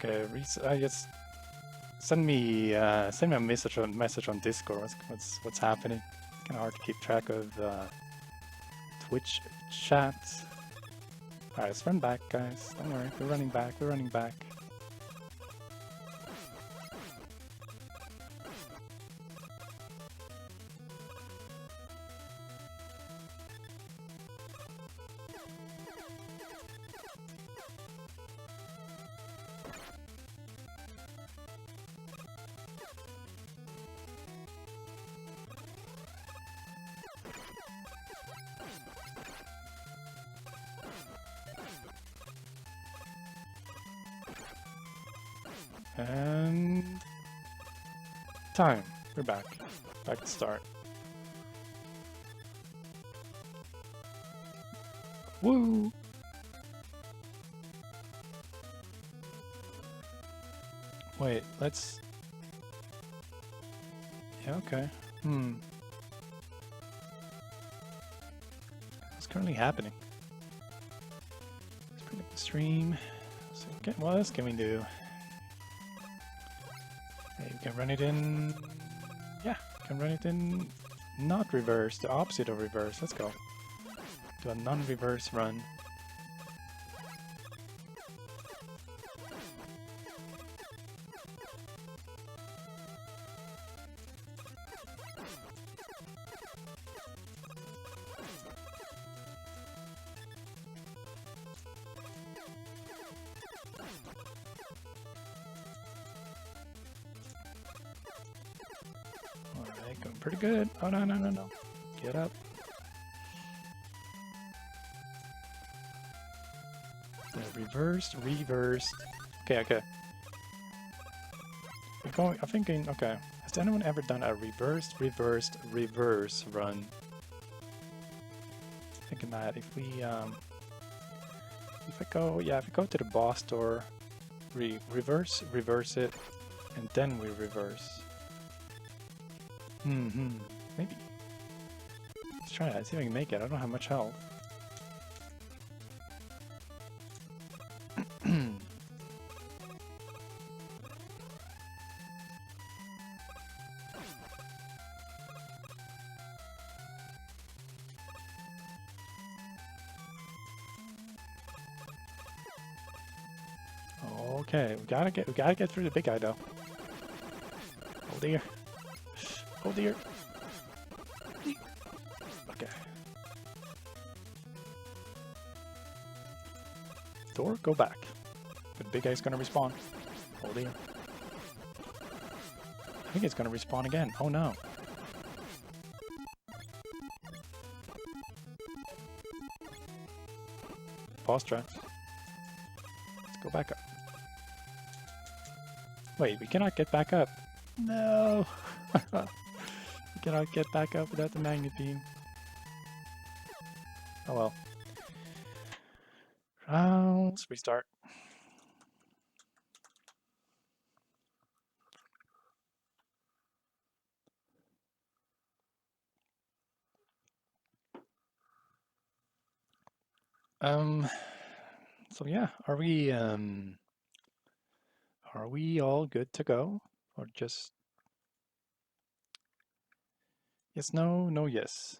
Okay, I just send me a message on Discord. What's happening? It's kind of hard to keep track of Twitch chat. All right, let's run back, guys. Don't worry, we're running back. We're running back. And time. We're back. Back to start. Woo! Wait, let's... Yeah, okay. What's currently happening? Let's bring up the stream. So, okay, what else can we do? Hey, we can run it in... Yeah, we can run it in not reverse, the opposite of reverse. Let's go. Do a non-reverse run. Alright, going pretty good. Oh, no, no, no, no. Get up. Reversed, reversed. Okay, okay. We're going, I'm thinking, okay. Has anyone ever done a reversed, reversed, reverse run? Thinking that if we, if I go to the boss door, reverse it, and then we reverse. Maybe. Let's try that, see if I can make it. I don't have much health. Okay, we gotta get through the big guy though. Oh dear. Oh dear. Okay. Door, go back. But the big guy's gonna respawn. Oh dear. I think it's gonna respawn again. Oh no. Boss tracks. Let's go back up. Wait, we cannot get back up. No. We cannot get back up without the magnet beam. Oh well. Let's restart. So yeah, are we all good to go? Or just yes, no, no, yes.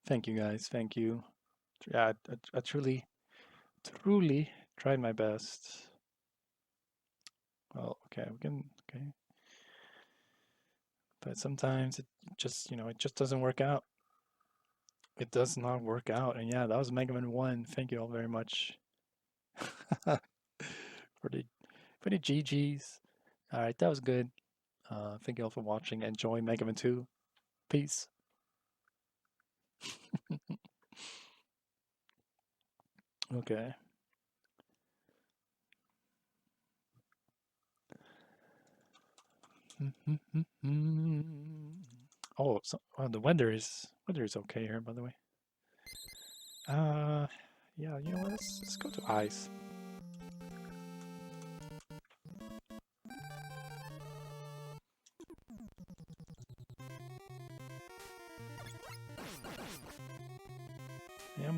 Thank you guys, thank you. Yeah, I truly tried my best. Well, okay, we can, okay. But sometimes it just, it just doesn't work out. It does not work out. And yeah, that was Mega Man 1. Thank you all very much for the GGs. All right, that was good. Thank you all for watching. Enjoy Mega Man 2. Peace. Okay. Oh, so the weather is okay here, by the way. Yeah, you know what? Let's go to ice. Yeah.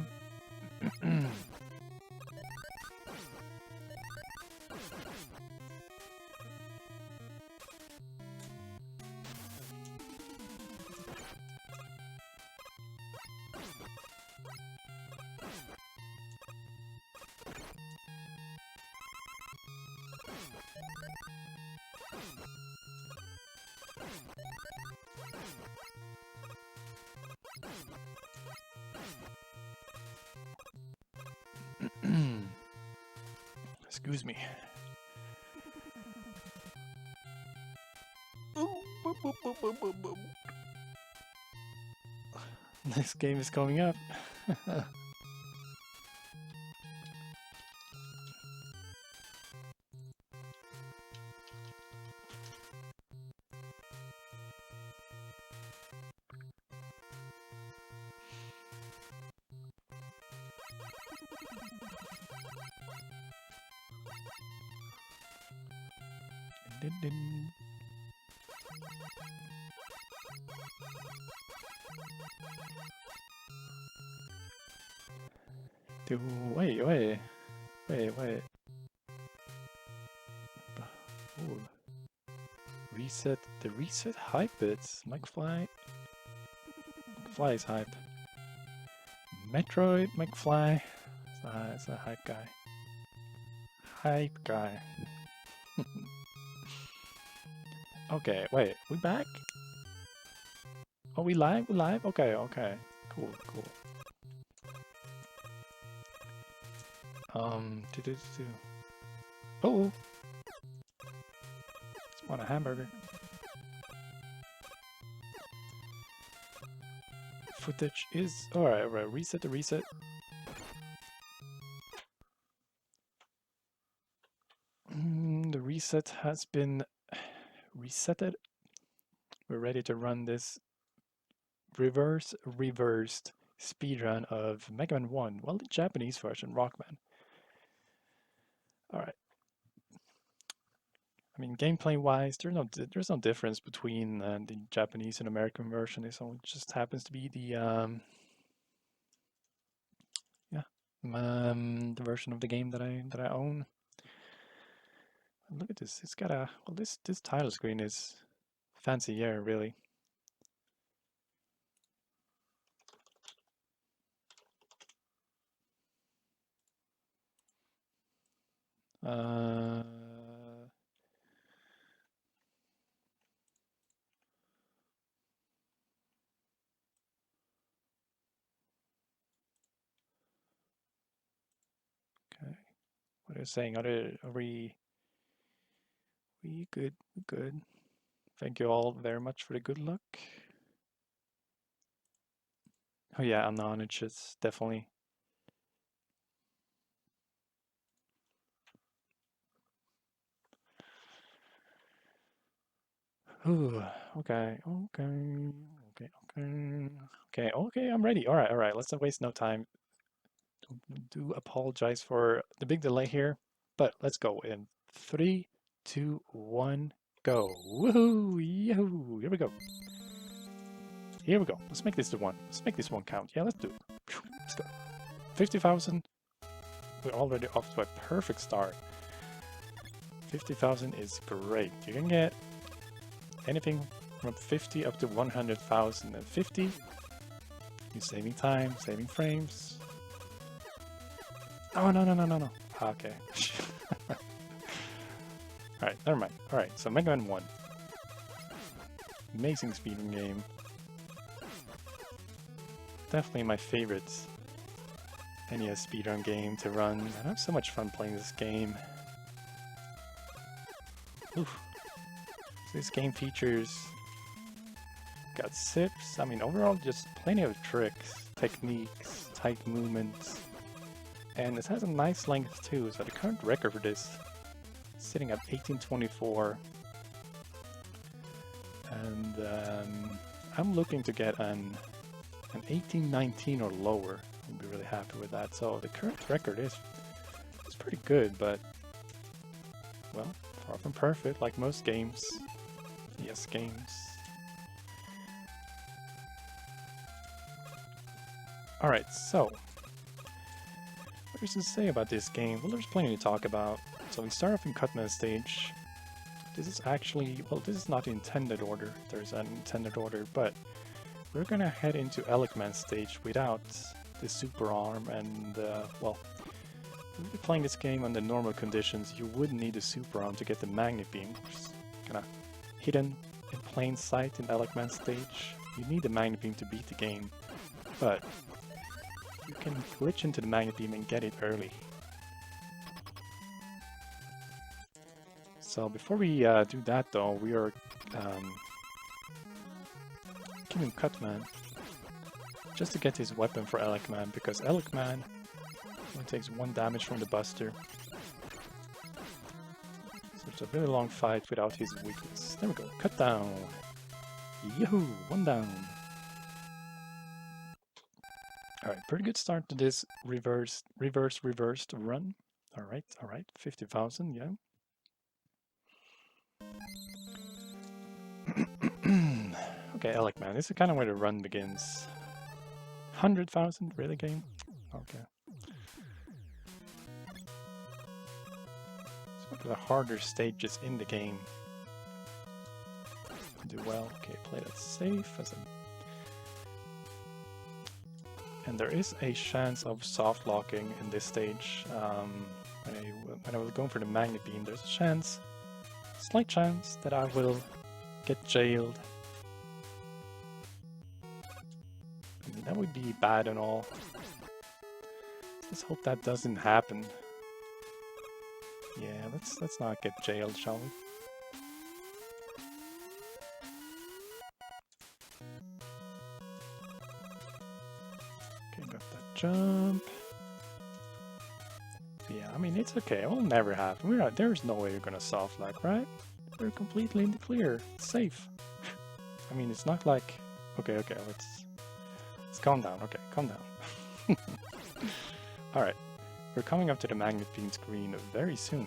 Excuse me. This game is coming up. Wait. Ooh. Reset the reset hype bits. McFly. McFly is hype. Metroid McFly. It's a hype guy. Hype guy. Okay, wait, we back? Oh, we live? We live? Okay. Cool. Oh! Just want a hamburger. Footage is... Alright, reset the reset. The reset has been resetted. We're ready to run this reversed speedrun of Mega Man 1. Well, the Japanese version, Rockman. Alright. I mean, gameplay-wise, there's no difference between the Japanese and American version. It just happens to be the the version of the game that I own. Look at this. It's got a this title screen is fancy, yeah, really. Okay. What are you saying? Are we good? We good. Thank you all very much for the good luck. Oh yeah, Anon, it's just definitely. Ooh, okay, I'm ready. All right, let's not waste no time. Do apologize for the big delay here, but let's go in 3, 2, 1, go. Woohoo! Yahoo! Here we go. Here we go. Let's make this the one. Let's make this one count. Yeah, let's do it. Let's go. 50,000. We're already off to a perfect start. 50,000 is great. You can get anything from 50 up to 100,000 and 50. You're saving time, saving frames. Oh, no. Okay. Alright, never mind. Alright, so Mega Man 1. Amazing speedrun game. Definitely my favorite NES speedrun game to run. I have so much fun playing this game. Oof. So this game features... got sips. I mean, overall, just plenty of tricks, techniques, tight movements. And it has a nice length too, so the current record for this is sitting at 1824. And I'm looking to get an 1819 or lower. I'll be really happy with that. So the current record is pretty good, but well, far from perfect, like most games. NES games. Alright, so what is to say about this game? Well, there's plenty to talk about. So we start off in Cutman stage. This is actually, well, this is not the intended order. There's an intended order, but we're gonna head into Elecman stage without the super arm, and well, if you're playing this game under normal conditions, you wouldn't need a super arm to get the magnet beam, which is kind of hidden in plain sight in Elecman stage. You need the Magnet Beam to beat the game, but you can glitch into the Magnet Beam and get it early. So before we do that though, we are killing Cutman just to get his weapon for Elecman, because Elecman only takes 1 damage from the Buster. So it's a very long fight without his weakness. There we go, cut down! Yahoo! 1 down! Alright, pretty good start to this reversed run. Alright, 50,000, yeah. Okay, Elecman, this is kind of where the run begins. 100,000, really, game? Okay. It's one of the harder stages in the game. Do well. Okay, play that safe as a... And there is a chance of soft locking in this stage. When I was going for the Magnet Beam, there's a chance, slight chance, that I will get jailed. I mean, that would be bad and all. Let's hope that doesn't happen. Yeah, let's not get jailed, shall we? Okay, got that jump. Yeah, I mean, it's okay. It will never happen. There's no way you're gonna soft lock, right? We're completely in the clear. It's safe. I mean, it's not like... Okay, let's calm down. Okay, calm down. Alright, we're coming up to the Magnet Beam screen very soon.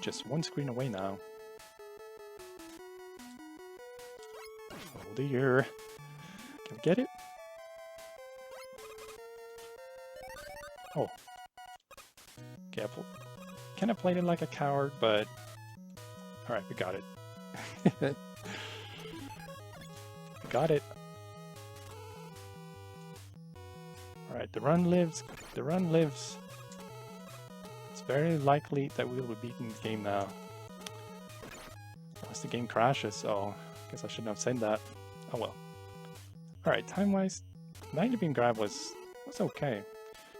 Just 1 screen away now. Oh dear. Can we get it? Oh. Okay, kind of played it like a coward, but... Alright, we got it. We got it. Alright, the run lives. The run lives. It's very likely that we will be beating the game now. Unless the game crashes, oh, I guess I shouldn't have said that. Oh well. Alright, time-wise, Magnet Beam grab was okay.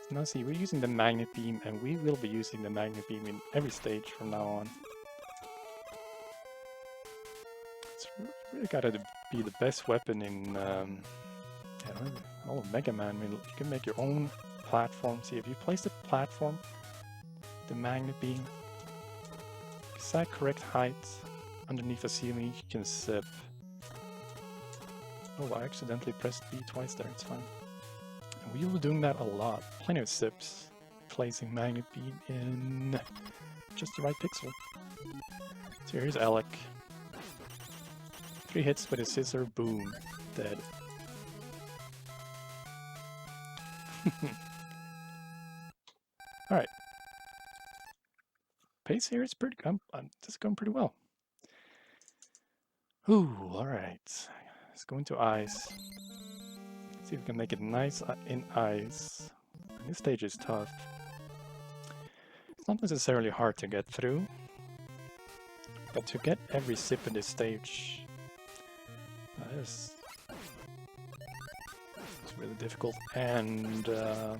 So now see, we're using the Magnet Beam, and we will be using the Magnet Beam in every stage from now on. It's really gotta be the best weapon in Mega Man. I mean, you can make your own platform. See, if you place the platform, the Magnet Beam, set correct height underneath a ceiling, you can zip. Oh, I accidentally pressed B twice there, it's fine. And we will be doing that a lot. Plenty of zips. Placing Magnet Beam in just the right pixel. So here's Alec. 3 hits with a scissor, boom, dead. Alright. Pace here is pretty good. This is going pretty well. Ooh, alright. Let's go into ice. See if we can make it nice in ice. And this stage is tough. It's not necessarily hard to get through, but to get every sip in this stage is really difficult. And yeah,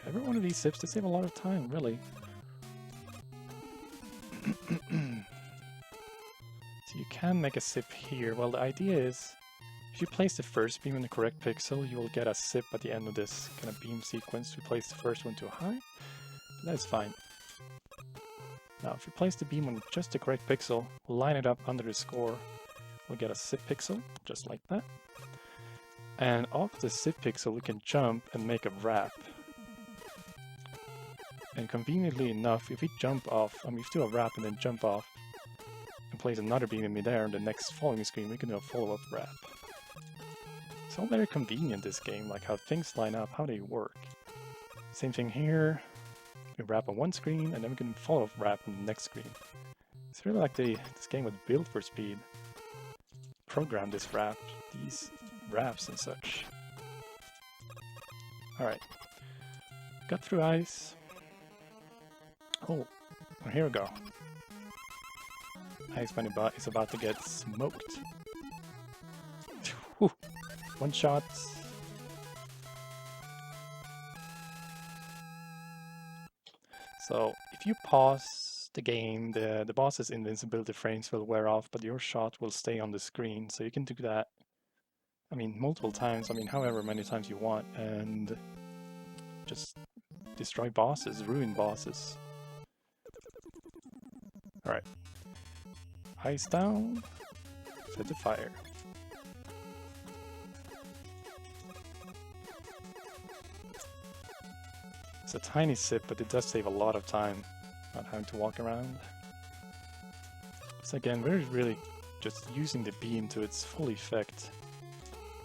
every one of these sips, they save a lot of time, really. So you can make a sip here. Well, the idea is, if you place the first beam in the correct pixel, you will get a sip at the end of this kind of beam sequence. You place the first one too high, that's fine. Now, if you place the beam on just the correct pixel, line it up under the score, we'll get a sip pixel, just like that. And off the sip pixel, we can jump and make a wrap. And conveniently enough, if we jump off, if we do a wrap and then jump off, and place another beam in midair on the next following screen, we can do a follow-up wrap. It's all very convenient, this game, like how things line up, how they work. Same thing here. We wrap on one screen, and then we can follow-up wrap on the next screen. It's really like this game was built for speed. Program this wrap, these wraps and such. Alright. Got through ice. Oh, here we go. Ice Bunny Bot is about to get smoked. Whew. One shot. So if you pause the game, the boss's invincibility frames will wear off, but your shot will stay on the screen. So you can do that, I mean, multiple times, I mean, however many times you want, and just destroy bosses, ruin bosses. Alright. Ice down, set the fire. It's a tiny sip, but it does save a lot of time, not having to walk around. So again, we're really just using the beam to its full effect.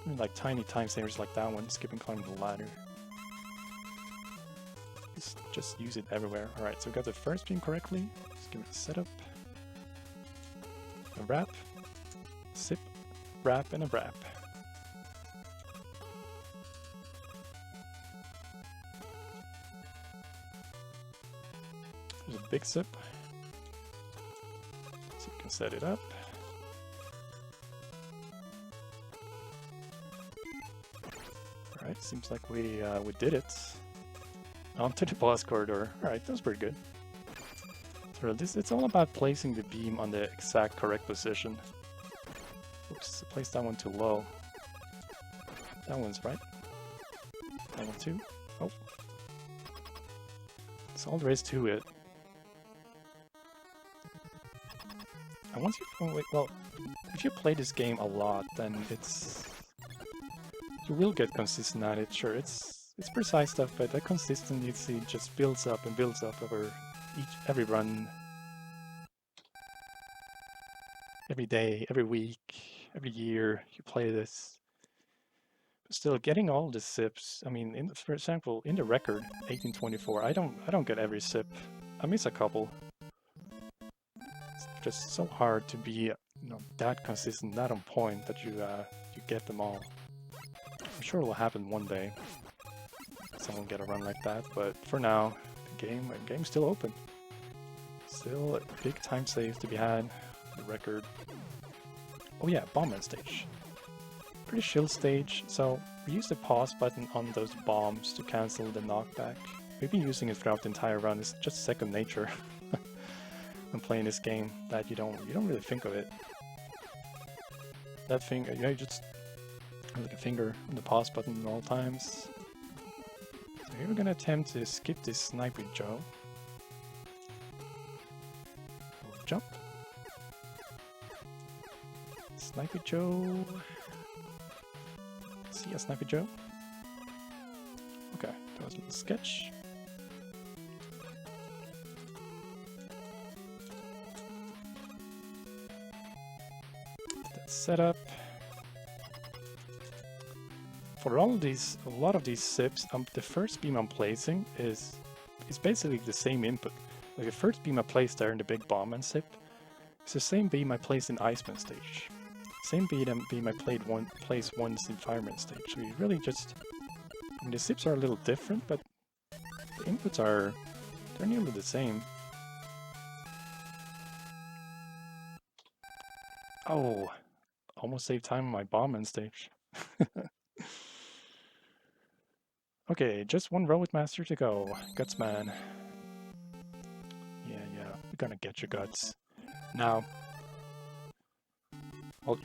I mean, like tiny time savers like that one, skipping climbing the ladder. Just use it everywhere. Alright, so we got the first beam correctly. Just give it a setup. A wrap, sip, wrap, and a wrap. There's a big sip. So you can set it up. Alright, seems like we did it. Onto the boss corridor. Alright, that was pretty good. So it's all about placing the beam on the exact correct position. Oops, I placed that one too low. That one's right. That one too. Oh. That's all there is to it. And once you... well, if you play this game a lot, then you will get consistent at it. Sure, it's precise stuff, but that consistency just builds up and builds up over every run, every day, every week, every year you play this. But still, getting all the sips. I mean, for example, in the record 1824, I don't get every sip. I miss a couple. It's just so hard to be, that consistent, that on point that you get them all. I'm sure it'll happen one day. Someone get a run like that, but for now, the game's still open. Still a big time save to be had. The record. Oh yeah, Bombman stage. Pretty chill stage. So we use the pause button on those bombs to cancel the knockback. We've been using it throughout the entire run. It's just second nature when playing this game that you don't really think of it. That finger, you just have like a finger on the pause button at all times. So here we're gonna attempt to skip this Sniper Joe. Jump. Sniper Joe. See a Sniper Joe? Okay, that was a little sketch. That's set up. For all of these, a lot of these sips, the first beam I'm placing is basically the same input. Like the first beam I placed there in the big bomb and sip, it's the same beam I placed in Iceman stage. Same beam I placed once in Fireman stage. So you really just, I mean, the sips are a little different, but the inputs they're nearly the same. Oh, almost saved time on my bombman stage. Okay, just one Robot Master to go. Gutsman. Yeah, we're gonna get your guts. Now, well,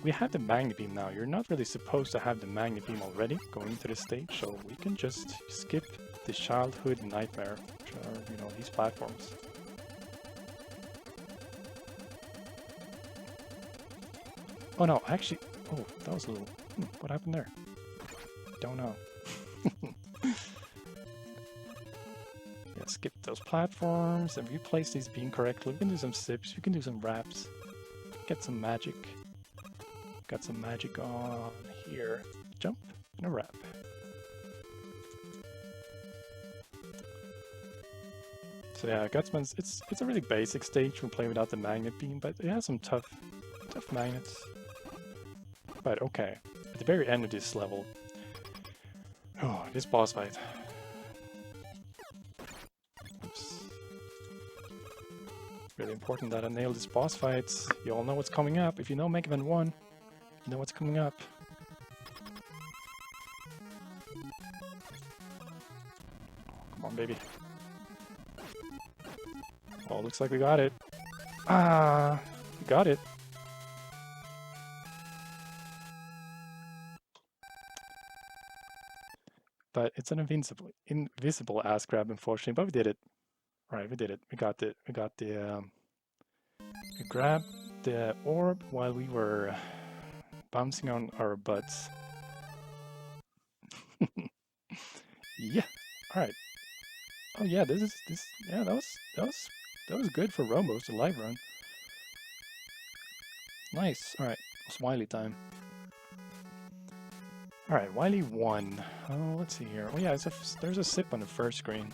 we have the Magnet Beam now. You're not really supposed to have the Magnet Beam already going into the stage, so we can just skip the childhood nightmare, which are, these platforms. Oh no, actually, oh, that was a little, what happened there? Don't know. Yeah, skip those platforms, and if you place these beam correctly, we can do some sips, we can do some wraps, get some magic. Got some magic on here. Jump and a wrap. So yeah, Gutsman's it's a really basic stage. We play without the magnet beam, but it has some tough magnets. But okay, at the very end of this level, oh, this boss fight. Oops. really important that I nail this boss fights. You all know what's coming up. If you know Mega Man 1, you know what's coming up. Come on, baby. Oh, looks like we got it. Ah, we got it. But it's an invisible ass grab, unfortunately. But we did it. Right, we did it. We got it. We got the. We grabbed the orb while we were bouncing on our butts. Yeah. All right. Oh yeah, this. Yeah, that was good for Robo's the live run. Nice. All right, it's Wily time. All right, Wily 1. Oh, let's see here. Oh yeah, there's a sip on the first screen.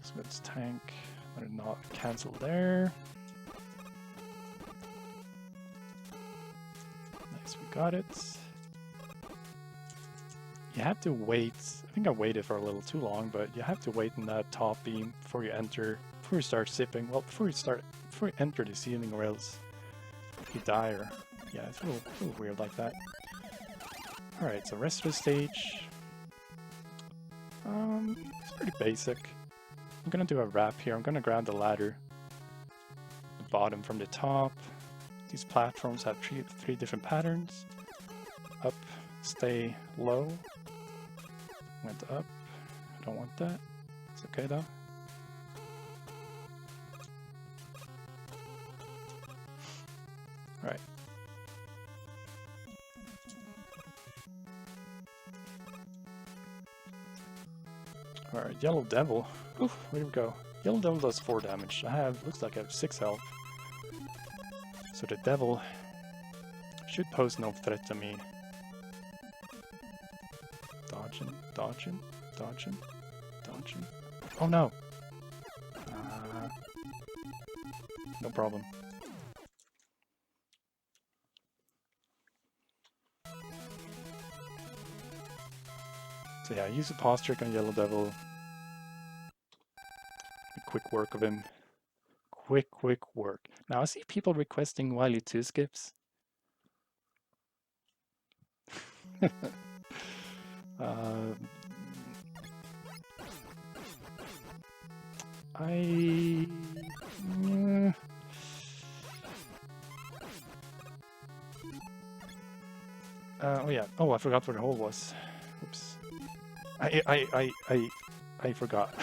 So it's tank. Let it not cancel there. Nice, we got it. You have to wait. I think I waited for a little too long, but you have to wait in that top beam before you start sipping. Well, before you enter the ceiling, or else you die. Or yeah, it's a little weird like that. All right, so rest of the stage. It's pretty basic. I'm gonna do a wrap here. I'm gonna grab the ladder, the bottom from the top. These platforms have three different patterns. Up, stay low. Went up. I don't want that. It's okay though. Alright. Alright, Yellow Devil. Oof, where do we go? Yellow Devil does 4 damage. Looks like I have 6 health. So the devil should pose no threat to me. Dodging, dodging, dodging, dodging. Oh no! No problem. So yeah, use a pause trick on Yellow Devil. A quick work of him. Quick work. Now I see people requesting Wily 2 skips. Oh yeah. Oh, I forgot where the hole was. Oops. I forgot.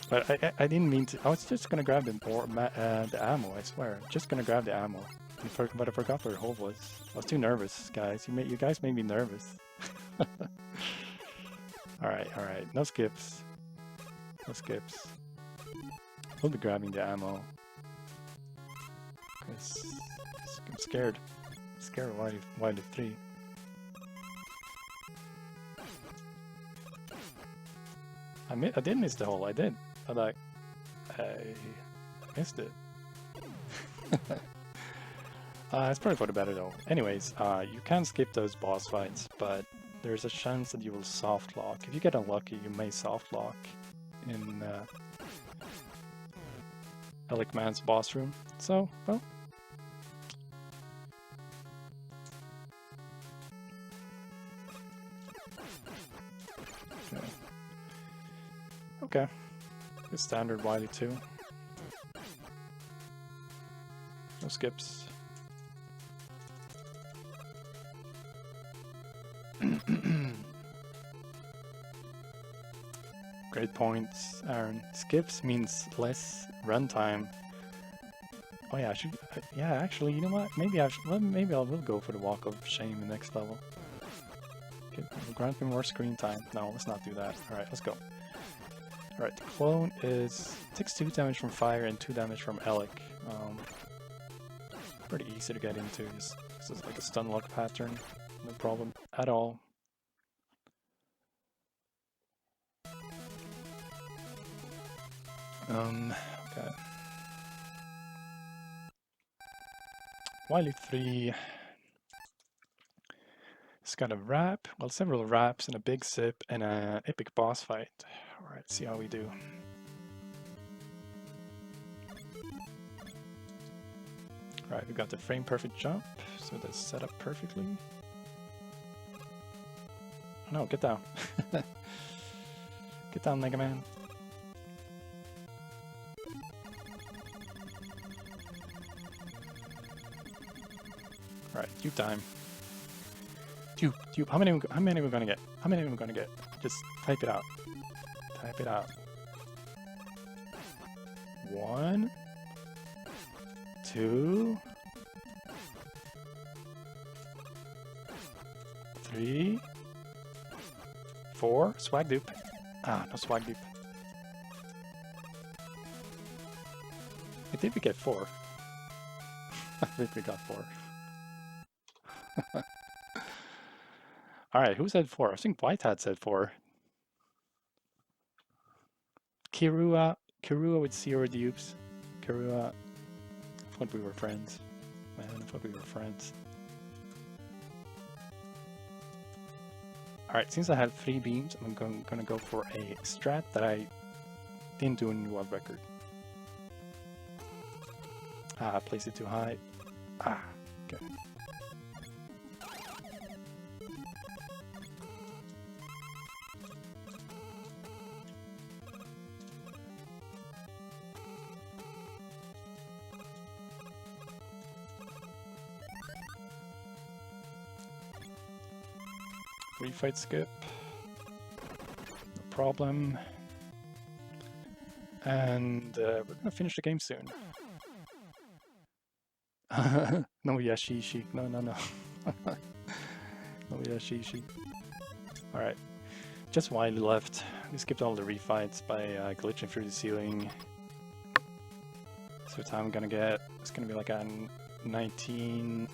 But I didn't mean to. I was just gonna grab the ammo. I swear, just gonna grab the ammo. But I forgot where the hole was. I was too nervous, guys. You guys made me nervous. All right. No skips. No skips. We'll be grabbing the ammo. Cause I'm scared. I'm scared of Wily 3. I did miss the hole. I did. But I missed it. It's probably for the better though. Anyways, you can skip those boss fights, but there's a chance that you will soft lock. If you get unlucky, you may soft lock in Alec Man's boss room. So, well. Okay. Good standard Wily 2. No skips. Great points, Aaron. Skips means less runtime. Oh yeah, yeah, actually, you know what? Maybe I will go for the Walk of Shame in next level. Grant me more screen time. No, let's not do that. All right, let's go. All right, the clone takes 2 damage from fire and 2 damage from Alec. Pretty easy to get into. This is like a stun lock pattern. No problem at all. Okay. Wily 3. It's got a rap, well, several raps and a big sip and an epic boss fight. All right, see how we do. All right, we got the frame perfect jump, so that's set up perfectly. No, get down. Get down, Mega Man. All right, cube time. Cube. How many are we gonna get? How many are we gonna get? Just type it out. Type it out. 1, 2, 3, 4. Swag dupe. Ah, no swag dupe. I think we get 4. I think we got 4. Alright, who said 4? I think White Hat said 4. Kirua with 0 dupes. Kirua. I thought we were friends. Man, I thought we were friends. Alright, since I had 3 beams, I'm gonna go for a strat that I didn't do in New World Record. Ah, I placed it too high. Ah, okay. Refight skip. No problem. And we're gonna finish the game soon. No Yashishi. No. No Yashishi. Alright. Just widely left. We skipped all the refights by glitching through the ceiling. So time I'm gonna get, it's gonna be like a 1909-ish.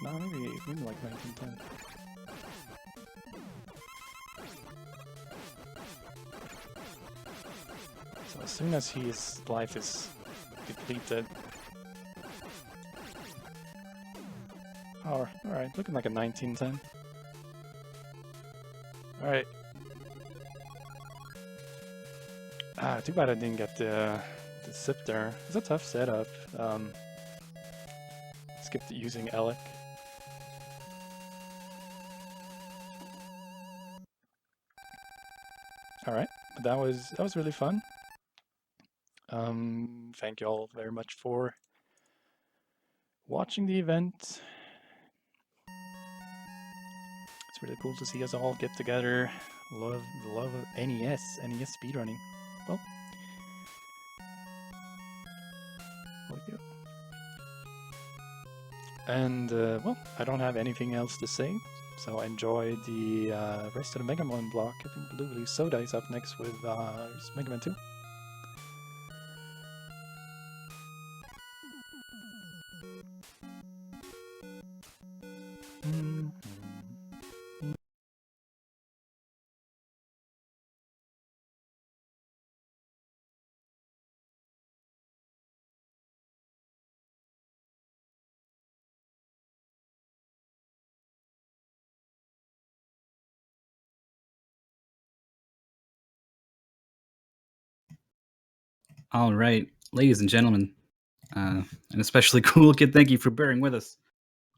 No, maybe like 1910. So as soon as his life is depleted. Oh, alright, looking like a 1910. Alright. Ah, too bad I didn't get the sip there. It's a tough setup. Skipped using Alec. Alright, but that was really fun. Thank you all very much for watching the event. It's really cool to see us all get together. Love of NES speedrunning. Well, yeah. And well, I don't have anything else to say, so enjoy the rest of the Mega Man block. I think Blue Soda is up next with Mega Man 2. All right, ladies and gentlemen, and especially Cool Kid, thank you for bearing with us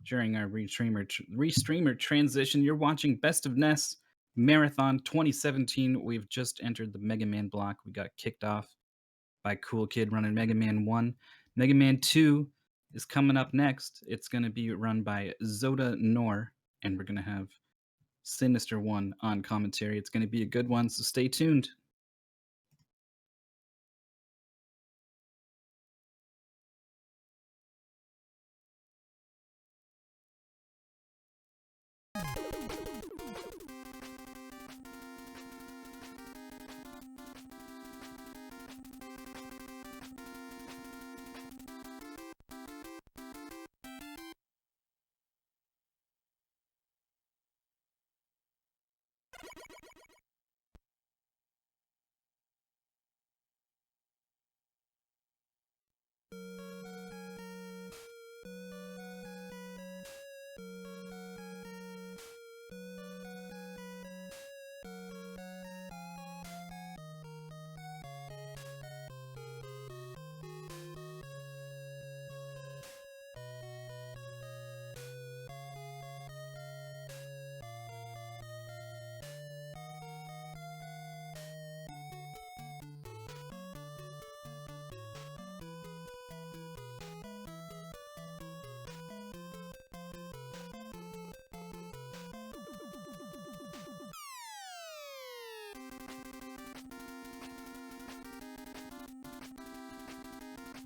during our restreamer transition. You're watching Best of NES Marathon 2017. We've just entered the Mega Man block. We got kicked off by Cool Kid running Mega Man 1. Mega Man 2 is coming up next. It's going to be run by Zoda Nor, and we're going to have Sinister One on commentary. It's going to be a good one, so stay tuned.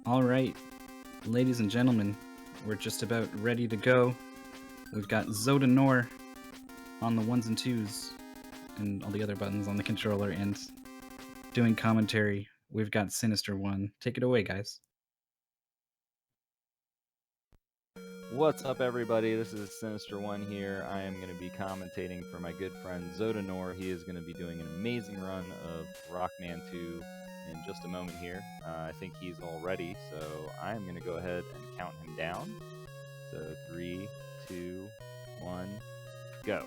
All right, ladies and gentlemen, we're just about ready to go. We've got Zodanor on the ones and twos and all the other buttons on the controller and doing commentary. We've got Sinister One. Take it away, guys. What's up, everybody? This is Sinister One here. I am going to be commentating for my good friend Zodanor. He is going to be doing an amazing run of Rockman 2 in just a moment here. I think he's all ready, so I am going to go ahead and count him down. So 3, 2, 1, go.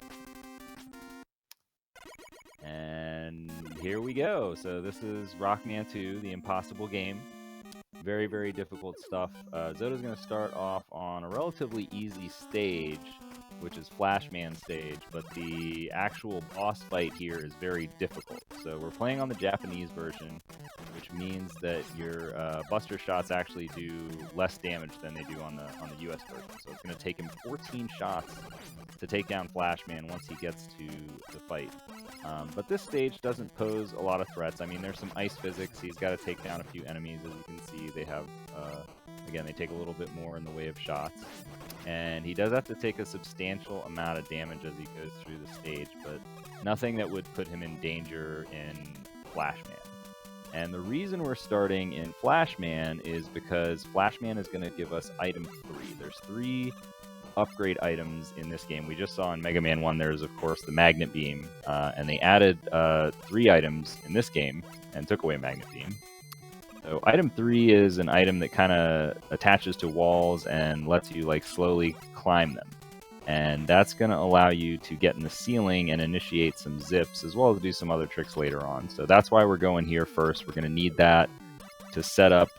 And here we go. So this is Rockman 2, the impossible game. Very, very difficult stuff. Zoda's going to start off on a relatively easy stage, which is Flashman stage, but the actual boss fight here is very difficult. So we're playing on the Japanese version, which means that your buster shots actually do less damage than they do on the US version. So it's going to take him 14 shots to take down Flashman once he gets to the fight. But this stage doesn't pose a lot of threats. I mean, there's some ice physics. He's got to take down a few enemies. As you can see, they have, again, they take a little bit more in the way of shots. And he does have to take a substantial amount of damage as he goes through the stage, but nothing that would put him in danger in Flashman. And the reason we're starting in Flashman is because Flashman is going to give us item 3. There's 3 upgrade items in this game. We just saw in Mega Man 1 there's of course the Magnet Beam, and they added 3 items in this game and took away Magnet Beam. So item 3 is an item that kind of attaches to walls and lets you like slowly climb them. And that's going to allow you to get in the ceiling and initiate some zips, as well as do some other tricks later on. So that's why we're going here first. We're going to need that to set up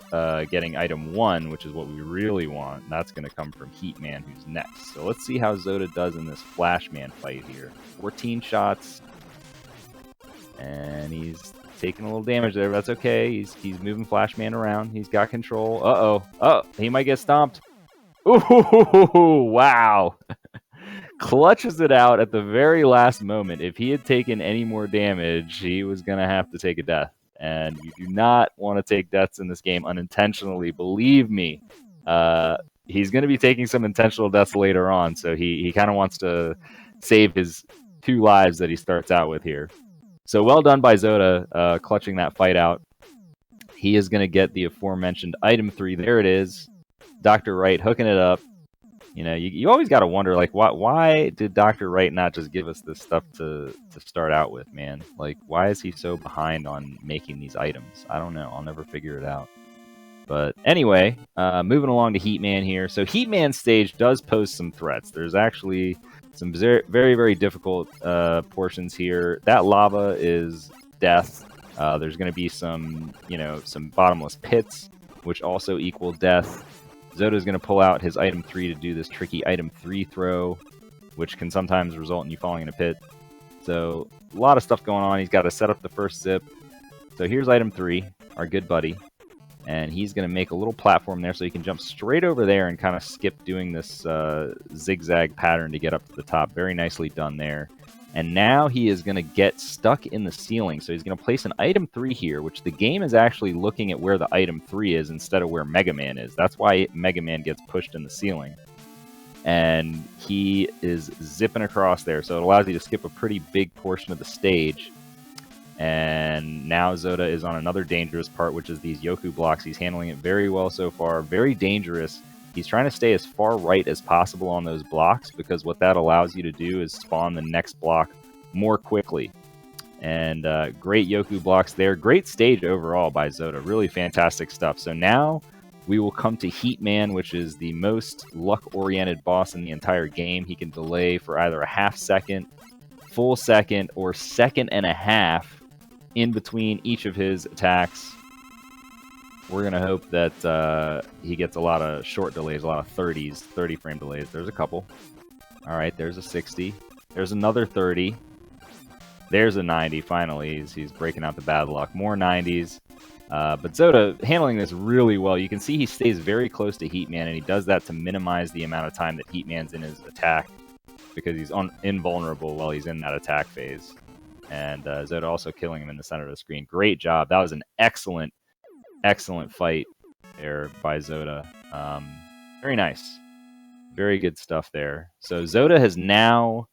getting item 1, which is what we really want. That's going to come from Heatman, who's next. So let's see how Zoda does in this Flashman fight here. 14 shots, and he's taking a little damage there, but that's okay. He's moving Flashman around. He's got control. Oh, he might get stomped. Ooh, wow. Clutches it out at the very last moment. If he had taken any more damage, he was going to have to take a death. And you do not want to take deaths in this game unintentionally. Believe me, he's going to be taking some intentional deaths later on, so he kind of wants to save his 2 lives that he starts out with here. So well done by Zoda, clutching that fight out. He is going to get the aforementioned item 3. There it is. Dr. Wright hooking it up. You know, you always got to wonder, like, why did Dr. Wright not just give us this stuff to start out with, man? Like, why is he so behind on making these items? I don't know. I'll never figure it out. But anyway, moving along to Heatman here. So Heatman stage does pose some threats. There's actually some very, very difficult portions here. That lava is death. There's going to be some bottomless pits, which also equal death. Zoda's going to pull out his item 3 to do this tricky item 3 throw, which can sometimes result in you falling in a pit. So a lot of stuff going on. He's got to set up the first zip. So here's item 3, our good buddy. And he's going to make a little platform there so he can jump straight over there and kind of skip doing this zigzag pattern to get up to the top. Very nicely done there. And now he is going to get stuck in the ceiling. So he's going to place an item 3 here, which the game is actually looking at where the item 3 is instead of where Mega Man is. That's why Mega Man gets pushed in the ceiling. And he is zipping across there. So it allows you to skip a pretty big portion of the stage. And now Zoda is on another dangerous part, which is these Yoku blocks. He's handling it very well so far. Very dangerous. He's trying to stay as far right as possible on those blocks, because what that allows you to do is spawn the next block more quickly. And great Yoku blocks there. Great stage overall by Zoda. Really fantastic stuff. So now we will come to Heatman, which is the most luck-oriented boss in the entire game. He can delay for either a half second, full second, or second and a half in between each of his attacks. We're going to hope that he gets a lot of short delays, a lot of 30 frame delays. There's a couple. All right, there's a 60. There's another 30. There's a 90, finally. He's breaking out the bad luck. More 90s. But Zoda handling this really well. You can see he stays very close to Heatman, and he does that to minimize the amount of time that Heatman's in his attack, because he's invulnerable while he's in that attack phase. And Zoda also killing him in the center of the screen. Great job. That was an excellent fight there by Zoda. Very nice. Very good stuff there. So Zoda has now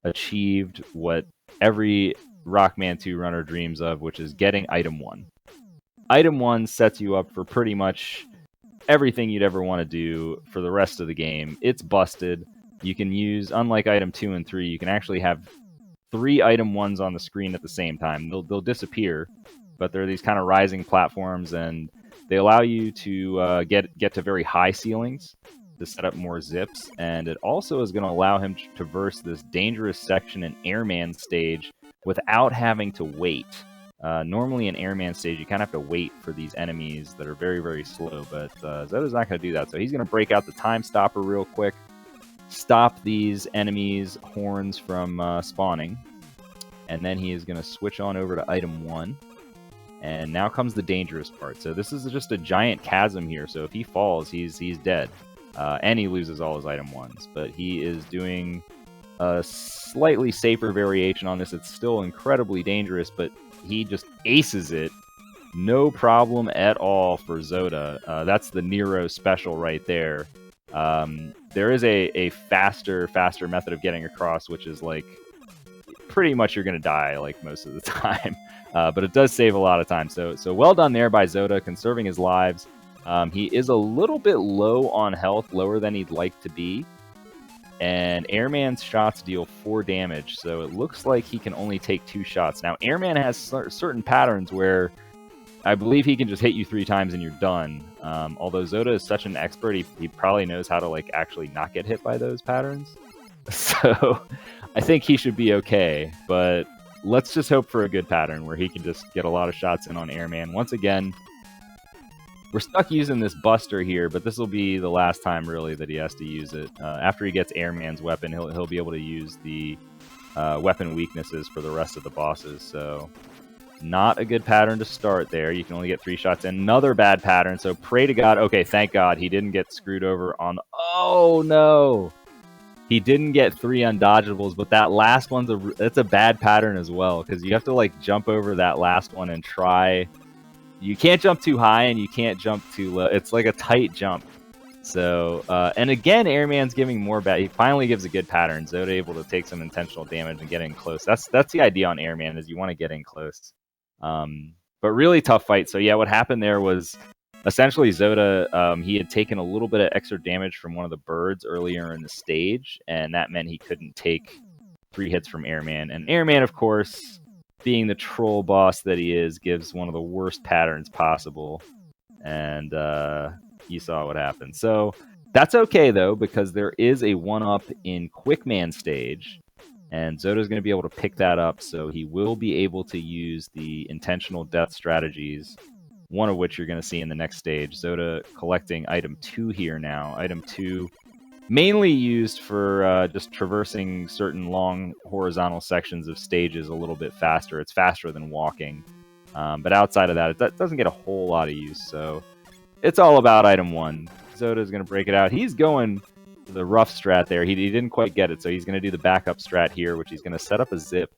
achieved what every Rockman 2 runner dreams of, which is getting Item 1. Item 1 sets you up for pretty much everything you'd ever want to do for the rest of the game. It's busted. You can use, unlike Item 2 and 3, you can actually have 3 Item 1s on the screen at the same time. They'll disappear, but they're these kind of rising platforms, and they allow you to get to very high ceilings to set up more zips, and it also is going to allow him to traverse this dangerous section in Airman stage without having to wait. Normally in Airman stage, you kind of have to wait for these enemies that are very, very slow, but Zoda's not going to do that. So he's going to break out the time stopper real quick, stop these enemies' horns from spawning, and then he is going to switch on over to Item 1. And now comes the dangerous part. So this is just a giant chasm here, so if he falls, he's dead. And he loses all his Item 1s, but he is doing a slightly safer variation on this. It's still incredibly dangerous, but he just aces it. No problem at all for Zoda. That's the Nero special right there. There is a faster method of getting across, which is like pretty much you're going to die like most of the time. But it does save a lot of time. So well done there by Zoda, conserving his lives. He is a little bit low on health, lower than he'd like to be. And Airman's shots deal 4 damage, so it looks like he can only take 2 shots. Now, Airman has certain patterns where I believe he can just hit you 3 times and you're done. Although Zoda is such an expert, he probably knows how to like actually not get hit by those patterns. So I think he should be okay, but let's just hope for a good pattern where he can just get a lot of shots in on Airman. Once again, we're stuck using this Buster here, but this will be the last time really that he has to use it. After he gets Airman's weapon, he'll be able to use the weapon weaknesses for the rest of the bosses. So not a good pattern to start there. You can only get 3 shots in. Another bad pattern, so pray to God. Okay, thank God he didn't get screwed over on... Oh, no! He didn't get 3 undodgeables, but that last one's it's a bad pattern as well, because you have to like jump over that last one and try... You can't jump too high and you can't jump too low. It's like a tight jump. So, and again, Airman's giving more bad. He finally gives a good pattern. Zoda able to take some intentional damage and get in close. That's the idea on Airman, is you want to get in close. But really tough fight. So yeah, what happened there was essentially Zoda, he had taken a little bit of extra damage from one of the birds earlier in the stage, and that meant he couldn't take 3 hits from Airman. And Airman, of course, being the troll boss that he is, gives one of the worst patterns possible. And you saw what happened. So that's okay, though, because there is a 1-up in Quickman stage. And Zoda's going to be able to pick that up, so he will be able to use the intentional death strategies, one of which you're going to see in the next stage. Zoda collecting Item 2 here now. Item 2... mainly used for just traversing certain long horizontal sections of stages a little bit faster. It's faster than walking. But outside of that, it doesn't get a whole lot of use. So it's all about Item 1. Zoda's going to break it out. He's going for the rough strat there. He didn't quite get it, so he's going to do the backup strat here, which he's going to set up a zip.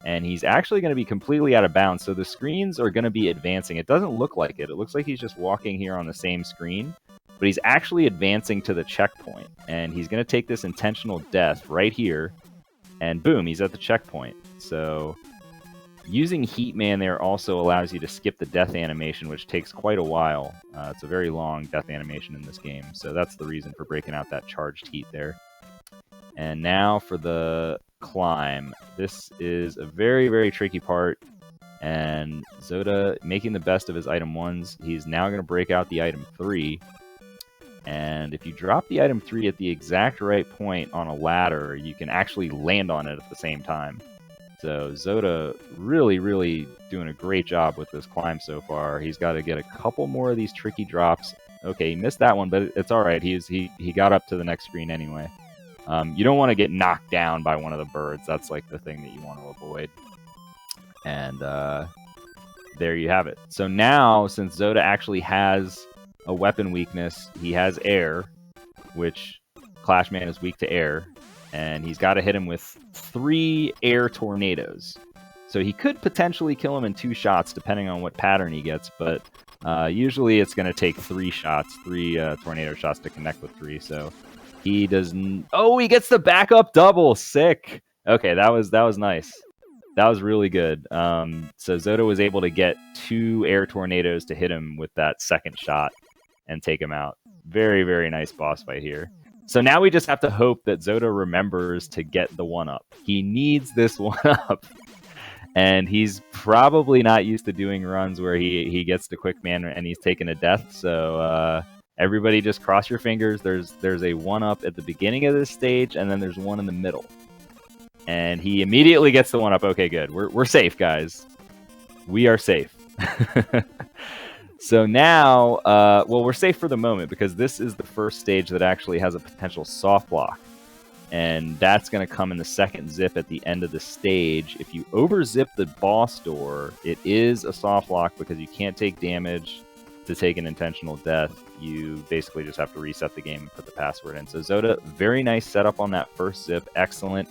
And he's actually going to be completely out of bounds. So the screens are going to be advancing. It doesn't look like it. It looks like he's just walking here on the same screen. But he's actually advancing to the checkpoint, and he's going to take this intentional death right here, and boom, he's at the checkpoint. So using Heatman there also allows you to skip the death animation, which takes quite a while. It's a very long death animation in this game, so that's the reason for breaking out that charged heat there. And now for the climb. This is a very, very tricky part, and Zoda making the best of his Item 1s. He's now going to break out the Item 3. And if you drop the Item 3 at the exact right point on a ladder, you can actually land on it at the same time. So Zoda really, really doing a great job with this climb so far. He's got to get a couple more of these tricky drops. Okay, he missed that one, but it's all right. He got up to the next screen anyway. You don't want to get knocked down by one of the birds. That's like the thing that you want to avoid. And there you have it. So now, since Zoda actually has a weapon weakness, he has air, which Clashman is weak to air, and he's got to hit him with 3 air tornadoes. So he could potentially kill him in 2 shots, depending on what pattern he gets, but Usually it's going to take 3 shots, 3 tornado shots to connect with 3. So he doesn't. Oh, he gets the backup double. Sick. Okay, that was nice. That was really good. So Zoda was able to get 2 air tornadoes to hit him with that second shot and take him out. Very, very nice boss fight here. So now we just have to hope that Zoda remembers to get the 1-up. He needs this 1-up. And he's probably not used to doing runs where he gets to quick man and he's taken a death. So everybody just cross your fingers. There's a 1-up at the beginning of this stage, and then there's one in the middle. And he immediately gets the 1-up. Okay, good. We're safe, guys. We are safe. So now, well, we're safe for the moment because this is the first stage that actually has a potential soft block. And that's going to come in the second zip at the end of the stage. If you overzip the boss door, it is a soft lock because you can't take damage to take an intentional death. You basically just have to reset the game and put the password in. So Zoda, very nice setup on that first zip. Excellent.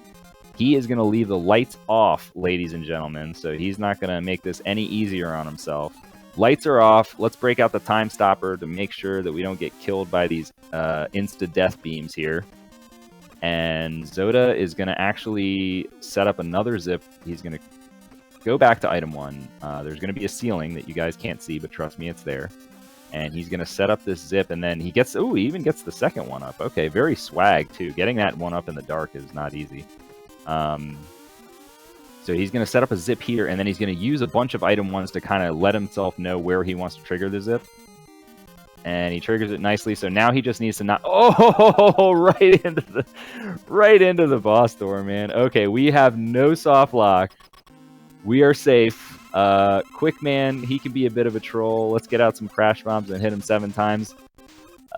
He is going to leave the lights off, ladies and gentlemen. So he's not going to make this any easier on himself. Lights are off. Let's break out the time stopper to make sure that we don't get killed by these insta-death beams here. And Zoda is going to actually set up another zip. He's going to go back to item 1. There's going to be a ceiling that you guys can't see, but trust me, it's there. And he's going to set up this zip, and then he gets... Ooh, he even gets the second 1-up. Okay, very swag, too. Getting that 1-up in the dark is not easy. So he's going to set up a zip here, and then he's going to use a bunch of item 1s to kind of let himself know where he wants to trigger the zip. And he triggers it nicely. So now he just needs to not... Oh, right into the boss door, man. Okay, we have no soft lock. We are safe. Quick man, he can be a bit of a troll. Let's get out some crash bombs and hit him 7 times.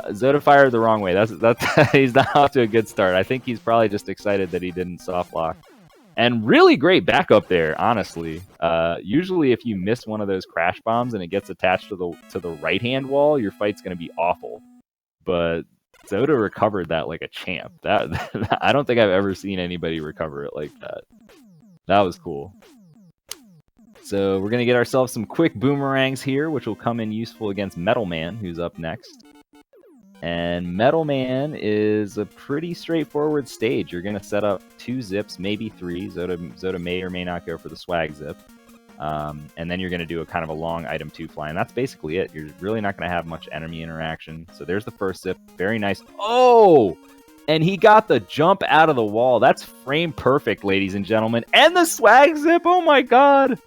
Zoda fired the wrong way. That's he's not off to a good start. I think he's probably just excited that he didn't soft lock. And really great backup there, honestly. Usually if you miss one of those crash bombs and it gets attached to the right-hand wall, your fight's going to be awful. But Zoda recovered that like a champ. That I don't think I've ever seen anybody recover it like that. That was cool. So we're going to get ourselves some quick boomerangs here, which will come in useful against Metal Man, who's up next. And Metal Man is a pretty straightforward stage. You're going to set up 2 zips, maybe 3. Zoda may or may not go for the swag zip. And then you're going to do a kind of a long item 2 fly. And that's basically it. You're really not going to have much enemy interaction. So there's the first zip. Very nice. Oh! And he got the jump out of the wall. That's frame perfect, ladies and gentlemen. And the swag zip! Oh my god!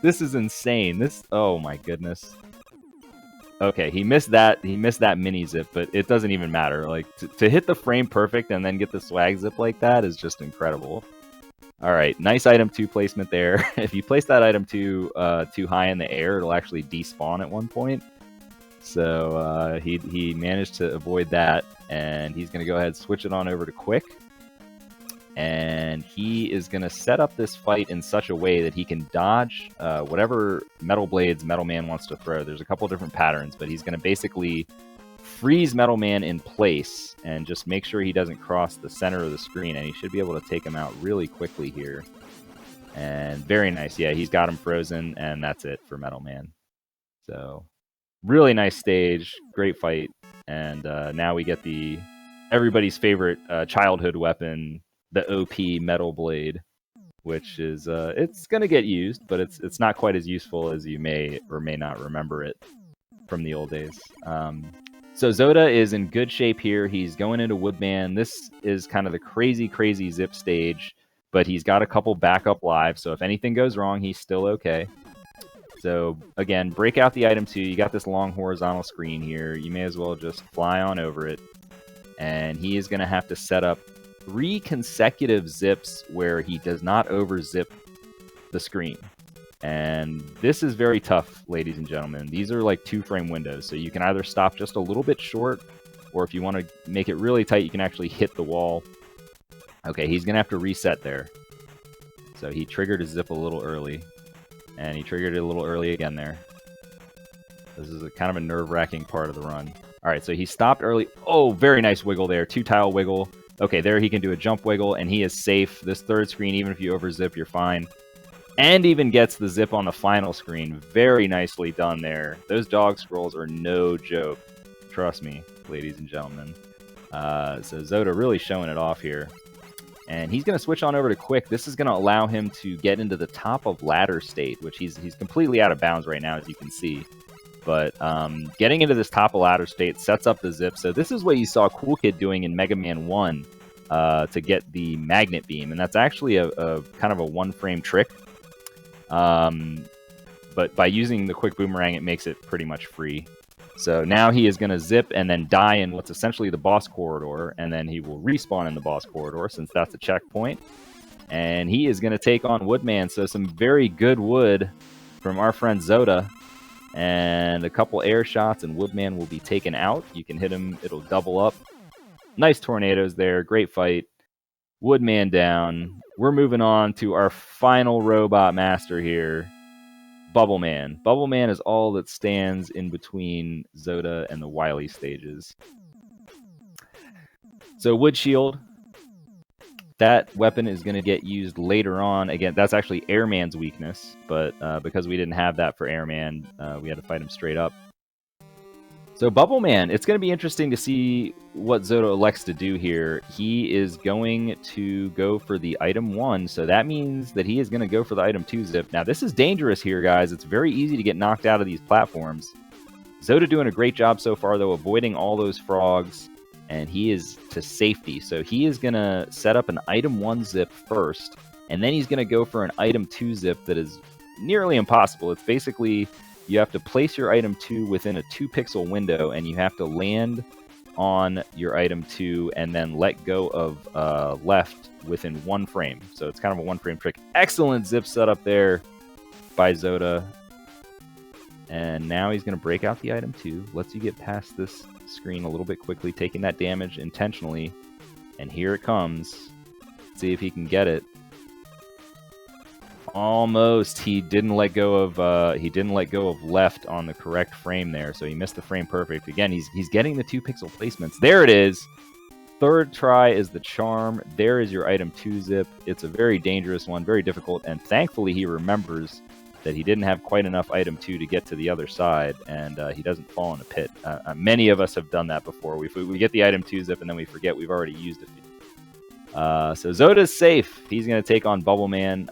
This is insane. Oh my goodness. Okay, he missed that mini zip, but it doesn't even matter. Like, to hit the frame perfect and then get the swag zip like that is just incredible. All right, nice item 2 placement there. If you place that item 2 too high in the air, it'll actually despawn at one point. So he managed to avoid that, and he's going to go ahead and switch it on over to quick. And he is going to set up this fight in such a way that he can dodge whatever metal blades Metal Man wants to throw. There's a couple different patterns, but he's going to basically freeze Metal Man in place and just make sure he doesn't cross the center of the screen, and he should be able to take him out really quickly here. And very nice. Yeah, he's got him frozen, and that's it for Metal Man. So really nice stage, great fight, and now we get everybody's favorite childhood weapon, the OP Metal Blade, which is it's gonna get used, but it's not quite as useful as you may or may not remember it from the old days. So Zoda is in good shape here. He's going into Woodman. This is kind of the crazy zip stage, but he's got a couple backup lives, so if anything goes wrong, he's still okay. So again, break out the item 2. You got this long horizontal screen here. You may as well just fly on over it. And he is going to have to set up 3 consecutive zips where he does not overzip the screen. And this is very tough, ladies and gentlemen. These are like 2-frame windows, so you can either stop just a little bit short, or if you want to make it really tight, you can actually hit the wall. Okay, he's going to have to reset there. So he triggered his zip a little early, and he triggered it a little early again there. This is kind of a nerve-wracking part of the run. All right, so he stopped early. Oh, very nice wiggle there. 2-tile wiggle. Okay, there he can do a jump wiggle, and he is safe. This third screen, even if you overzip, you're fine. and even gets the zip on the final screen. Very nicely done there. Those dog scrolls are no joke. Trust me, ladies and gentlemen. So Zoda really showing it off here. And he's going to switch on over to Quick. This is going to allow him to get into the top of ladder state, which he's completely out of bounds right now, as you can see. But getting into this top of ladder state sets up the zip. So this is what you saw Cool Kid doing in Mega Man 1 to get the magnet beam. And that's actually a kind of a one-frame trick. But by using the Quick Boomerang, it makes it pretty much free. So now he is going to zip and then die in what's essentially the boss corridor, and then he will respawn in the boss corridor since that's a checkpoint. And he is going to take on Woodman. So some very good wood from our friend Zoda. And a couple air shots, and Woodman will be taken out. You can hit him. It'll double up. Nice tornadoes there. Great fight. Woodman down. We're moving on to our final robot master here. Bubble Man. Bubble Man is all that stands in between Zoda and the Wily stages. So Wood Shield. That weapon is going to get used later on. Again, that's actually Airman's weakness, but because we didn't have that for Airman, we had to fight him straight up. So Bubble Man, it's going to be interesting to see what Zoda elects to do here. He is going to go for the item 1, so that means that he is going to go for the item 2 zip. Now, this is dangerous here, guys. It's very easy to get knocked out of these platforms. Zoda doing a great job so far, though, avoiding all those frogs, and he is to safety. So he is going to set up an item 1 zip first, and then he's going to go for an item 2 zip that is nearly impossible. It's basically... you have to place your item 2 within a 2-pixel window, and you have to land on your item 2 and then let go of left within 1 frame. So it's kind of a 1-frame trick. Excellent zip setup there by Zoda. And now he's going to break out the item 2. Lets you get past this screen a little bit quickly, taking that damage intentionally. And here it comes. See if he can get it. Almost. He didn't let go of left on the correct frame there, so he missed the frame perfect. Again, he's getting the 2-pixel placements. There it is. Third try is the charm. There is your item 2 zip. It's a very dangerous one, very difficult, and thankfully he remembers that he didn't have quite enough item 2 to get to the other side, and he doesn't fall in a pit. Many of us have done that before. We get the item 2 zip and then we forget we've already used it. So Zoda's safe. He's going to take on Bubble Man.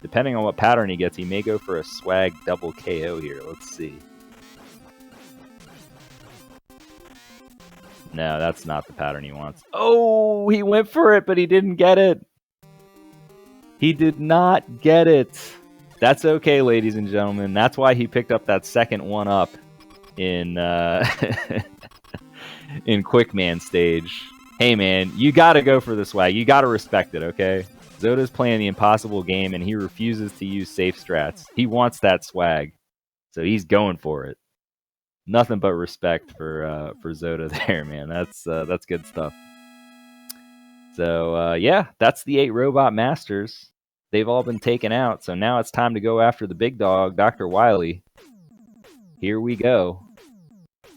Depending on what pattern he gets, he may go for a swag double KO here. Let's see. No, that's not the pattern he wants. Oh, he went for it, but he didn't get it. He did not get it. That's okay, ladies and gentlemen. That's why he picked up that second one up in in Quickman stage. Hey man, you gotta go for the swag. You gotta respect it, okay? Zoda's playing the impossible game and he refuses to use safe strats. He wants that swag, so he's going for it. Nothing but respect for Zoda there, man. That's good stuff. So yeah, that's the 8 robot masters. They've all been taken out, so now it's time to go after the big dog, Dr. Wily. Here we go.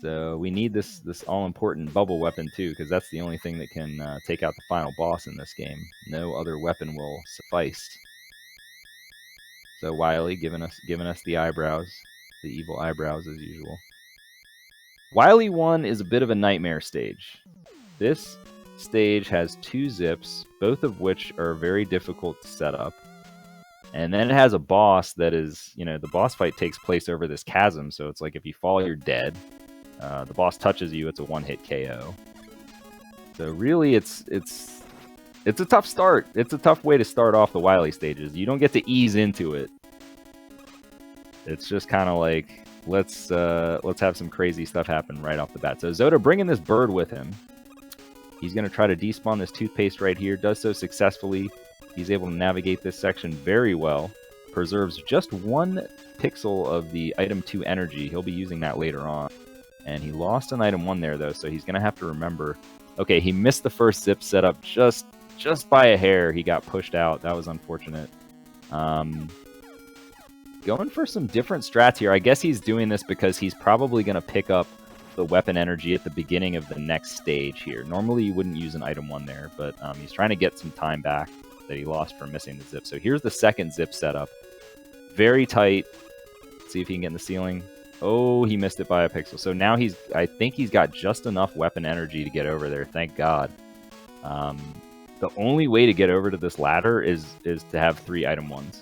So we need this all-important bubble weapon too, because that's the only thing that can take out the final boss in this game. No other weapon will suffice. So Wily giving us the eyebrows, the evil eyebrows as usual. Wily 1 is a bit of a nightmare stage. This stage has 2 zips, both of which are very difficult to set up. And then it has a boss that is, the boss fight takes place over this chasm, so it's like if you fall, you're dead. The boss touches you, it's a 1-hit KO. So really, it's a tough start. It's a tough way to start off the Wily stages. You don't get to ease into it. It's just kind of like, let's have some crazy stuff happen right off the bat. So Zoda bringing this bird with him. He's going to try to despawn this toothpaste right here. Does so successfully. He's able to navigate this section very well. Preserves just 1 pixel of the item 2 energy. He'll be using that later on. And he lost an item 1 there, though, so he's going to have to remember. Okay, he missed the first zip setup just by a hair. He got pushed out. That was unfortunate. Going for some different strats here. I guess he's doing this because he's probably going to pick up the weapon energy at the beginning of the next stage here. Normally, you wouldn't use an item 1 there, but he's trying to get some time back that he lost from missing the zip. So here's the second zip setup. very tight. Let's see if he can get in the ceiling. Oh, he missed it by a pixel. So now I think he's got just enough weapon energy to get over there. Thank God. The only way to get over to this ladder is to have 3 item 1s.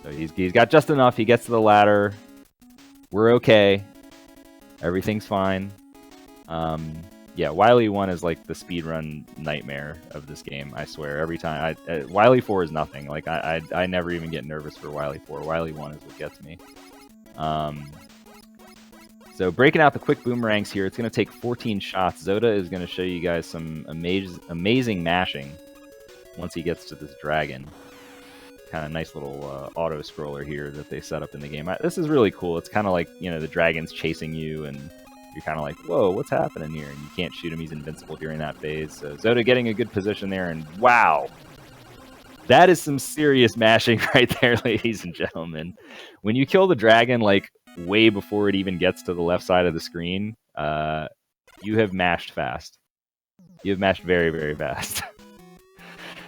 So he's got just enough. He gets to the ladder. We're okay. Everything's fine. Yeah, Wily 1 is like the speedrun nightmare of this game, I swear. Every time. Wily 4 is nothing. Like, I never even get nervous for Wily 4. Wily 1 is what gets me. So breaking out the quick boomerangs here, it's going to take 14 shots. Zoda is going to show you guys some amazing mashing once he gets to this dragon. Kind of nice little auto-scroller here that they set up in the game. This is really cool. It's kind of like, you know, the dragon's chasing you, and you're kind of like, whoa, what's happening here? And you can't shoot him. He's invincible during that phase. So Zoda getting a good position there, and wow. That is some serious mashing right there, ladies and gentlemen. When you kill the dragon, like, way before it even gets to the left side of the screen, you have mashed fast. You have mashed very, very fast.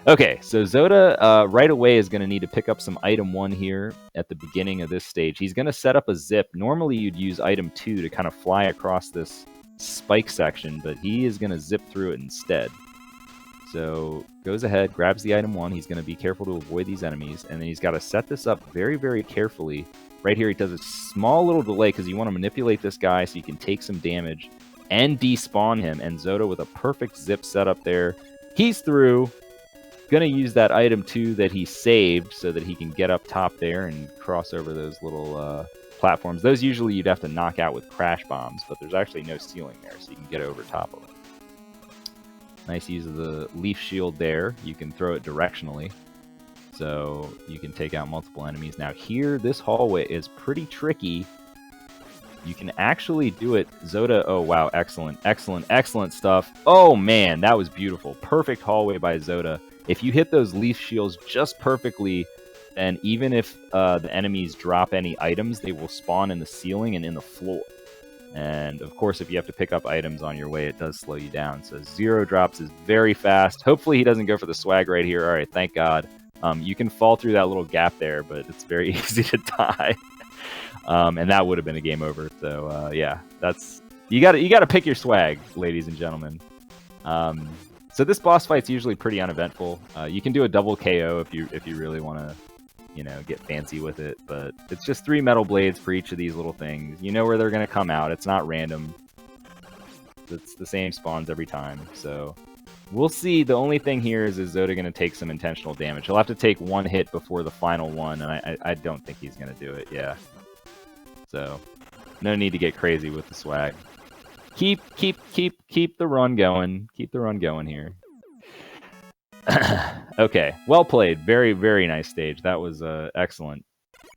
Okay, so Zoda right away is going to need to pick up some item 1 here at the beginning of this stage. He's going to set up a zip. Normally you'd use item 2 to kind of fly across this spike section, but he is going to zip through it instead. So goes ahead, grabs the item 1. He's going to be careful to avoid these enemies, and then he's got to set this up very, very carefully. Right here he does a small little delay because you want to manipulate this guy so you can take some damage and despawn him, and Zoda with a perfect zip setup there. He's through. Gonna use that item 2 that he saved so that he can get up top there and cross over those little platforms. Those usually you'd have to knock out with crash bombs, but there's actually no ceiling there, so you can get over top of it. Nice use of the leaf shield there. You can throw it directionally, so you can take out multiple enemies. Now here, this hallway is pretty tricky. You can actually do it. Zoda, oh wow, excellent, excellent, excellent stuff. Oh man, that was beautiful. Perfect hallway by Zoda. If you hit those leaf shields just perfectly, then even if the enemies drop any items, they will spawn in the ceiling and in the floor. And of course, if you have to pick up items on your way, it does slow you down. So 0 drops is very fast. Hopefully he doesn't go for the swag right here. All right, thank God. You can fall through that little gap there, but it's very easy to die. And that would have been a game over. So yeah, that's you got to pick your swag, ladies and gentlemen. So this boss fight's usually pretty uneventful. You can do a double KO if you really want to, you know, get fancy with it. But it's just 3 metal blades for each of these little things. You know where they're going to come out. It's not random. It's the same spawns every time. So we'll see. The only thing here is Zoda going to take some intentional damage. He'll have to take 1 hit before the final one, and I don't think he's going to do it. Yeah. So no need to get crazy with the swag. Keep the run going. Keep the run going here. Okay, well played. Very, very nice stage. That was excellent.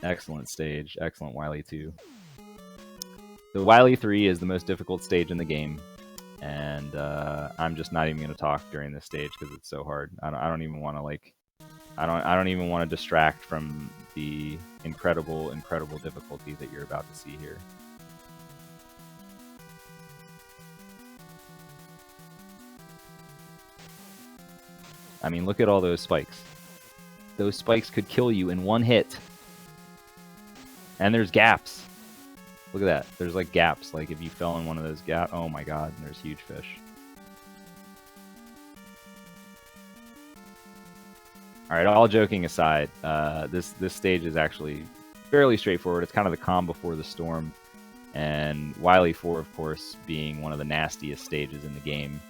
Excellent stage. Excellent Wily 2. The Wily 3 is the most difficult stage in the game, and I'm just not even going to talk during this stage because it's so hard. I don't even want to like. I don't even want to distract from the incredible difficulty that you're about to see here. I mean, look at all those spikes. Those spikes could kill you in 1 hit. And there's gaps. Look at that. There's like gaps. Like if you fell in one of those gaps. Oh my god, there's huge fish. Alright, all joking aside, this stage is actually fairly straightforward. It's kind of the calm before the storm. And Wily 4, of course, being one of the nastiest stages in the game.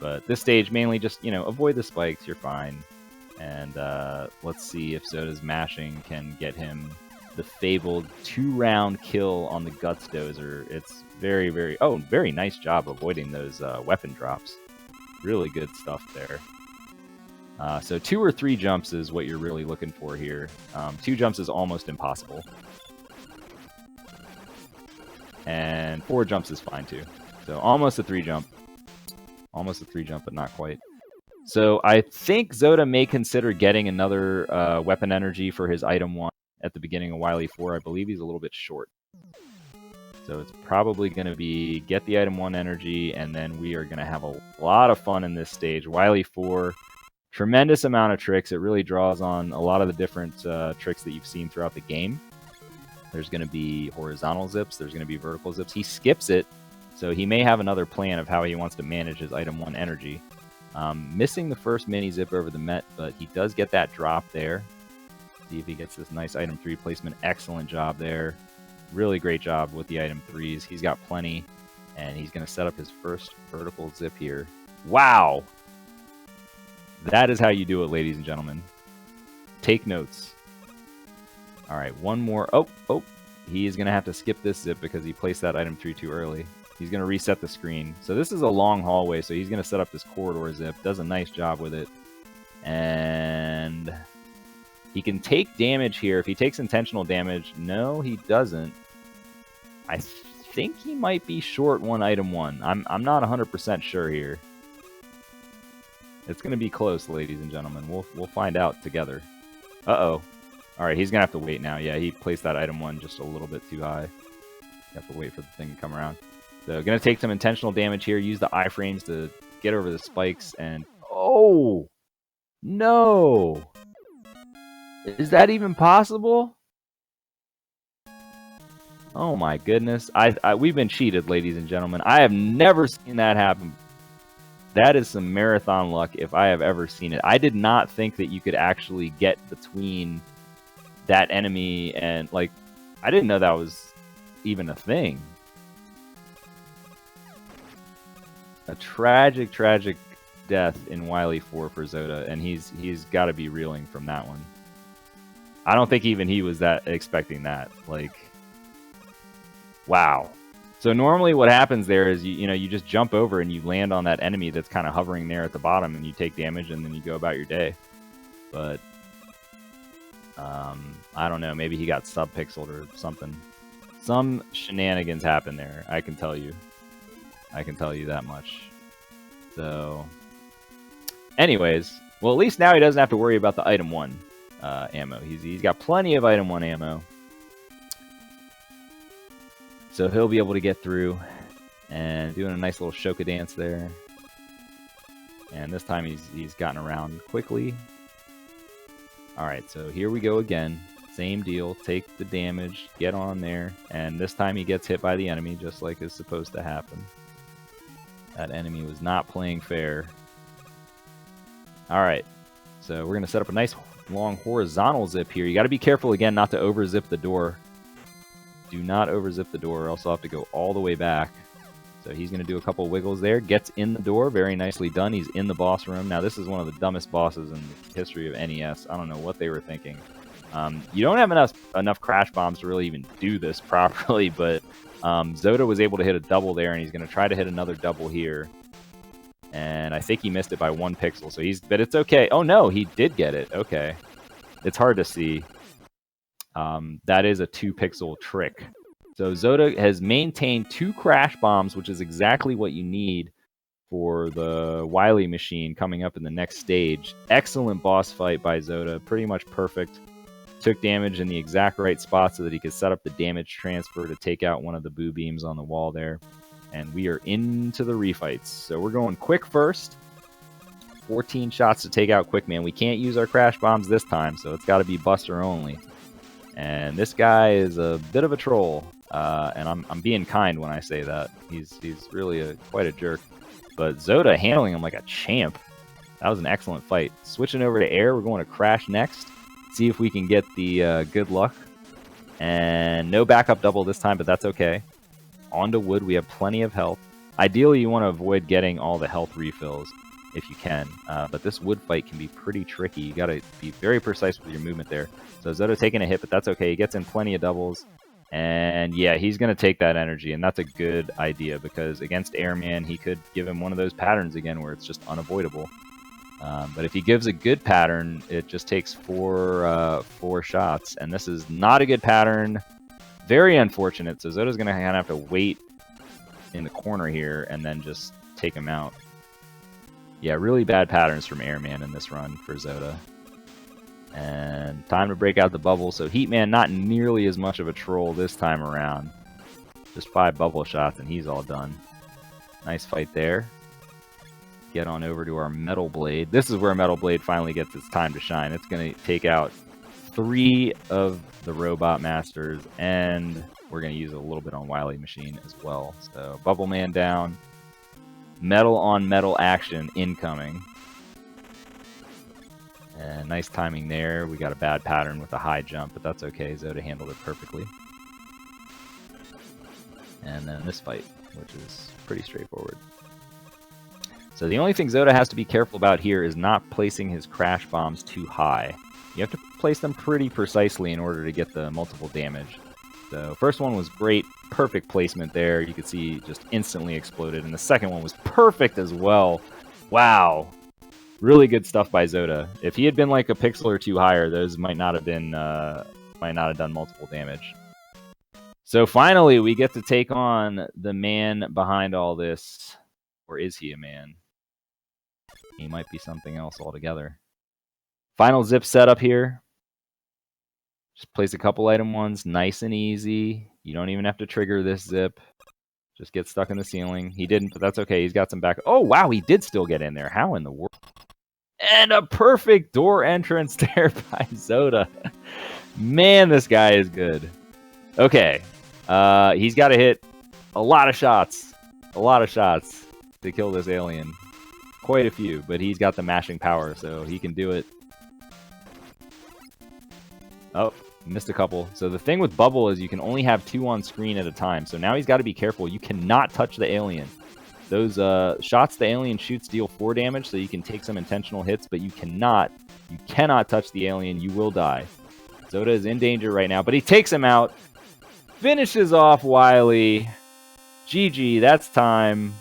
But this stage, mainly just, you know, avoid the spikes, you're fine. And let's see if Zoda's mashing can get him the fabled 2-round kill on the Guts Dozer. It's very, very nice job avoiding those weapon drops. Really good stuff there. So 2 or 3 jumps is what you're really looking for here. 2 jumps is almost impossible. And 4 jumps is fine too. So almost a 3 jump. Almost a 3 jump, but not quite. So I think Zoda may consider getting another weapon energy for his item 1 at the beginning of Wily 4. I believe he's a little bit short. So it's probably going to be get the item 1 energy, and then we are going to have a lot of fun in this stage. Wily 4 Tremendous amount of tricks. It really draws on a lot of the different tricks that you've seen throughout the game. There's going to be horizontal zips. There's going to be vertical zips. He skips it, so he may have another plan of how he wants to manage his item 1 energy. Missing the first mini zip over the Met, but he does get that drop there. See if he gets this nice item 3 placement. Excellent job there. Really great job with the item 3s. He's got plenty, and he's going to set up his first vertical zip here. Wow! That is how you do it, ladies and gentlemen. Take notes. All right, one more. Oh, he is going to have to skip this zip because he placed that item 3 too early. He's going to reset the screen. So this is a long hallway, so he's going to set up this corridor zip. Does a nice job with it. And he can take damage here. If he takes intentional damage, no, he doesn't. I think he might be short one item 1. I'm not 100% sure here. It's going to be close, ladies and gentlemen. We'll find out together. Uh-oh. All right, he's going to have to wait now. Yeah, he placed that item 1 just a little bit too high. You have to wait for the thing to come around. So going to take some intentional damage here. Use the iframes to get over the spikes. And oh, no. Is that even possible? Oh, my goodness. We've been cheated, ladies and gentlemen. I have never seen that happen. That is some marathon luck if I have ever seen it. I did not think that you could actually get between that enemy and, like, I didn't know that was even a thing. A tragic, tragic death in Wily 4 for Zoda, and he's got to be reeling from that one. I don't think even he was that expecting that. Like, wow. So normally what happens there is you just jump over and you land on that enemy that's kind of hovering there at the bottom, and you take damage and then you go about your day. But I don't know, maybe he got sub-pixeled or something. Some shenanigans happen there, I can tell you. I can tell you that much. So, anyways, well, at least now he doesn't have to worry about the item 1 ammo. He's got plenty of item 1 ammo. So he'll be able to get through and doing a nice little Shoka dance there. And this time he's gotten around quickly. Alright, so here we go again. Same deal. Take the damage, get on there, and this time he gets hit by the enemy just like is supposed to happen. That enemy was not playing fair. Alright, so we're going to set up a nice long horizontal zip here. You got to be careful again not to over-zip the door. Do not over-zip the door, or else I'll have to go all the way back. So he's going to do a couple wiggles there. Gets in the door. Very nicely done. He's in the boss room. Now, this is one of the dumbest bosses in the history of NES. I don't know what they were thinking. You don't have enough crash bombs to really even do this properly, but Zoda was able to hit a double there, and he's going to try to hit another double here. And I think he missed it by 1 pixel, so but it's okay. Oh, no, he did get it. Okay. It's hard to see. That is a 2-pixel trick. So Zoda has maintained 2 crash bombs, which is exactly what you need for the Wily machine coming up in the next stage. Excellent boss fight by Zoda. Pretty much perfect. Took damage in the exact right spot so that he could set up the damage transfer to take out one of the boo beams on the wall there. And we are into the refights. So we're going quick first. 14 shots to take out Quick Man. We can't use our crash bombs this time, so it's got to be Buster only. And this guy is a bit of a troll. And I'm being kind when I say that. He's really quite a jerk. But Zoda handling him like a champ. That was an excellent fight. Switching over to air, we're going to crash next. See if we can get the good luck. And no backup double this time, but that's okay. On to wood, we have plenty of health. Ideally, you want to avoid getting all the health refills if you can. But this wood fight can be pretty tricky. You got to be very precise with your movement there. So Zoda taking a hit, but that's okay. He gets in plenty of doubles. And yeah, he's going to take that energy, and that's a good idea because against Airman, he could give him one of those patterns again where it's just unavoidable. But if he gives a good pattern, it just takes four shots, and this is not a good pattern. Very unfortunate. So Zoda's going to have to wait in the corner here and then just take him out. Yeah, really bad patterns from Airman in this run for Zoda. And time to break out the bubble. So Heatman not nearly as much of a troll this time around. Just 5 bubble shots and he's all done. Nice fight there. get on over to our Metal Blade. This is where Metal Blade finally gets its time to shine. It's going to take out 3 of the Robot Masters, and we're going to use a little bit on Wily Machine as well. So Bubble Man down. Metal on metal action incoming. And nice timing there. We got a bad pattern with a high jump, but that's okay. Zoda handled it perfectly. And then this fight, which is pretty straightforward. So the only thing Zoda has to be careful about here is not placing his crash bombs too high. You have to place them pretty precisely in order to get the multiple damage. So first one was great, perfect placement there. You could see just instantly exploded. And the second one was perfect as well. Wow. Really good stuff by Zoda. If he had been like a pixel or 2 higher, those might not have done multiple damage. So finally, we get to take on the man behind all this. Or is he a man? He might be something else altogether. Final zip setup here. Just place a couple item ones, nice and easy. You don't even have to trigger this zip. Just get stuck in the ceiling. He didn't, but that's okay. He's got some back. Oh, wow, he did still get in there. How in the world? And a perfect door entrance there by Zoda. Man, this guy is good. Okay. He's got to hit a lot of shots. A lot of shots to kill this alien. Quite a few, but he's got the mashing power, so he can do it. Oh, missed a couple. So the thing with Bubble is you can only have 2 on screen at a time. So now he's got to be careful. You cannot touch the alien. Those shots the alien shoots deal 4 damage, so you can take some intentional hits, but you cannot touch the alien. You will die. Zoda is in danger right now, but he takes him out. Finishes off Wily. GG, that's time.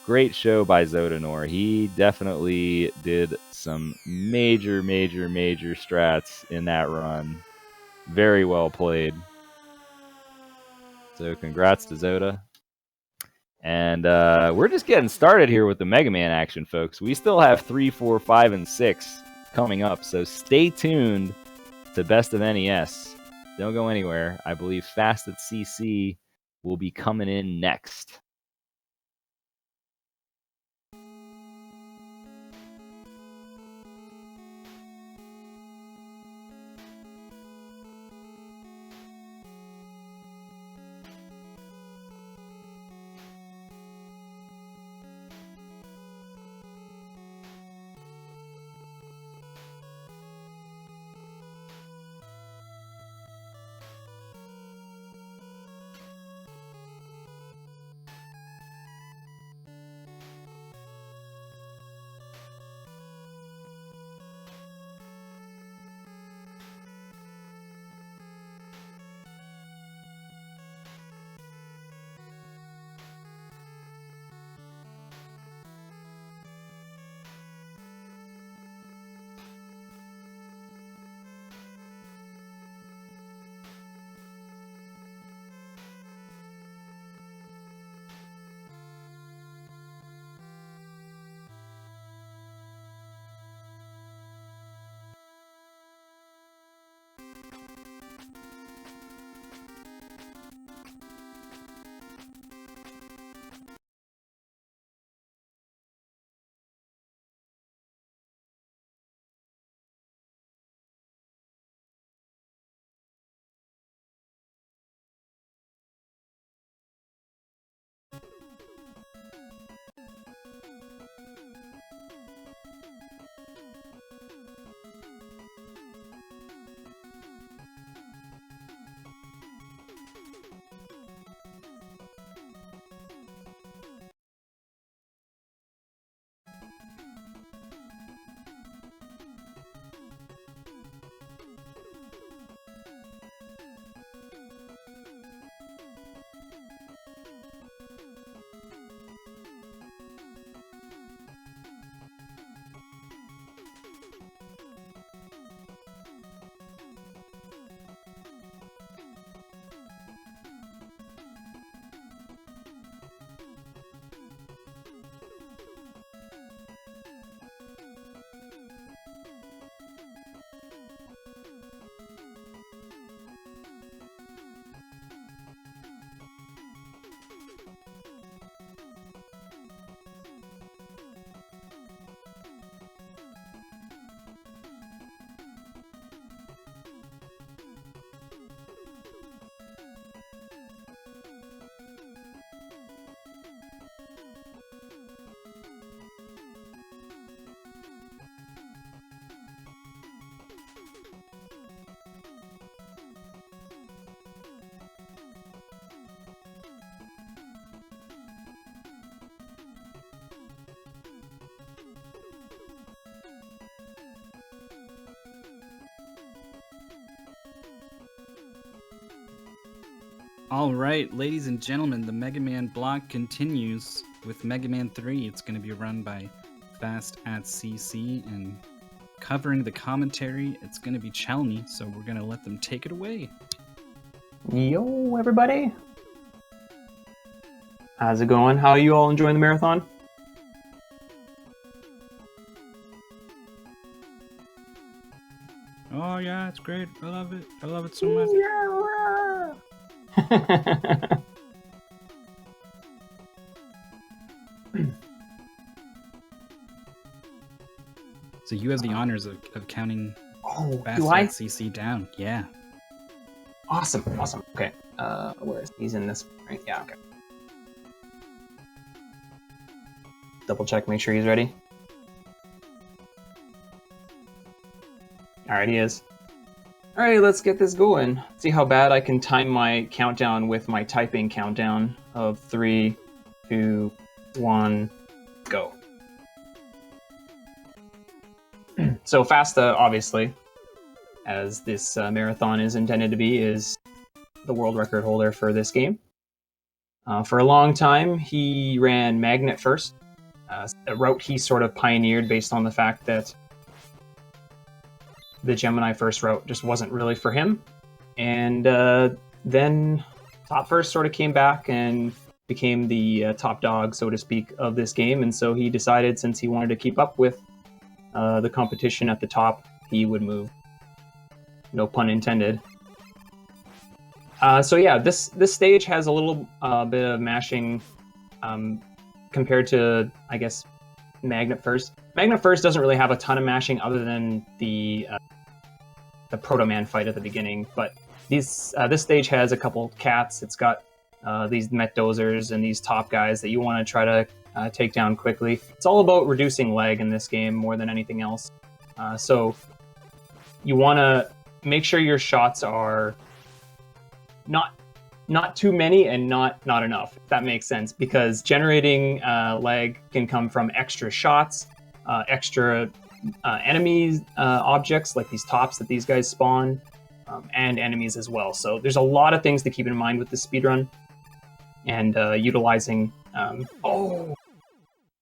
Great show by Zodanor. He definitely did some major strats in that run. Very well played. So congrats to Zoda. And we're just getting started here with the Mega Man action, folks. We still have 3, 4, 5, and 6 coming up, so stay tuned to Best of NES. Don't go anywhere. I believe Fast at CC will be coming in next. All right, ladies and gentlemen, the Mega Man block continues with Mega Man 3. It's going to be run by Fast at CC, and covering the commentary, it's going to be Chelmy, so we're going to let them take it away. Yo, everybody. How's it going? How are you all enjoying the marathon? Oh, yeah, it's great. I love it. I love it so much. So you have the honors of counting Oh, Fast do I? at CC down. Yeah. Awesome. Okay. Where is he's in this? Right? Yeah. Okay. Double check, make sure he's ready. All right, he is. All right, let's get this going. See how bad I can time my countdown with my typing countdown of 3, 2, 1, go. So Fasta, obviously, as this marathon is intended to be, is the world record holder for this game. For a long time, he ran Magnet first, a route he sort of pioneered based on the fact that the Gemini first route just wasn't really for him. And then Top First sort of came back and became the top dog, so to speak, of this game. And so he decided, since he wanted to keep up with the competition at the top, he would move. No pun intended. So yeah, this stage has a little bit of mashing compared to, I guess, Magnet First. Magnet First doesn't really have a ton of mashing other than the Proto Man fight at the beginning, but this stage has a couple cats. It's got these Met Dozers and these top guys that you want to try to take down quickly. It's all about reducing lag in this game more than anything else. So you want to make sure your shots are not too many and not enough, if that makes sense, because generating lag can come from extra shots, extra enemy objects like these tops that these guys spawn, and enemies as well. So there's a lot of things to keep in mind with the speedrun, and utilizing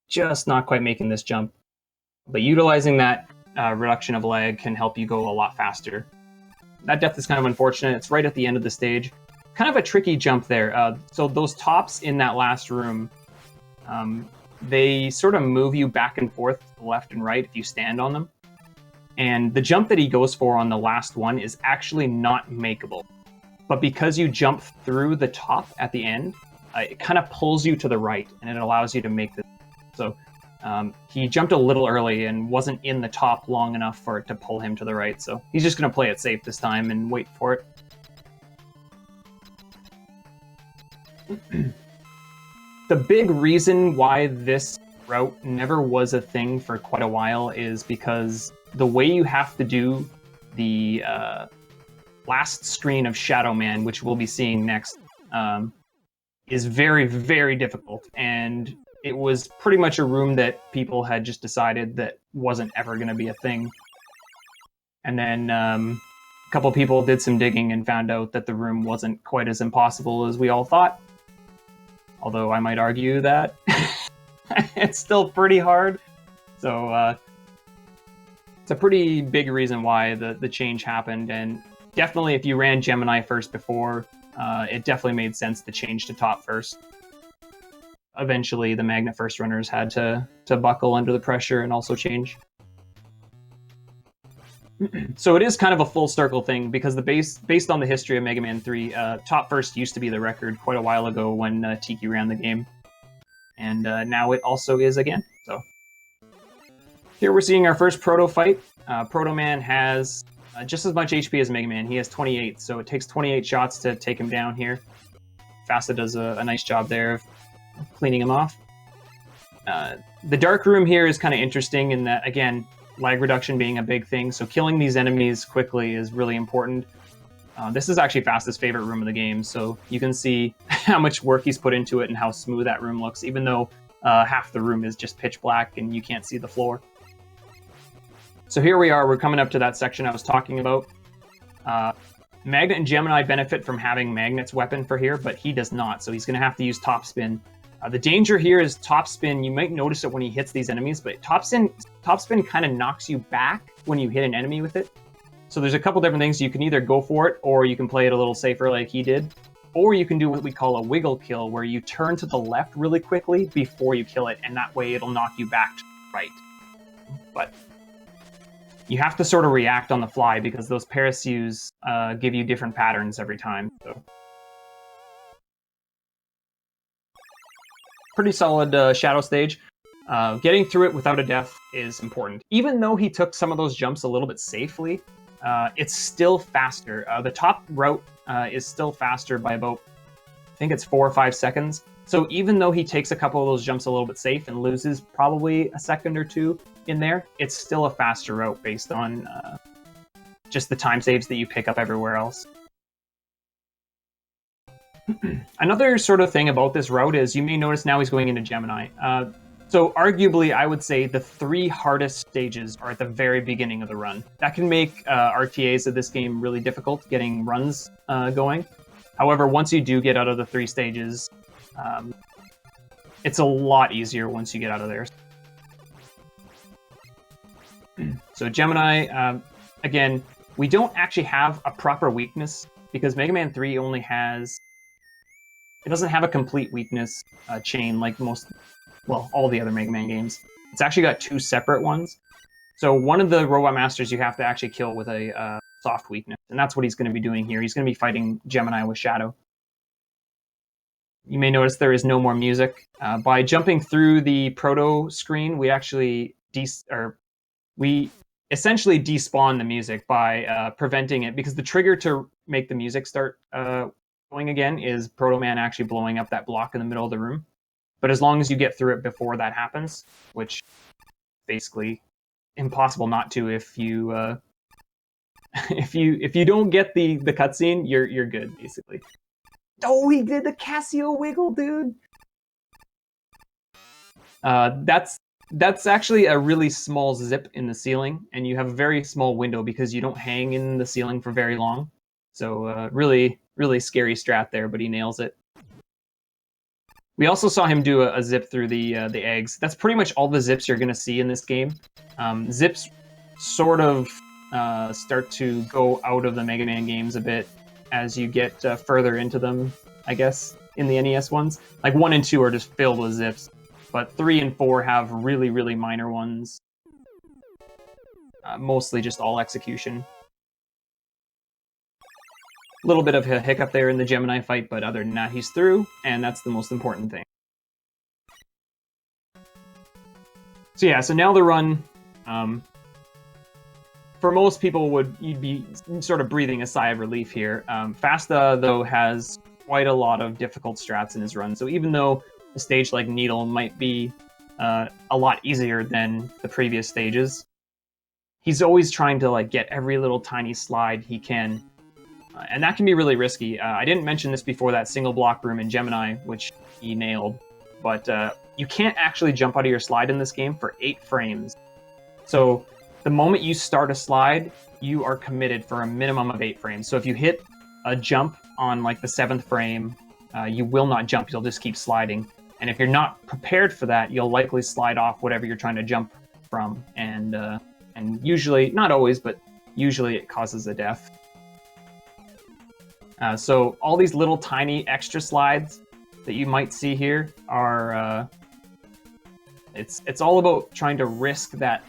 just not quite making this jump, but utilizing that reduction of lag can help you go a lot faster. That death is kind of unfortunate. It's right at the end of the stage. Kind of a tricky jump there. So those tops in that last room, they sort of move you back and forth to the left and right if you stand on them. And the jump that he goes for on the last one is actually not makeable. But because you jump through the top at the end, it kind of pulls you to the right, and it allows you to make this. So he jumped a little early and wasn't in the top long enough for it to pull him to the right. So he's just going to play it safe this time and wait for it. The big reason why this route never was a thing for quite a while is because the way you have to do the last screen of Shadow Man, which we'll be seeing next, is very, very difficult. And it was pretty much a room that people had just decided that wasn't ever going to be a thing. And then a couple people did some digging and found out that the room wasn't quite as impossible as we all thought. Although I might argue that it's still pretty hard. So it's a pretty big reason why the change happened. And definitely if you ran Gemini first before, it definitely made sense to change to top first. Eventually, the Magnet first runners had to buckle under the pressure and also change. So it is kind of a full circle thing, because based on the history of Mega Man 3, top first used to be the record quite a while ago when Tiki ran the game, and now it also is again. So here we're seeing our first Proto fight. Proto Man has just as much HP as Mega Man. He has 28, so it takes 28 shots to take him down here. Fasta does a nice job there of cleaning him off. The dark room here is kind of interesting in that, again, lag reduction being a big thing, so killing these enemies quickly is really important. This is actually Fasta's favorite room of the game, so you can see how much work he's put into it and how smooth that room looks, even though half the room is just pitch black and you can't see the floor. So here we are, we're coming up to that section I was talking about. Magnet and Gemini benefit from having Magnet's weapon for here, but he does not, so he's going to have to use Top Spin. The danger here is Top Spin. You might notice it when he hits these enemies, but Top Spin kind of knocks you back when you hit an enemy with it. So there's a couple different things. You can either go for it, or you can play it a little safer like he did. Or you can do what we call a wiggle kill, where you turn to the left really quickly before you kill it, and that way it'll knock you back to the right. But you have to sort of react on the fly, because those parachutes give you different patterns every time. So pretty solid shadow stage. Getting through it without a death is important. Even though he took some of those jumps a little bit safely, it's still faster. The top route is still faster by about, I think it's 4 or 5 seconds. So even though he takes a couple of those jumps a little bit safe and loses probably a second or two in there, it's still a faster route based on just the time saves that you pick up everywhere else. Another sort of thing about this route is you may notice now he's going into Gemini. So arguably, I would say the 3 hardest stages are at the very beginning of the run. That can make RTAs of this game really difficult, getting runs going. However, once you do get out of the 3 stages, it's a lot easier once you get out of there. So Gemini, again, we don't actually have a proper weakness, because Mega Man 3 only has... It doesn't have a complete weakness chain like all the other Mega Man games. It's actually got 2 separate ones. So one of the Robot Masters you have to actually kill with a soft weakness, and that's what he's going to be doing here. He's going to be fighting Gemini with Shadow. You may notice there is no more music. By jumping through the proto screen, we actually essentially despawn the music by preventing it, because the trigger to make the music start going again is Proto Man actually blowing up that block in the middle of the room. But as long as you get through it before that happens, which basically impossible not to if you if you don't get the cutscene, you're good basically. Oh, he did the Casio wiggle, dude. That's actually a really small zip in the ceiling, and you have a very small window because you don't hang in the ceiling for very long. So really scary strat there, but he nails it. We also saw him do a zip through the eggs. That's pretty much all the zips you're going to see in this game. Zips sort of start to go out of the Mega Man games a bit as you get further into them, I guess, in the NES ones. Like 1 and 2 are just filled with zips, but 3 and 4 have really minor ones. Mostly just all execution. A little bit of a hiccup there in the Gemini fight, but other than that, he's through, and that's the most important thing. So yeah, so now the run, for most people, you'd be sort of breathing a sigh of relief here. Fasta, though, has quite a lot of difficult strats in his run, so even though a stage like Needle might be a lot easier than the previous stages, he's always trying to get every little tiny slide he can. And that can be really risky. I didn't mention this before, that single block room in Gemini, which he nailed, but you can't actually jump out of your slide in this game for 8 frames. So the moment you start a slide, you are committed for a minimum of 8 frames. So if you hit a jump on the 7th frame, you will not jump, you'll just keep sliding. And if you're not prepared for that, you'll likely slide off whatever you're trying to jump from. And usually, not always, but usually it causes a death. So all these little tiny extra slides that you might see here are, it's all about trying to risk that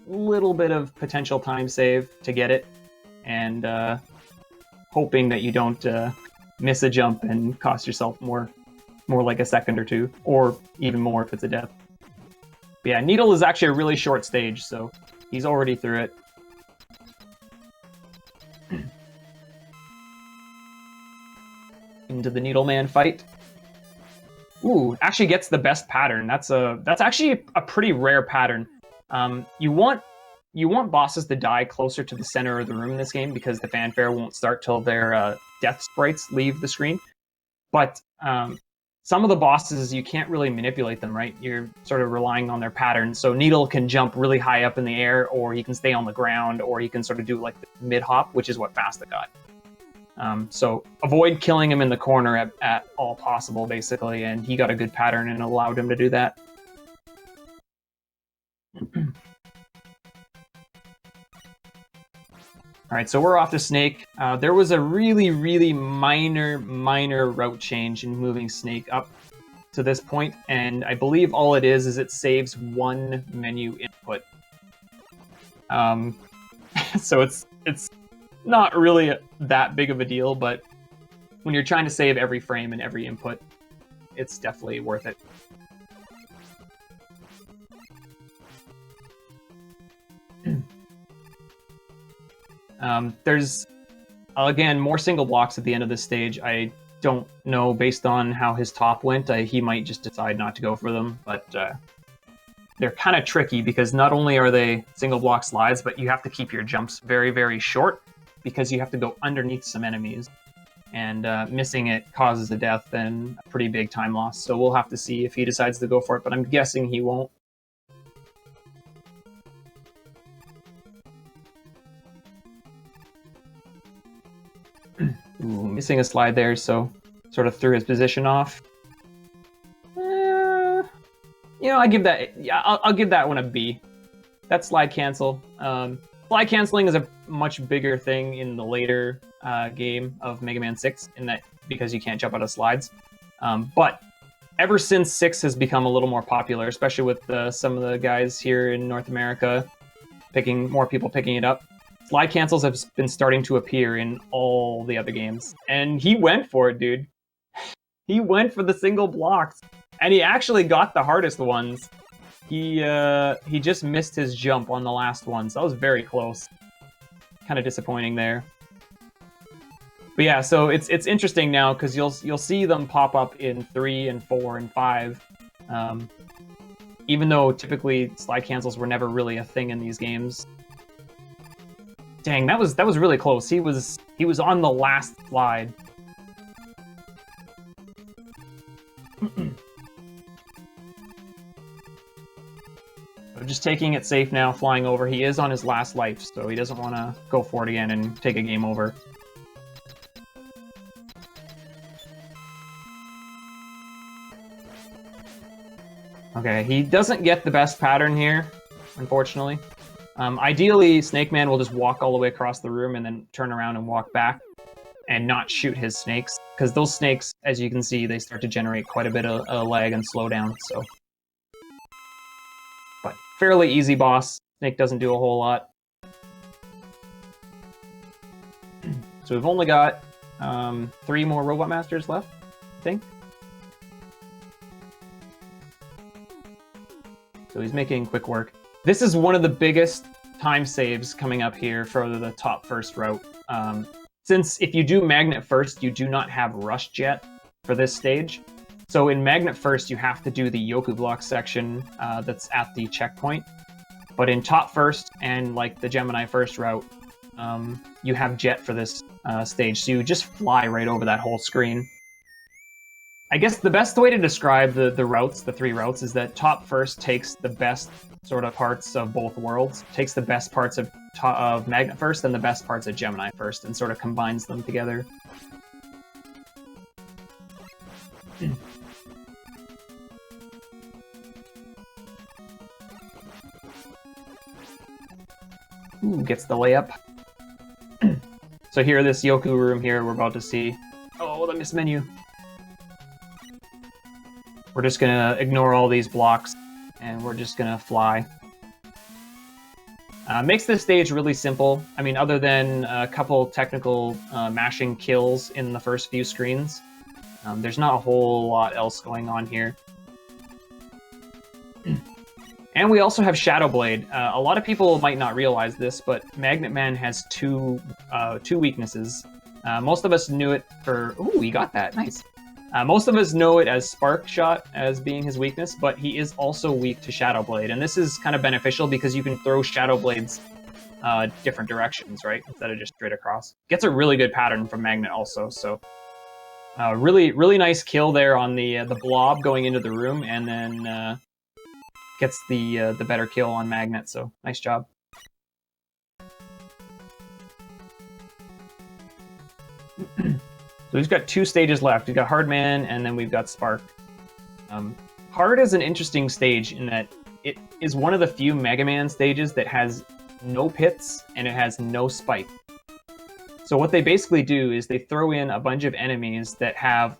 little bit of potential time save to get it, and hoping that you don't miss a jump and cost yourself more like a second or 2, or even more if it's a death. But yeah, Needle is actually a really short stage, so he's already through it. Into the Needle Man fight. Ooh, actually gets the best pattern. That's actually a pretty rare pattern. You want bosses to die closer to the center of the room in this game, because the fanfare won't start till their death sprites leave the screen. But some of the bosses, you can't really manipulate them, right? You're sort of relying on their patterns. So Needle can jump really high up in the air, or he can stay on the ground, or he can sort of do the mid-hop, which is what Fasta got. So avoid killing him in the corner at all possible, basically, and he got a good pattern and allowed him to do that. All right, so we're off to Snake. There was a really, really minor route change in moving Snake up to this point, and I believe all it is it saves one menu input. So it's not really that big of a deal, but when you're trying to save every frame and every input, it's definitely worth it. There's, again, more single blocks at the end of this stage. I don't know, based on how his top went, he might just decide not to go for them, but they're kind of tricky because not only are they single block slides, but you have to keep your jumps very, very short because you have to go underneath some enemies, and missing it causes a death and a pretty big time loss. So we'll have to see if he decides to go for it, but I'm guessing he won't. Ooh, missing a slide there, so sort of threw his position off. I give that. Yeah, I'll give that one a B. That's slide cancel. Slide canceling is a much bigger thing in the later game of Mega Man 6, in that because you can't jump out of slides. But ever since 6 has become a little more popular, especially with some of the guys here in North America, more people picking it up. Slide cancels have been starting to appear in all the other games. And he went for it, dude. He went for the single blocks. And he actually got the hardest ones. He just missed his jump on the last one, so that was very close. Kind of disappointing there. But yeah, so it's interesting now because you'll see them pop up in 3 and 4 and 5. Even though typically slide cancels were never really a thing in these games. Dang, that was really close. He was on the last slide. I'm just taking it safe now, flying over. He is on his last life, so he doesn't want to go for it again and take a game over. Okay, he doesn't get the best pattern here, unfortunately. Ideally, Snake Man will just walk all the way across the room and then turn around and walk back and not shoot his snakes, because those snakes, as you can see, they start to generate quite a bit of lag and slowdown, so. But fairly easy boss. Snake doesn't do a whole lot. So we've only got 3 more Robot Masters left, I think. So he's making quick work. This is one of the biggest time saves coming up here for the top first route. Since if you do Magnet first, you do not have Rush Jet for this stage. So in Magnet first, you have to do the Yoku Block section that's at the checkpoint. But in top first and like the Gemini first route, you have Jet for this stage. So you just fly right over that whole screen. I guess the best way to describe the routes, the 3 routes, is that top first takes the best sort of parts of both worlds, takes the best parts of Magnet first and the best parts of Gemini first, and sort of combines them together. Ooh, gets the layup. So here, this Yoku room here, we're about to see. Oh, the miss menu. We're just gonna ignore all these blocks, and we're just gonna fly. Makes this stage really simple. I mean, other than a couple technical mashing kills in the first few screens, there's not a whole lot else going on here. And we also have Shadow Blade. A lot of people might not realize this, but Magnet Man has two weaknesses. Most of us knew it for... Ooh, he got that. Nice. Most of us know it as Spark Shot as being his weakness, but he is also weak to Shadow Blade. And this is kind of beneficial because you can throw Shadow Blades different directions, right? Instead of just straight across. Gets a really good pattern from Magnet also, so... really, really nice kill there on the blob going into the room, and then gets the better kill on Magnet, so nice job. So we've got 2 stages left. We've got Hardman, and then we've got Spark. Hard is an interesting stage in that it is one of the few Mega Man stages that has no pits and it has no spike. So what they basically do is they throw in a bunch of enemies that have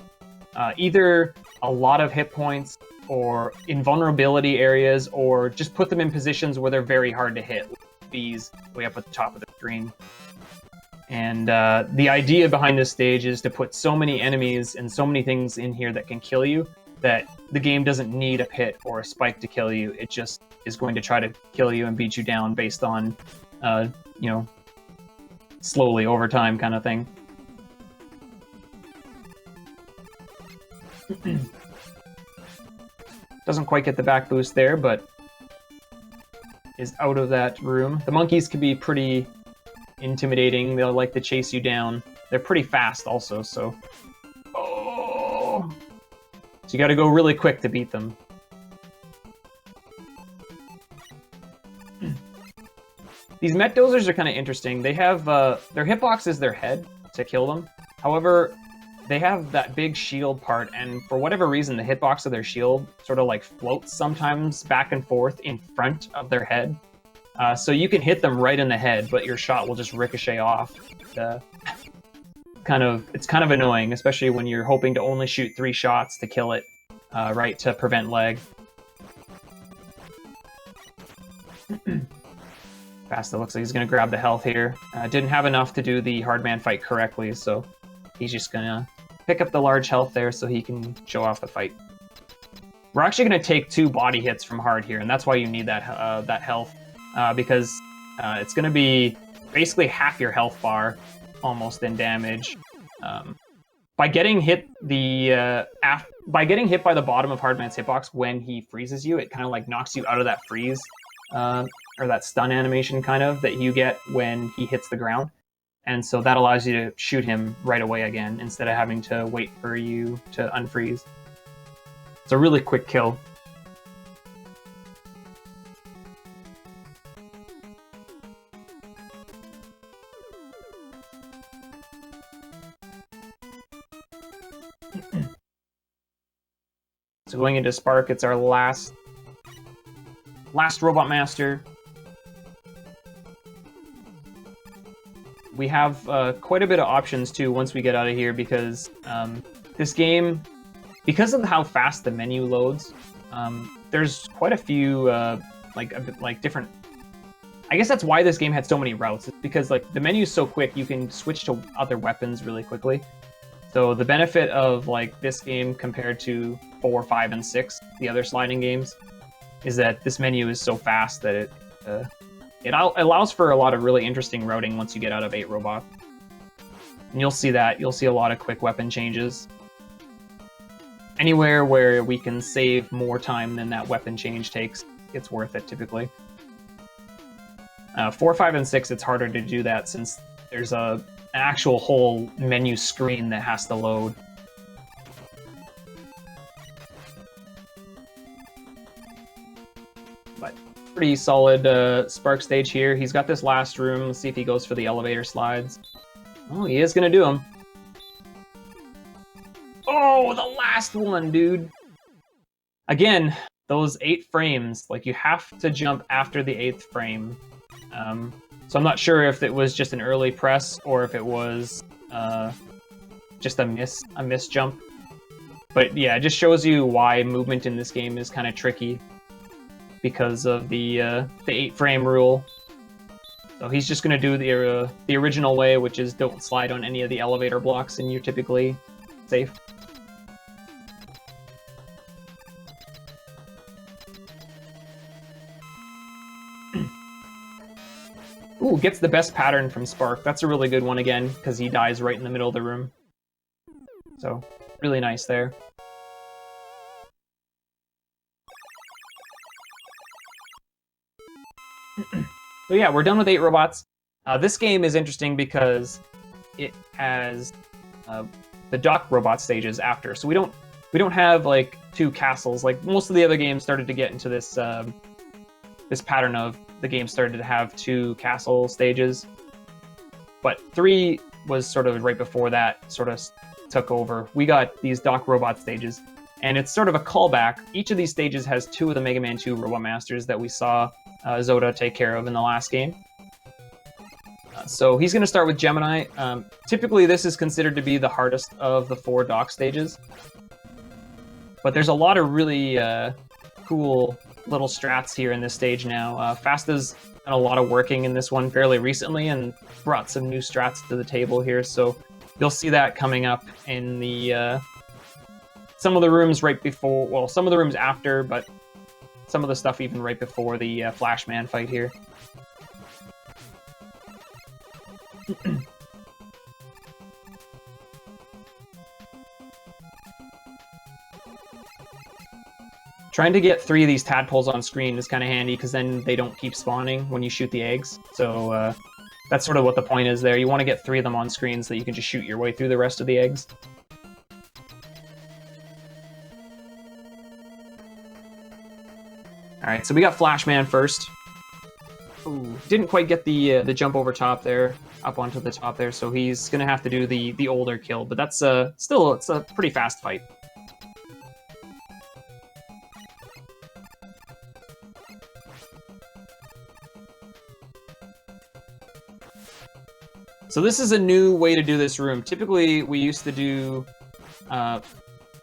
either a lot of hit points or invulnerability areas, or just put them in positions where they're very hard to hit. These way up at the top of the screen. And the idea behind this stage is to put so many enemies and so many things in here that can kill you that the game doesn't need a pit or a spike to kill you. It just is going to try to kill you and beat you down based on, you know, slowly over time kind of thing. Doesn't quite get the back boost there, but is out of that room. The monkeys can be pretty intimidating. They'll like to chase you down. They're pretty fast also, so... Oh! So you gotta go really quick to beat them. These Met Dozers are kind of interesting. They have, their hitbox is their head to kill them. However, they have that big shield part, and for whatever reason, the hitbox of their shield sort of like floats sometimes back and forth in front of their head. So you can hit them right in the head, but your shot will just ricochet off. It's kind of annoying, especially when you're hoping to only shoot 3 shots to kill it, right, to prevent lag. Basta looks like he's going to grab the health here. Didn't have enough to do the Hardman fight correctly, so he's just going to pick up the large health there so he can show off the fight. We're actually going to take 2 body hits from Hard here, and that's why you need that that health, because it's going to be basically half your health bar, almost in damage. By getting hit by getting hit by the bottom of Hardman's hitbox when he freezes you, it kind of like knocks you out of that freeze, or that stun animation kind of that you get when he hits the ground. And so that allows you to shoot him right away again, instead of having to wait for you to unfreeze. It's a really quick kill. So going into Spark, it's our last Robot Master. We have quite a bit of options too once we get out of here, because this game, because of how fast the menu loads, there's quite a few like different. I guess that's why this game had so many routes. It's because like the menu is so quick, you can switch to other weapons really quickly. So the benefit of like this game compared to 4, 5, and 6, the other sliding games, is that this menu is so fast that it allows for a lot of really interesting routing once you get out of 8 Robot. And you'll see that. You'll see a lot of quick weapon changes. Anywhere where we can save more time than that weapon change takes, it's worth it typically. 4, 5, and 6, it's harder to do that since there's an actual whole menu screen that has to load. But pretty solid Spark stage here. He's got this last room. Let's see if he goes for the elevator slides. Oh, he is gonna do them. Oh, the last one, dude. Again, those 8 frames, like you have to jump after the 8th frame. So I'm not sure if it was just an early press or if it was just a miss jump. But yeah, it just shows you why movement in this game is kind of tricky because of the 8 frame rule. So he's just going to do the original way, which is don't slide on any of the elevator blocks, and you're typically safe. Ooh, gets the best pattern from Spark. That's a really good one again, because he dies right in the middle of the room. So, really nice there. So yeah, we're done with 8 robots. This game is interesting because it has the dock robot stages after. So we don't have like 2 castles. Like most of the other games started to get into this this pattern of the game started to have 2 castle stages. But 3 was sort of right before that sort of took over. We got these Doc Robot stages, and it's sort of a callback. Each of these stages has 2 of the Mega Man 2 Robot Masters that we saw Zoda take care of in the last game. So he's going to start with Gemini. Typically, this is considered to be the hardest of the 4 Doc stages. But there's a lot of really cool little strats here in this stage now. Fasta's done a lot of working in this one fairly recently and brought some new strats to the table here. So you'll see that coming up in the some of the rooms right before, well, some of the rooms after, but some of the stuff even right before the Flashman fight here. Trying to get 3 of these tadpoles on screen is kind of handy because then they don't keep spawning when you shoot the eggs. So that's sort of what the point is there. You want to get 3 of them on screen so that you can just shoot your way through the rest of the eggs. Alright, so we got Flashman first. Ooh, didn't quite get the jump over top there, up onto the top there, so he's going to have to do the older kill, but that's still, it's a pretty fast fight. So this is a new way to do this room. Typically, we used to do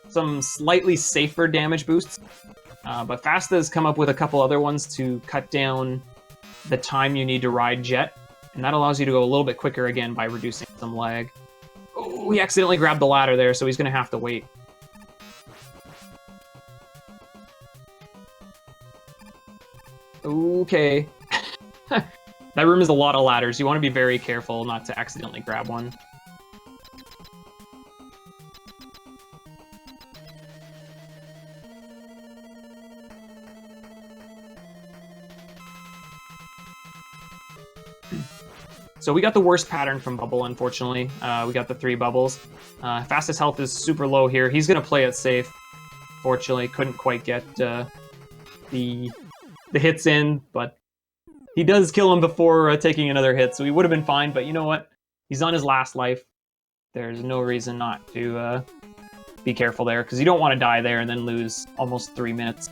some slightly safer damage boosts, but Fasta has come up with a couple other ones to cut down the time you need to ride Jet, and that allows you to go a little bit quicker again by reducing some lag. Oh, he accidentally grabbed the ladder there, so he's going to have to wait. Okay. That room is a lot of ladders. You want to be very careful not to accidentally grab one. So we got the worst pattern from Bubble, unfortunately. We got the 3 bubbles. Fastest health is super low here. He's going to play it safe. Fortunately, couldn't quite get the hits in, but he does kill him before taking another hit, so he would have been fine, but you know what? He's on his last life. There's no reason not to be careful there, because you don't want to die there and then lose almost 3 minutes.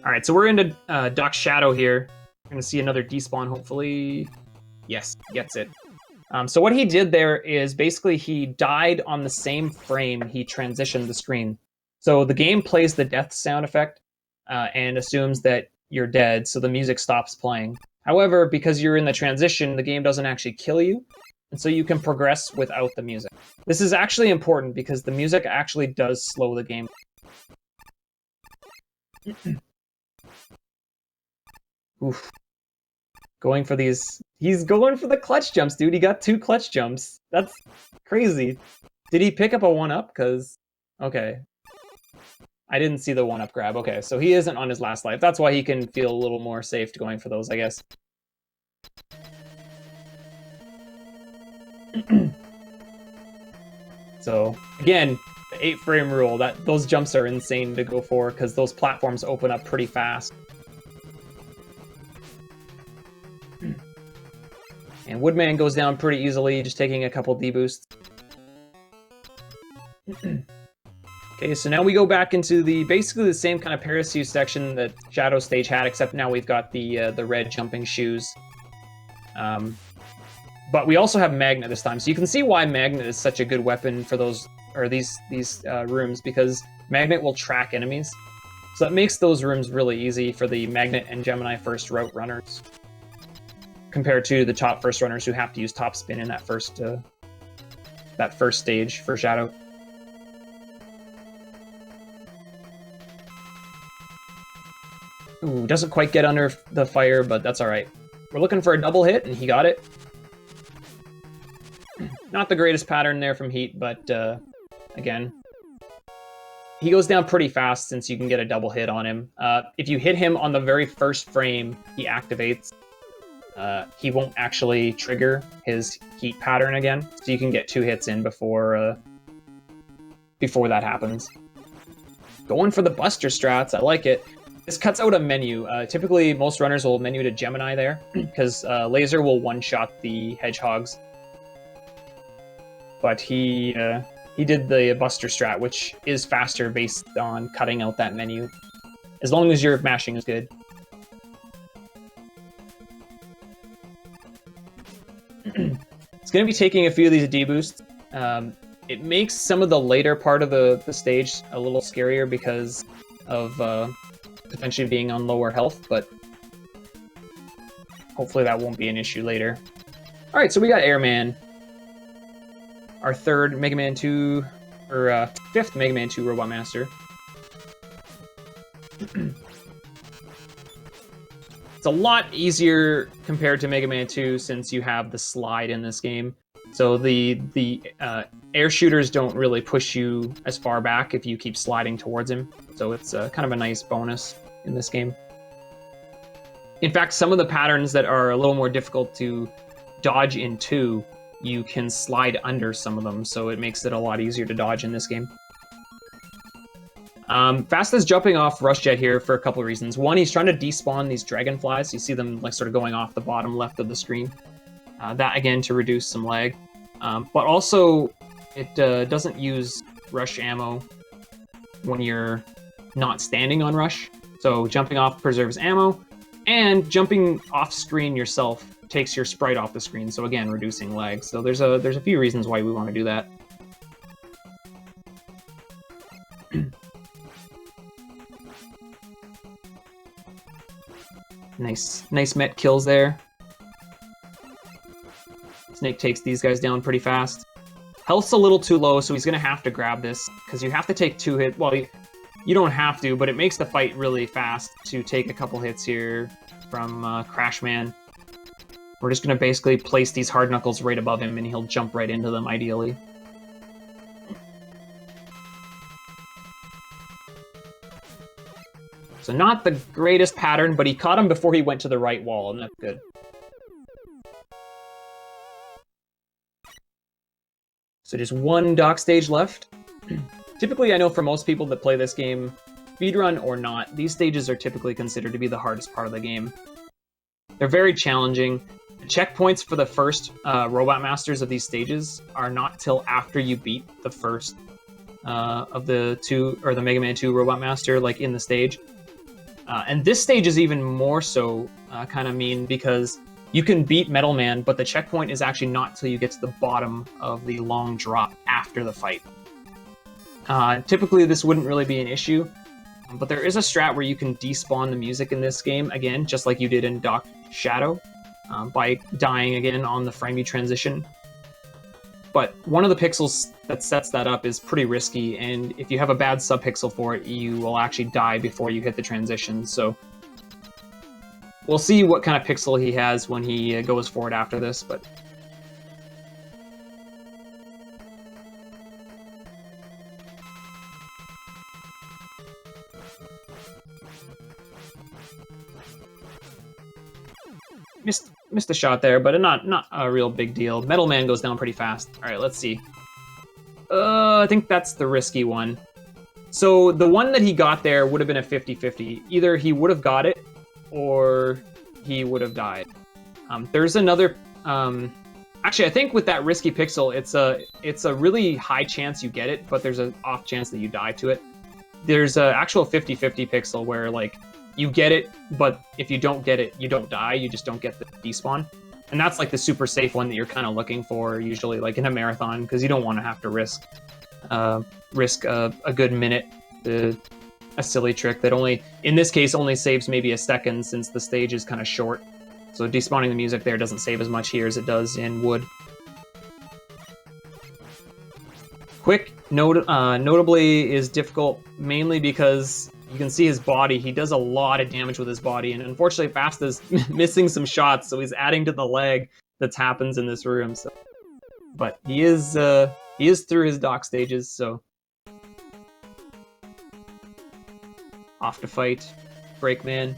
Alright, so we're into Doc's Shadow here. We're going to see another despawn, hopefully. Yes, gets it. So what he did there is basically he died on the same frame he transitioned the screen. So the game plays the death sound effect, and assumes that you're dead, so the music stops playing. However, because you're in the transition, the game doesn't actually kill you, and so you can progress without the music. This is actually important because the music actually does slow the game. Oof. Going for these... He's going for the clutch jumps, dude. He got 2 clutch jumps. That's crazy. Did he pick up a 1-up? Because... Okay. I didn't see the 1-up grab. Okay, so he isn't on his last life. That's why he can feel a little more safe going for those, I guess. So, again, the 8-frame rule. Those jumps are insane to go for, because those platforms open up pretty fast. And Woodman goes down pretty easily, just taking a couple D-boosts. Okay, so now we go back into basically the same kind of parachute section that Shadow Stage had, except now we've got the red jumping shoes. But we also have Magnet this time, so you can see why Magnet is such a good weapon for these rooms, because Magnet will track enemies. So that makes those rooms really easy for the Magnet and Gemini first route runners, compared to the top first runners who have to use top spin in that first stage for Shadow. Ooh, doesn't quite get under the fire, but that's alright. We're looking for a double hit, and he got it. Not the greatest pattern there from Heat, but again, he goes down pretty fast since you can get a double hit on him. If you hit him on the very first frame he activates, he won't actually trigger his Heat pattern again, so you can get 2 hits in before that happens. Going for the Buster strats, I like it. This cuts out a menu. Typically, most runners will menu to Gemini there, because Laser will one-shot the hedgehogs. But he did the Buster strat, which is faster based on cutting out that menu, as long as your mashing is good. It's going to be taking a few of these deboosts. It makes some of the later part of the stage a little scarier because of potentially being on lower health, but hopefully that won't be an issue later. Alright, so we got Airman. Our third Mega Man 2, or fifth Mega Man 2 Robot Master. It's a lot easier compared to Mega Man 2 since you have the slide in this game. So the air shooters don't really push you as far back if you keep sliding towards him. So it's kind of a nice bonus in this game. In fact, some of the patterns that are a little more difficult to dodge in 2, you can slide under some of them, so it makes it a lot easier to dodge in this game. Fast is jumping off Rush Jet here for a couple of reasons. One, he's trying to despawn these dragonflies. You see them like sort of going off the bottom left of the screen. That, again, to reduce some lag. But also, it doesn't use Rush ammo when you're not standing on Rush. So jumping off preserves ammo, and jumping off screen yourself takes your sprite off the screen, so again, reducing lag. So there's a few reasons why we want to do that. Nice Met kills there. Snake takes these guys down pretty fast. Health's a little too low, so he's gonna have to grab this, because you have to take 2 hits. Well, you don't have to, but it makes the fight really fast to take a couple hits here from Crashman. We're just gonna basically place these hard knuckles right above him, and he'll jump right into them, ideally. So not the greatest pattern, but he caught him before he went to the right wall, and that's good. So just one dock stage left. Typically, I know for most people that play this game, speedrun or not, these stages are typically considered to be the hardest part of the game. They're very challenging. The checkpoints for the first Robot Masters of these stages are not till after you beat the first of the two, or the Mega Man 2 Robot Master, like in the stage. And this stage is even more so kind of mean because you can beat Metal Man, but the checkpoint is actually not till you get to the bottom of the long drop after the fight. Typically, this wouldn't really be an issue, but there is a strat where you can despawn the music in this game, again, just like you did in Doc Shadow, by dying again on the frame you transition. But one of the pixels that sets that up is pretty risky, and if you have a bad subpixel for it, you will actually die before you hit the transition, so we'll see what kind of pixel he has when he goes forward after this, but missed a shot there, but not a real big deal. Metal Man goes down pretty fast. All right, let's see. I think that's the risky one. So the one that he got there would have been a 50-50. Either he would have got it, or he would have died. There's another... actually, I think with that risky pixel, it's a really high chance you get it, but there's an off chance that you die to it. There's an actual 50-50 pixel where, like, you get it, but if you don't get it, you don't die, you just don't get the despawn. And that's like the super safe one that you're kind of looking for, usually, like in a marathon, because you don't want to have to risk a good minute to a silly trick that only, in this case, only saves maybe a second since the stage is kind of short. So despawning the music there doesn't save as much here as it does in Wood. Quick, notably, is difficult mainly because you can see his body. He does a lot of damage with his body, and unfortunately Fast is missing some shots, so he's adding to the lag that happens in this room. So, but he is through his dock stages, so off to fight Breakman.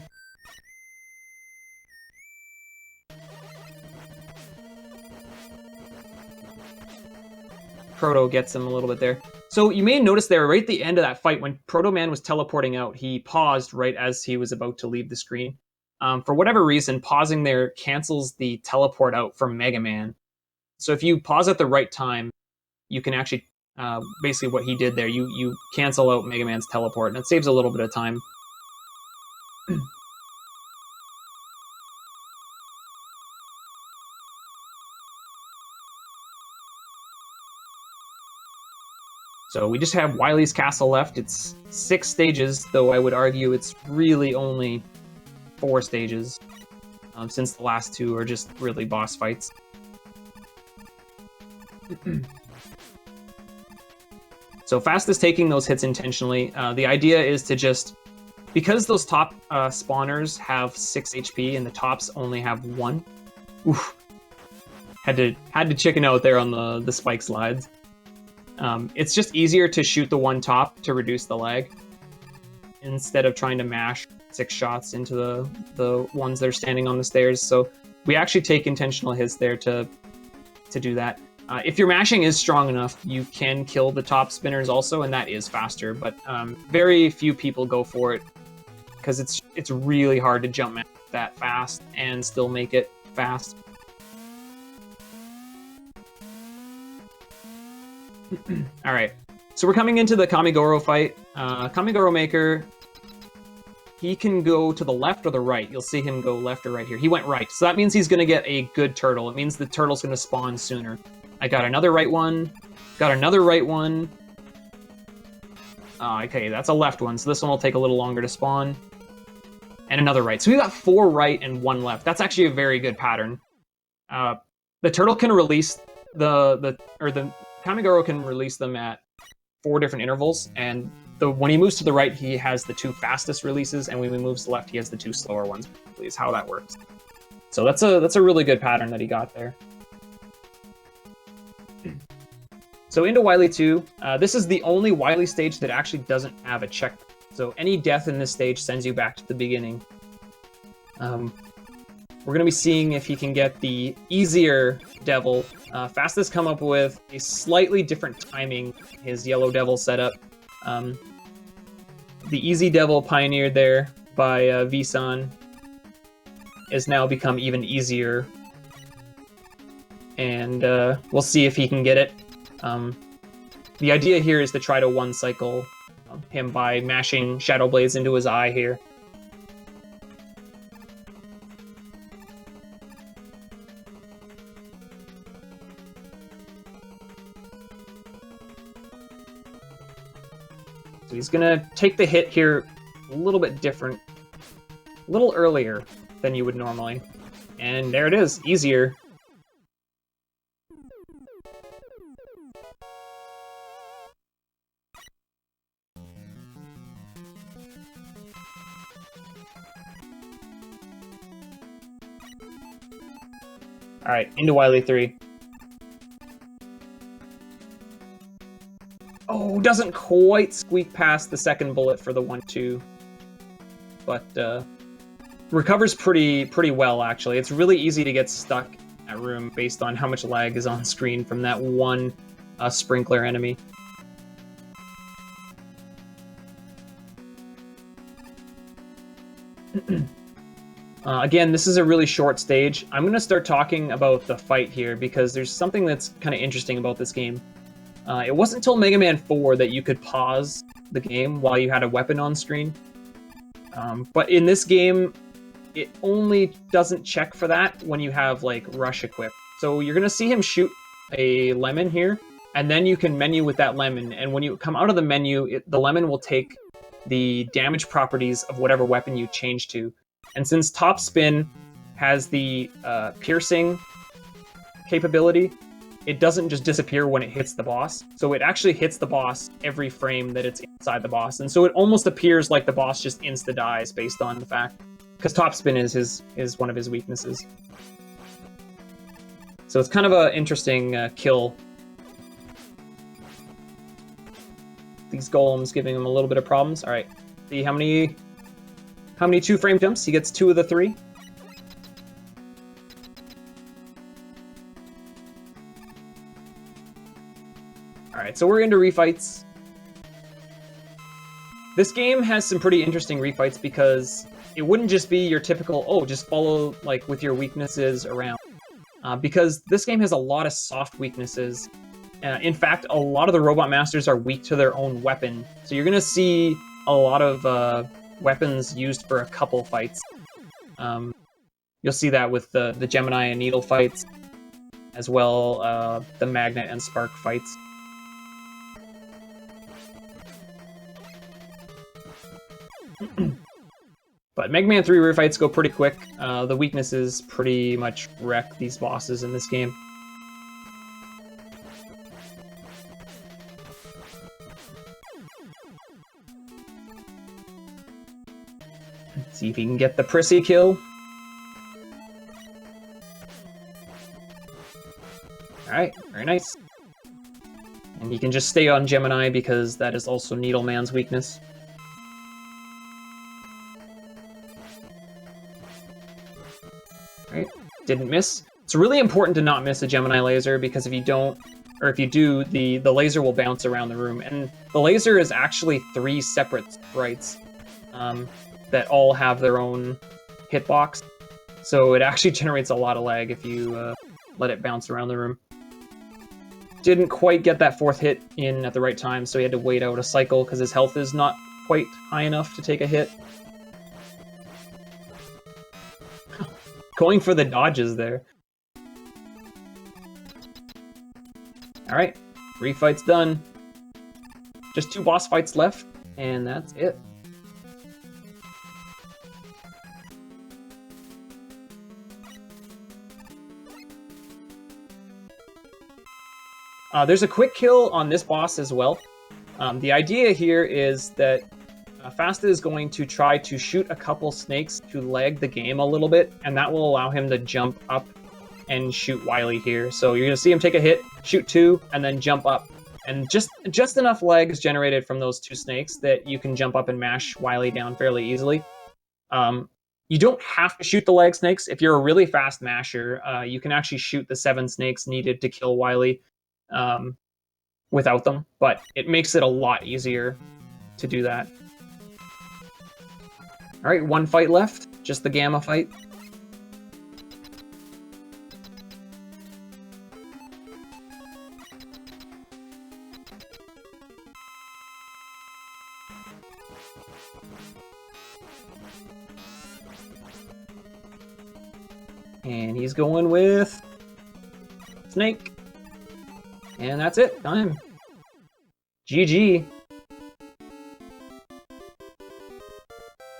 Proto gets him a little bit there. So you may notice there, right at the end of that fight, when Proto Man was teleporting out, he paused right as he was about to leave the screen. For whatever reason, pausing there cancels the teleport out from Mega Man. So if you pause at the right time, you can actually, basically what he did there, you cancel out Mega Man's teleport, and it saves a little bit of time. So we just have Wily's Castle left. It's 6 stages, though I would argue it's really only 4 stages, since the last 2 are just really boss fights. So Fast is taking those hits intentionally. The idea is to just, because those top spawners have 6 HP and the tops only have 1. Oof. Had to chicken out there on the spike slides. It's just easier to shoot the one top to reduce the lag instead of trying to mash 6 shots into the ones that are standing on the stairs. So we actually take intentional hits there to do that. If your mashing is strong enough, you can kill the top spinners also, and that is faster. But very few people go for it because it's really hard to jump mash that fast and still make it fast. All right, so we're coming into the Kamigoro fight. Kamigoro Maker, he can go to the left or the right. You'll see him go left or right here. He went right, so that means he's going to get a good turtle. It means the turtle's going to spawn sooner. I got another right one, got another right one. Okay, that's a left one, so this one will take a little longer to spawn. And another right. So we got 4 right and 1 left. That's actually a very good pattern. The turtle can release the Kamigoro can release them at 4 different intervals, and when he moves to the right, he has the 2 fastest releases, and when he moves to the left, he has the 2 slower ones. Is how that works. So that's a really good pattern that he got there. So into Wily 2, this is the only Wily stage that actually doesn't have a check. So any death in this stage sends you back to the beginning. We're going to be seeing if he can get the easier devil. Fast has come up with a slightly different timing, his yellow devil setup. The easy devil pioneered there by Visan has now become even easier. And we'll see if he can get it. The idea here is to try to one-cycle him by mashing Shadow Blades into his eye here. So he's gonna take the hit here a little bit different, a little earlier than you would normally. And there it is, easier. Alright, into Wily 3. Oh, doesn't quite squeak past the second bullet for the 1-2. But recovers pretty well, actually. It's really easy to get stuck in that room based on how much lag is on screen from that one sprinkler enemy. Again, this is a really short stage. I'm going to start talking about the fight here because there's something that's kind of interesting about this game. It wasn't until Mega Man 4 that you could pause the game while you had a weapon on screen. But in this game, it only doesn't check for that when you have, like, Rush equipped. So you're going to see him shoot a lemon here, and then you can menu with that lemon. And when you come out of the menu, the lemon will take the damage properties of whatever weapon you change to. And since Top Spin has the piercing capability, it doesn't just disappear when it hits the boss. So it actually hits the boss every frame that it's inside the boss. And so it almost appears like the boss just insta-dies based on the fact, because Top Spin is one of his weaknesses. So it's kind of an interesting kill. These golems giving him a little bit of problems. All right, see how many 2-frame jumps? He gets 2 of the 3. Alright, so we're into refights. This game has some pretty interesting refights because it wouldn't just be your typical, oh, just follow like with your weaknesses around. Because this game has a lot of soft weaknesses. In fact, a lot of the Robot Masters are weak to their own weapon. So you're going to see a lot of weapons used for a couple fights. You'll see that with the Gemini and Needle fights, as well the Magnet and Spark fights. But Mega Man 3 refights go pretty quick. The weaknesses pretty much wreck these bosses in this game. Let's see if he can get the prissy kill. Alright, very nice. And he can just stay on Gemini because that is also Needleman's weakness. Right, didn't miss. It's really important to not miss a Gemini laser because if you don't, or if you do, the laser will bounce around the room. And the laser is actually 3 separate sprites that all have their own hitbox. So it actually generates a lot of lag if you let it bounce around the room. Didn't quite get that 4th hit in at the right time, so he had to wait out a cycle because his health is not quite high enough to take a hit. Going for the dodges there. Alright, refight's done. Just 2 boss fights left, and that's it. There's a quick kill on this boss as well. The idea here is that Fasta is going to try to shoot a couple snakes to lag the game a little bit, and that will allow him to jump up and shoot Wily here. So you're going to see him take a hit, shoot 2, and then jump up. And just enough lag is generated from those 2 snakes that you can jump up and mash Wily down fairly easily. You don't have to shoot the lag snakes. If you're a really fast masher, you can actually shoot the 7 snakes needed to kill Wily without them, but it makes it a lot easier to do that. Alright, 1 fight left, just the Gamma fight. And he's going with Snake. And that's it, time. GG.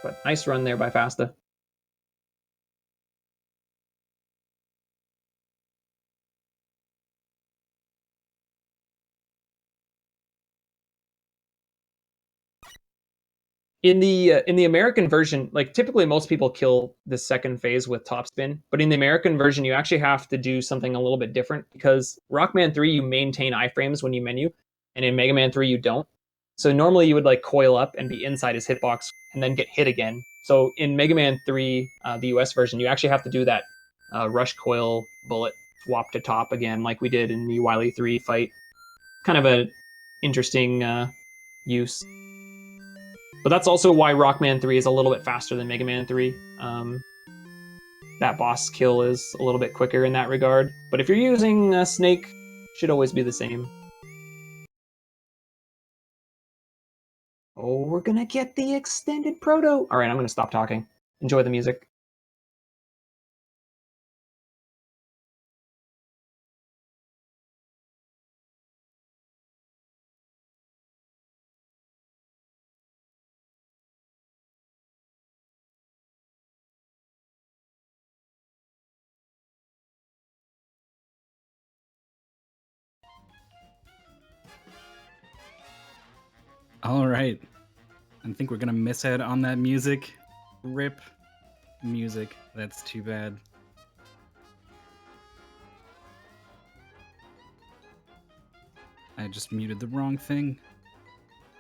But nice run there by Fasta. In the American version, like typically most people kill the second phase with topspin, but in the American version, you actually have to do something a little bit different because Rockman 3 you maintain iframes when you menu, and in Mega Man 3 you don't. So normally you would like coil up and be inside his hitbox and then get hit again. So in Mega Man 3, the US version, you actually have to do that rush coil bullet swap to top again, like we did in the Wily 3 fight. Kind of an interesting use. But that's also why Rockman 3 is a little bit faster than Mega Man 3. That boss kill is a little bit quicker in that regard. But if you're using Snake, should always be the same. Oh, we're gonna get the extended proto. All right, I'm gonna stop talking. Enjoy the music. All right. I think we're going to miss out on that music. Rip music. That's too bad. I just muted the wrong thing.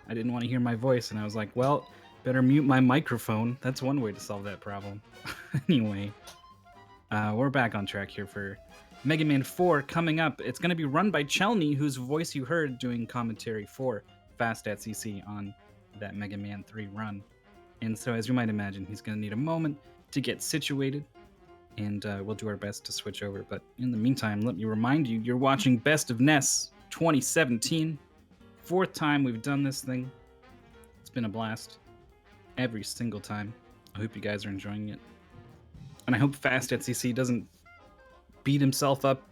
I didn't want to hear my voice, and I was like, well, better mute my microphone. That's one way to solve that problem. Anyway, we're back on track here for Mega Man 4 coming up. It's going to be run by Chelny, whose voice you heard doing commentary for Fast at CC on that Mega Man 3 run. And so, as you might imagine, he's going to need a moment to get situated, and we'll do our best to switch over. But in the meantime, let me remind you, you're watching Best of NES 2017. 4th time we've done this thing. It's been a blast every single time. I hope you guys are enjoying it. And I hope Fast at CC doesn't beat himself up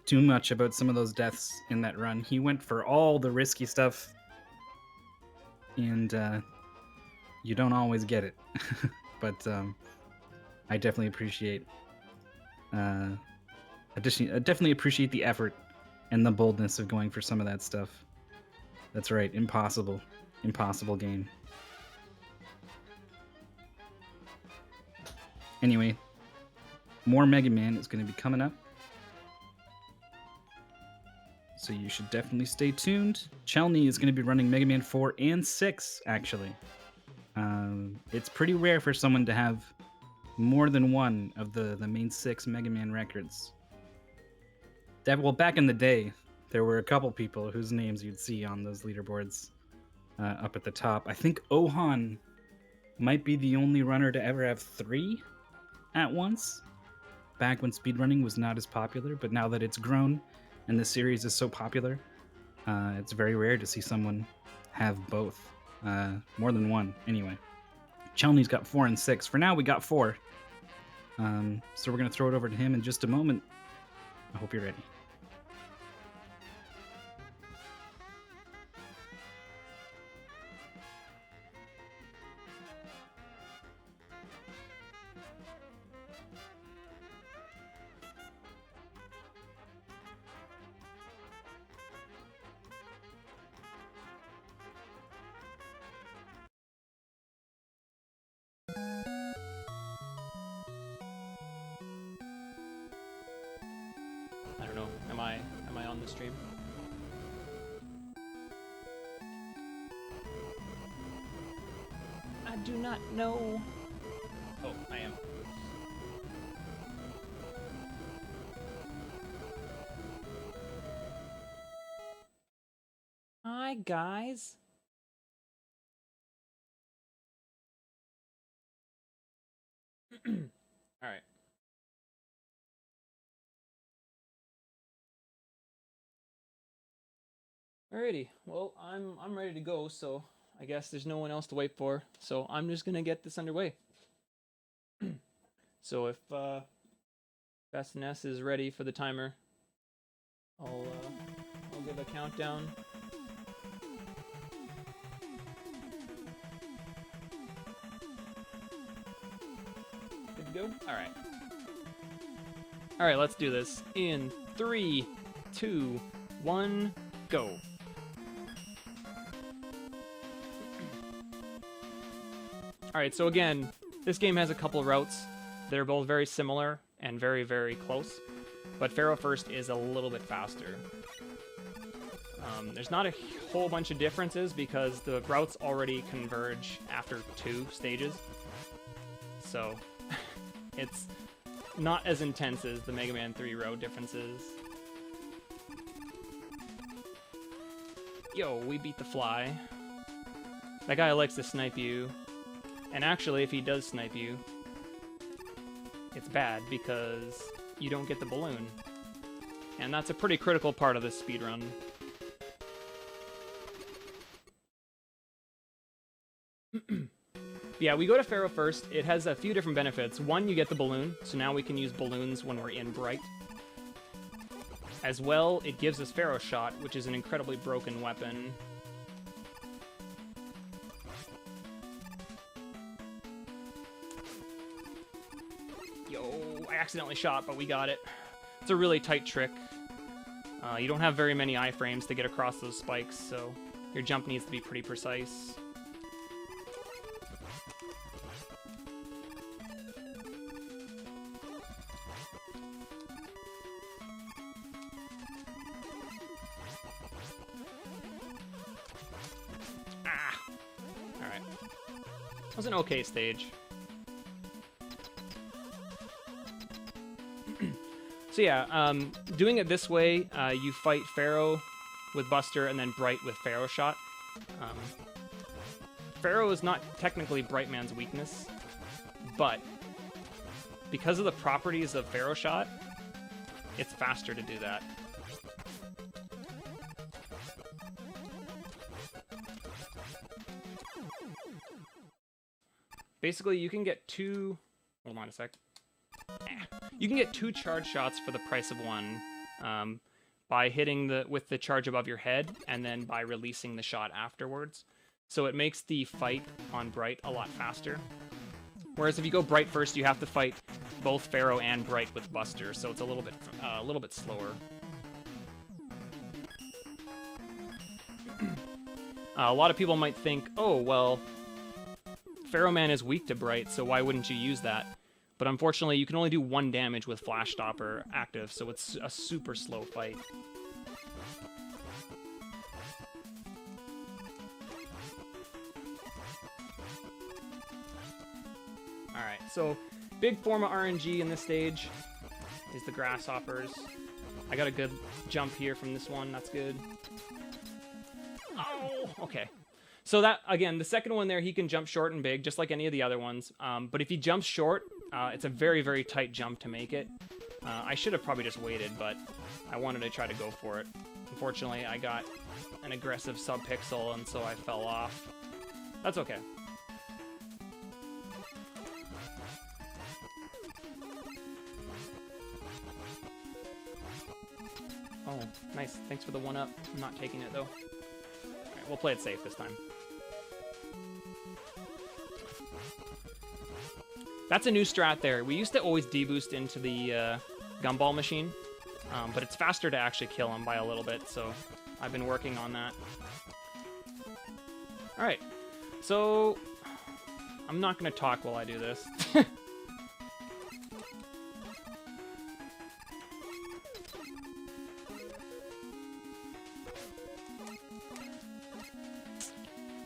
too much about some of those deaths in that run. He went for all the risky stuff, and you don't always get it. But I definitely appreciate definitely appreciate the effort and the boldness of going for some of that stuff. That's right, impossible game. Anyway, more Mega Man is going to be coming up, so you should definitely stay tuned. Chelny is going to be running Mega Man 4 and 6, actually. It's pretty rare for someone to have more than one of the main 6 Mega Man records. Well, back in the day, there were a couple people whose names you'd see on those leaderboards up at the top. I think Ohan might be the only runner to ever have 3 at once, back when speedrunning was not as popular, but now that it's grown and the series is so popular, it's very rare to see someone have both. More than one, anyway. Chelny's got 4 and 6. For now, we got 4. So we're going to throw it over to him in just a moment. I hope you're ready. I don't know. Am I on the stream? I do not know. Oh, I am. Hi guys. All right. Alrighty, well, I'm ready to go, so I guess there's no one else to wait for, so I'm just gonna get this underway. So if Fast NES is ready for the timer, I'll give a countdown. Good to go? Alright. Alright, let's do this. In 3, 2, 1, go. Alright, so again, this game has a couple routes. They're both very similar and very, very close, but Pharaoh First is a little bit faster. There's not a whole bunch of differences because the routes already converge after 2 stages, so it's not as intense as the Mega Man 3 route differences. Yo, we beat the fly. That guy likes to snipe you. And actually, if he does snipe you, it's bad because you don't get the balloon. And that's a pretty critical part of this speedrun. Yeah, we go to Pharaoh First. It has a few different benefits. One, you get the balloon, so now we can use balloons when we're in Bright. As well, it gives us Pharaoh Shot, which is an incredibly broken weapon. Yo, I accidentally shot, but we got it. It's a really tight trick. You don't have very many iframes to get across those spikes, so your jump needs to be pretty precise. Ah! Alright. That was an okay So yeah, doing it this way, you fight Pharaoh with Buster and then Bright with Pharaoh Shot. Pharaoh is not technically Brightman's weakness, but because of the properties of Pharaoh Shot, it's faster to do that. Basically, you can get two... Hold on a sec. You can get 2 charge shots for the price of 1 by hitting with the charge above your head and then by releasing the shot afterwards. So it makes the fight on Bright a lot faster. Whereas if you go Bright first, you have to fight both Pharaoh and Bright with Buster, so it's a little bit slower. A lot of people might think, oh, well, Pharaoh Man is weak to Bright, so why wouldn't you use that? But unfortunately, you can only do 1 damage with Flash Stopper active, so it's a super slow fight. Alright, so big form of RNG in this stage is the Grasshoppers. I got a good jump here from this one, that's good. Oh, okay. So that, again, the second one there, he can jump short and big, just like any of the other ones. But if he jumps short, it's a very, very tight jump to make it. I should have probably just waited, but I wanted to try to go for it. Unfortunately, I got an aggressive sub-pixel, and so I fell off. That's okay. Oh, nice. Thanks for the 1-up. I'm not taking it, though. Alright, we'll play it safe this time. That's a new strat there. We used to always deboost into the gumball machine, but it's faster to actually kill him by a little bit, so I've been working on that. Alright, so I'm not going to talk while I do this. I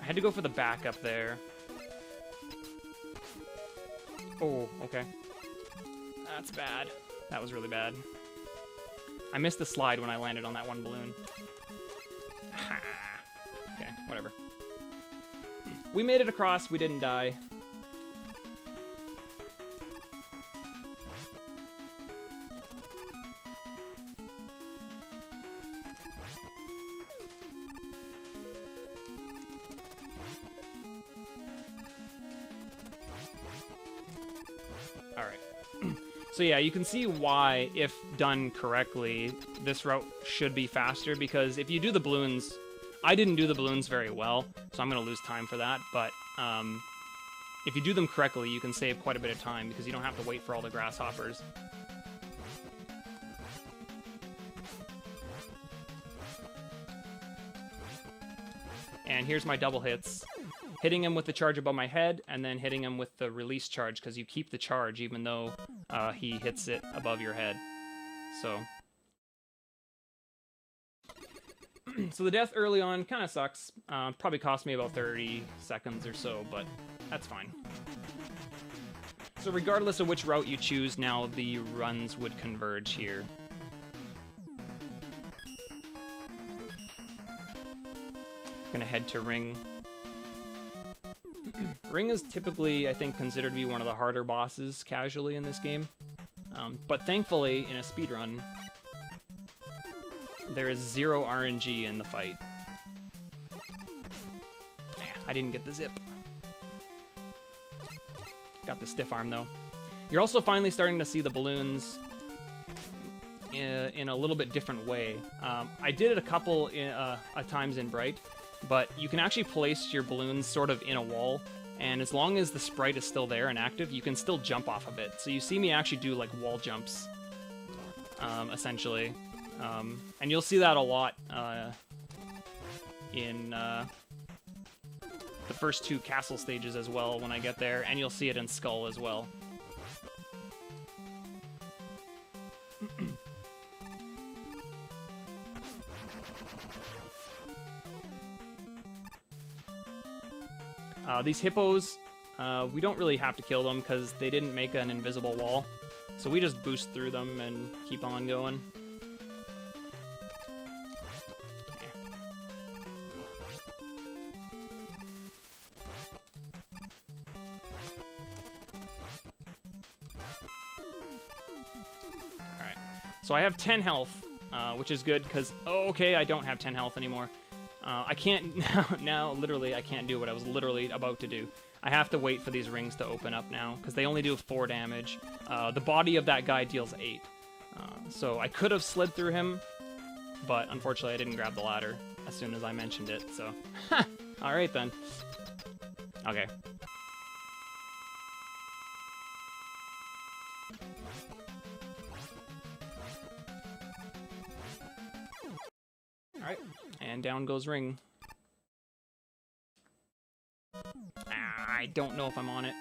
had to go for the backup there. Oh, okay. That's bad. That was really bad. I missed the slide when I landed on that one balloon. Okay, whatever. We made it across. We didn't die. So yeah, you can see why, if done correctly, this route should be faster, because if you do the balloons... I didn't do the balloons very well, so I'm going to lose time for that, but if you do them correctly, you can save quite a bit of time, because you don't have to wait for all the grasshoppers. And here's my double hits. Hitting him with the charge above my head, and then hitting him with the release charge, because you keep the charge even though he hits it above your head. So... so the death early on kind of sucks. Probably cost me about 30 seconds or so, but that's fine. So regardless of which route you choose, now the runs would converge here. Gonna head to Ring. Ring is typically, I think, considered to be one of the harder bosses casually in this game. But thankfully, in a speedrun, there is 0 RNG in the fight. I didn't get the zip. Got the stiff arm, though. You're also finally starting to see the balloons in a little bit different way. I did it a couple of times in Bright, but you can actually place your balloons sort of in a wall, and as long as the sprite is still there and active, you can still jump off of it. So you see me actually do like wall jumps, essentially. And you'll see that a lot in the first 2 castle stages as well when I get there, and you'll see it in Skull as well. These hippos, we don't really have to kill them because they didn't make an invisible wall. So we just boost through them and keep on going. Alright, so I have 10 health, which is good because, oh, okay, I don't have 10 health anymore. I can't, now, literally, I can't do what I was literally about to do. I have to wait for these rings to open up now, because they only do 4 damage. The body of that guy deals 8. So I could have slid through him, but unfortunately I didn't grab the ladder as soon as I mentioned it, so... Alright then. Okay. Alright, and down goes ring. I don't know if I'm on it.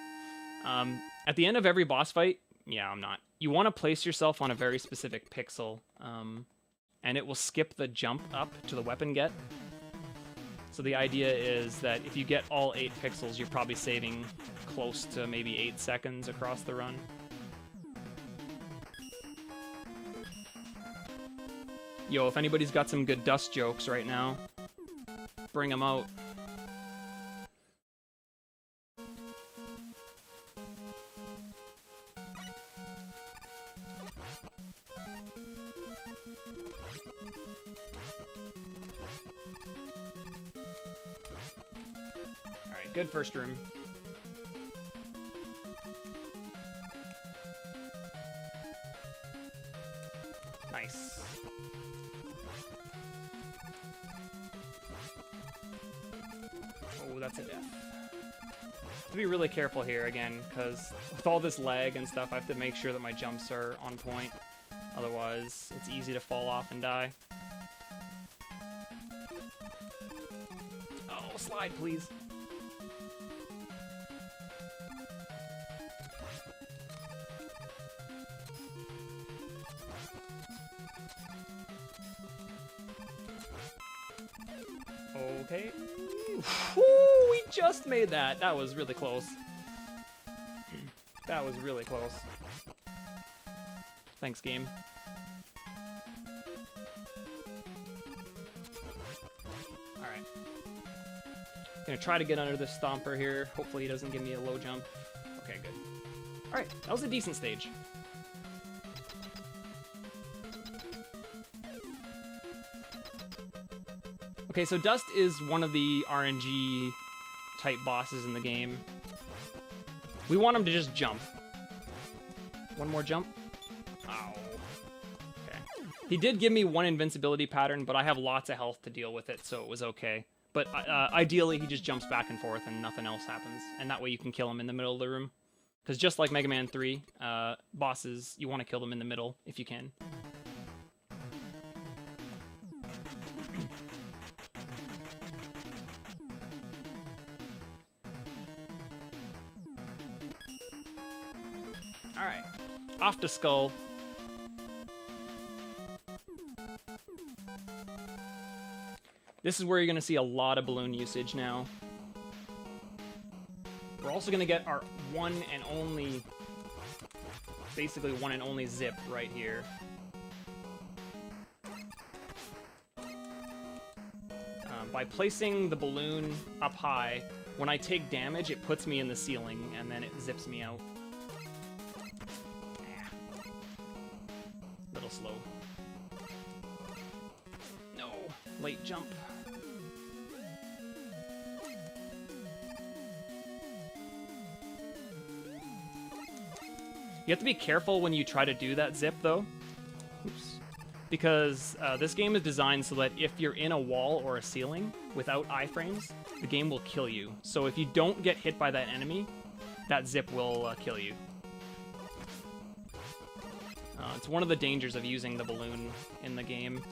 At the end of every boss fight, yeah, I'm not. You want to place yourself on a very specific pixel, and it will skip the jump up to the weapon get. So the idea is that if you get all 8 pixels, you're probably saving close to maybe 8 seconds across the run. Yo, if anybody's got some good dust jokes right now, bring them out. Alright, good first room. Nice. Oh, that's a death. Have to be really careful here again, because with all this lag and stuff, I have to make sure that my jumps are on point. Otherwise, it's easy to fall off and die. Oh, slide, please. Okay. Woo, we just made that. That was really close. That was really close. Thanks, game. Alright. Gonna try to get under this stomper here. Hopefully he doesn't give me a low jump. Okay, good. Alright, that was a decent stage. Okay, so Dust is one of the RNG type bosses in the game. We want him to just jump. One more jump. Ow. Okay. He did give me one invincibility pattern, but I have lots of health to deal with it, so it was okay. But ideally, he just jumps back and forth and nothing else happens. And that way you can kill him in the middle of the room. Because just like Mega Man 3, bosses, you want to kill them in the middle if you can. Alright, off to Skull. This is where you're going to see a lot of balloon usage now. We're also going to get our one and only, basically one and only zip right here. By placing the balloon up high, when I take damage, it puts me in the ceiling, and then it zips me out. Little slow. No, late jump. You have to be careful when you try to do that zip, though. Oops. Because this game is designed so that if you're in a wall or a ceiling without iframes, the game will kill you. So if you don't get hit by that enemy, that zip will kill you. It's one of the dangers of using the balloon in the game,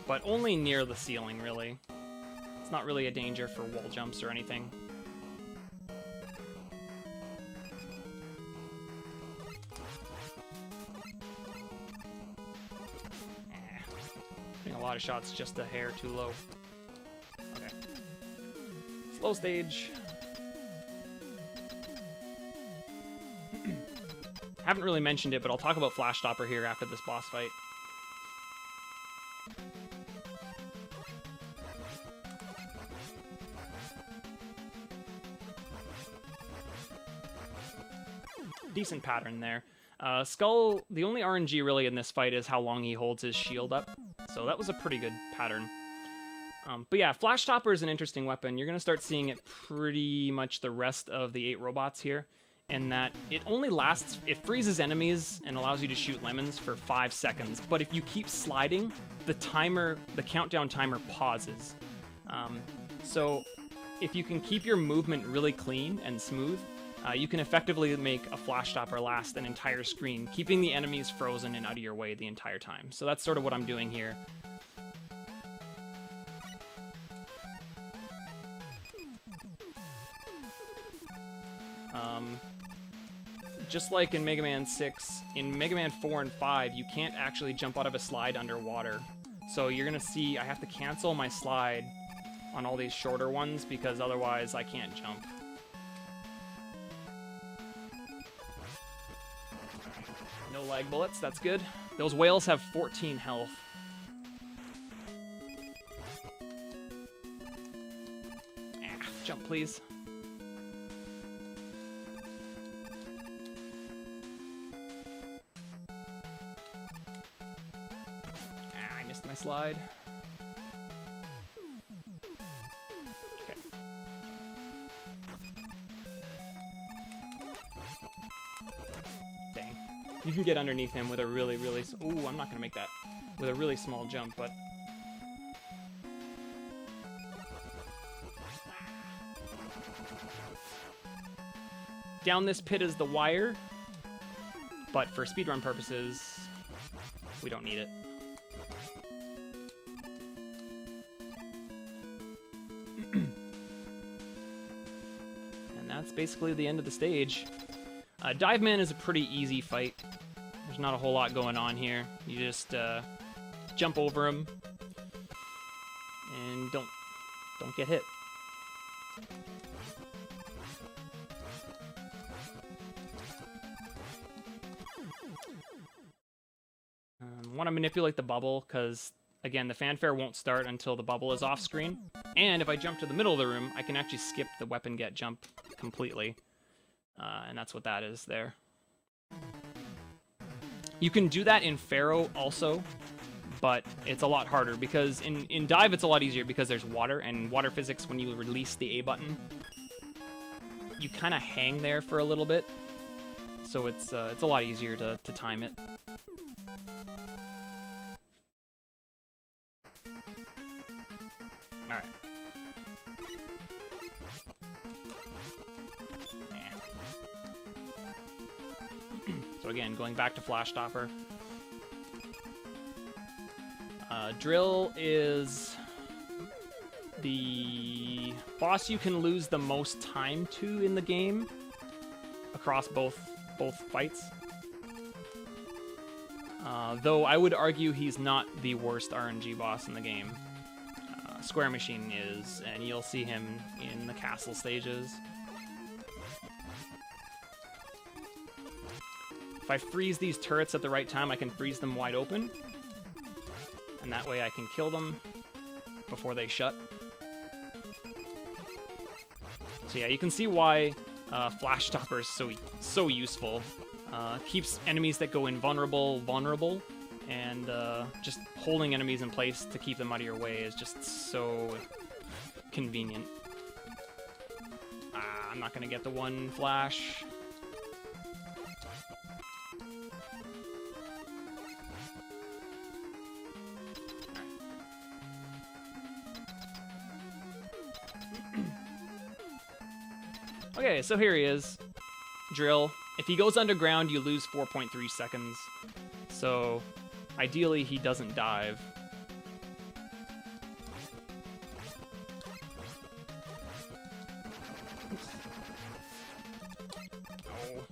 but only near the ceiling, really. It's not really a danger for wall jumps or anything. A lot of shots just a hair too low. Okay. Slow stage. haven't really mentioned it, but I'll talk about Flash Stopper here after this boss fight. Decent pattern there. Skull, the only RNG really in this fight is how long he holds his shield up, so that was a pretty good pattern. But yeah, Flash Stopper is an interesting weapon. You're going to start seeing it pretty much the rest of the 8 robots here, in that it only lasts, it freezes enemies and allows you to shoot lemons for 5 seconds, but if you keep sliding, the countdown timer pauses. So if you can keep your movement really clean and smooth, you can effectively make a Flash Stopper last an entire screen, keeping the enemies frozen and out of your way the entire time. So that's sort of what I'm doing here. Just like in Mega Man 6, in Mega Man 4 and 5, you can't actually jump out of a slide underwater. So you're going to see I have to cancel my slide on all these shorter ones because otherwise I can't jump. No lag bullets, that's good. Those whales have 14 health. Jump, please. I missed my slide. Okay. Dang. You can get underneath him with a really, really... Ooh, I'm not going to make that. With a really small jump, but... Down this pit is the wire, but for speedrun purposes, we don't need it. And that's basically the end of the stage. Dive Man is a pretty easy fight. There's not a whole lot going on here. You just jump over him and don't get hit. Want to manipulate the bubble because, again, the fanfare won't start until the bubble is off screen. And if I jump to the middle of the room, I can actually skip the weapon get jump completely. And that's what that is there. You can do that in Pharaoh also, but it's a lot harder because in Dive it's a lot easier because there's water, and water physics, when you release the A button, you kind of hang there for a little bit. So it's a lot easier to time it. Alright. So again, going back to Flash Stopper. Drill is the boss you can lose the most time to in the game across both fights. Though I would argue he's not the worst RNG boss in the game. Square Machine is, and you'll see him in the castle stages. If I freeze these turrets at the right time, I can freeze them wide open. And that way I can kill them before they shut. So yeah, you can see why Flash Stopper is so useful. Keeps enemies that go invulnerable vulnerable, and just holding enemies in place to keep them out of your way is just so convenient. I'm not gonna get the one flash. Okay, so here he is. Drill. If he goes underground, you lose 4.3 seconds. So, ideally, he doesn't dive. Oops. Oh.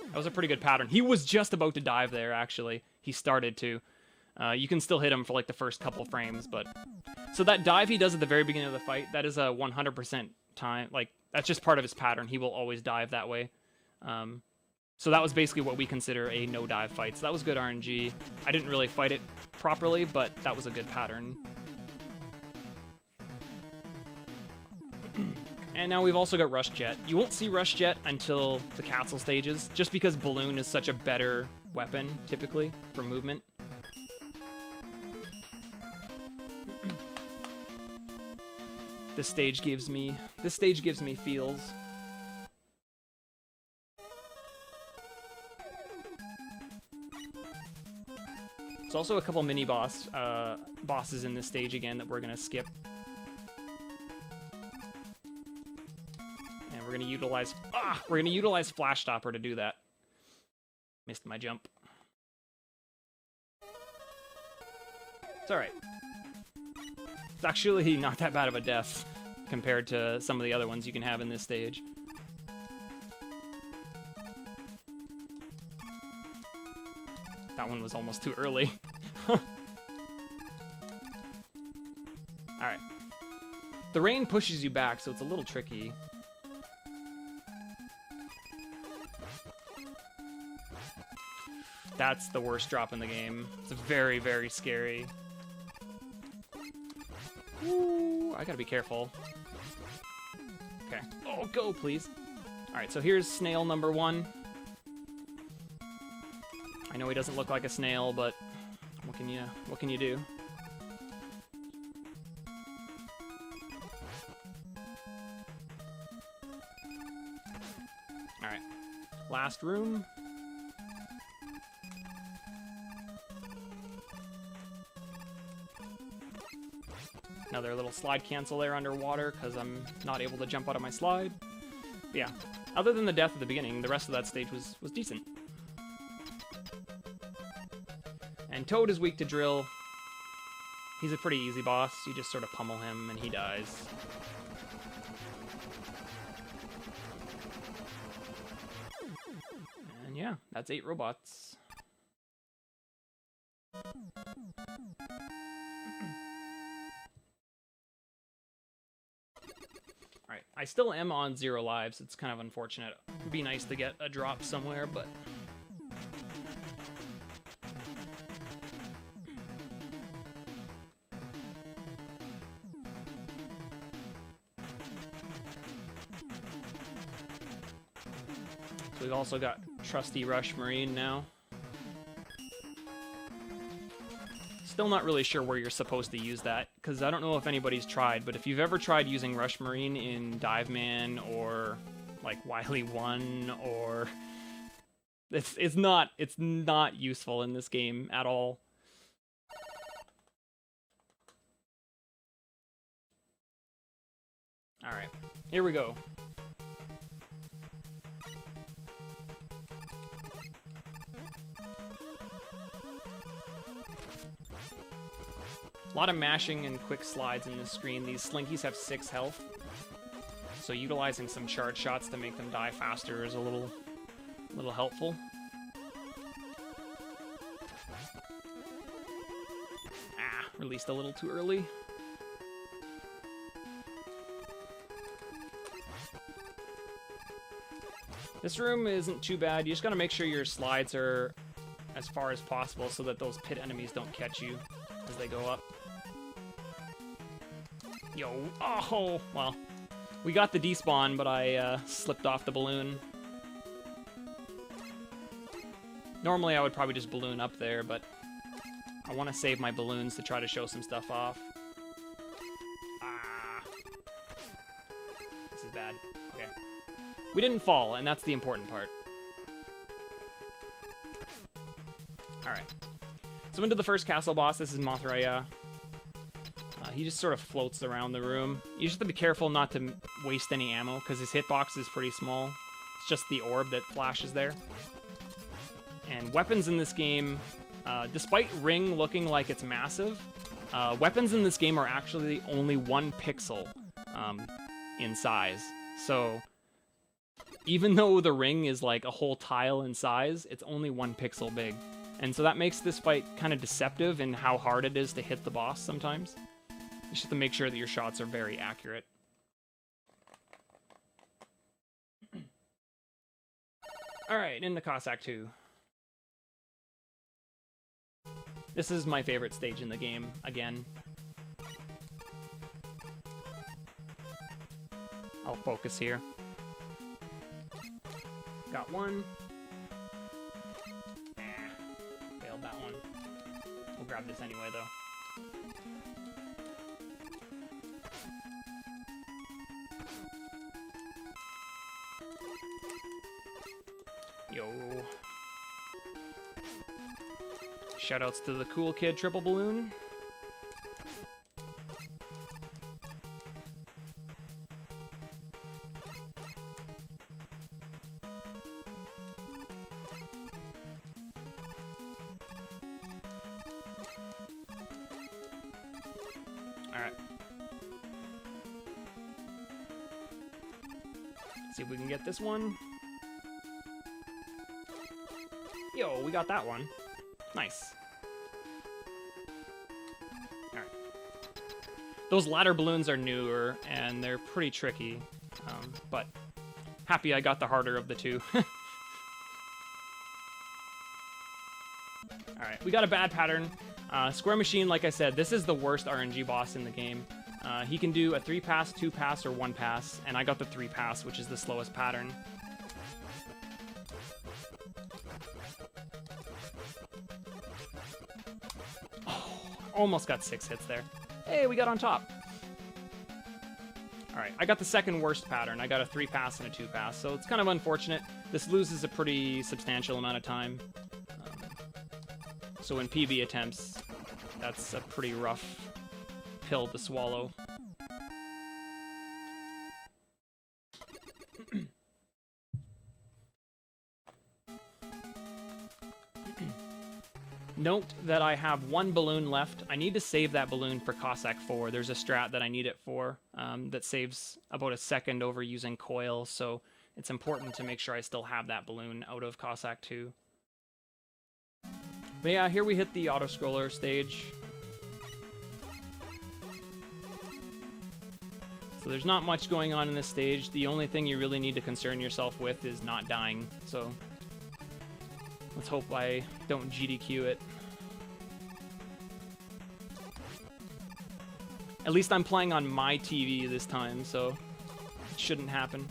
That was a pretty good pattern. He was just about to dive there, actually. He started to. You can still hit him for like the first couple frames, but... So that dive he does at the very beginning of the fight, that is a 100% time. Like, that's just part of his pattern. He will always dive that way. So that was basically what we consider a no-dive fight. So that was good RNG. I didn't really fight it properly, but that was a good pattern. And now we've also got Rush Jet. You won't see Rush Jet until the castle stages, just because Balloon is such a better weapon, typically, for movement. This stage gives me feels. There's also a couple mini bosses in this stage again that we're gonna skip. And we're gonna utilize Flash Stopper to do that. Missed my jump. It's alright. It's actually not that bad of a death compared to some of the other ones you can have in this stage. That one was almost too early. Alright. The rain pushes you back, so it's a little tricky. That's the worst drop in the game. It's very, very scary. Ooh, I gotta be careful. Okay. Oh, go, please. Alright, so here's snail number 1. I know he doesn't look like a snail, but what can you do? Alright. Last room. Another little slide cancel there underwater, because I'm not able to jump out of my slide. But yeah, other than the death at the beginning, the rest of that stage was decent. And Toad is weak to drill. He's a pretty easy boss. You just sort of pummel him and he dies. And yeah, that's 8 robots. Alright, I still am on 0 lives. It's kind of unfortunate. It'd be nice to get a drop somewhere, but... So we've also got Trusty Rush Marine now. Still not really sure where you're supposed to use that, because I don't know if anybody's tried, but if you've ever tried using Rush Marine in Dive Man or like Wily 1 or it's not useful in this game at all. All right, here we go. A lot of mashing and quick slides in this screen. These Slinkies have 6 health, so utilizing some charge shots to make them die faster is a little helpful. Ah, released a little too early. This room isn't too bad. You just gotta make sure your slides are as far as possible so that those pit enemies don't catch you as they go up. Yo, oh, well, we got the despawn, but I slipped off the balloon. Normally I would probably just balloon up there, but I want to save my balloons to try to show some stuff off. Ah. This is bad. Okay. We didn't fall, and that's the important part. Alright. So into the first castle boss. This is Mothra. He just sort of floats around the room. You just have to be careful not to waste any ammo, because his hitbox is pretty small. It's just the orb that flashes there. And weapons in this game, despite Ring looking like it's massive, weapons in this game are actually only 1 pixel in size. So even though the ring is like a whole tile in size, it's only 1 pixel big. And so that makes this fight kind of deceptive in how hard it is to hit the boss sometimes. You just have to make sure that your shots are very accurate. All right, into Cossack 2. This is my favorite stage in the game, again. I'll focus here. Got one. Failed that one. We'll grab this anyway, though. Yo. Shoutouts to the cool kid triple balloon. Alright. See if we can get this one. Yo, we got that one. Nice. Alright. Those ladder balloons are newer, and they're pretty tricky. But happy I got the harder of the two. Alright, we got a bad pattern. Square Machine, like I said, this is the worst RNG boss in the game. He can do a 3-pass, 2-pass, or 1-pass, and I got the 3-pass, which is the slowest pattern. Almost got 6 hits there. Hey, we got on top. Alright, I got the second worst pattern. I got a 3-pass and a 2-pass, so it's kind of unfortunate. This loses a pretty substantial amount of time. So in PB attempts, that's a pretty rough pill to swallow. Note that I have one balloon left. I need to save that balloon for Cossack 4. There's a strat that I need it for that saves about a second over using coil, so it's important to make sure I still have that balloon out of Cossack 2. But yeah, here we hit the auto-scroller stage. So there's not much going on in this stage. The only thing you really need to concern yourself with is not dying, so let's hope I don't GDQ it. At least I'm playing on my TV this time, so it shouldn't happen.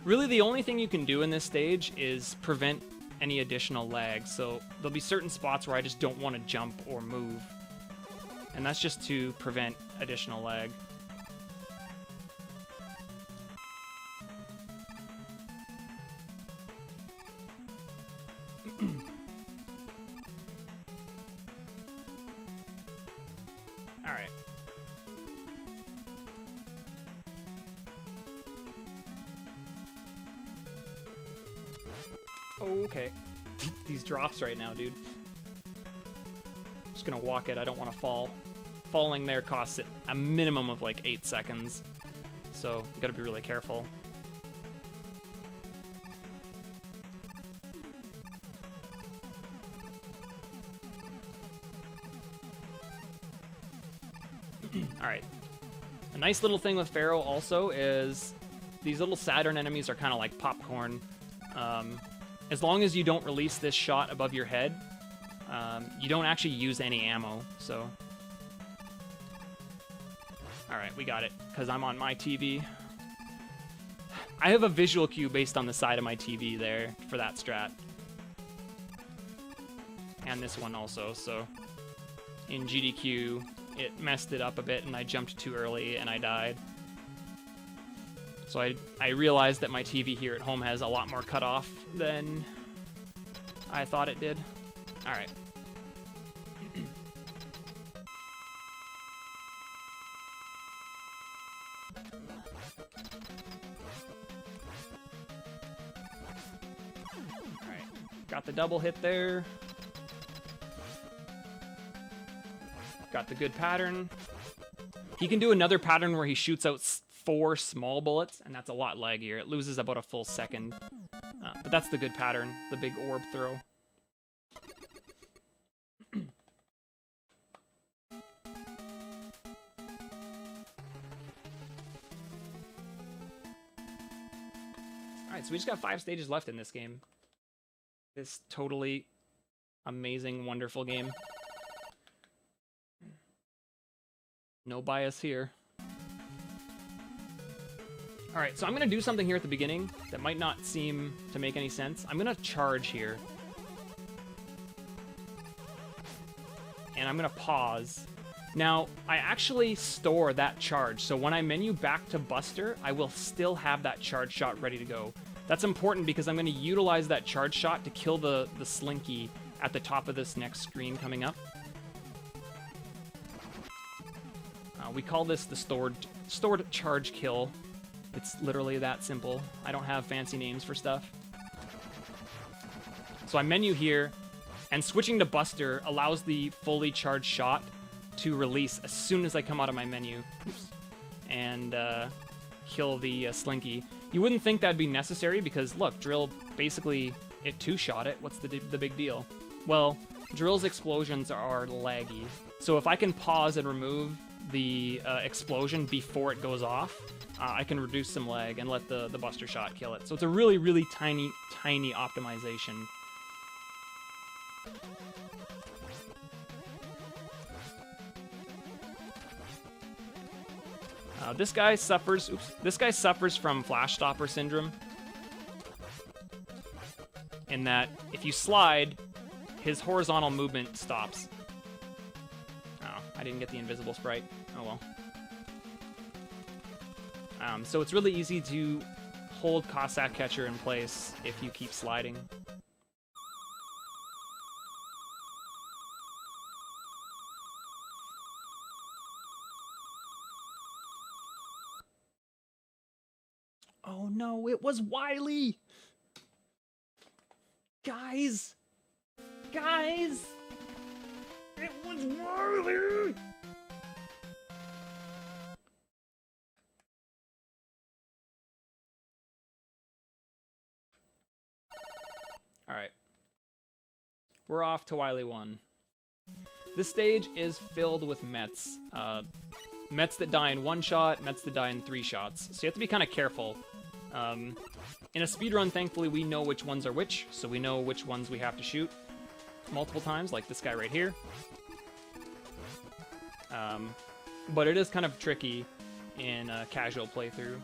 Really, the only thing you can do in this stage is prevent any additional lag. So there'll be certain spots where I just don't want to jump or move. And that's just to prevent additional lag. Alright. Okay. These drops right now, dude. I'm just gonna walk it. I don't want to fall. Falling there costs it a minimum of like 8 seconds. So you gotta be really careful. Alright. A nice little thing with Pharaoh also is these little Saturn enemies are kind of like popcorn. As long as you don't release this shot above your head, you don't actually use any ammo, so... Alright, we got it, because I'm on my TV. I have a visual cue based on the side of my TV there for that strat. And this one also, so... In GDQ, it messed it up a bit, and I jumped too early, and I died. So I realized that my TV here at home has a lot more cutoff than I thought it did. Alright. Alright. Got the double hit there. Got the good pattern. He can do another pattern where he shoots out 4 small bullets, and that's a lot laggier. It loses about a full second. But that's the good pattern, the big orb throw. Alright, so we just got 5 stages left in this game. This totally amazing, wonderful game. No bias here. Alright, so I'm going to do something here at the beginning that might not seem to make any sense. I'm going to charge here. And I'm going to pause. Now, I actually store that charge, so when I menu back to Buster, I will still have that charge shot ready to go. That's important because I'm going to utilize that charge shot to kill the Slinky at the top of this next screen coming up. We call this the stored charge kill. It's literally that simple. I don't have fancy names for stuff. So I menu here, and switching to Buster allows the fully charged shot to release as soon as I come out of my menu. Oops. And kill the Slinky. You wouldn't think that'd be necessary because, look, Drill basically, it two-shot it. What's the big deal? Well, Drill's explosions are laggy. So if I can pause and remove the explosion before it goes off, I can reduce some lag and let the Buster shot kill it. So it's a really, really tiny optimization. This guy suffers from flash stopper syndrome. In that, if you slide, his horizontal movement stops. Oh, I didn't get the invisible sprite. Oh well. So it's really easy to hold Cossack Catcher in place if you keep sliding. Oh no, it was Wily! Guys! Guys! It was Wily! Alright. We're off to Wily 1. This stage is filled with Mets. Mets that die in 1 shot, Mets that die in 3 shots. So you have to be kind of careful. In a speedrun, thankfully, we know which ones are which, so we know which ones we have to shoot multiple times, like this guy right here. But it is kind of tricky in a casual playthrough.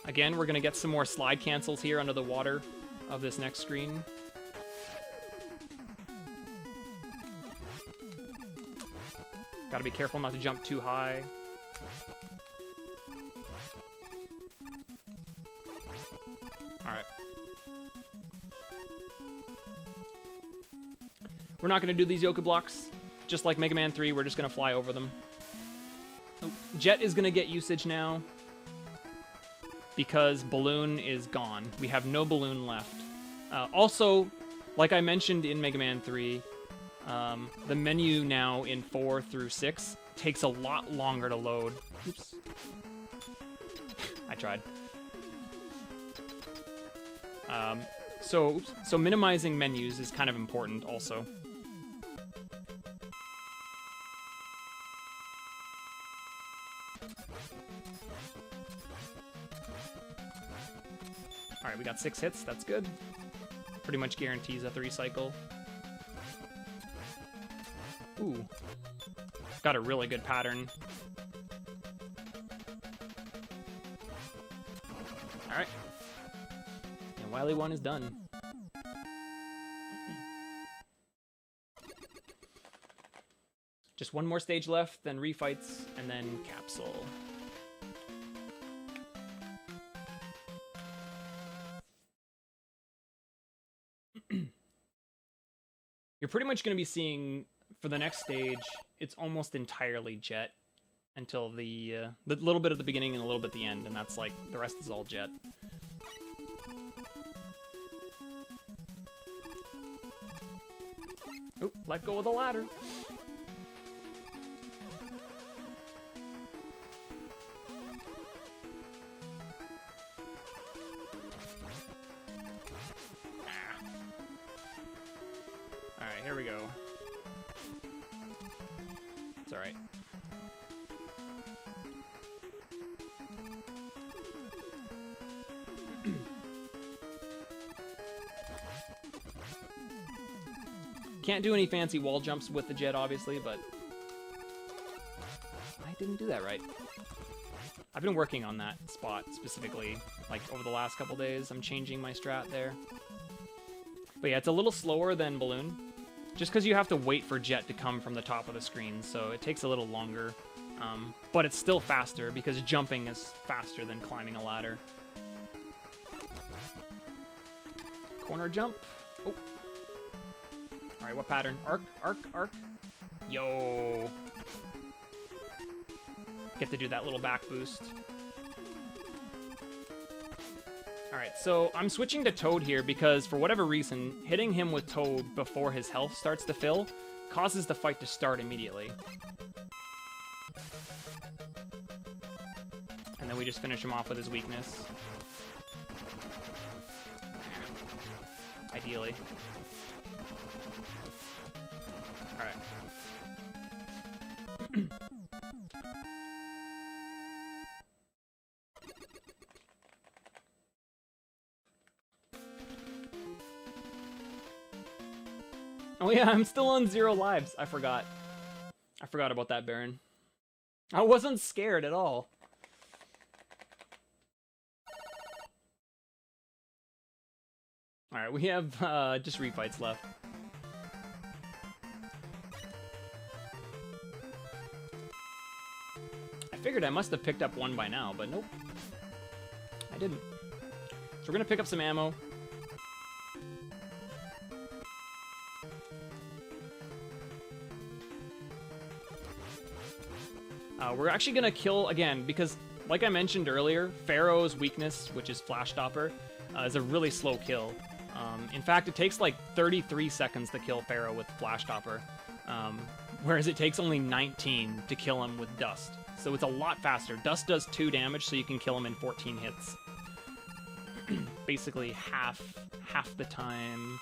Again, we're going to get some more slide cancels here under the water of this next screen. Gotta be careful not to jump too high. Alright. We're not going to do these Yoku blocks. Just like Mega Man 3, we're just going to fly over them. Oh, Jet is going to get usage now, because Balloon is gone. We have no Balloon left. Also, like I mentioned in Mega Man 3, the menu now in 4 through 6 takes a lot longer to load. Oops. I tried. So minimizing menus is kind of important also. Alright, we got 6 hits, that's good. Pretty much guarantees a 3 cycle. Ooh. Got a really good pattern. Alright. And Wily 1 is done. Just one more stage left, then refights, and then capsule. You're pretty much going to be seeing, for the next stage, it's almost entirely Jet until the little bit at the beginning and a little bit at the end, and that's like, the rest is all Jet. Oop, let go of the ladder. Alright, here we go. alright. Can't do any fancy wall jumps with the jet, obviously, but I didn't do that right. I've been working on that spot specifically, like over the last couple days. I'm changing my strat there. But yeah, it's a little slower than Balloon, just because you have to wait for jet to come from the top of the screen, so it takes a little longer. But it's still faster because jumping is faster than climbing a ladder. Corner jump. Oh. Alright, what pattern? Arc, arc, arc. Yo. Get to do that little back boost. Alright, so I'm switching to Toad here because for whatever reason, hitting him with Toad before his health starts to fill causes the fight to start immediately. And then we just finish him off with his weakness. Ideally. Alright. Oh yeah, I'm still on 0 lives. I forgot. I forgot about that, Baron. I wasn't scared at all. Alright, we have just refights left. I figured I must have picked up one by now, but nope. I didn't. So we're gonna pick up some ammo. We're actually gonna kill, again, because, like I mentioned earlier, Pharaoh's weakness, which is Flash Stopper, is a really slow kill. In fact, it takes like 33 seconds to kill Pharaoh with Flash Stopper, whereas it takes only 19 to kill him with Dust. So it's a lot faster. Dust does 2 damage, so you can kill him in 14 hits. Basically half the time,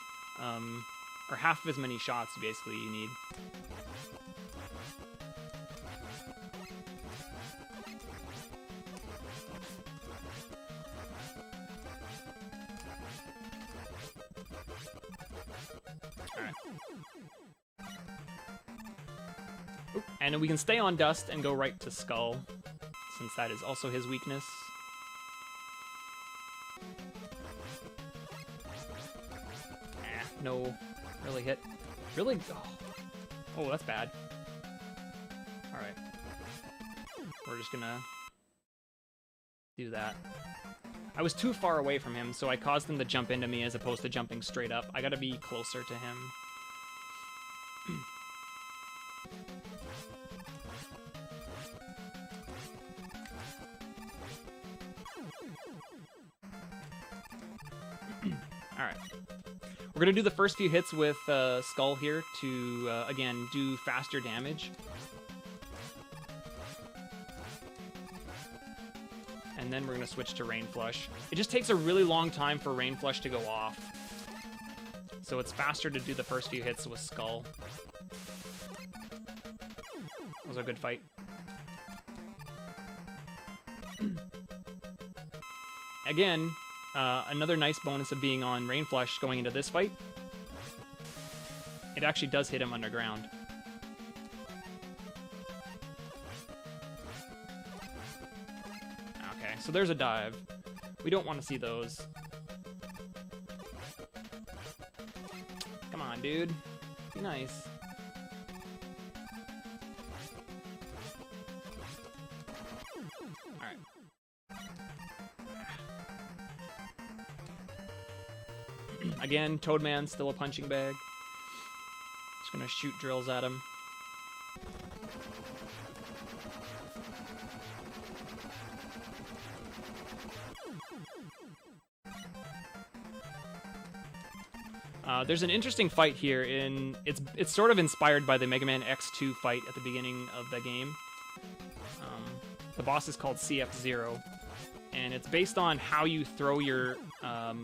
or half as many shots, basically, you need. Oop, and we can stay on Dust and go right to Skull, since that is also his weakness. No, really hit. Really? Oh, that's bad. Alright. We're just gonna do that. I was too far away from him, so I caused him to jump into me as opposed to jumping straight up. I gotta be closer to him. Alright. We're gonna do the first few hits with Skull here to, again, do faster damage. And then we're gonna switch to Rain Flush. It just takes a really long time for Rain Flush to go off. So it's faster to do the first few hits with Skull. That was a good fight. Again, another nice bonus of being on Rain Flush going into this fight. It actually does hit him underground. Okay, so there's a dive. We don't want to see those. Come on, dude. Be nice. Alright. Again, Toadman's still a punching bag. Just gonna shoot drills at him. There's an interesting fight here. It's sort of inspired by the Mega Man X2 fight at the beginning of the game. The boss is called CF0, and it's based on how you throw your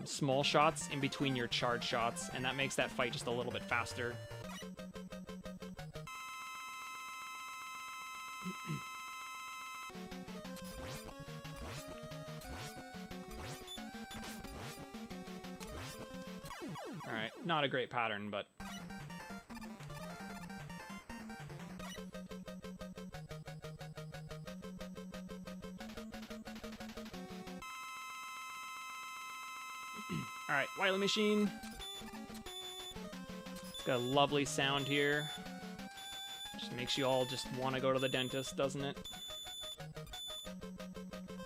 small shots in between your charge shots, and that makes that fight just a little bit faster. Alright, not a great pattern, but... Alright, Wily Machine. It's got a lovely sound here. Just makes you all just want to go to the dentist, doesn't it?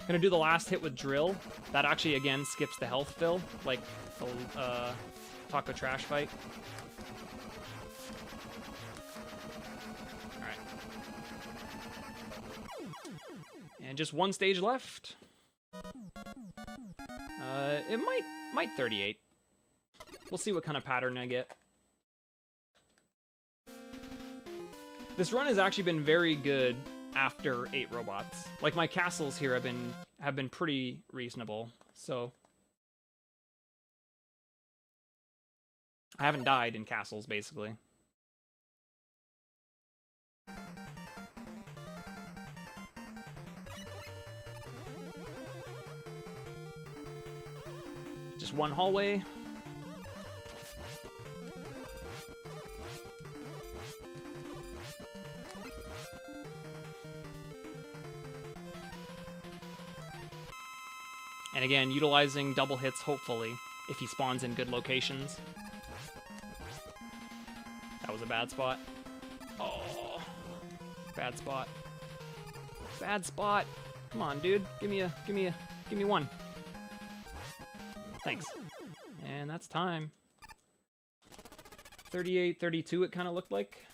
Gonna do the last hit with Drill. That actually, again, skips the health fill, like the Taco Trash fight. Alright. And just one stage left. It might 38. We'll see what kind of pattern I get. This run has actually been very good after 8 robots. Like, my castles here have been pretty reasonable, so I haven't died in castles, basically. Just one hallway. And again, utilizing double hits, hopefully, if he spawns in good locations. That was a bad spot. Oh, bad spot. Bad spot. Come on, dude. Give me one. Thanks. And that's time. 38, 32 it kind of looked like.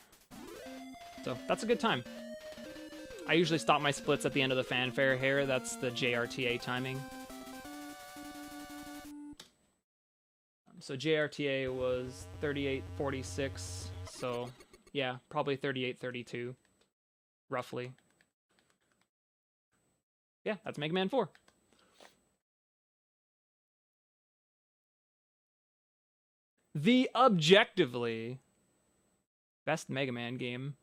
So that's a good time. I usually stop my splits at the end of the fanfare here. That's the JRTA timing. So JRTA was 38.46, so yeah, probably 38.32, roughly. Yeah, that's Mega Man 4. The objectively best Mega Man game.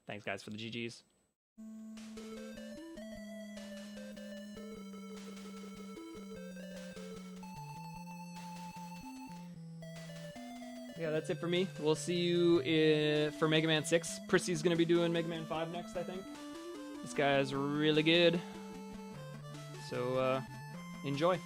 Thanks, guys, for the GGs. Yeah, that's it for me. We'll see you for Mega Man 6. Prissy's going to be doing Mega Man 5 next, I think. This guy's really good. So, enjoy.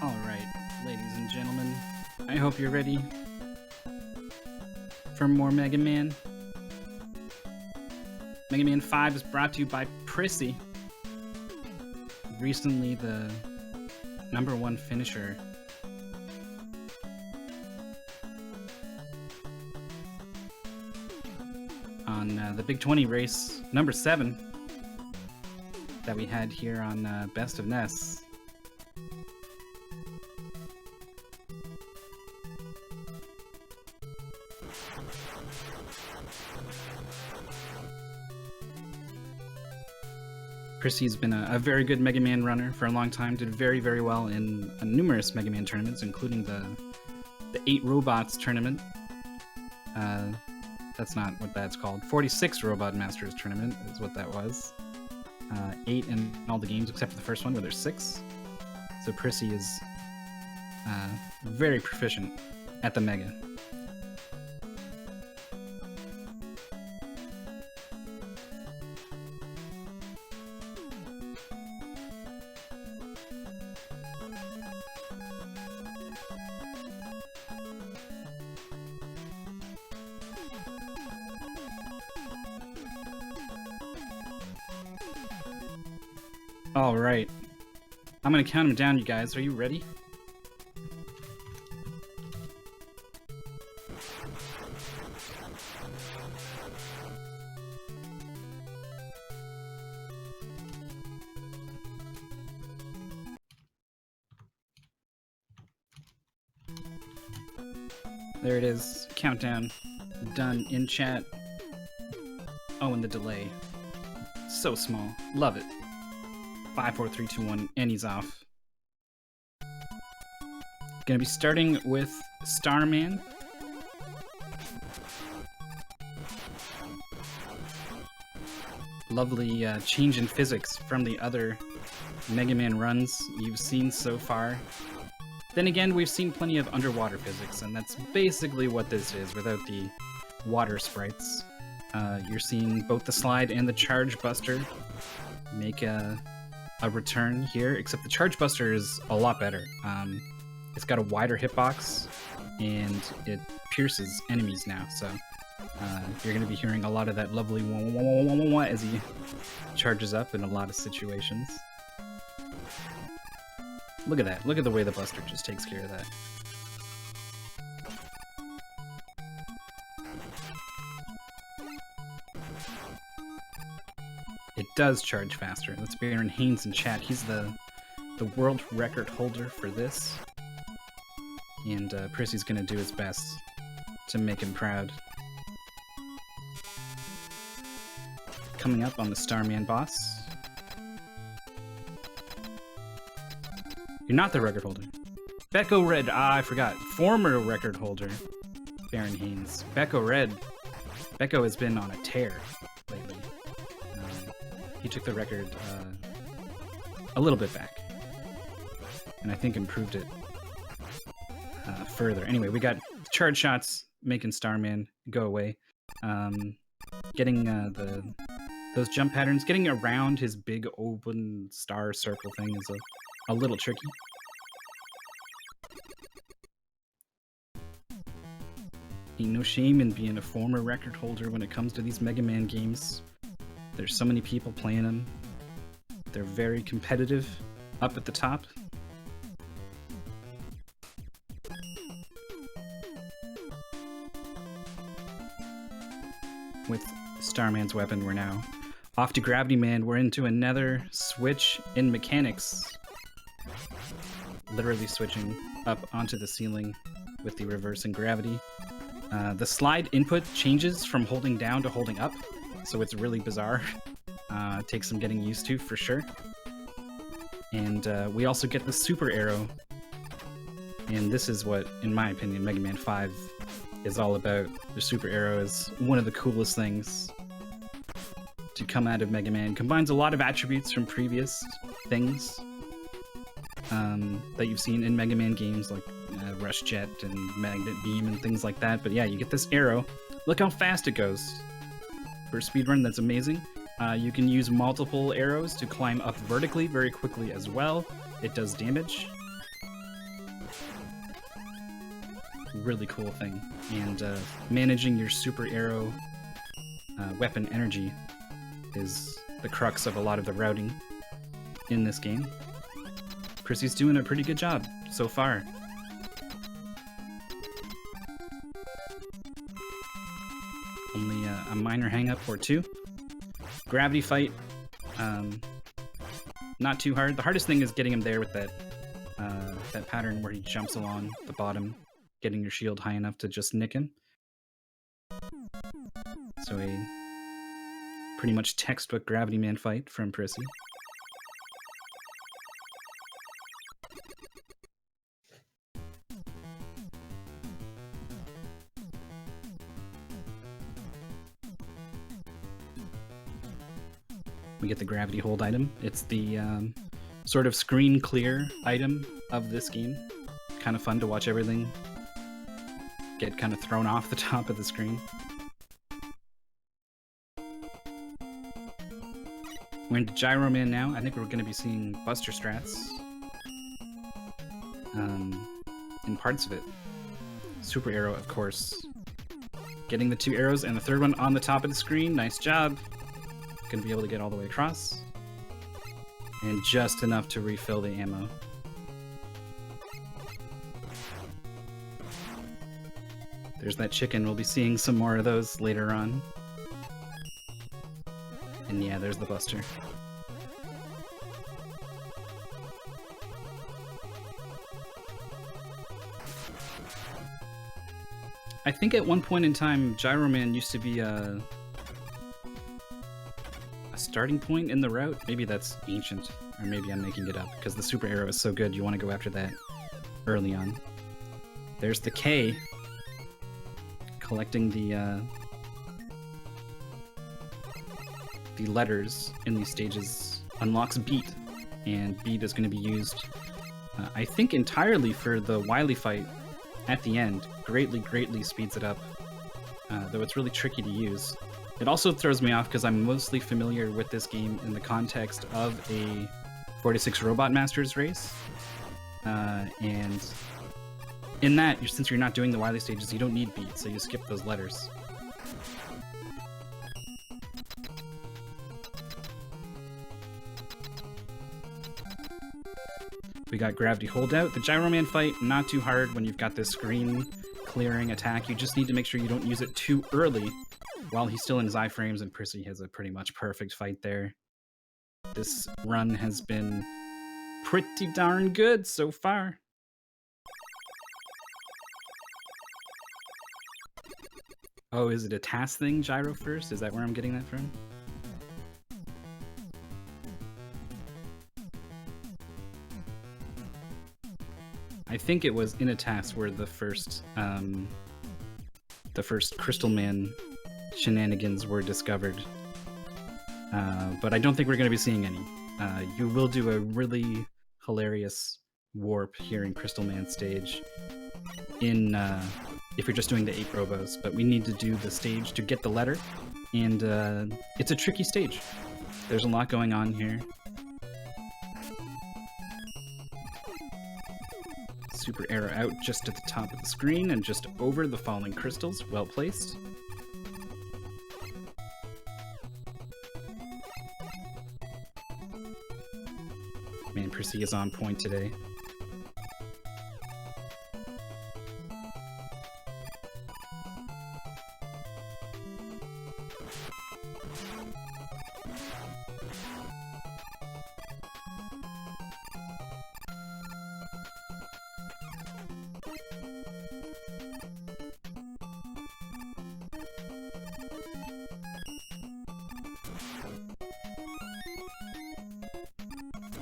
Alright, ladies and gentlemen, I hope you're ready for more Mega Man. Mega Man 5 is brought to you by Prissy. Recently the #1 finisher on the Big 20 race, number 7, that we had here on Best of NES. Prissy's been a very good Mega Man runner for a long time, did very, very well in numerous Mega Man tournaments, including the 8 Robots tournament. That's not what that's called. 46 Robot Masters tournament is what that was. 8 in all the games except for the first one where there's 6. So Prissy is very proficient at the Mega. All right, I'm gonna count them down, you guys. Are you ready? There it is. Countdown done in chat. Oh, and the delay. So small. Love it. 5, 4, 3, 2, 1, and he's off. Gonna be starting with Starman. Lovely change in physics from the other Mega Man runs you've seen so far. Then again, we've seen plenty of underwater physics, and that's basically what this is without the water sprites. You're seeing both the slide and the Charge Buster make a return here, except the Charge Buster is a lot better. It's got a wider hitbox, and it pierces enemies now, so you're going to be hearing a lot of that lovely wah, wah, wah, wah, wah, wah, as he charges up in a lot of situations. Look at that. Look at the way the Buster just takes care of that. It does charge faster. That's Baron Haynes in chat. He's the world record holder for this. And Prissy's gonna do his best to make him proud. Coming up on the Starman boss. You're not the record holder. Becco Red. Ah, I forgot. Former record holder, Baron Haynes. Becco Red. Becco has been on a tear lately. He took the record a little bit back, and I think improved it further. Anyway, we got charge shots making Starman go away. Getting those jump patterns, getting around his big open star circle thing is a little tricky. Ain't no shame in being a former record holder when it comes to these Mega Man games. There's so many people playing them. They're very competitive up at the top. With Starman's weapon, we're now off to Gravity Man. We're into another switch in mechanics. Literally switching up onto the ceiling with the reversing gravity. The slide input changes from holding down to holding up, so it's really bizarre. It takes some getting used to, for sure. And we also get the super arrow. And this is what, in my opinion, Mega Man 5 is all about. The super arrow is one of the coolest things to come out of Mega Man. Combines a lot of attributes from previous things that you've seen in Mega Man games, like Rush Jet and Magnet Beam and things like that. But yeah, you get this arrow. Look how fast it goes. For a speedrun, that's amazing. You can use multiple arrows to climb up vertically very quickly as well. It does damage. Really cool thing. And managing your super arrow weapon energy is the crux of a lot of the routing in this game. Chrissy's doing a pretty good job so far. Only a minor hang-up or two. Gravity fight, not too hard. The hardest thing is getting him there with that that pattern where he jumps along the bottom, getting your shield high enough to just nick him. So a pretty much textbook Gravity Man fight from Prissy. We get the gravity hold item. It's the sort of screen clear item of this game. Kind of fun to watch everything get kind of thrown off the top of the screen. We're into Gyro Man now. I think we're going to be seeing Buster Strats in parts of it. Super Arrow, of course. Getting the 2 arrows and the 3rd one on the top of the screen. Nice job. Gonna be able to get all the way across. And just enough to refill the ammo. There's that chicken. We'll be seeing some more of those later on. And yeah, there's the Buster. I think at one point in time, Gyro Man used to be a starting point in the route. Maybe that's ancient, or maybe I'm making it up, because the super arrow is so good you want to go after that early on. There's the K, collecting the letters in these stages unlocks Beat, and Beat is going to be used, I think, entirely for the Wily fight at the end. Greatly speeds it up, though it's really tricky to use. It also throws me off because I'm mostly familiar with this game in the context of a 46 Robot Masters race. And in that, since you're not doing the Wily stages, you don't need Beat, so you skip those letters. We got Gravity Holdout. The Gyro Man fight, not too hard when you've got this screen clearing attack. You just need to make sure you don't use it too early while he's still in his iframes, and Prissy has a pretty much perfect fight there. This run has been pretty darn good so far. Oh, is it a task thing, Gyro first? Is that where I'm getting that from? I think it was in a task where the first Crystal Man shenanigans were discovered. But I don't think we're going to be seeing any. You will do a really hilarious warp here in Crystal Man stage if you're just doing the 8 robos, but we need to do the stage to get the letter, and it's a tricky stage. There's a lot going on here. Super arrow out just at the top of the screen and just over the falling crystals. Well placed. Man, Prissy is on point today.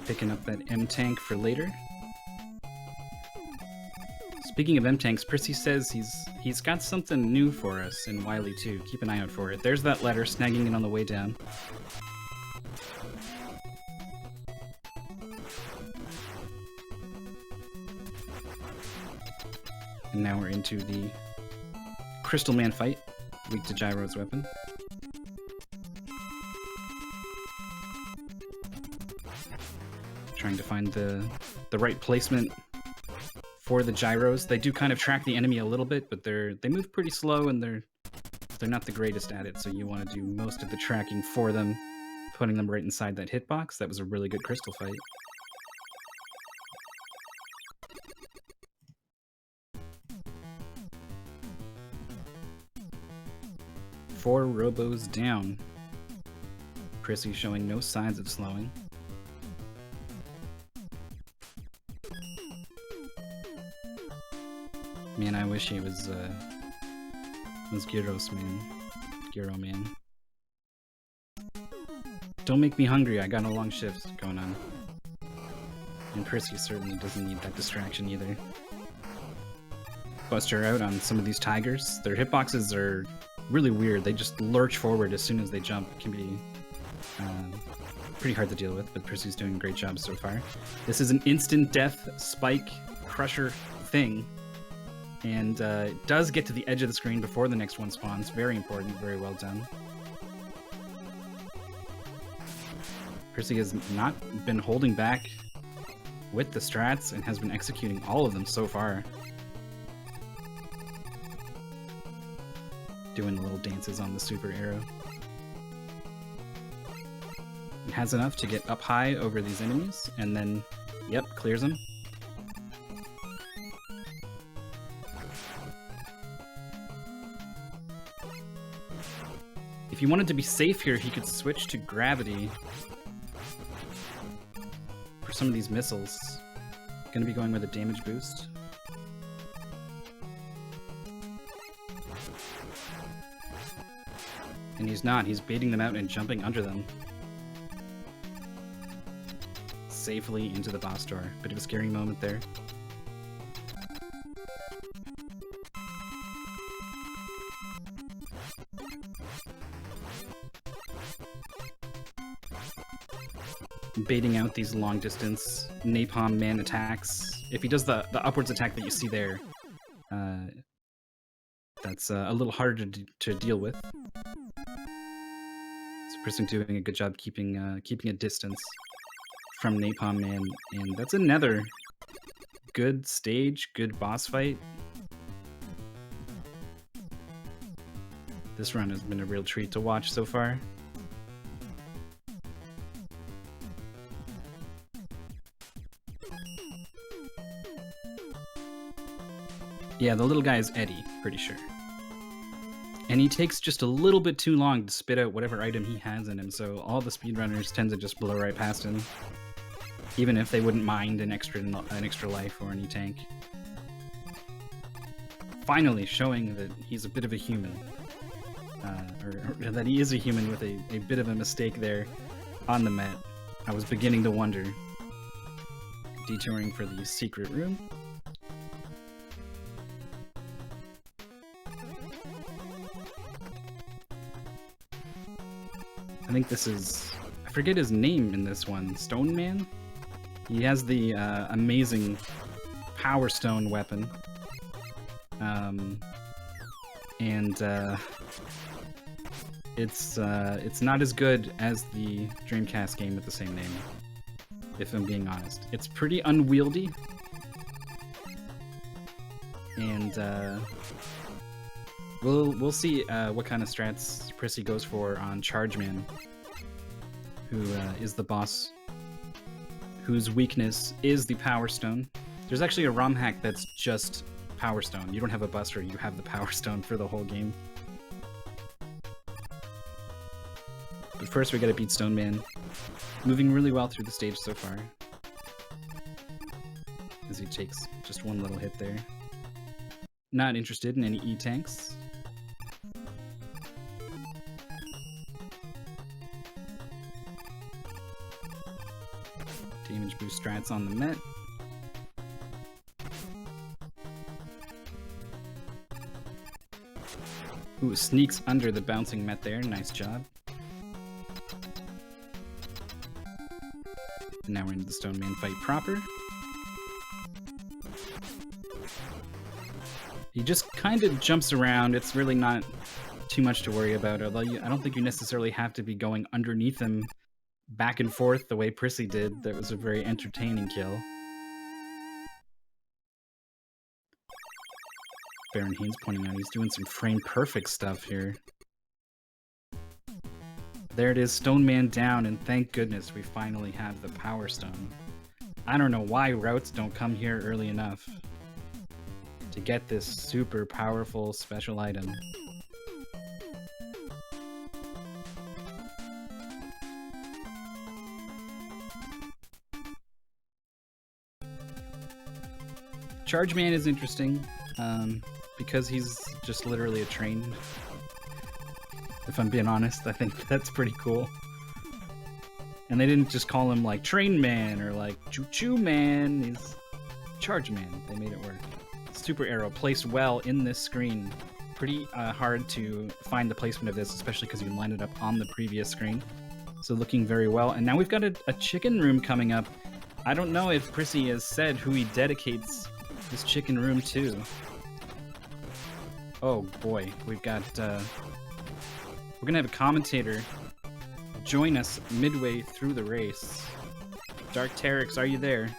Picking up that M tank for later. Speaking of M-Tanks, Prissy says he's got something new for us in Wily 2. Keep an eye out for it. There's that letter, snagging it on the way down. And now we're into the Crystal Man fight. Weak to Gyro's weapon. Trying to find the right placement for the gyros. They do kind of track the enemy a little bit, but they move pretty slow and they're not the greatest at it, so you want to do most of the tracking for them, putting them right inside that hitbox. That was a really good crystal fight. Four robos down. Prissy showing no signs of slowing. Man, I wish he was Gyros man. Gyro man. Don't make me hungry, I got a long shift going on. And Prissy certainly doesn't need that distraction either. Buster out on some of these tigers. Their hitboxes are really weird. They just lurch forward as soon as they jump. It can be pretty hard to deal with, but Prissy's doing a great job so far. This is an instant death spike crusher thing. And it does get to the edge of the screen before the next one spawns. Very important, very well done. Prissy has not been holding back with the strats and has been executing all of them so far. Doing the little dances on the super arrow. It has enough to get up high over these enemies, and then, yep, clears them. If he wanted to be safe here, he could switch to gravity for some of these missiles. Gonna be going with a damage boost. And he's not, he's baiting them out and jumping under them. Safely into the boss door. Bit of a scary moment there. Baiting out these long distance Napalm Man attacks. If he does the upwards attack that you see there, that's a little harder to deal with. So Prissy doing a good job keeping a distance from Napalm Man, and that's another good stage, good boss fight. This run has been a real treat to watch so far. Yeah, the little guy is Eddie, pretty sure. And he takes just a little bit too long to spit out whatever item he has in him, so all the speedrunners tend to just blow right past him. Even if they wouldn't mind an extra life or any tank. Finally showing that he's a bit of a human. Or that he is a human with a bit of a mistake there on the Met. I was beginning to wonder. Detouring for the secret room. I think this is... I forget his name in this one. Stone Man? He has the amazing Power Stone weapon. It's not as good as the Dreamcast game with the same name, if I'm being honest. It's pretty unwieldy. And we'll see what kind of strats Prissy goes for on Chargeman, who is the boss, whose weakness is the Power Stone. There's actually a ROM hack that's just Power Stone. You don't have a Buster, you have the Power Stone for the whole game. But first we gotta beat Stone Man. Moving really well through the stage so far. As he takes just one little hit there. Not interested in any E-tanks. Damage boost strats on the Met. Ooh, sneaks under the bouncing Met there. Nice job. And now we're into the Stone Man fight proper. He just kind of jumps around. It's really not too much to worry about, although I don't think you necessarily have to be going underneath him back and forth the way Prissy did. That was a very entertaining kill. Baron Haynes pointing out he's doing some frame-perfect stuff here. There it is, Stone Man down, and thank goodness we finally have the Power Stone. I don't know why routes don't come here early enough to get this super powerful special item. Charge Man is interesting, because he's just literally a train. If I'm being honest, I think that's pretty cool. And they didn't just call him like Train Man or like Choo Choo Man, he's Charge Man. They made it work. Super Arrow placed well in this screen. Pretty hard to find the placement of this, especially because you can line it up on the previous screen. So looking very well. And now we've got a chicken room coming up. I don't know if Prissy has said who he dedicates this chicken room to. Oh boy, we've got we're gonna have a commentator join us midway through the race. Dark Terex, are you there?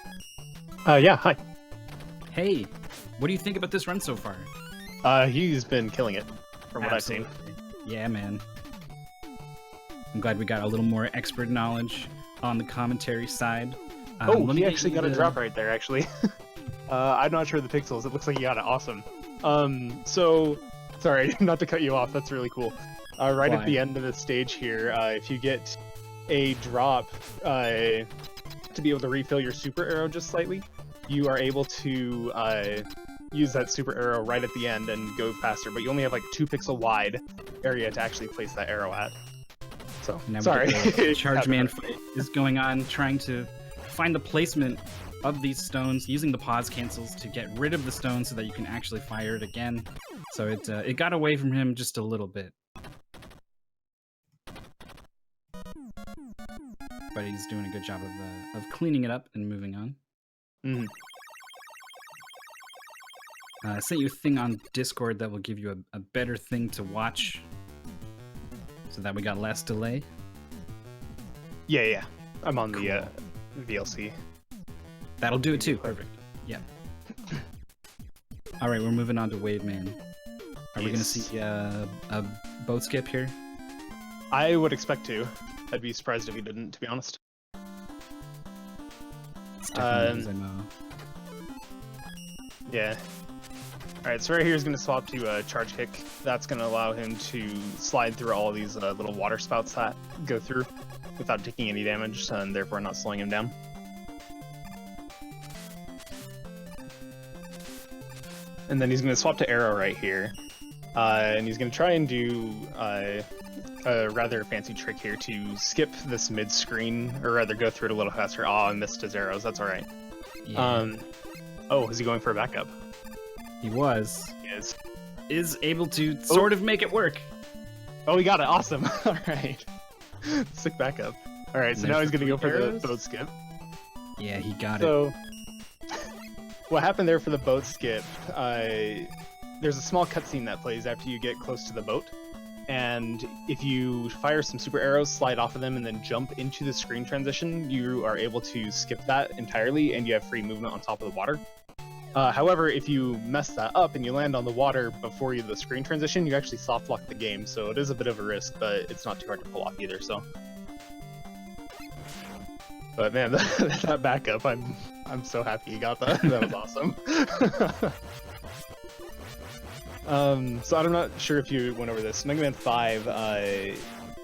Yeah, hi. Hey, what do you think about this run so far? He's been killing it, from what I've seen. Yeah, man. I'm glad we got a little more expert knowledge on the commentary side. He actually got a drop right there, actually. I'm not sure of the pixels. It looks like he got it. Awesome. So, sorry, not to cut you off. That's really cool. Right at the end of the stage here, if you get a drop to be able to refill your super arrow just slightly, you are able to use that super arrow right at the end and go faster, but you only have like 2 pixel wide area to actually place that arrow at. So, now sorry. Charge Man fight is going on, trying to find the placement of these stones, using the pause cancels to get rid of the stone so that you can actually fire it again. So it got away from him just a little bit. But he's doing a good job of cleaning it up and moving on. Mm. I sent you a thing on Discord that will give you a better thing to watch so that we got less delay. Yeah. I'm on Cool. the VLC. That'll do it too. Perfect. Yeah. All right, we're moving on to Wave Man. Are we going to see a boat skip here? I would expect to. I'd be surprised if he didn't, to be honest. It's definitely his MO. Yeah. Alright, so right here is going to swap to Charge Kick. That's going to allow him to slide through all these little water spouts that go through without taking any damage, and therefore not slowing him down. And then he's going to swap to Arrow right here. And he's going to try and do a rather fancy trick here to skip this mid-screen, or rather go through it a little faster. Oh, I missed his arrows. That's alright. Yeah. Oh, is he going for a backup? He was. He is. Is able to sort of make it work. Oh, he got it. Awesome. Alright. Sick backup. Alright, so And now there's he's going to the go for arrows. the boat skip. Yeah, he got it. So, what happened there for the boat skip, there's a small cutscene that plays after you get close to the boat. And if you fire some super arrows, slide off of them, and then jump into the screen transition, you are able to skip that entirely, and you have free movement on top of the water. However, if you mess that up and you land on the water before the screen transition, you actually soft lock the game. So it is a bit of a risk, but it's not too hard to pull off either. So, but man, that backup, I'm so happy you got that. That was awesome. So I'm not sure if you went over this. Mega Man 5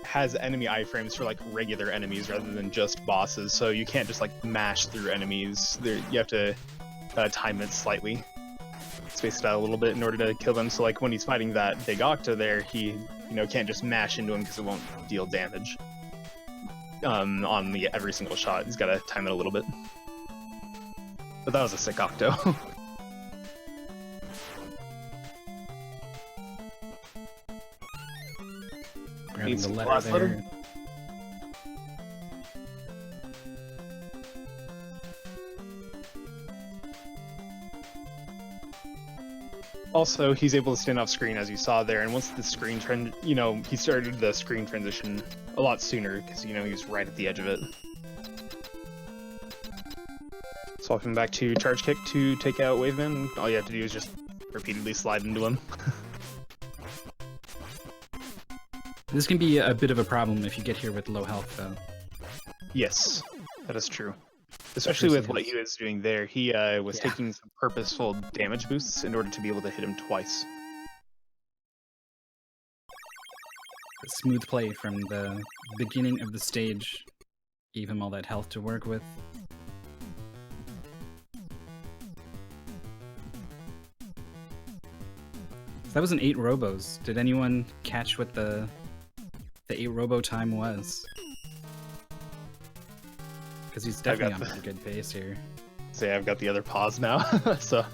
has enemy iframes for like regular enemies rather than just bosses, so you can't just like mash through enemies. You have to time it slightly, space it out a little bit in order to kill them. So like when he's fighting that big Octo there, he can't just mash into him because it won't deal damage on every single shot. He's got to time it a little bit. But that was a sick Octo. Grabbing Needs the the letter last there. letter. Also, he's able to stand off screen as you saw there, and once the screen trend, he started the screen transition a lot sooner because he was right at the edge of it. Swapping back to charge kick to take out Waveman, all you have to do is just repeatedly slide into him. This can be a bit of a problem if you get here with low health, though. Yes, that is true. Especially with what he was doing there, he was Yeah. taking some purposeful damage boosts in order to be able to hit him twice. The smooth play from the beginning of the stage gave him all that health to work with. So that was an 8 robos. Did anyone catch what the 8 robo time was? Because he's definitely on a good pace here. Say I've got the other pause now, so.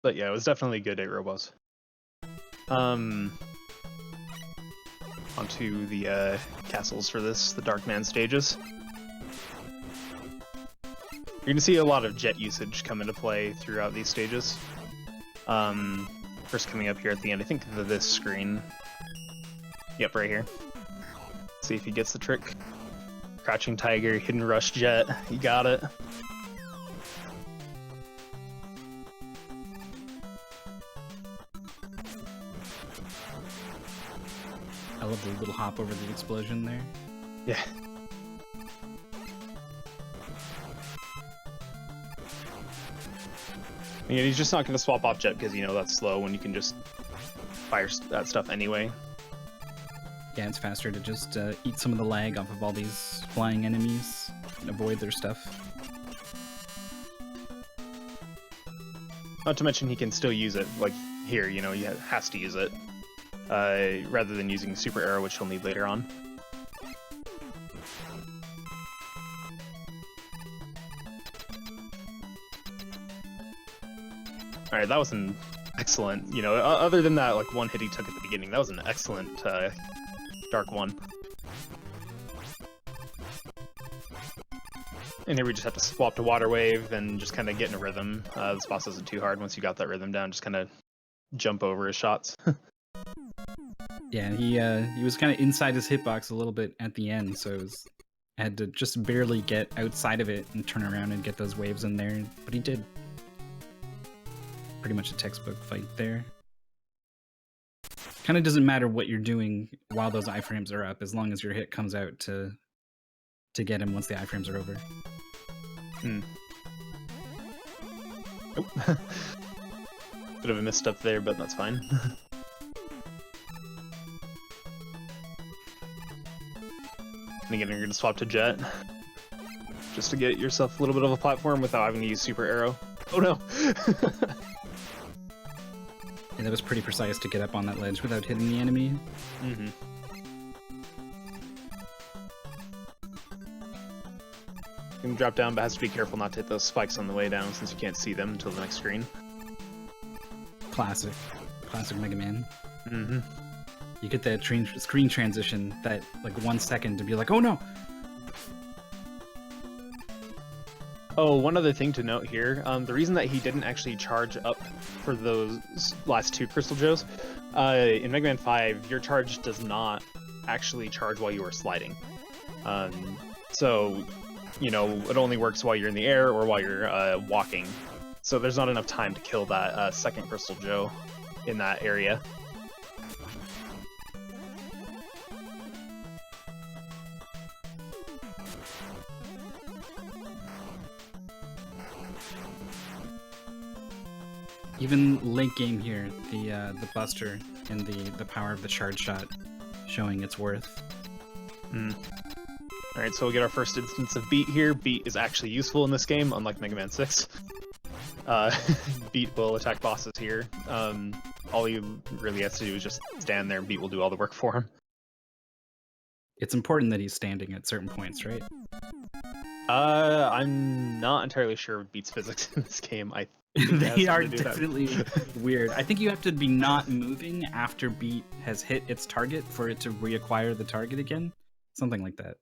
But yeah, it was definitely good 8 robos. Onto the castles for this, the Darkman stages. You're gonna see a lot of jet usage come into play throughout these stages. First coming up here at the end, I think this screen. Yep, right here. See if he gets the trick. Crouching Tiger, Hidden Rush Jet, you got it. I love the little hop over the explosion there. Yeah. Yeah, he's just not going to swap off Jet because, that's slow when you can just fire that stuff anyway. Yeah, it's faster to just eat some of the lag off of all these flying enemies and avoid their stuff. Not to mention he can still use it, like here, he has to use it. Rather than using Super Arrow, which he'll need later on. Alright, that was an excellent, other than that one hit he took at the beginning, that was an excellent Dark one. And here we just have to swap to Water Wave and just kind of get in a rhythm. This boss isn't too hard once you got that rhythm down, just kind of jump over his shots. Yeah, he was kind of inside his hitbox a little bit at the end, so I had to just barely get outside of it and turn around and get those waves in there, but he did. Pretty much a textbook fight there. Kind of doesn't matter what you're doing while those iframes are up, as long as your hit comes out to get him once the iframes are over. Oh. Bit of a misstep there, but that's fine. And again, you're going to swap to Jet. Just to get yourself a little bit of a platform without having to use Super Arrow. Oh no! Yeah, that was pretty precise to get up on that ledge without hitting the enemy. Mm-hmm. You can drop down, but has to be careful not to hit those spikes on the way down since you can't see them until the next screen. Classic Mega Man. Mm-hmm. You get that screen transition, that like 1 second to be like, oh no! Oh, one other thing to note here, the reason that he didn't actually charge up for those last 2 Crystal Joes, in Mega Man 5, your charge does not actually charge while you are sliding. So, it only works while you're in the air or while you're walking. So there's not enough time to kill that second Crystal Joe in that area. Even late game here, the Buster and the power of the charge shot showing its worth. Alright, so we'll get our first instance of Beat here. Beat is actually useful in this game, unlike Mega Man 6. Beat will attack bosses here. All he really has to do is just stand there and Beat will do all the work for him. It's important that he's standing at certain points, right? I'm not entirely sure of Beat's physics in this game. I think it has They are something to do with definitely weird. I think you have to be not moving after Beat has hit its target for it to reacquire the target again. Something like that.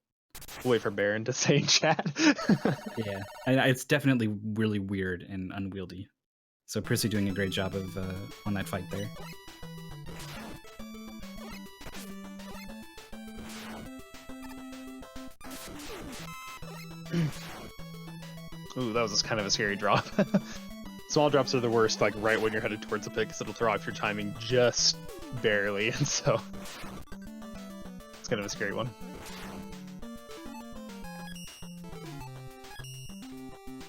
Wait for Baron to say in chat. Yeah, and it's definitely really weird and unwieldy. So Prissy doing a great job of on that fight there. Ooh, that was kind of a scary drop. Small drops are the worst, like right when you're headed towards the pit, because it'll throw off your timing just barely, and so it's kind of a scary one.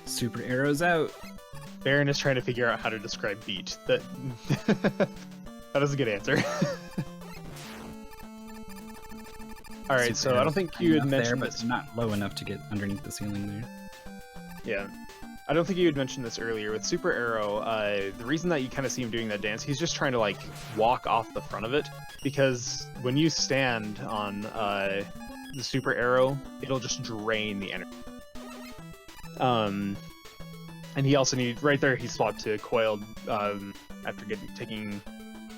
Super arrows out. Baron is trying to figure out how to describe Beat. That that is a good answer. All right, Super so I don't arrows think high you had enough there, mentioned but this. not low enough to get underneath the ceiling there. Yeah. I don't think you had mentioned this earlier. With Super Arrow, the reason that you kind of see him doing that dance, he's just trying to like walk off the front of it, because when you stand on the Super Arrow, it'll just drain the energy. And he also needs, right there, he swapped to Coiled after taking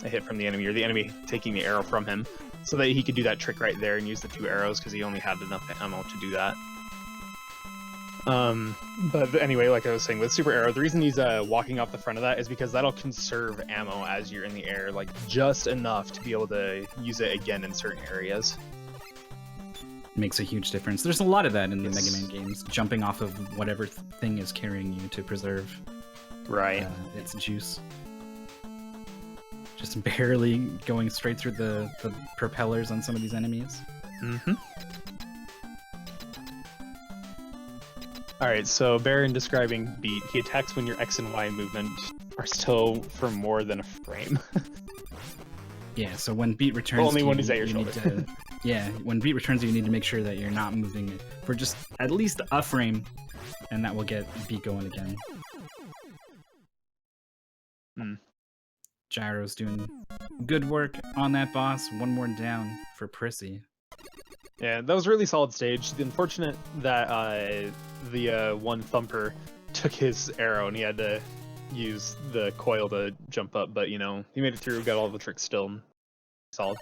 a hit from the enemy, or the enemy taking the arrow from him, so that he could do that trick right there and use the 2 arrows, because he only had enough ammo to do that. But anyway, like I was saying, with Super Arrow, the reason he's walking off the front of that is because that'll conserve ammo as you're in the air, like just enough to be able to use it again in certain areas. Makes a huge difference. There's a lot of that in the Yes. Mega Man games, jumping off of whatever thing is carrying you to preserve Right. its juice. Just barely going straight through the propellers on some of these enemies. Mm-hmm. Alright, so Baron describing Beat. He attacks when your X and Y movement are still for more than a frame. Yeah, so when Beat returns, Only to when you, he's at your you need to, yeah, when Beat returns, you need to make sure that you're not moving it for just at least a frame, and that will get Beat going again. Gyro's doing good work on that boss. One more down for Prissy. Yeah, that was a really solid stage. The unfortunate that the one thumper took his arrow and he had to use the coil to jump up, but you know, he made it through, got all the tricks still. Solid.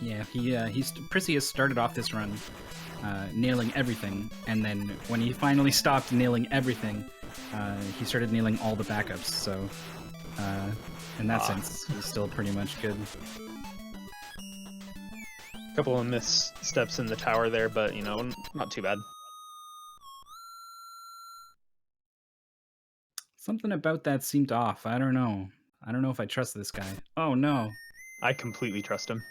Yeah, Prissy has started off this run nailing everything, and then when he finally stopped nailing everything, he started nailing all the backups. So, in that sense, he's still pretty much good. Couple of missteps in the tower there, but you know, not too bad. Something about that seemed off. I don't know. I don't know if I trust this guy. Oh no. I completely trust him.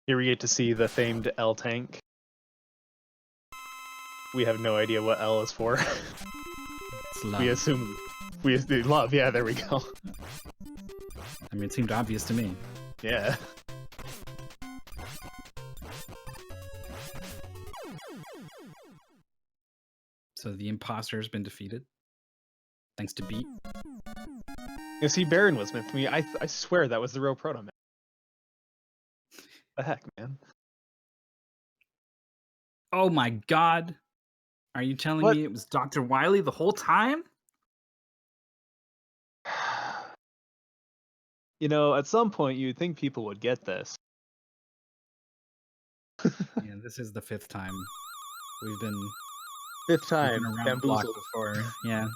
Here we get to see the famed L tank. We have no idea what L is for. It's love. We assume love. Yeah, there we go. I mean, it seemed obvious to me. Yeah. So the imposter has been defeated. Thanks to Beat. You see, Baron was with me. I swear that was the real Proto Man. The heck, man. Oh my god. Are you telling What? me it was Dr. Wily the whole time? You know, at some point you'd think people would get this. Yeah, this is the 5th time. We've been Fifth time, around the block bamboozled. before. Yeah.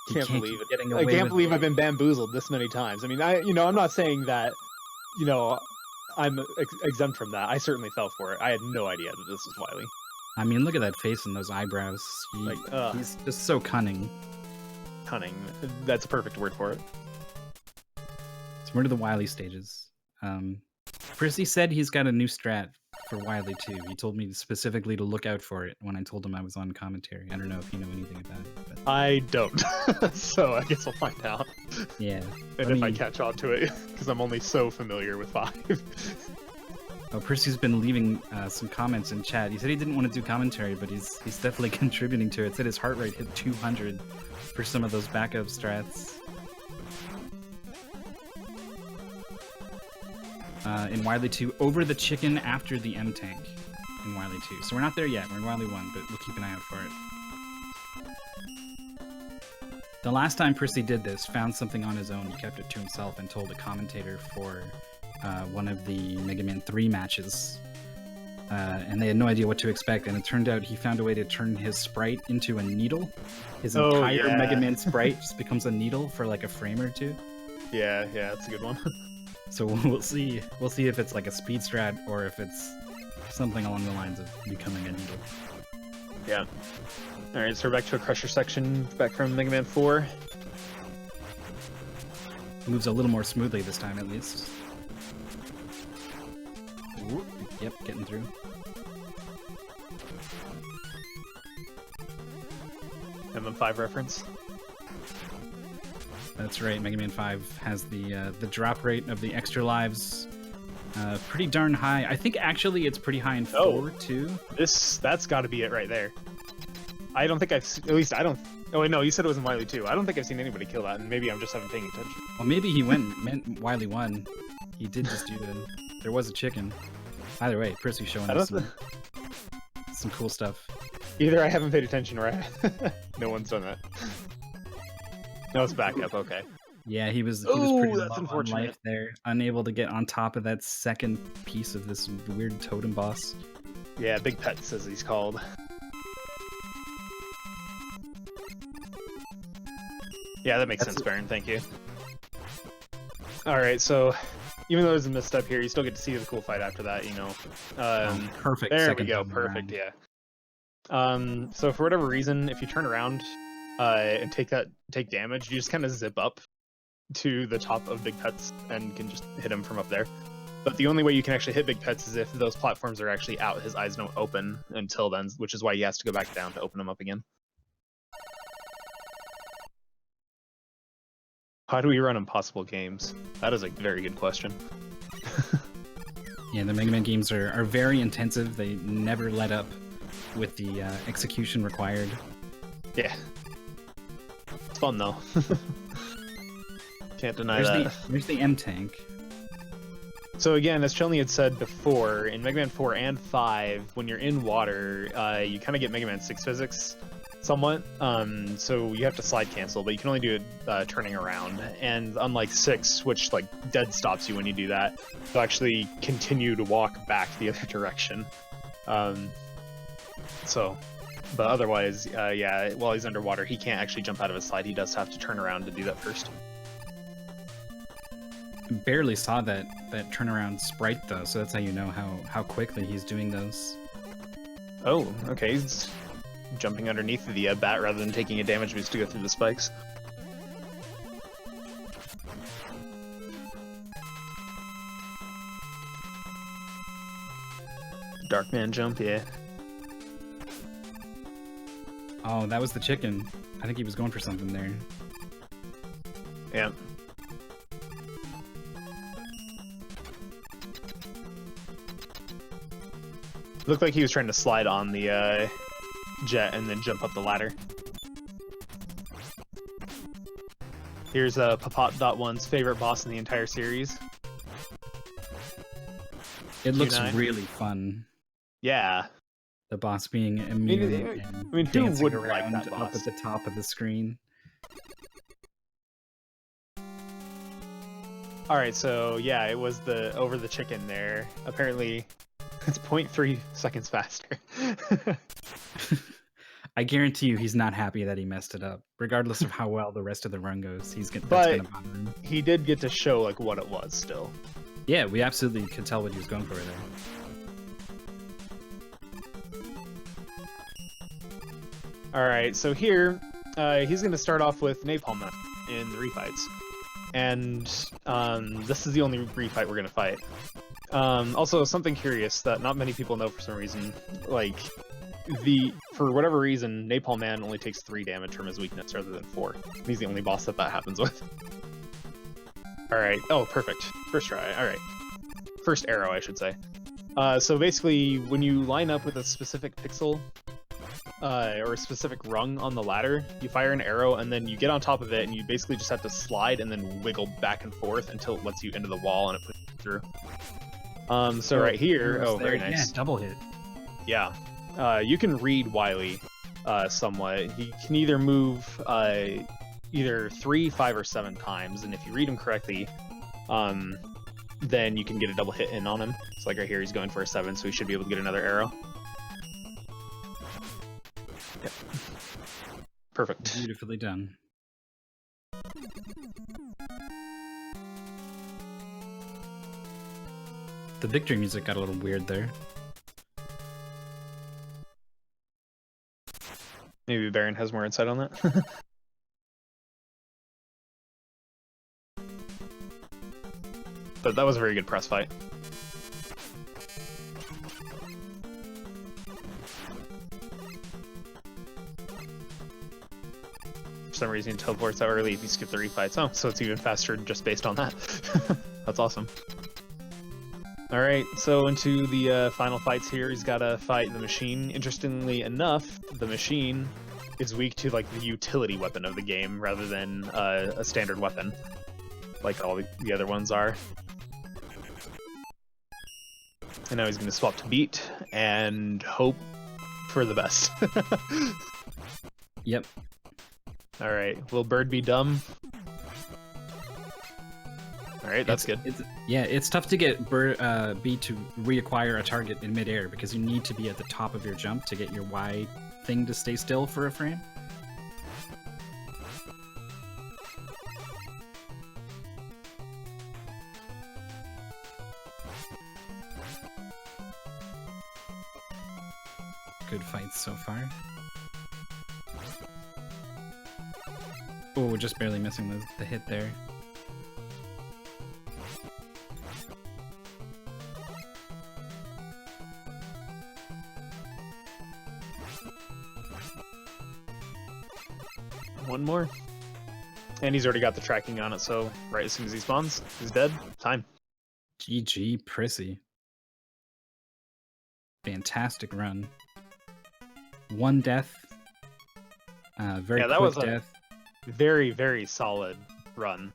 You Can't keep believe it. getting I away can't with believe it. I've been bamboozled this many times. I mean, I'm not saying that, you know, I'm exempt from that. I certainly fell for it. I had no idea that this was Wily. I mean, look at that face and those eyebrows. He's just so cunning. Cunning. That's a perfect word for it. So we're to the Wily stages. Prissy said he's got a new strat for Wily too. He told me specifically to look out for it when I told him I was on commentary. I don't know if you know anything about it. But... I don't. So I guess we'll find out. Yeah. And if I catch on to it, because I'm only so familiar with 5. Oh, Prissy's been leaving some comments in chat. He said he didn't want to do commentary, but he's definitely contributing to it. Said his heart rate hit 200 for some of those backup strats. in Wily 2 over the chicken after the M tank in Wily 2. So we're not there yet. We're in Wily 1, but we'll keep an eye out for it. The last time Percy did this, found something on his own, he kept it to himself and told a commentator for one of the Mega Man 3 matches. And they had no idea what to expect, and it turned out he found a way to turn his sprite into a needle. His entire Mega Man sprite just becomes a needle for like a frame or two. Yeah, that's a good one. So we'll see. We'll see if it's like a speed strat or if it's something along the lines of becoming a needle. Yeah. All right, so we're back to a Crusher section, back from Mega Man 4. Moves a little more smoothly this time, at least. Ooh, yep, getting through. MM5 reference. That's right. Mega Man 5 has the drop rate of the extra lives pretty darn high. I think actually it's pretty high in 4 too. That's got to be it right there. I don't think at least I don't. Oh wait, no, you said it was in Wily 2. I don't think I've seen anybody kill that, and maybe I'm just haven't paying attention. Well, maybe he meant Wily 1. He did just do there was a chicken. Either way, Percy's showing us some cool stuff. Either I haven't paid attention or no one's done that. No, it's back up. Okay. Yeah, he was pretty that's low on unfortunate. life there, unable to get on top of that second piece of this weird totem boss. Yeah, Big Pets as he's called. Yeah, that makes sense, Baron. Thank you. Alright, so even though there's a misstep here, you still get to see the cool fight after that, you know. Perfect. There we second go, time perfect, around. yeah. So for whatever reason, if you turn around and take damage, you just kind of zip up to the top of Big Pets and can just hit him from up there. But the only way you can actually hit Big Pets is if those platforms are actually out. His eyes don't open until then, which is why he has to go back down to open them up again. How do we run impossible games? That is a very good question. Yeah, the Mega Man games are very intensive. They never let up with the execution required. Yeah. It's fun, though. Can't deny that. There's the M tank. So again, as Chelny had said before, in Mega Man 4 and 5, when you're in water, you kind of get Mega Man 6 physics somewhat. So you have to slide cancel, but you can only do it turning around. And unlike 6, which like dead stops you when you do that, you'll actually continue to walk back the other direction. But otherwise, yeah, while he's underwater, he can't actually jump out of his slide. He does have to turn around to do that first. Barely saw that turnaround sprite though, so that's how you know how quickly he's doing those. Oh, okay. He's jumping underneath the bat rather than taking a damage boost to go through the spikes. Darkman jump, yeah. Oh, that was the chicken. I think he was going for something there. Yeah. Looked like he was trying to slide on the jet and then jump up the ladder. Here's Papot.1's favorite boss in the entire series. It looks G9. really fun. Yeah. The boss being immune and who dancing wouldn't like around that up boss? at the top of the screen. Alright, so yeah, it was the over the chicken there. Apparently, it's 0.3 seconds faster. I guarantee you he's not happy that he messed it up. Regardless of how well the rest of the run goes, that's But- gonna bother him. He did get to show like what it was still. Yeah, we absolutely could tell what he was going for there. Alright, so here, he's going to start off with Napalm Meth in the refights. And this is the only refight we're going to fight. Also, something curious that not many people know for some reason, like, for whatever reason, Napalm Man only takes 3 damage from his weakness rather than 4. He's the only boss that happens with. Alright, oh, perfect. First try, alright. First arrow, I should say. So basically, when you line up with a specific pixel, or a specific rung on the ladder, you fire an arrow and then you get on top of it and you basically just have to slide and then wiggle back and forth until it lets you into the wall and it puts you through. So right here, Almost very there. nice. Yeah, double hit. Yeah. You can read Wily somewhat. He can either move either 3, 5, or 7 times, and if you read him correctly, then you can get a double hit in on him. So like right here, he's going for a 7, so he should be able to get another arrow. Yep. Perfect. Beautifully done. The victory music got a little weird there. Maybe Baron has more insight on that. But that was a very good press fight. For some reason, it teleports out early if you skip the refights. Oh, so it's even faster just based on that. That's awesome. Alright, so into the final fights here. He's got to fight the machine. Interestingly enough, the machine is weak to like the utility weapon of the game rather than a standard weapon, like all the other ones are. And now he's going to swap to beat and hope for the best. Yep. Alright, will Bird be dumb? Alright, that's good. It's tough to get B to reacquire a target in midair because you need to be at the top of your jump to get your Y thing to stay still for a frame. Good fights so far. Oh, just barely missing the hit there. One more. And he's already got the tracking on it, so right as soon as he spawns, he's dead. Time. GG, Prissy. Fantastic run. 1 death. Very that quick was a death. very, very solid run.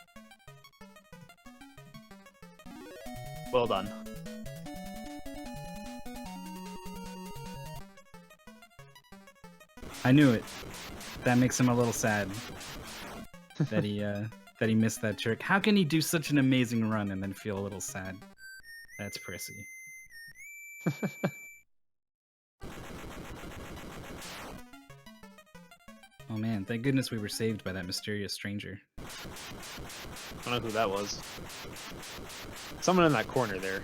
Well done. I knew it. That makes him a little sad that he missed that trick. How can he do such an amazing run and then feel a little sad? That's Prissy. Oh man, thank goodness we were saved by that mysterious stranger. I don't know who that was. Someone in that corner there.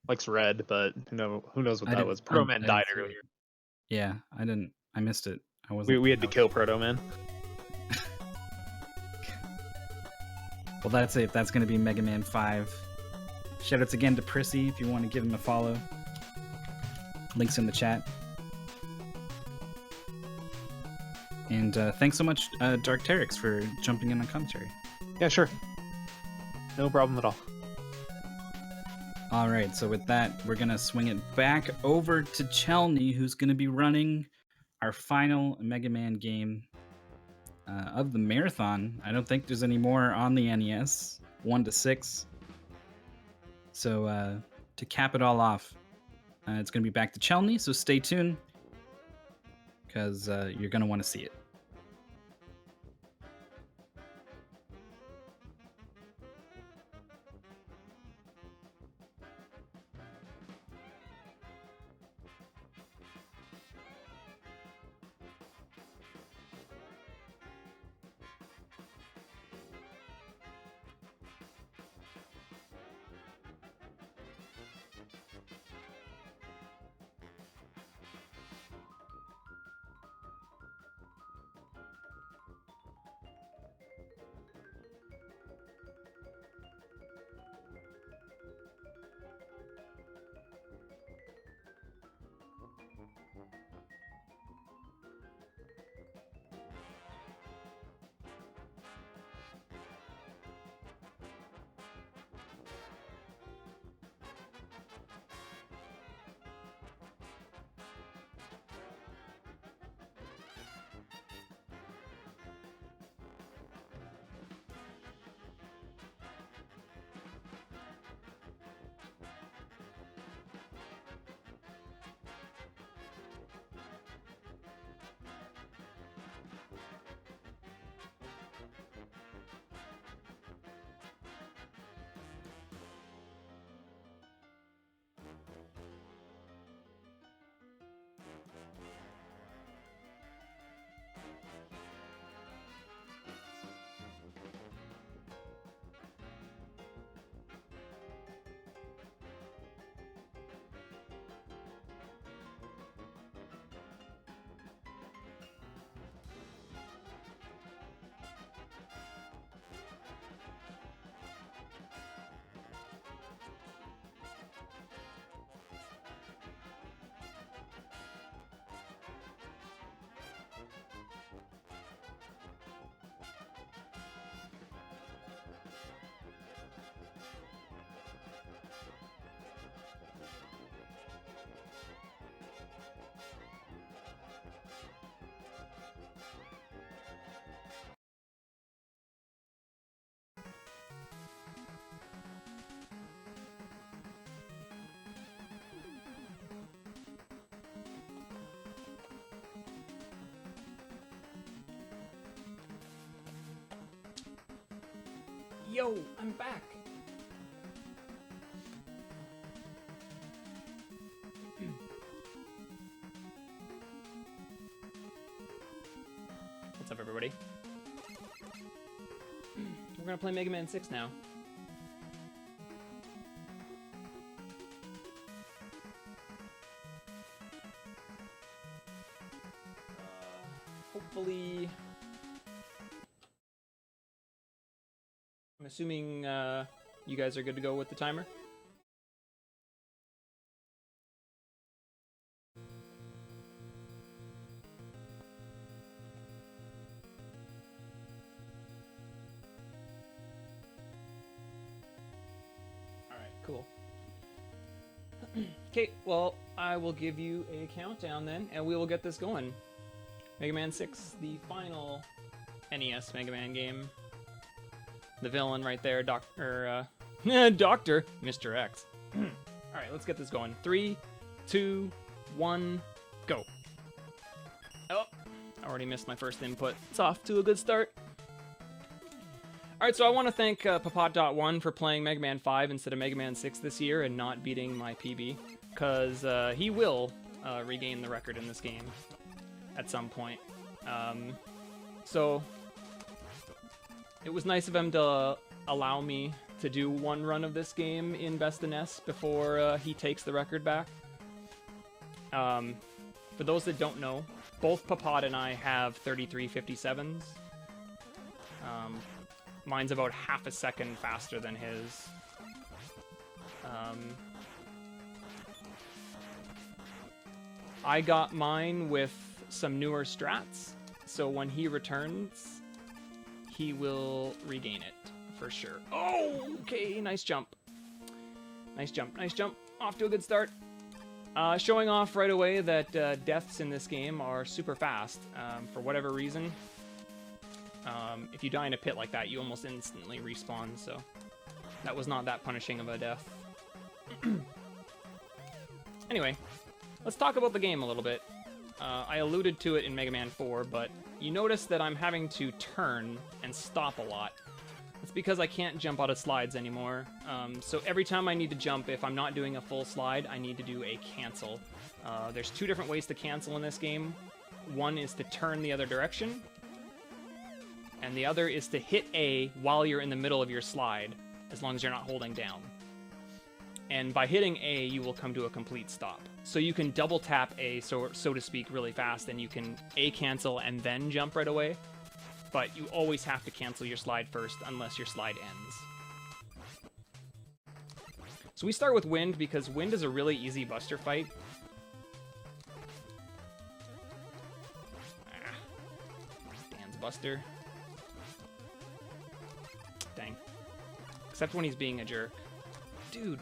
Likes red, but who knows what that was. Proto Man died earlier. Yeah, I missed it. I wasn't. We had to kill Proto Man. Well, that's it. That's going to be Mega Man 5. Shoutouts again to Prissy if you want to give him a follow. Links in the chat. And thanks so much, Dark Teryx, for jumping in on commentary. Yeah, sure. No problem at all. All right, so with that, we're going to swing it back over to Chelny, who's going to be running our final Mega Man game of the marathon. I don't think there's any more on the NES, 1 to 6. So to cap it all off, it's going to be back to Chelny, so stay tuned, because you're going to want to see it. Yo, I'm back. What's up, everybody? We're gonna play Mega Man 6 now. Hopefully... I'm assuming you guys are good to go with the timer. Alright, cool. Okay, well, I will give you a countdown then, and we will get this going. Mega Man 6, the final NES Mega Man game. The villain right there, Doctor Mr. X. Alright, let's get this going. 3, 2, 1, go. Oh, I already missed my first input. It's off to a good start. Alright, so I want to thank Papat.1 for playing Mega Man 5 instead of Mega Man 6 this year and not beating my PB, because he will regain the record in this game at some point. So it was nice of him to allow me to do one run of this game in Best of NES before he takes the record back. For those that don't know, both Papat and I have 3357s. Mine's about half a second faster than his. I got mine with some newer strats, so when he returns, he will regain it for sure. Oh, okay, nice jump. Nice jump, nice jump. Off to a good start. Showing off right away that deaths in this game are super fast. For whatever reason, if you die in a pit like that, you almost instantly respawn, so that was not that punishing of a death. Anyway, let's talk about the game a little bit. I alluded to it in Mega Man 4, but you notice that I'm having to turn and stop a lot. It's because I can't jump out of slides anymore. So every time I need to jump, if I'm not doing a full slide, I need to do a cancel. There's two different ways to cancel in this game. One is to turn the other direction, and the other is to hit A while you're in the middle of your slide, as long as you're not holding down. And by hitting A, you will come to a complete stop. So you can double tap A, so to speak, really fast, and you can A cancel and then jump right away. But you always have to cancel your slide first, unless your slide ends. So we start with Wind, because Wind is a really easy buster fight. Dan's buster. Dang. Except when he's being a jerk. Dude.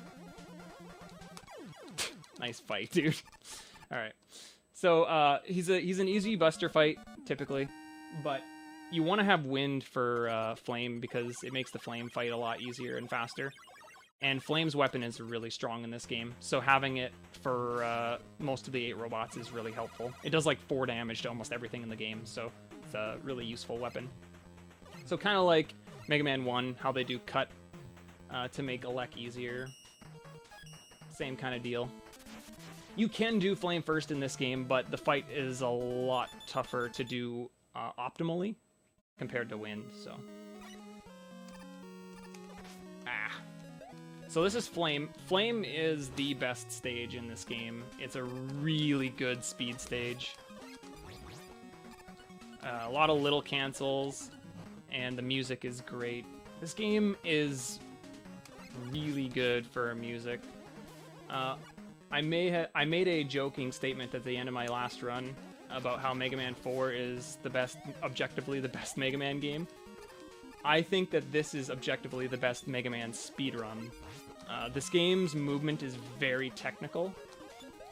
Nice fight, dude. Alright. So, he's an easy buster fight, typically. But you want to have Wind for Flame, because it makes the Flame fight a lot easier and faster. And Flame's weapon is really strong in this game, so having it for most of the 8 robots is really helpful. It does like 4 damage to almost everything in the game, so it's a really useful weapon. So kind of like Mega Man 1, how they do cut to make Elec easier. Same kind of deal. You can do Flame first in this game, but the fight is a lot tougher to do optimally compared to Wind, so. So this is Flame. Flame is the best stage in this game. It's a really good speed stage. A lot of little cancels, and the music is great. This game is really good for music. I made a joking statement at the end of my last run about how Mega Man 4 is the best, objectively the best Mega Man game. I think that this is objectively the best Mega Man speedrun. This game's movement is very technical,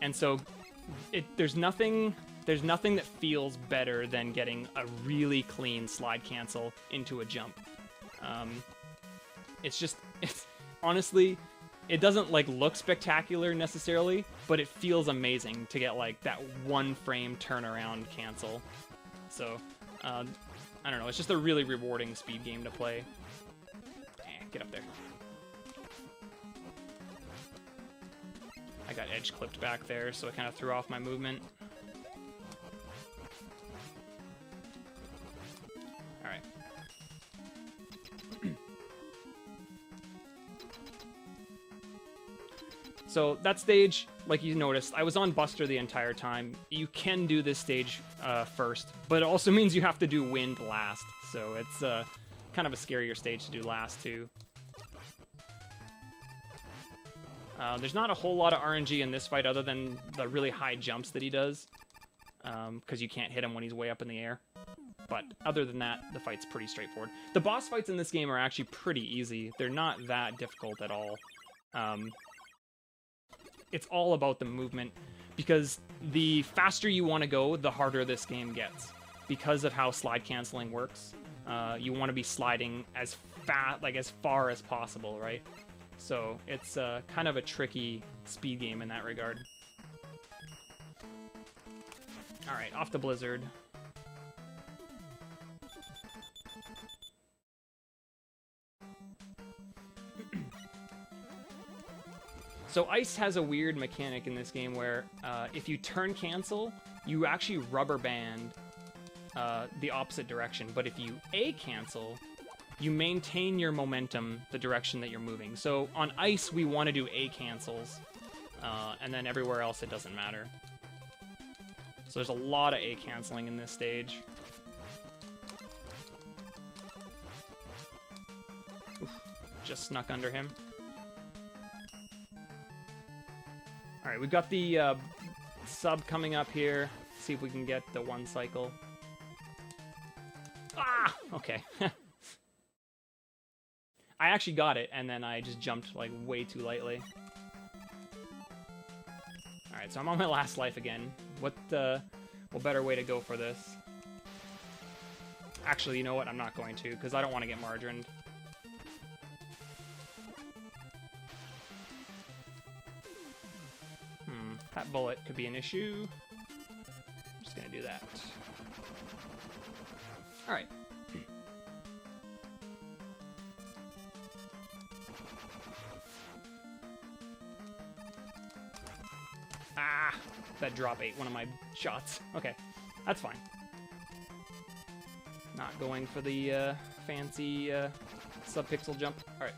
and so there's nothing that feels better than getting a really clean slide cancel into a jump. It's honestly, it doesn't like look spectacular necessarily, but it feels amazing to get like that 1 frame turnaround cancel. So I don't know, it's just a really rewarding speed game to play. Get up there. I got edge clipped back there, so it kind of threw off my movement. Alright. So that stage, like you noticed, I was on Buster the entire time. You can do this stage first, but it also means you have to do Wind last. So it's kind of a scarier stage to do last, too. There's not a whole lot of RNG in this fight other than the really high jumps that he does, because you can't hit him when he's way up in the air. But other than that, the fight's pretty straightforward. The boss fights in this game are actually pretty easy. They're not that difficult at all. It's all about the movement, because the faster you want to go, the harder this game gets. Because of how slide canceling works, you want to be sliding as far as possible, right? So it's kind of a tricky speed game in that regard. All right, off to Blizzard. So Ice has a weird mechanic in this game where if you turn cancel, you actually rubber band the opposite direction. But if you A cancel, you maintain your momentum the direction that you're moving. So on Ice, we want to do A cancels, and then everywhere else it doesn't matter. So there's a lot of A canceling in this stage. Oof, just snuck under him. All right, we've got the sub coming up here. See if we can get the one cycle. Ah, okay. I actually got it, and then I just jumped like way too lightly. All right, so I'm on my last life again. What better way to go for this? Actually, you know what? I'm not going to, because I don't want to get margarined. That bullet could be an issue. I'm just gonna do that. All right. Ah, that drop ate one of my shots. Okay, that's fine. Not going for the fancy sub-pixel jump. All right.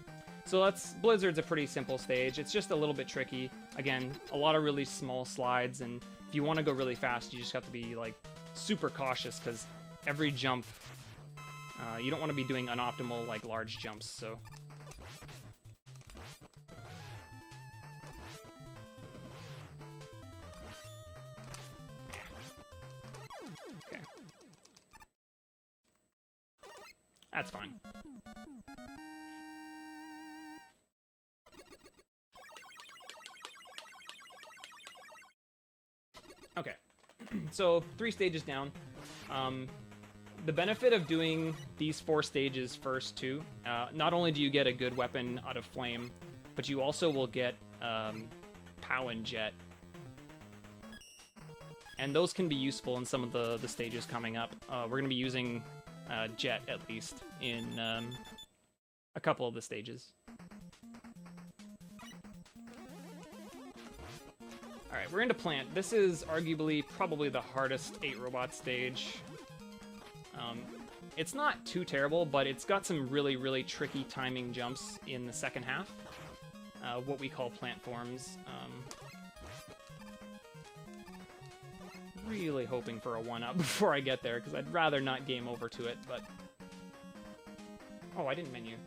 So Blizzard's a pretty simple stage. It's just a little bit tricky. Again, a lot of really small slides, and if you want to go really fast, you just have to be like super cautious, because every jump, you don't want to be doing unoptimal like large jumps. So. Okay. That's fine. Okay, so 3 stages down. The benefit of doing these 4 stages first, too, not only do you get a good weapon out of Flame, but you also will get POW and Jet. And those can be useful in some of the stages coming up. We're going to be using Jet, at least, in a couple of the stages. Alright, we're into Plant. This is arguably probably the hardest 8-robot stage. It's not too terrible, but it's got some really, really tricky timing jumps in the second half. What we call plant forms. Really hoping for a 1-up before I get there, because I'd rather not game over to it, but... Oh, I didn't menu.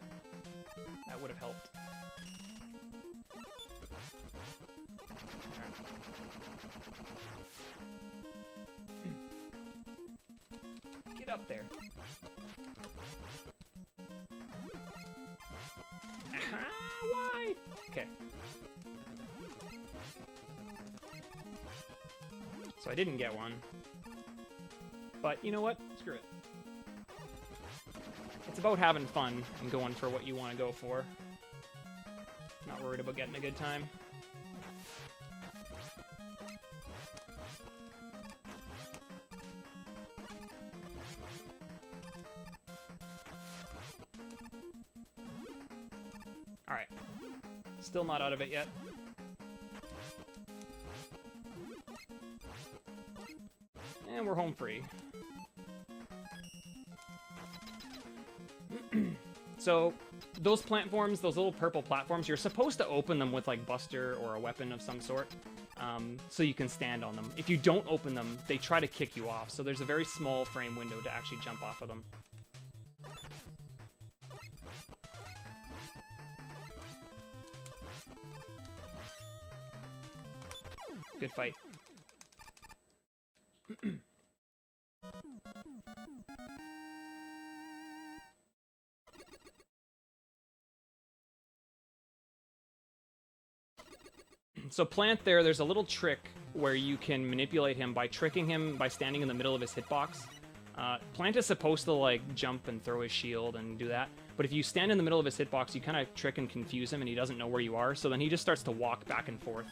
That would have helped. Get up there. Why? Okay. So I didn't get one. But you know what? Screw it. It's about having fun and going for what you want to go for. Not worried about getting a good time. Alright. Still not out of it yet. And we're home free. So, those platforms, those little purple platforms, you're supposed to open them with like Buster or a weapon of some sort, so you can stand on them. If you don't open them, they try to kick you off, so there's a very small frame window to actually jump off of them. Good fight. So Plant there's a little trick where you can manipulate him by tricking him by standing in the middle of his hitbox. Plant is supposed to like jump and throw his shield and do that, but if you stand in the middle of his hitbox, you kind of trick and confuse him and he doesn't know where you are, so then he just starts to walk back and forth.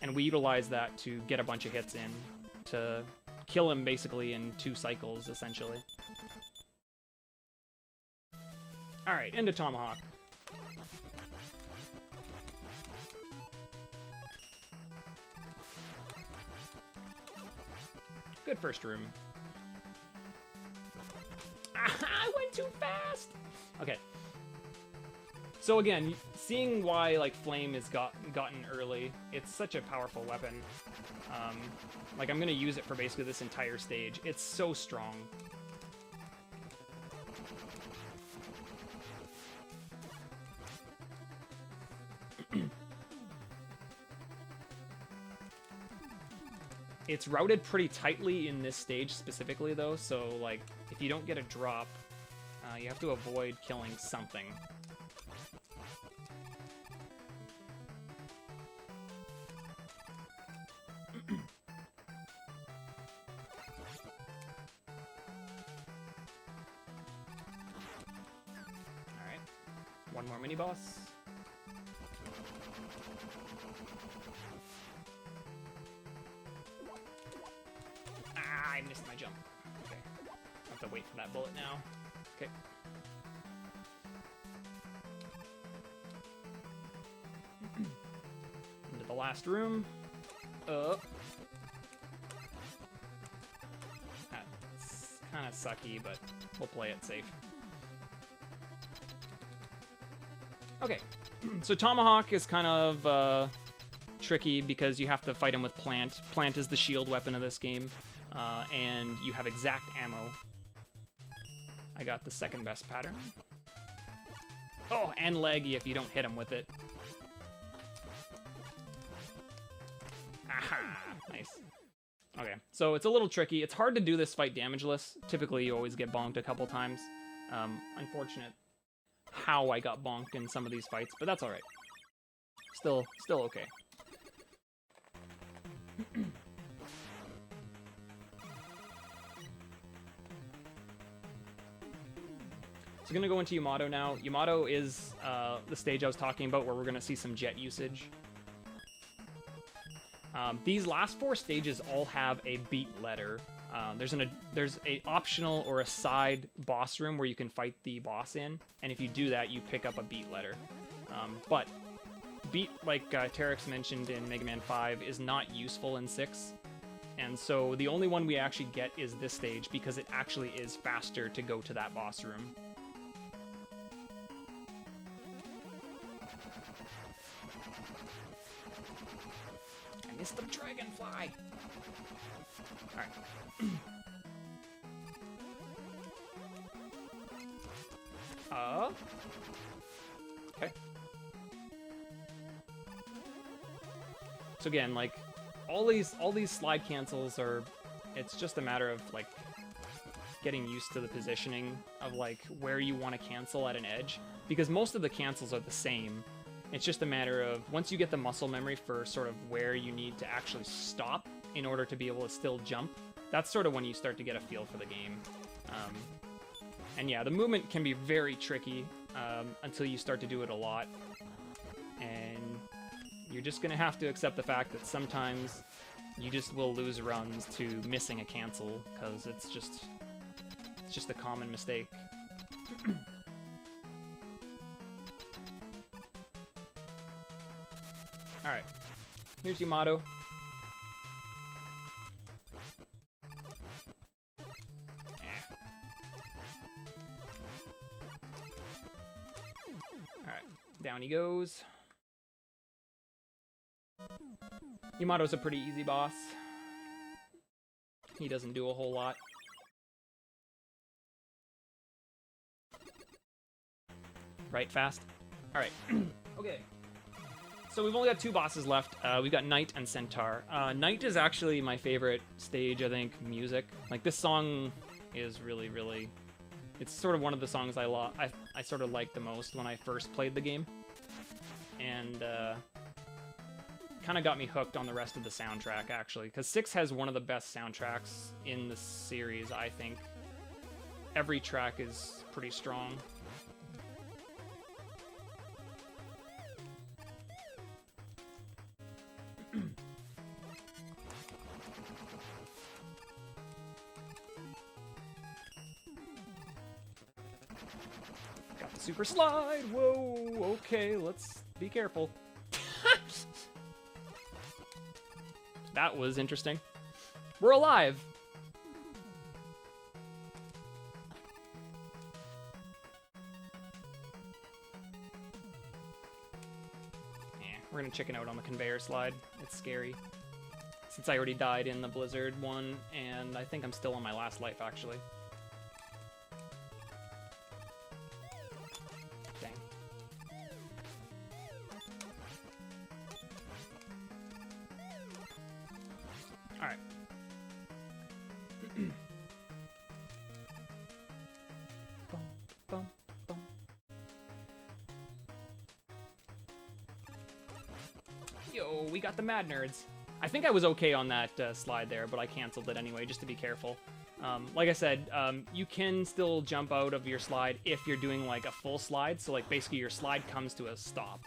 And we utilize that to get a bunch of hits in, to kill him basically in 2 cycles, essentially. Alright, into Tomahawk. Good first room. I went too fast! Okay. So again, seeing why like Flame is gotten early, it's such a powerful weapon. Like I'm gonna use it for basically this entire stage. It's so strong. It's routed pretty tightly in this stage specifically though, so like if you don't get a drop, you have to avoid killing something. Alright, one more mini boss. I missed my jump. Okay. I have to wait for that bullet now. Okay. Into the last room. That's kind of sucky, but we'll play it safe. Okay. So Tomahawk is kind of tricky because you have to fight him with Plant. Plant is the shield weapon of this game. And you have exact ammo. I got the second best pattern. Oh, and leggy if you don't hit him with it. Aha! Nice. Okay, so it's a little tricky. It's hard to do this fight damageless. Typically, you always get bonked a couple times. Unfortunate how I got bonked in some of these fights, but that's alright. Still okay. So we're going to go into Yamato now. Yamato is the stage I was talking about where we're going to see some jet usage. These last 4 stages all have a beat letter. There's a optional or a side boss room where you can fight the boss in, and if you do that, you pick up a beat letter. But beat, like Terex mentioned in Mega Man 5, is not useful in 6. And so the only one we actually get is this stage because it actually is faster to go to that boss room. It's the dragonfly! Alright. Okay. So again, like, all these slide cancels are, it's just a matter of, like, getting used to the positioning of, like, where you want to cancel at an edge. Because most of the cancels are the same. It's just a matter of, once you get the muscle memory for sort of where you need to actually stop in order to be able to still jump, that's sort of when you start to get a feel for the game. And yeah, the movement can be very tricky until you start to do it a lot. And you're just going to have to accept the fact that sometimes you just will lose runs to missing a cancel, because it's just a common mistake. Alright. Here's Yamato. Alright, down he goes. Yamato's a pretty easy boss. He doesn't do a whole lot. Right, fast? Alright. Okay. So we've only got 2 bosses left. We've got Knight and Centaur. Knight is actually my favorite stage, I think, music. Like, this song is really, really... It's sort of one of the songs I sort of liked the most when I first played the game. And, kind of got me hooked on the rest of the soundtrack, actually. Because 6 has one of the best soundtracks in the series, I think. Every track is pretty strong. Got the super slide. Whoa, okay, let's be careful. That was interesting. We're alive. We're gonna chicken out on the conveyor slide. It's scary. Since I already died in the blizzard one, and I think I'm still on my last life, actually. Dang. Alright. Bum, bum, bum. Yo, we got the Mad Nerds. I think I was okay on that slide there, but I canceled it anyway, just to be careful. Like I said, you can still jump out of your slide if you're doing like a full slide. So like basically your slide comes to a stop,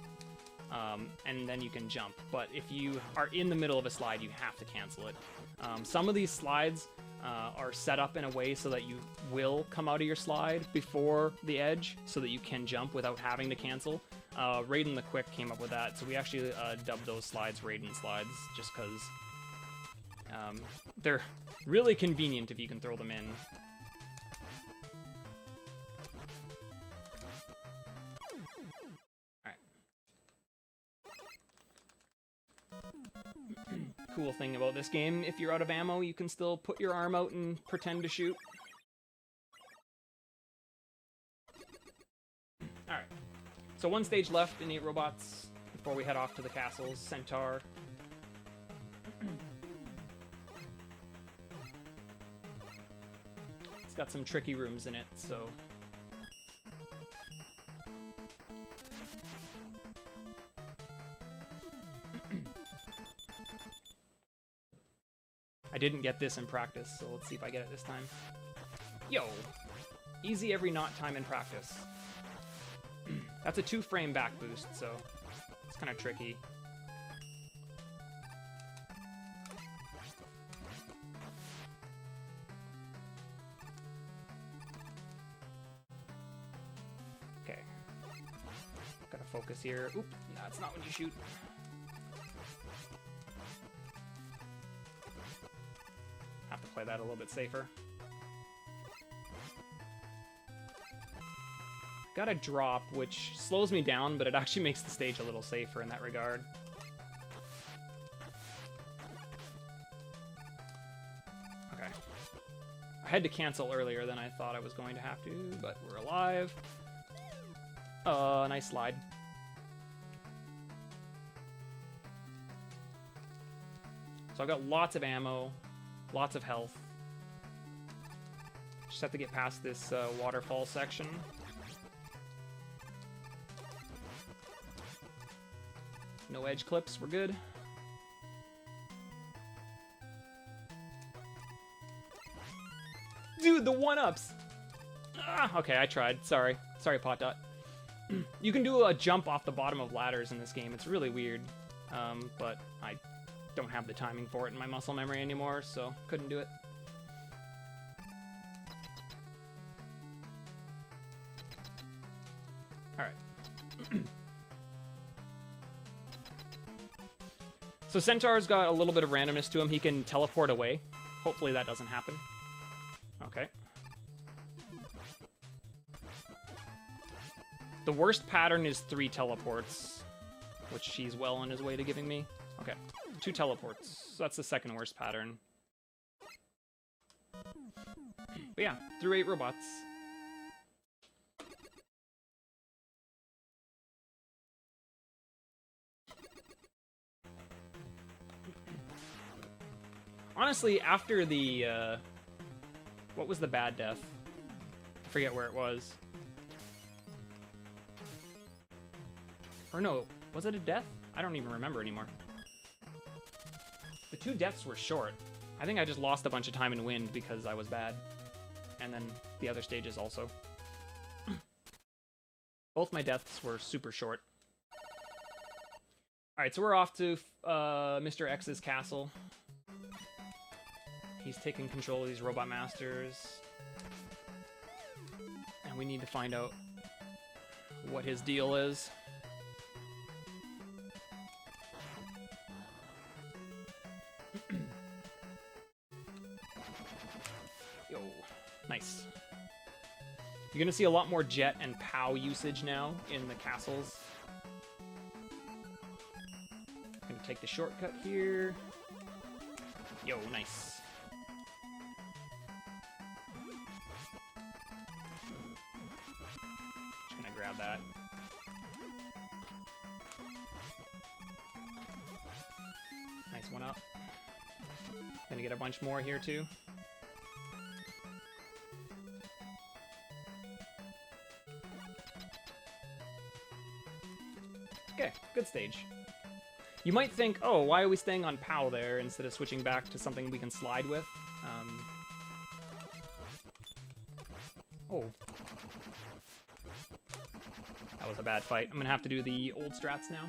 and then you can jump. But if you are in the middle of a slide, you have to cancel it. Some of these slides are set up in a way so that you will come out of your slide before the edge, so that you can jump without having to cancel. Raiden the Quick came up with that, so we actually dubbed those slides Raiden slides, just because they're really convenient if you can throw them in. Alright. Cool thing about this game, if you're out of ammo, you can still put your arm out and pretend to shoot. Alright. So 1 stage left in 8 robots before we head off to the castles. Centaur. It's got some tricky rooms in it, so... I didn't get this in practice, so let's see if I get it this time. Yo! Easy every not time in practice. That's a 2-frame back boost, so it's kind of tricky. Okay. Gotta focus here. Oop, no, that's not when you shoot. Have to play that a little bit safer. Got a drop, which slows me down, but it actually makes the stage a little safer in that regard. Okay. I had to cancel earlier than I thought I was going to have to, but we're alive. Nice slide. So I've got lots of ammo, lots of health. Just have to get past this waterfall section. No edge clips, we're good. Dude, the 1-ups! Ah, okay, I tried. Sorry. Sorry, Pot Dot. You can do a jump off the bottom of ladders in this game. It's really weird. But I don't have the timing for it in my muscle memory anymore, so couldn't do it. Alright. So Centaur's got a little bit of randomness to him. He can teleport away. Hopefully that doesn't happen. Okay. The worst pattern is 3 teleports, which he's well on his way to giving me. Okay, 2 teleports. So that's the second worst pattern. But yeah, through 8 robots. Honestly, after the, what was the bad death? I forget where it was. Or no, was it a death? I don't even remember anymore. The 2 deaths were short. I think I just lost a bunch of time in wind because I was bad. And then the other stages also. Both my deaths were super short. Alright, so we're off to Mr. X's castle. He's taking control of these robot masters. And we need to find out what his deal is. Yo, nice. You're gonna see a lot more jet and POW usage now in the castles. Gonna take the shortcut here. Yo, nice. Just gonna grab that. Nice one up. Gonna get a bunch more here too. Okay, good stage. You might think, oh, why are we staying on POW there instead of switching back to something we can slide with? Oh. That was a bad fight. I'm gonna have to do the old strats now.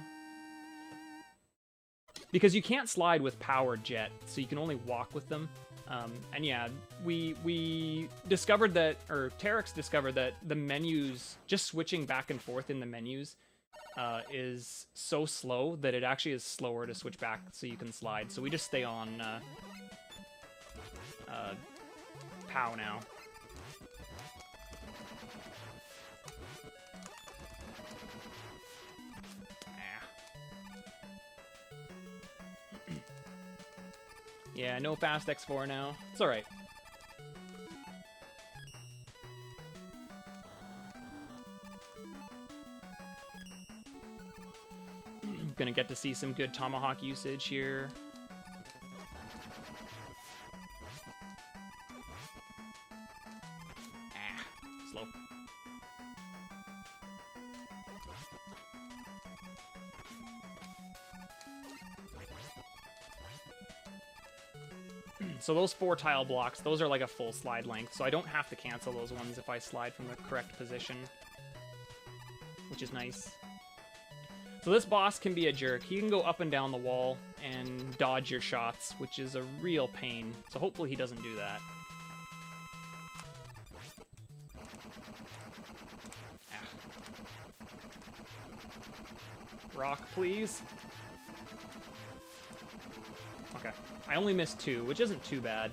Because you can't slide with POW or jet, so you can only walk with them. And yeah, we discovered that, or Terex discovered that the menus, just switching back and forth in the menus, is so slow that it actually is slower to switch back so you can slide. So we just stay on POW now. Yeah, no fast X4 now. It's alright. Gonna get to see some good tomahawk usage here. Ah, slow. So those 4 tile blocks, those are like a full slide length, so I don't have to cancel those ones if I slide from the correct position, which is nice. So this boss can be a jerk. He can go up and down the wall and dodge your shots, which is a real pain. So hopefully he doesn't do that. Ah. Rock, please. Okay. I only missed 2, which isn't too bad.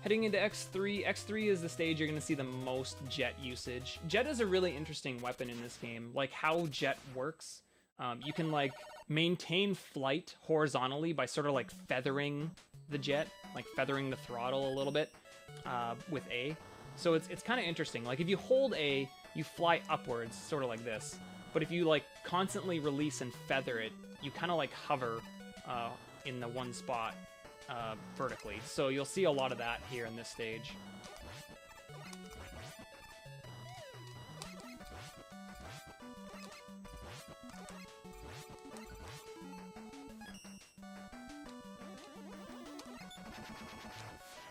Heading into X3, X3 is the stage you're going to see the most jet usage. Jet is a really interesting weapon in this game, like how jet works. You can like maintain flight horizontally by sort of like feathering the jet, like feathering the throttle a little bit with A. So it's kind of interesting. Like if you hold A, you fly upwards, sort of like this. But if you like constantly release and feather it, you kind of like hover in the one spot. Vertically. So you'll see a lot of that here in this stage.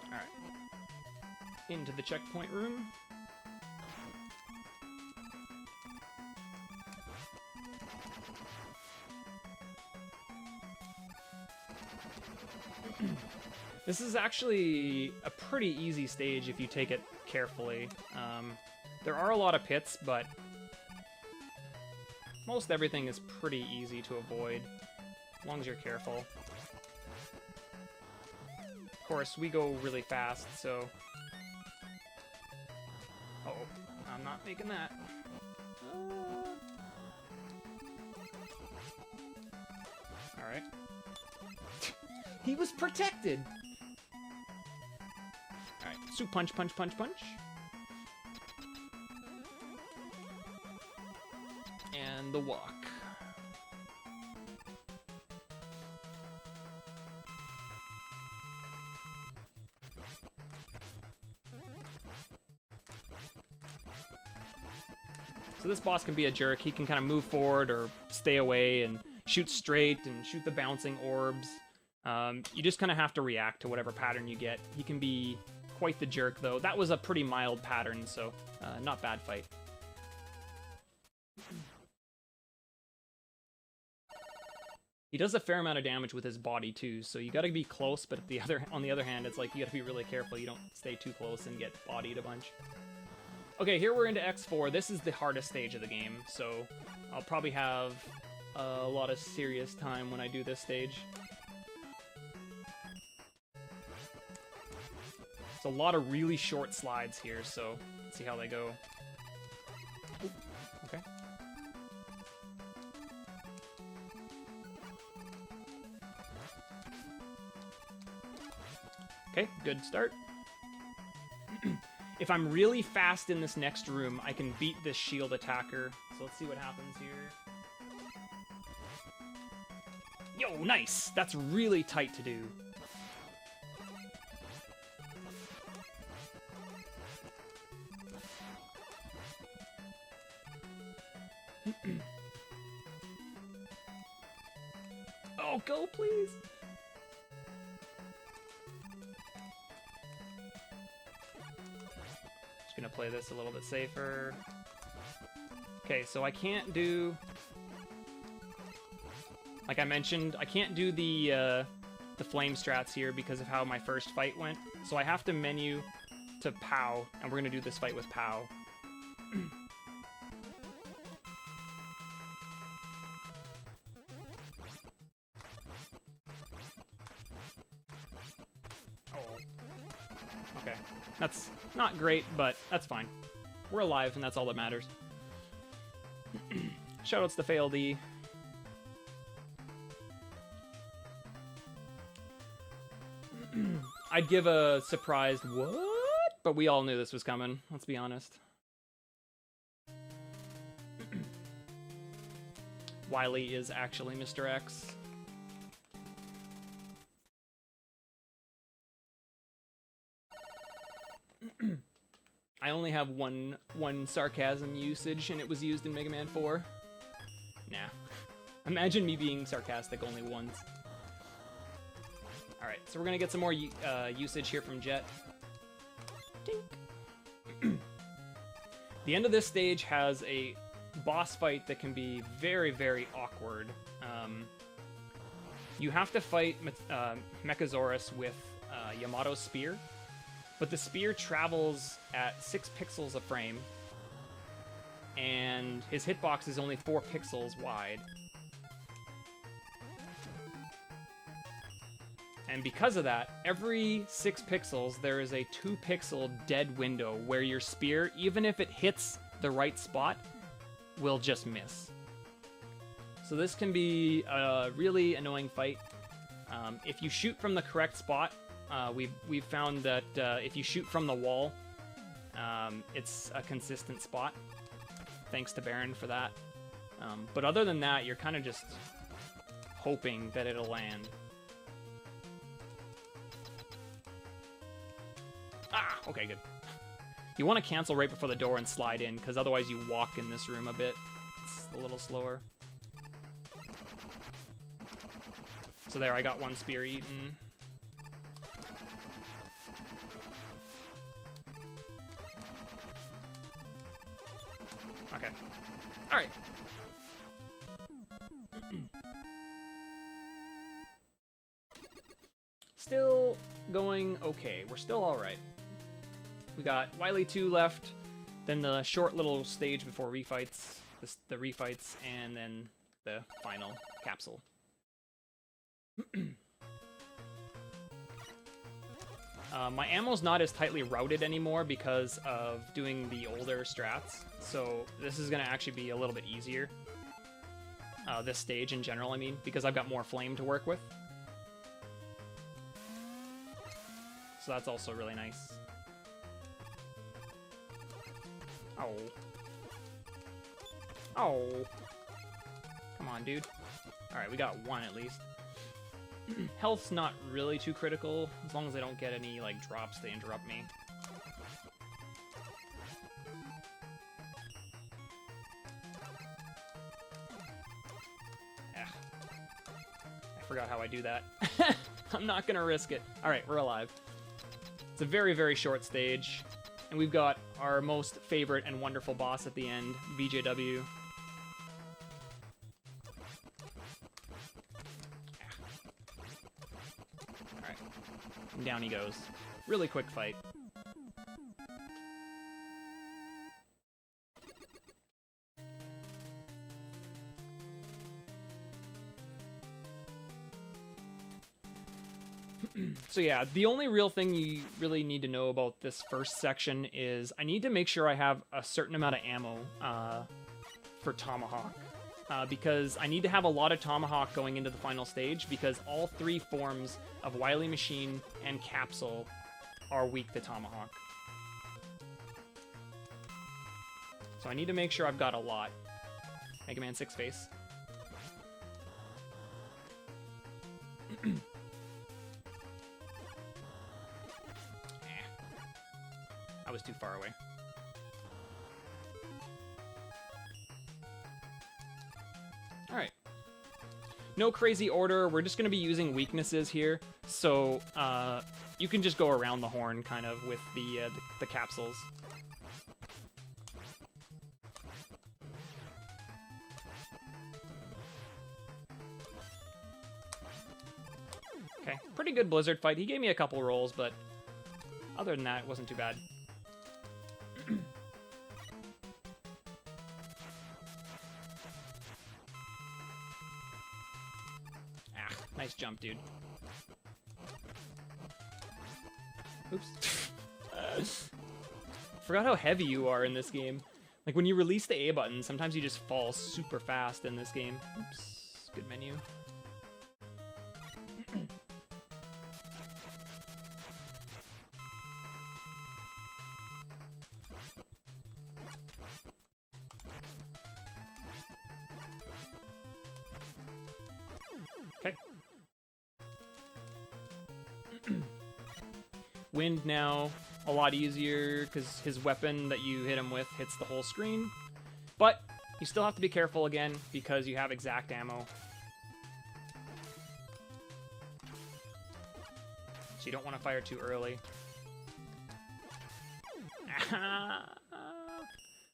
Alright. Into the checkpoint room. This is actually a pretty easy stage if you take it carefully. There are a lot of pits, but most everything is pretty easy to avoid, as long as you're careful. Of course, we go really fast, so... Uh-oh, I'm not making that. Alright. He was protected! Alright, so punch, punch, punch, punch. And the walk. So this boss can be a jerk. He can kind of move forward or stay away and shoot straight and shoot the bouncing orbs. You just kind of have to react to whatever pattern you get. He can be quite the jerk, though. That was a pretty mild pattern, so not bad fight. He does a fair amount of damage with his body, too, so you gotta be close, but on the other hand, it's like you gotta be really careful you don't stay too close and get bodied a bunch. Okay, here we're into X4. This is the hardest stage of the game, so I'll probably have a lot of serious time when I do this stage. It's a lot of really short slides here, so let's see how they go. Ooh, okay. Okay, good start. If I'm really fast in this next room, I can beat this shield attacker. So let's see what happens here. Yo, nice! That's really tight to do. Oh, go, please! Just gonna play this a little bit safer. Okay, so I can't do... Like I mentioned, I can't do the flame strats here because of how my first fight went. So I have to menu to POW, and we're gonna do this fight with POW. Okay, that's not great, but that's fine. We're alive, and that's all that matters. Shoutouts to Fail D. I'd give a surprised what? But we all knew this was coming, let's be honest. Wily is actually Mr. X. I only have one sarcasm usage, and it was used in Mega Man 4. Nah. Imagine me being sarcastic only once. Alright, so we're gonna get some more usage here from Jet. Tink. The end of this stage has a boss fight that can be very, very awkward. You have to fight Mechasaurus with Yamato's spear, but the spear travels at 6 pixels a frame, and his hitbox is only 4 pixels wide. And because of that, every 6 pixels, there is a 2-pixel dead window where your spear, even if it hits the right spot, will just miss. So this can be a really annoying fight. If you shoot from the correct spot, we've found that if you shoot from the wall, it's a consistent spot. Thanks to Baron for that. But other than that, you're kind of just hoping that it'll land. Ah, okay, good. You want to cancel right before the door and slide in, because otherwise you walk in this room a bit. It's a little slower. So there, I got one spear eaten. Okay. Alright. Still going okay. We're still alright. We got Wily 2 left, then the short little stage before refights, the refights, and then the final capsule. My ammo's not as tightly routed anymore because of doing the older strats, so this is going to actually be a little bit easier. This stage in general, I mean, because I've got more flame to work with. So that's also really nice. Oh. Oh. Come on, dude. Alright, we got one at least. Health's not really too critical, as long as I don't get any, like, drops to interrupt me. I forgot how I do that. I'm not gonna risk it. Alright, we're alive. It's a very, very short stage, and we've got our most favorite and wonderful boss at the end, VJW. Alright. And down he goes. Really quick fight. So yeah, the only real thing you really need to know about this first section is I need to make sure I have a certain amount of ammo for Tomahawk. Because I need to have a lot of Tomahawk going into the final stage because all three forms of Wily Machine and Capsule are weak to Tomahawk. So I need to make sure I've got a lot. Mega Man 6 face. I was too far away. Alright. No crazy order, we're just going to be using weaknesses here, so you can just go around the horn, kind of, with the capsules. Okay, pretty good Blizzard fight. He gave me a couple rolls, but other than that, it wasn't too bad. Nice jump, dude. Oops. Forgot how heavy you are in this game. Like, when you release the A button, sometimes you just fall super fast in this game. Oops. Good menu. Okay. Wind now, a lot easier because his weapon that you hit him with hits the whole screen. But you still have to be careful again because you have exact ammo. So you don't want to fire too early.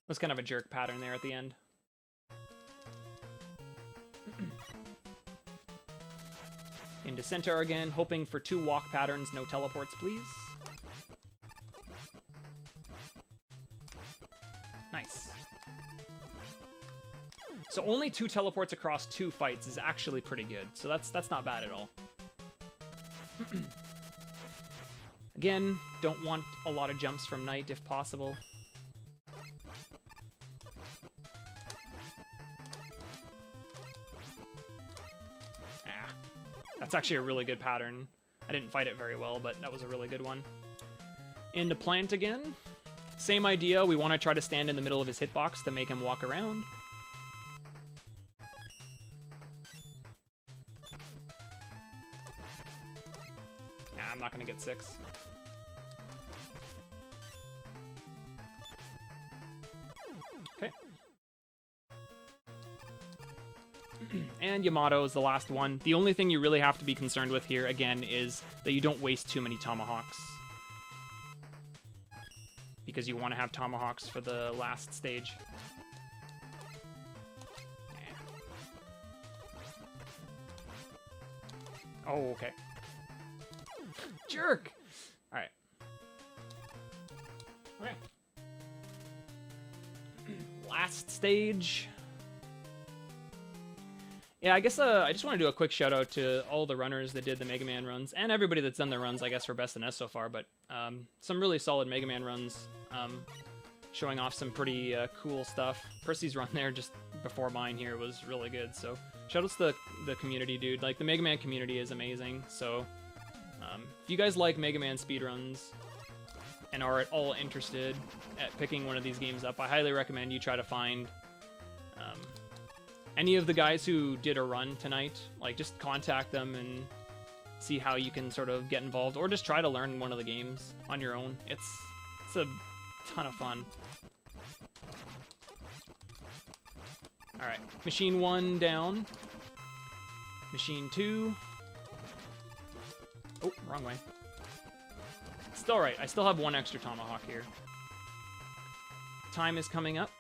Was kind of a jerk pattern there at the end. Into Centaur again, hoping for 2 walk patterns, no teleports, please. Nice. So only 2 teleports across 2 fights is actually pretty good, so that's not bad at all. Again, don't want a lot of jumps from Knight if possible. That's actually a really good pattern. I didn't fight it very well, but that was a really good one. Into Plant again. Same idea, we want to try to stand in the middle of his hitbox to make him walk around. Nah, I'm not going to get 6. Okay. And Yamato is the last one. The only thing you really have to be concerned with here, again, is that you don't waste too many Tomahawks. Because you want to have Tomahawks for the last stage. Oh, okay. Jerk! Alright. Okay. Last stage. Yeah, I guess I just want to do a quick shout out to all the runners that did the Mega Man runs, and everybody that's done their runs, I guess, for Best in S so far, but some really solid Mega Man runs, showing off some pretty cool stuff. Percy's run there just before mine here was really good, so shout outs to the community, dude. Like, the Mega Man community is amazing, so if you guys like Mega Man speedruns and are at all interested at picking one of these games up, I highly recommend you try to find any of the guys who did a run tonight. Like, just contact them and see how you can sort of get involved, or just try to learn one of the games on your own. It's a ton of fun. Alright, machine 1 down. Machine 2. Oh, wrong way. Still right, I still have one extra tomahawk here. Time is coming up.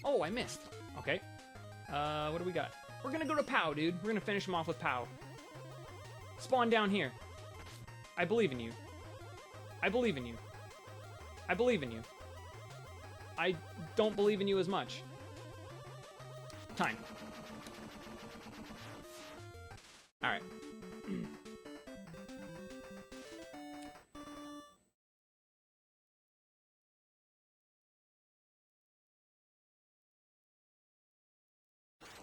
Oh, I missed. Okay. What do we got? We're gonna go to Pow, dude. We're gonna finish him off with Pow. Spawn down here. I believe in you. I believe in you. I believe in you. I don't believe in you as much. Time. Alright.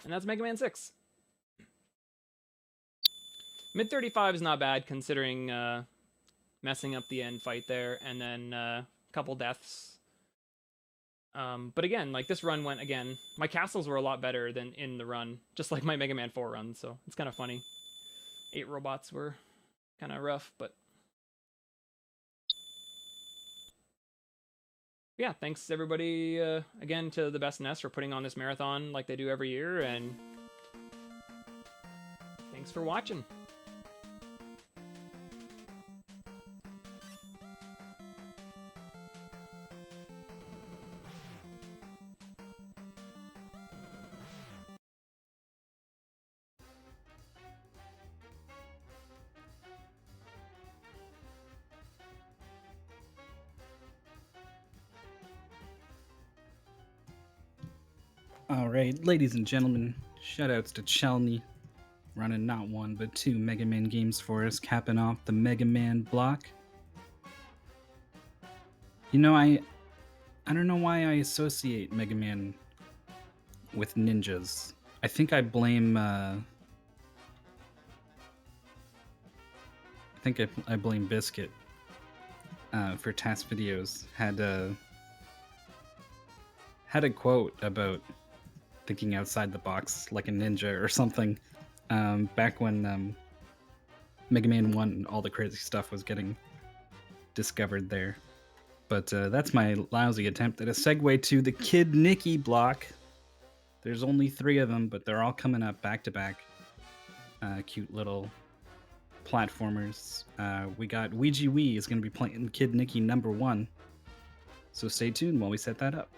And that's Mega Man 6. Mid 35 is not bad, considering messing up the end fight there, and then a couple deaths. But again, like, this run went, again, my castles were a lot better than in the run, just like my Mega Man 4 run, so it's kind of funny. 8 robots were kind of rough, but... yeah, thanks everybody, again, to the Best NES for putting on this marathon like they do every year, and thanks for watching. All right, ladies and gentlemen, shoutouts to Chelney, running not one but 2 Mega Man games for us, capping off the Mega Man block. You know, I don't know why I associate Mega Man with ninjas. I think I blame I blame Biscuit for Task Videos. Had a quote about thinking outside the box like a ninja or something, back when Mega Man 1, all the crazy stuff was getting discovered there. But that's my lousy attempt at a segue to the Kid Nicky block. There's only 3 of them, but they're all coming up back to back. Cute little platformers. We got Ouija Wee is going to be playing Kid Nicky number 1. So stay tuned while we set that up.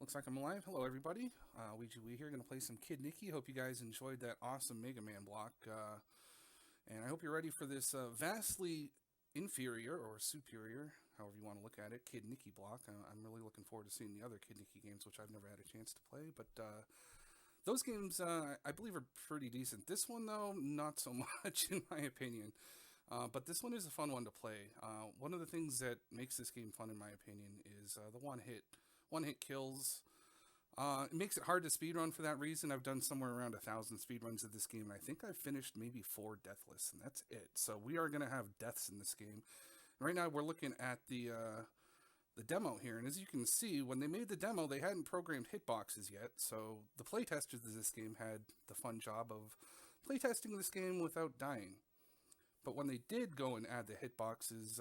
Looks like I'm alive. Hello, everybody. Ouija Wee here, going to play some Kid Nicky. Hope you guys enjoyed that awesome Mega Man block. And I hope you're ready for this vastly inferior or superior, however you want to look at it, Kid Nicky block. I'm really looking forward to seeing the other Kid Nicky games, which I've never had a chance to play. But those games, I believe, are pretty decent. This one, though, not so much, in my opinion. But this one is a fun one to play. One of the things that makes this game fun, in my opinion, is the one-hit kills. It makes it hard to speedrun for that reason. I've done somewhere around 1,000 speedruns of this game, and I think I've finished maybe 4 deathless, and that's it. So we are going to have deaths in this game. Right now, we're looking at the demo here, and as you can see, when they made the demo, they hadn't programmed hitboxes yet, so the playtesters of this game had the fun job of playtesting this game without dying. But when they did go and add the hitboxes,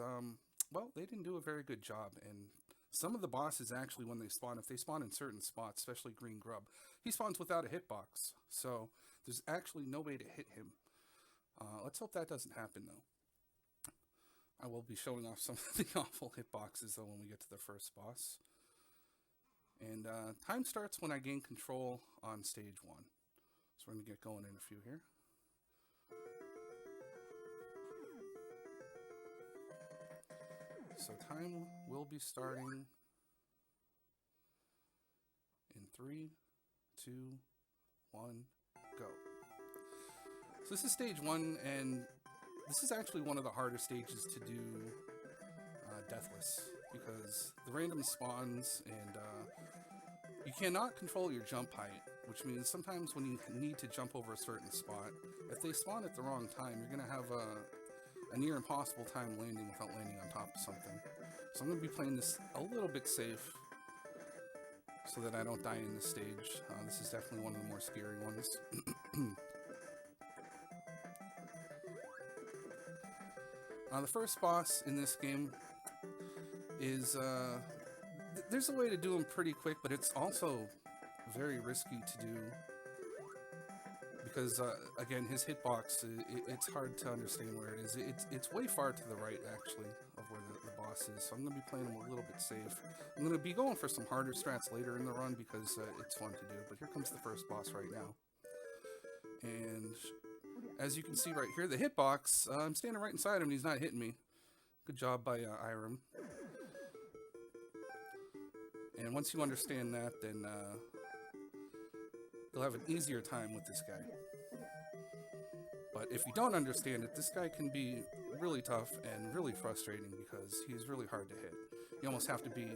well, they didn't do a very good job, and some of the bosses actually, when they spawn, if they spawn in certain spots, especially Green Grub, he spawns without a hitbox, so there's actually no way to hit him. Let's hope that doesn't happen, though. I will be showing off some of the awful hitboxes, though, when we get to the first boss. And time starts when I gain control on stage 1. So we're going to get going in a few here. So time will be starting in 3, 2, 1, go. So this is stage 1, and this is actually one of the harder stages to do deathless, because the random spawns, and you cannot control your jump height, which means sometimes when you need to jump over a certain spot, if they spawn at the wrong time, you're going to have a near impossible time landing without landing on top of something. So I'm going to be playing this a little bit safe so that I don't die in this stage. This is definitely one of the more scary ones. The first boss in this game is, there's a way to do him pretty quick, but it's also very risky to do. Because, again, his hitbox, it's hard to understand where it is. It's way far to the right, actually, of where the boss is. So I'm going to be playing him a little bit safe. I'm going to be going for some harder strats later in the run because it's fun to do. But here comes the first boss right now. And as you can see right here, the hitbox, I'm standing right inside him and he's not hitting me. Good job by Irem. And once you understand that, then you'll have an easier time with this guy. But if you don't understand it, this guy can be really tough and really frustrating because he's really hard to hit. You almost have to be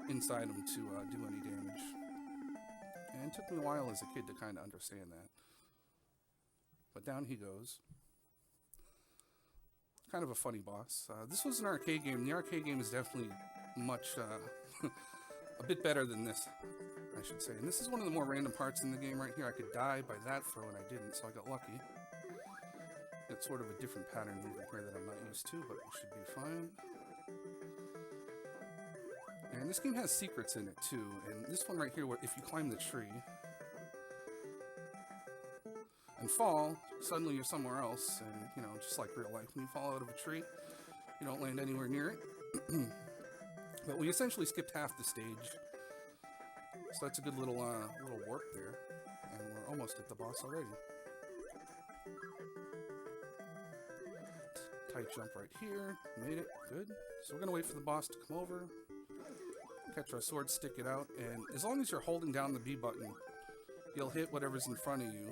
inside him to do any damage. And it took me a while as a kid to kind of understand that. But down he goes. Kind of a funny boss. This was an arcade game. The arcade game is definitely much, a bit better than this, I should say. And this is one of the more random parts in the game right here. I could die by that throw and I didn't, so I got lucky. It's sort of a different pattern moving here that I'm not used to, but it should be fine. And this game has secrets in it too. And this one right here, where if you climb the tree and fall, suddenly you're somewhere else. And, you know, just like real life, when you fall out of a tree, you don't land anywhere near it. But we essentially skipped half the stage. So that's a good little warp there. And we're almost at the boss already. Tight jump right here. Made it. Good. So we're going to wait for the boss to come over. Catch our sword, stick it out. And as long as you're holding down the B button, you'll hit whatever's in front of you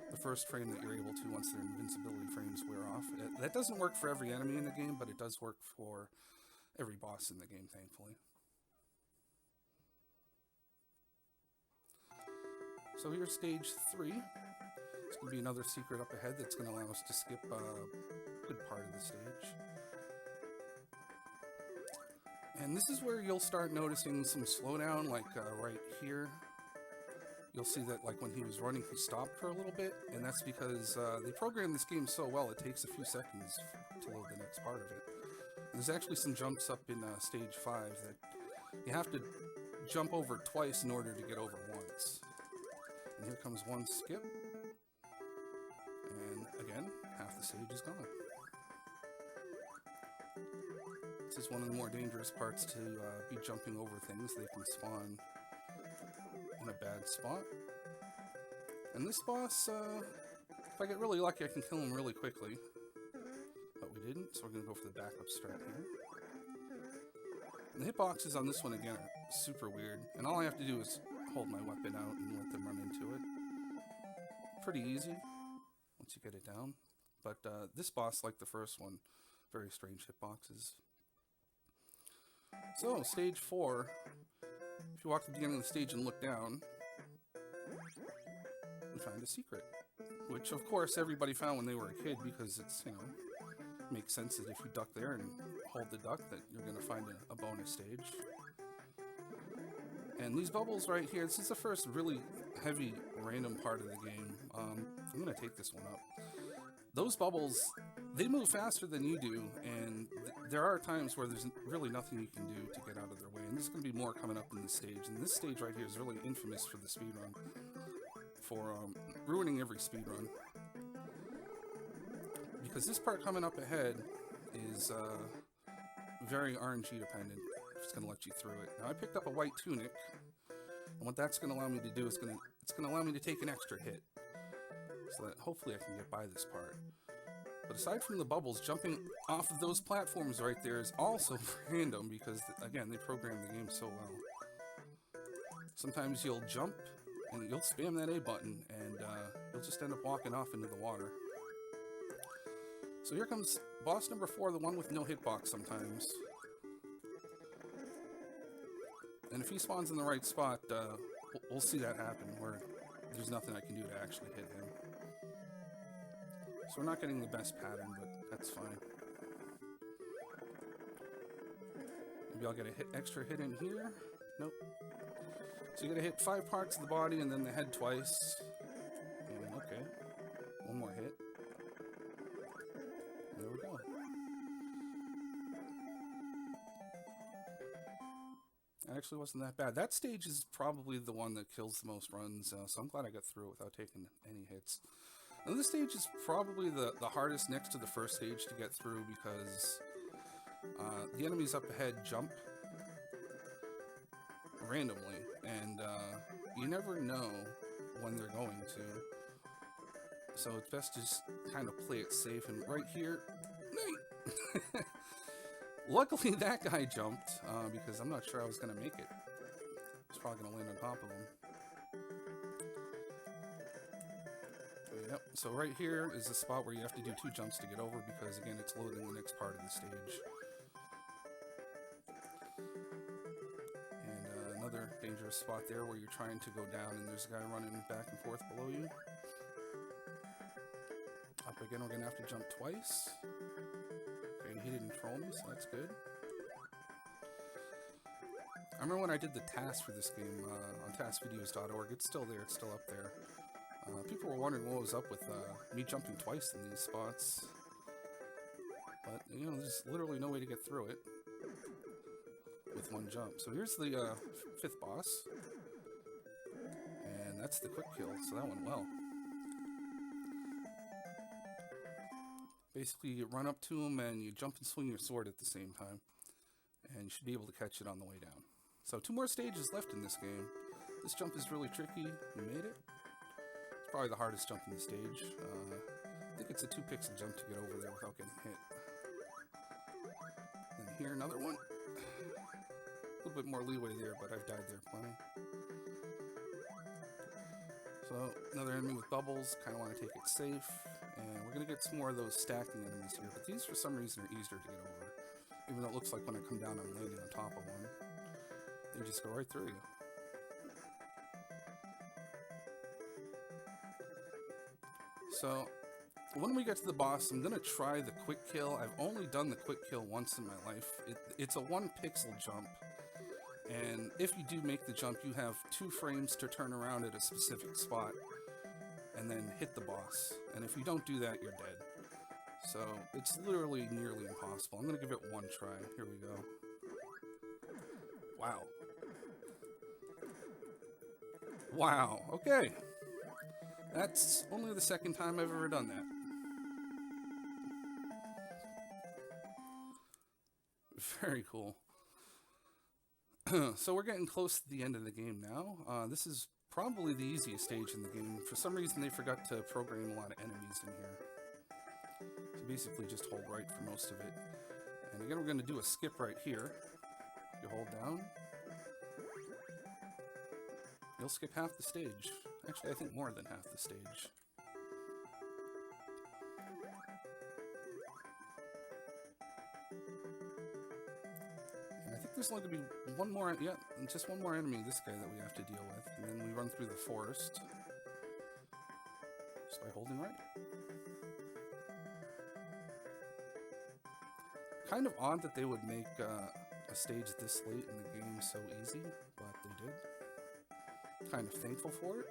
the first frame that you're able to once their invincibility frames wear off. That doesn't work for every enemy in the game, but it does work for every boss in the game, thankfully. So here's stage 3. It's going to be another secret up ahead that's going to allow us to skip a good part of the stage. And this is where you'll start noticing some slowdown, like right here. You'll see that like when he was running, he stopped for a little bit, and that's because they programmed this game so well, it takes a few seconds to load the next part of it. And there's actually some jumps up in stage 5 that you have to jump over twice in order to get over once. And here comes one skip. And again, half the stage is gone. This is one of the more dangerous parts to be jumping over things. They can spawn in a bad spot. And this boss, if I get really lucky, I can kill him really quickly. But we didn't, so we're going to go for the backup strat here. And the hitboxes on this one, again, are super weird. And all I have to do is hold my weapon out and let them run into it. Pretty easy once you get it down. But this boss, like the first one, very strange hitboxes. So, stage 4. If you walk to the beginning of the stage and look down, you find a secret. Which, of course, everybody found when they were a kid because it's, you know, makes sense that if you duck there and hold the duck that you're going to find a bonus stage. And these bubbles right here, this is the first really heavy random part of the game. I'm going to take this one up. Those bubbles, they move faster than you do, and there are times where there's really nothing you can do to get out of their way. And there's going to be more coming up in this stage. And this stage right here is really infamous for the speedrun, for ruining every speedrun. Because this part coming up ahead is very RNG dependent. It's going to let you through it. Now I picked up a white tunic, and what that's going to allow me to do is it's going to allow me to take an extra hit, so that hopefully I can get by this part. But aside from the bubbles, jumping off of those platforms right there is also random because, again, they program the game so well. Sometimes you'll jump and you'll spam that A button and you'll just end up walking off into the water. So here comes boss number 4, the one with no hitbox sometimes. And if he spawns in the right spot, we'll see that happen, where there's nothing I can do to actually hit him. So we're not getting the best pattern, but that's fine. Maybe I'll get a extra hit in here. Nope. So you gotta hit 5 parts of the body and then the head twice. And okay. One more hit. There we go. Actually wasn't that bad. That stage is probably the one that kills the most runs, so I'm glad I got through it without taking any hits. And this stage is probably the hardest next to the first stage to get through because the enemies up ahead jump randomly, and you never know when they're going to. So it's best to just kind of play it safe, and right here, luckily that guy jumped, because I'm not sure I was going to make it. I was probably going to land on top of him. Yep, so right here is the spot where you have to do 2 jumps to get over because, again, it's loading the next part of the stage. And another dangerous spot there where you're trying to go down and there's a guy running back and forth below you. Up again, we're going to have to jump twice. Okay, he didn't troll me, so that's good. I remember when I did the task for this game on taskvideos.org. It's still there, it's still up there. People were wondering what was up with me jumping twice in these spots. But, you know, there's literally no way to get through it with one jump. So here's the 5th boss. And that's the quick kill, so that went well. Basically, you run up to him and you jump and swing your sword at the same time. And you should be able to catch it on the way down. So 2 more stages left in this game. This jump is really tricky. You made it. It's probably the hardest jump in the stage. I think it's a 2-pixel jump to get over there without getting hit. And here, another one. A little bit more leeway there, but I've died there plenty. So, another enemy with bubbles. Kind of want to take it safe. And we're going to get some more of those stacking enemies here. But these, for some reason, are easier to get over. Even though it looks like when I come down, I'm landing on top of one. They just go right through you. So, when we get to the boss, I'm going to try the quick kill. I've only done the quick kill once in my life. It's a 1-pixel jump. And if you do make the jump, you have 2 frames to turn around at a specific spot and then hit the boss. And if you don't do that, you're dead. So, it's literally nearly impossible. I'm going to give it one try. Here we go. Wow. Wow, okay. That's only the 2nd time I've ever done that. Very cool. So we're getting close to the end of the game now. This is probably the easiest stage in the game. For some reason, they forgot to program a lot of enemies in here. So basically just hold right for most of it. And again, we're going to do a skip right here. You hold down. You'll skip half the stage. Actually, I think more than half the stage. And I think there's only going to be one more, yeah, just one more enemy, this guy that we have to deal with. And then we run through the forest. Just by holding right. Kind of odd that they would make a stage this late in the game so easy, but they did. Kind of thankful for it,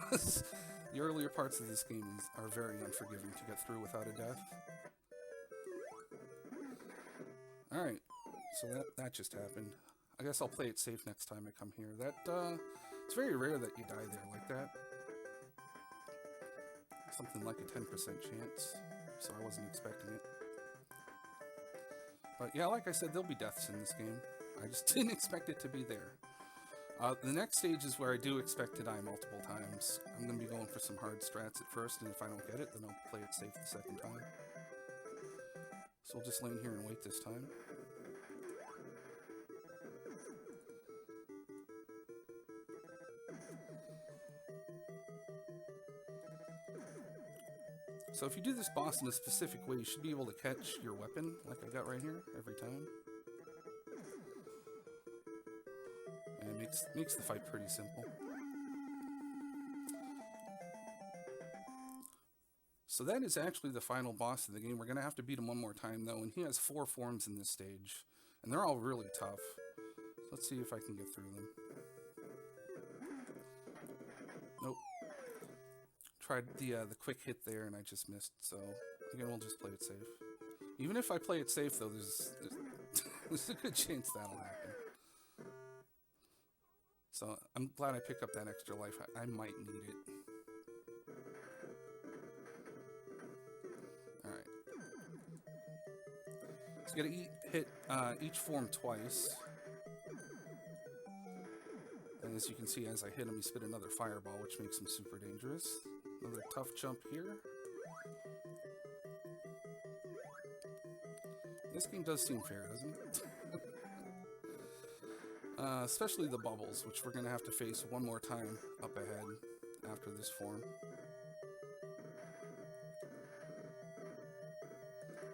because the earlier parts of this game are very unforgiving to get through without a death. Alright, so that just happened. I guess I'll play it safe next time I come here. It's very rare that you die there like that. Something like a 10% chance, so I wasn't expecting it. But yeah, like I said, there'll be deaths in this game. I just didn't expect it to be there. The next stage is where I do expect to die multiple times. I'm going to be going for some hard strats at first, and if I don't get it, then I'll play it safe the second time. So we'll just lay in here and wait this time. So if you do this boss in a specific way, you should be able to catch your weapon, like I got right here, every time. And it makes the fight pretty simple. So that is actually the final boss of the game. We're going to have to beat him one more time, though, and he has 4 forms in this stage. And they're all really tough. So let's see if I can get through them. Nope. Tried the quick hit there, and I just missed, so again, we'll just play it safe. Even if I play it safe, though, there's a good chance that'll happen. So I'm glad I picked up that extra life. I might need it. Alright. So you gotta hit each form twice. And as you can see, as I hit him, he spit another fireball, which makes him super dangerous. Another tough jump here. This game does seem fair, doesn't it? Especially the bubbles, which we're going to have to face one more time up ahead after this form.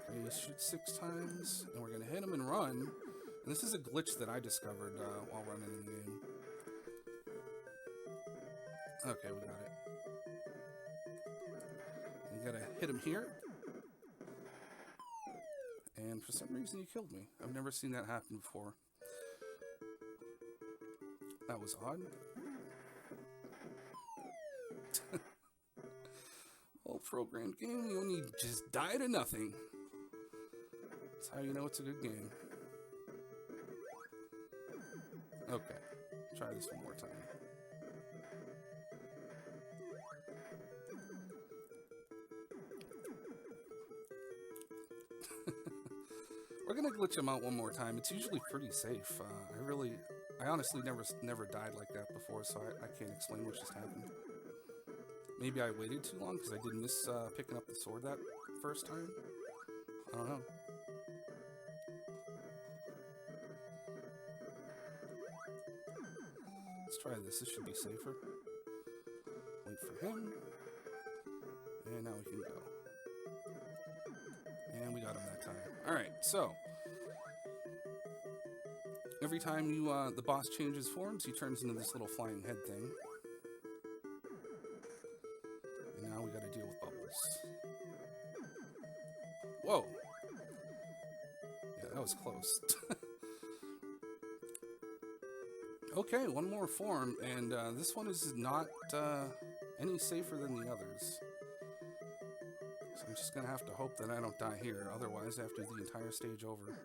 Okay, shoot 6 times, and we're going to hit him and run. And this is a glitch that I discovered while running in the game. Okay, we got it. You gotta hit him here. And for some reason he killed me. I've never seen that happen before. That was odd. Well programmed game, you only just die to nothing. That's how you know it's a good game. Okay, try this one more time. We're gonna glitch him out one more time. It's usually pretty safe. I honestly never died like that before, so I can't explain what just happened. Maybe I waited too long because I did miss picking up the sword that first time. I don't know. Let's try this. This should be safer. Wait for him. And now we can go. And we got him that time. Alright, so every time the boss changes forms, he turns into this little flying head thing. And now we gotta deal with bubbles. Whoa! Yeah, that was close. Okay, one more form, and this one is not any safer than the others. So I'm just gonna have to hope that I don't die here, otherwise I have to do the entire stage over.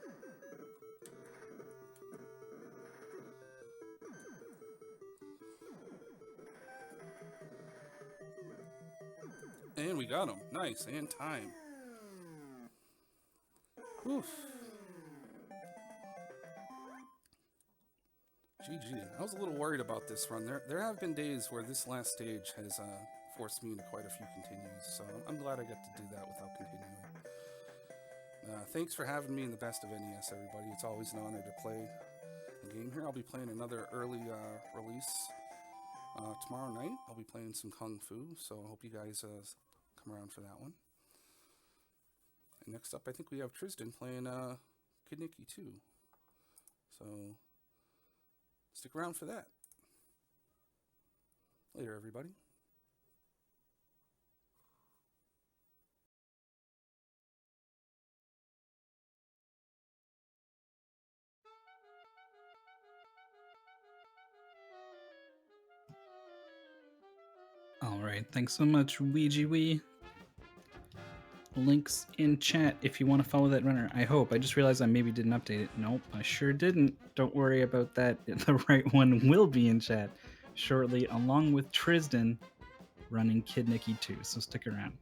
And we got him. Nice, and time. Whew. GG. I was a little worried about this run. There have been days where this last stage has forced me into quite a few continues, so I'm glad I got to do that without continuing. Thanks for having me in the Best of NES, everybody. It's always an honor to play a game here. I'll be playing another early release tomorrow night. I'll be playing some Kung Fu, so I hope you guys come around for that one. And next up, I think we have Tristan playing Kid Nicky 2. So stick around for that. Later, everybody. All right, thanks so much, Ouija Wee. Links in chat if you want to follow that runner. I hope. I just realized I maybe didn't update it. Nope, I sure didn't. Don't worry about that. The right one will be in chat shortly, along with Tristan running Kid Nicky 2. So stick around.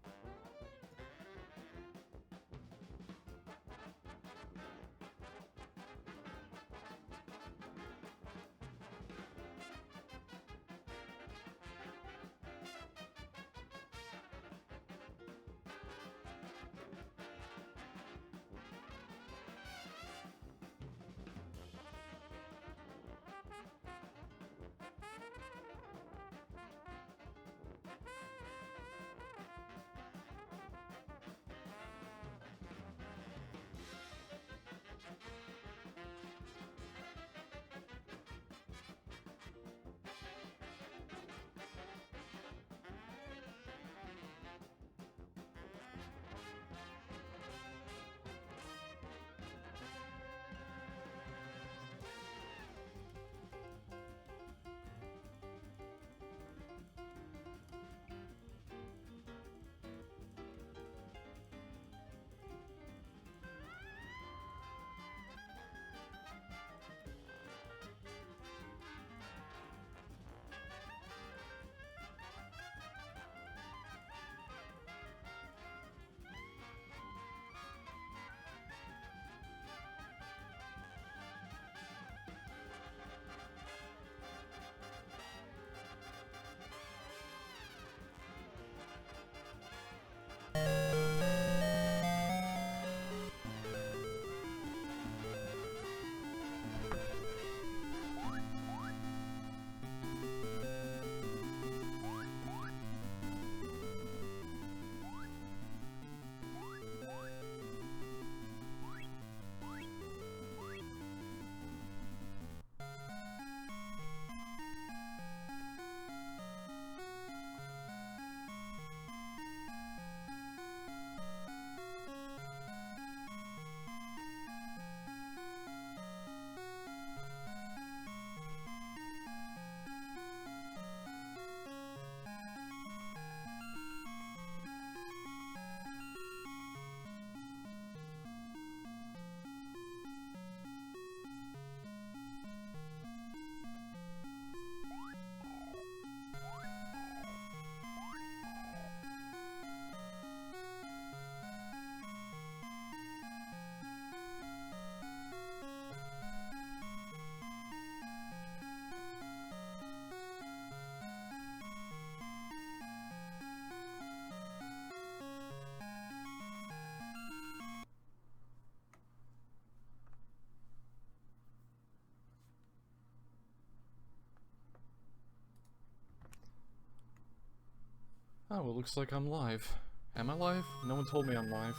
Oh, well, looks like I'm live. Am I live? No one told me I'm live.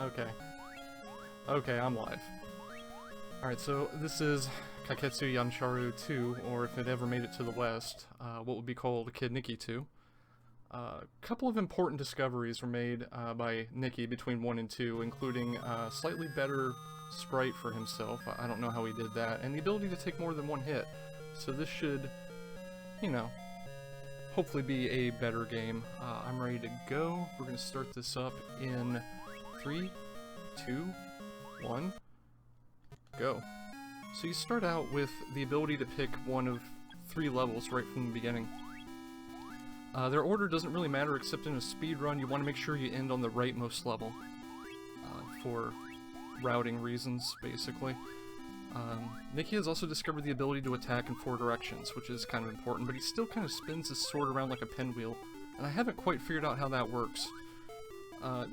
Okay. Okay, I'm live. Alright, so this is Kaketsu Yansharu 2, or if it ever made it to the West, what would be called Kid Nicky 2. A couple of important discoveries were made by Nicky between 1 and 2, including a slightly better sprite for himself, I don't know how he did that, and the ability to take more than one hit. So this should, you know, hopefully be a better game. I'm ready to go. We're going to start this up in 3, 2, 1, go. So you start out with the ability to pick one of 3 levels right from the beginning. Their order doesn't really matter, except in a speed run you want to make sure you end on the rightmost level for routing reasons, basically. Nicky has also discovered the ability to attack in 4 directions, which is kind of important, but he still kind of spins his sword around like a pinwheel, and I haven't quite figured out how that works.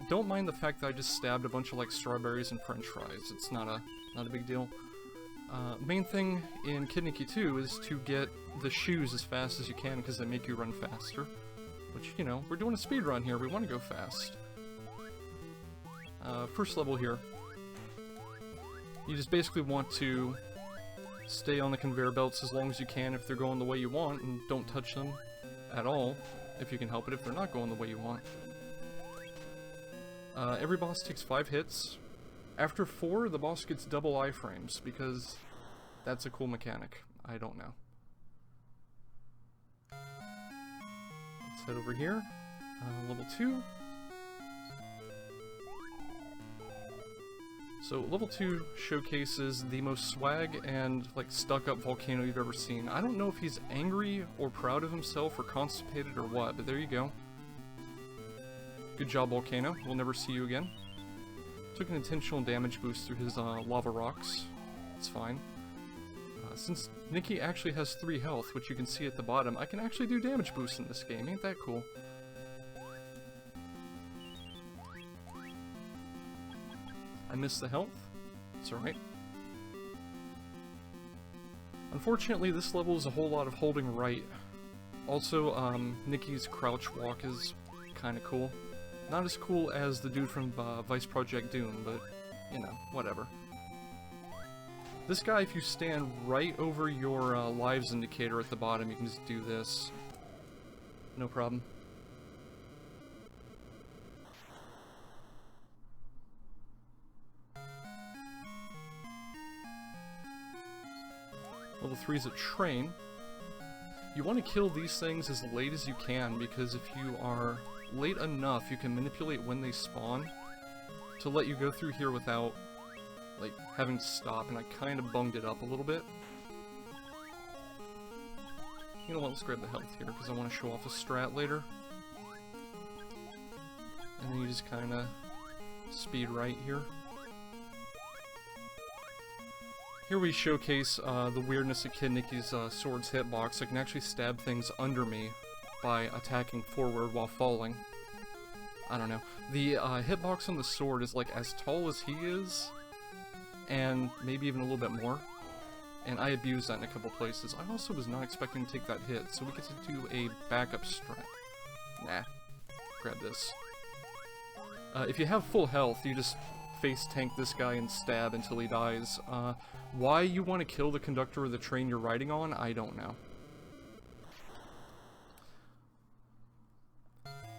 Don't mind the fact that I just stabbed a bunch of like strawberries and french fries. It's not a big deal. Main thing in Kid Nicky 2 is to get the shoes as fast as you can because they make you run faster. Which, you know, we're doing a speed run here, we want to go fast. First level here. You just basically want to stay on the conveyor belts as long as you can if they're going the way you want, and don't touch them at all if you can help it if they're not going the way you want. Every boss takes 5 hits. After 4, the boss gets double iframes, because that's a cool mechanic. I don't know. Let's head over here. Level 2. So, level 2 showcases the most swag and, like, stuck-up volcano you've ever seen. I don't know if he's angry or proud of himself or constipated or what, but there you go. Good job, Volcano. We'll never see you again. Took an intentional damage boost through his lava rocks. It's fine. Since Nicky actually has 3 health, which you can see at the bottom, I can actually do damage boosts in this game. Ain't that cool? I missed the health. It's alright. Unfortunately, this level is a whole lot of holding right. Also, Nicky's crouch walk is kinda cool. Not as cool as the dude from Vice Project Doom, but, you know, whatever. This guy, if you stand right over your lives indicator at the bottom, you can just do this. No problem. Level 3 is a train. You want to kill these things as late as you can, because if you are late enough, you can manipulate when they spawn to let you go through here without, like, having to stop, and I kind of bunged it up a little bit. You know what, let's grab the health here, because I want to show off a strat later. And then you just kind of speed right here. Here we showcase the weirdness of Kid Nicky's sword's hitbox. I can actually stab things under me by attacking forward while falling. I don't know. The hitbox on the sword is like as tall as he is, and maybe even a little bit more. And I abused that in a couple places. I also was not expecting to take that hit, so we get to do a backup strat. Nah. Grab this. If you have full health, you just face tank this guy and stab until he dies. Why you want to kill the conductor of the train you're riding on, I don't know.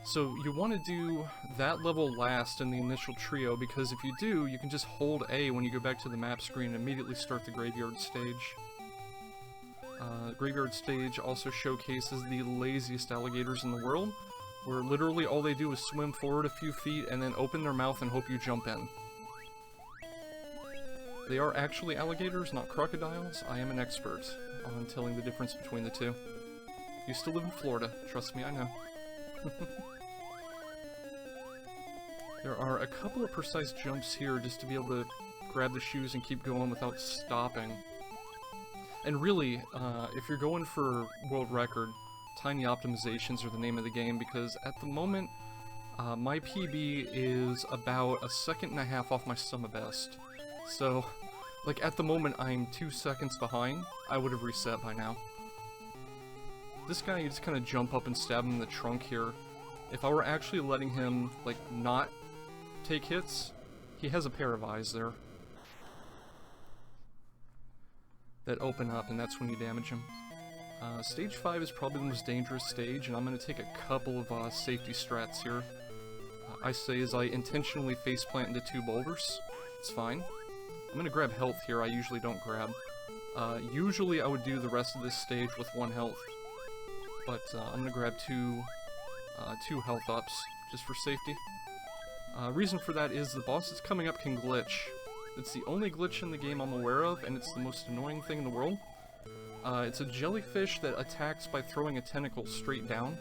So you want to do that level last in the initial trio, because if you do, you can just hold A when you go back to the map screen and immediately start the graveyard stage. Graveyard stage also showcases the laziest alligators in the world, where literally all they do is swim forward a few feet and then open their mouth and hope you jump in. They are actually alligators, not crocodiles. I am an expert on telling the difference between the two. Used to live in Florida, trust me, I know. There are a couple of precise jumps here just to be able to grab the shoes and keep going without stopping. And really, if you're going for world record, tiny optimizations are the name of the game, because at the moment, my PB is about 1.5 seconds off my summer best. So, like, at the moment I'm 2 seconds behind. I would have reset by now. This guy, you just kind of jump up and stab him in the trunk here. If I were actually letting him, like, not take hits, he has a pair of eyes there that open up, and that's when you damage him. Stage 5 is probably the most dangerous stage, and I'm going to take a couple of safety strats here. I say as I intentionally faceplant into 2 boulders. It's fine. I'm going to grab health here. I usually don't grab. Usually I would do the rest of this stage with 1 health, but I'm going to grab two health ups just for safety. Reason for that is the bosses coming up can glitch, It's the only glitch in the game I'm aware of, and it's the most annoying thing in the world. It's a jellyfish that attacks by throwing a tentacle straight down.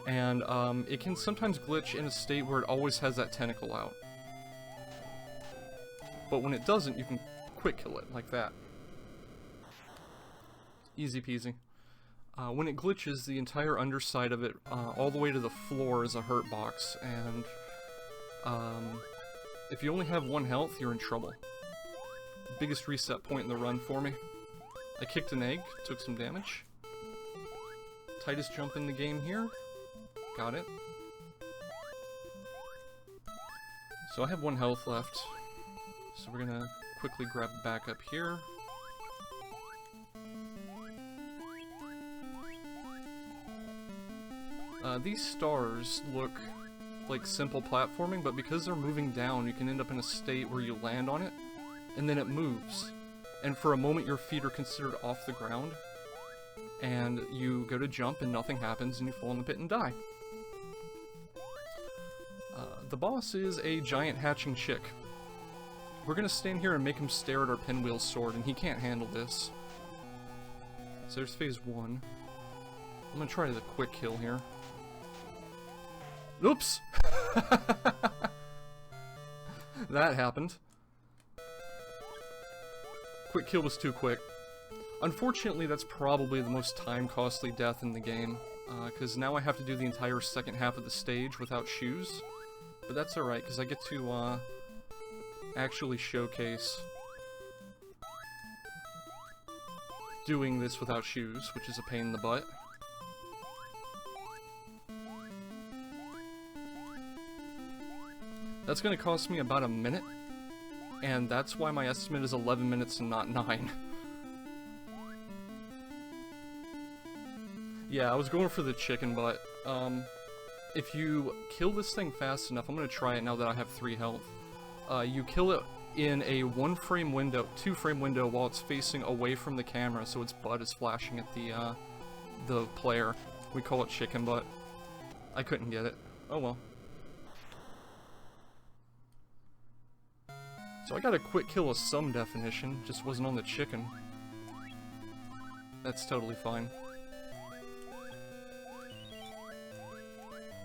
And it can sometimes glitch in a state where it always has that tentacle out. But when it doesn't, you can quick kill it, like that. Easy peasy. When it glitches, the entire underside of it, all the way to the floor, is a hurt box, and if you only have 1 health, you're in trouble. Biggest reset point in the run for me. I kicked an egg, took some damage. Tightest jump in the game here. Got it. So I have 1 health left. So we're gonna quickly grab back up here. These stars look like simple platforming, but because they're moving down, you can end up in a state where you land on it, and then it moves. And for a moment, your feet are considered off the ground, and you go to jump and nothing happens, and you fall in the pit and die. The boss is a giant hatching chick. We're gonna stand here and make him stare at our pinwheel sword, and he can't handle this. So there's phase 1. I'm gonna try the quick kill here. Oops! That happened. Quick kill was too quick. Unfortunately, that's probably the most time-costly death in the game, because now I have to do the entire second half of the stage without shoes. But that's alright, because I get to, actually showcase doing this without shoes, which is a pain in the butt. That's gonna cost me about a minute, and that's why my estimate is 11 minutes and not 9. Yeah, I was going for the chicken butt. If you kill this thing fast enough, I'm gonna try it now that I have 3 health. You kill it in a 1-frame window, 2-frame window while it's facing away from the camera, so its butt is flashing at the player. We call it chicken butt. I couldn't get it. Oh well. So I got a quick kill of some definition, just wasn't on the chicken. That's totally fine.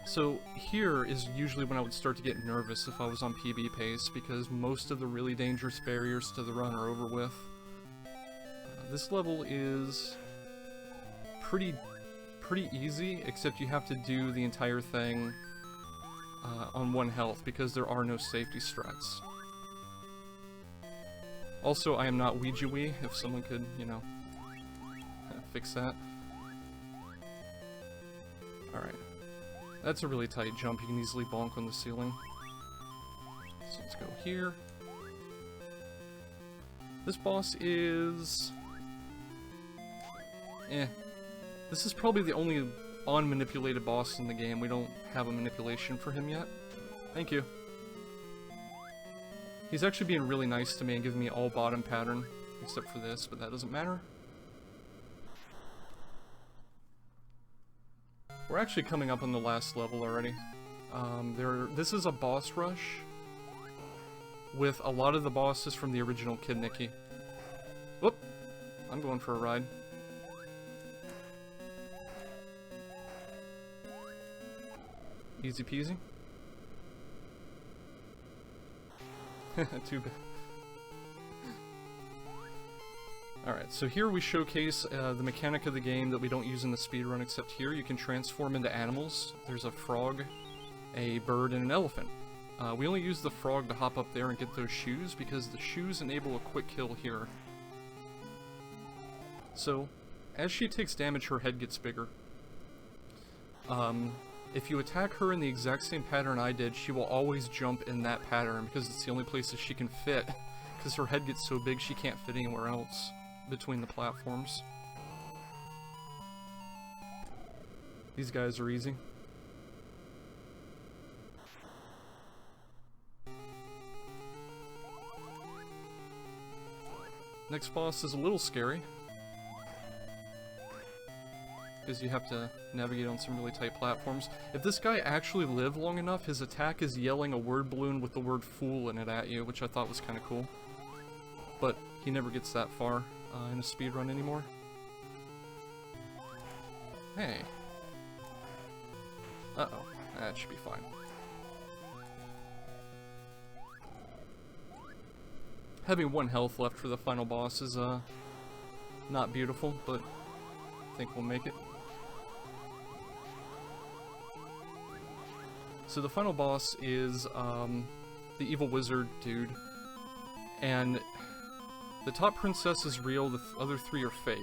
So here is usually when I would start to get nervous if I was on PB pace, because most of the really dangerous barriers to the run are over with. This level is pretty easy, except you have to do the entire thing on 1 health, because there are no safety strats. Also, I am not Ouija-wee, if someone could, you know, fix that. Alright. That's a really tight jump, you can easily bonk on the ceiling. So let's go here. This boss is... This is probably the only unmanipulated boss in the game. We don't have a manipulation for him yet. Thank you. He's actually being really nice to me and giving me all bottom pattern, except for this, but that doesn't matter. We're actually coming up on the last level already. This is a boss rush with a lot of the bosses from the original Kid Nicky. Whoop! I'm going for a ride. Easy peasy. Too bad. Alright, so here we showcase the mechanic of the game that we don't use in the speedrun, except here you can transform into animals. There's a frog, a bird, and an elephant. We only use the frog to hop up there and get those shoes, because the shoes enable a quick kill here. So, as she takes damage, her head gets bigger. If you attack her in the exact same pattern I did, she will always jump in that pattern, because it's the only place that she can fit. Because her head gets so big, she can't fit anywhere else between the platforms. These guys are easy. Next boss is a little scary. because you have to navigate on some really tight platforms. If this guy actually lived long enough, his attack is yelling a word balloon with the word fool in it at you, which I thought was kind of cool. But he never gets that far in a speedrun anymore. Hey. Uh-oh. That should be fine. Having 1 health left for the final boss is, not beautiful, but I think we'll make it. So the final boss is, the evil wizard dude. And the top princess is real, the other 3 are fake.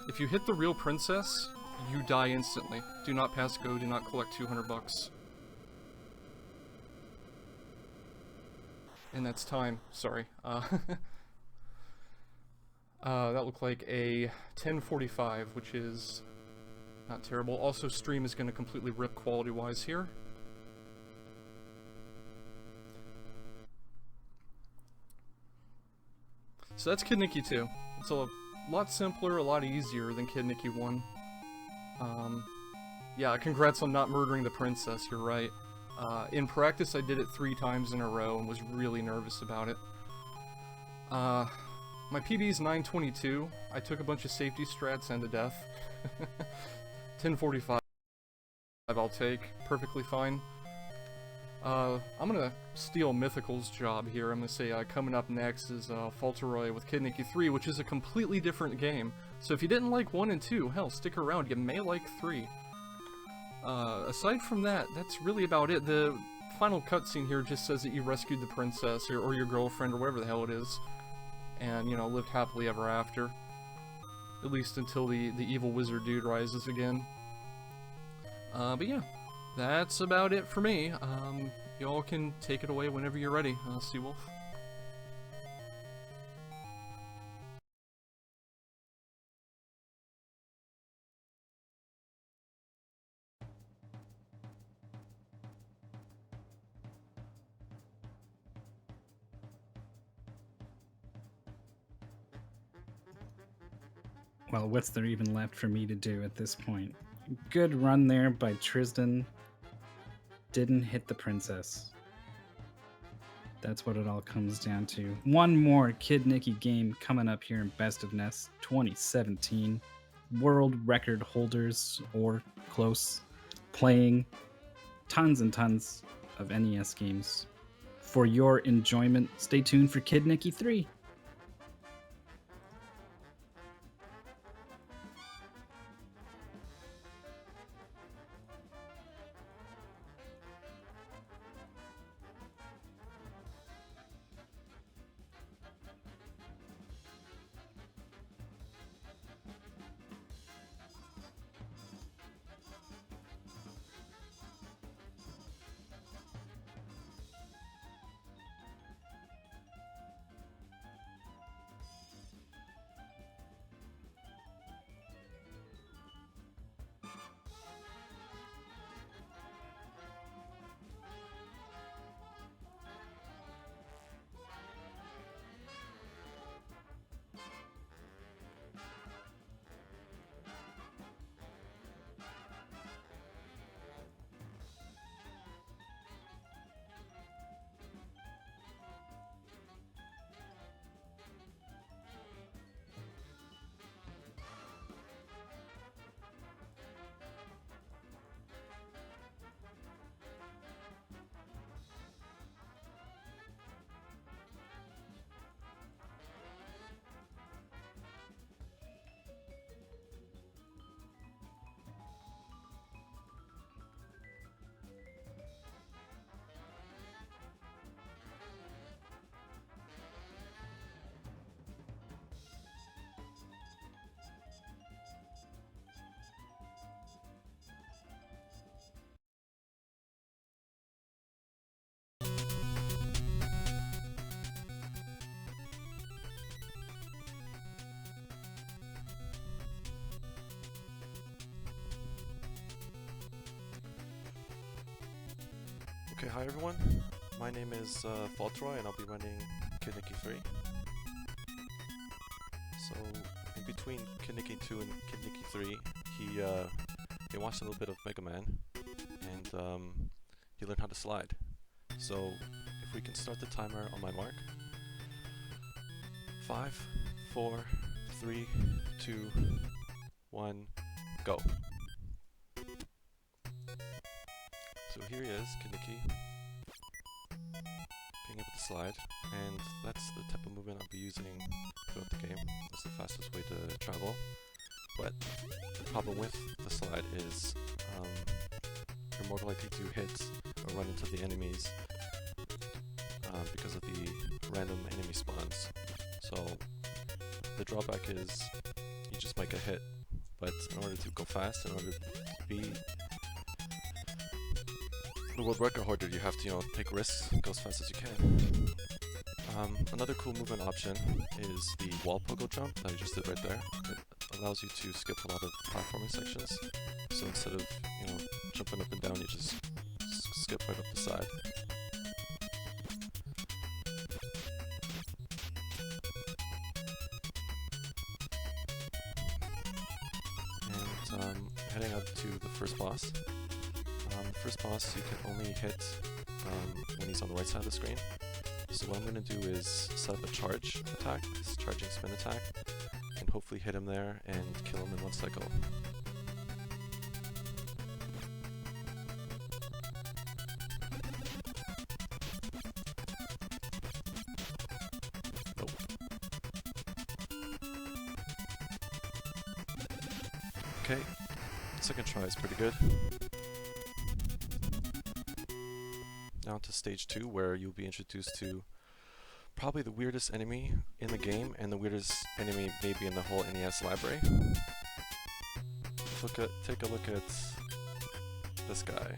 If you hit the real princess, you die instantly. Do not pass go, do not collect 200 bucks. And that's time, sorry. That looked like a 1045, which is not terrible. Also, stream is going to completely rip quality-wise here. So that's Kid Nicky 2. It's a lot simpler, a lot easier than Kid Nicky 1. Yeah, congrats on not murdering the princess, you're right. In practice, I did it 3 times in a row and was really nervous about it. My PB is 922. I took a bunch of safety strats and to death. 1045 I'll take. Perfectly fine. I'm gonna steal Mythical's job here. I'm gonna say coming up next is Fauntleroy with Kid Nicky 3, which is a completely different game. So if you didn't like 1 and 2, hell, stick around. You may like 3. Aside from that, that's really about it. The final cutscene here just says that you rescued the princess or your girlfriend or whatever the hell it is. And, you know, lived happily ever after. At least until the evil wizard dude rises again. But yeah, that's about it for me. Y'all can take it away whenever you're ready, Seawolf. Well, what's there even left for me to do at this point? Good run there by Tristan. Didn't hit the princess. That's what it all comes down to. One more Kid Nicky game coming up here in Best of NES 2017. World record holders or close, playing tons and tons of NES games. For your enjoyment, stay tuned for Kid Nicky 3. Okay, hi everyone. My name is Fauntleroy and I'll be running Kid Nicky 3. So, between Kid Niki 2 and Kid Niki 3, he watched a little bit of Mega Man, and he learned how to slide. So if we can start the timer on my mark. 5, 4, 3, 2, 1, go. So here he is, Kid Niki, being able to slide, and that's the type of movement I'll be using throughout the game. That's the fastest way to travel. But the problem with the slide is you're more likely to hit or run into the enemies because of the random enemy spawns. So the drawback is you just might get hit, but in order to go fast, in order to be the world record holder, you have to, take risks, go as fast as you can. Another cool movement option is the wall pogo jump that I just did right there. It allows you to skip a lot of platforming sections. So instead of, jumping up and down, you just skip right up the side. And heading up to the first boss. The first boss you can only hit when he's on the right side of the screen. So what I'm going to do is set up a charge attack, this charging spin attack, and hopefully hit him there and kill him in one cycle. Nope. Okay, second try is pretty good. Now to stage 2, where you'll be introduced to probably the weirdest enemy in the game and the weirdest enemy maybe in the whole NES library. Take a look at this guy.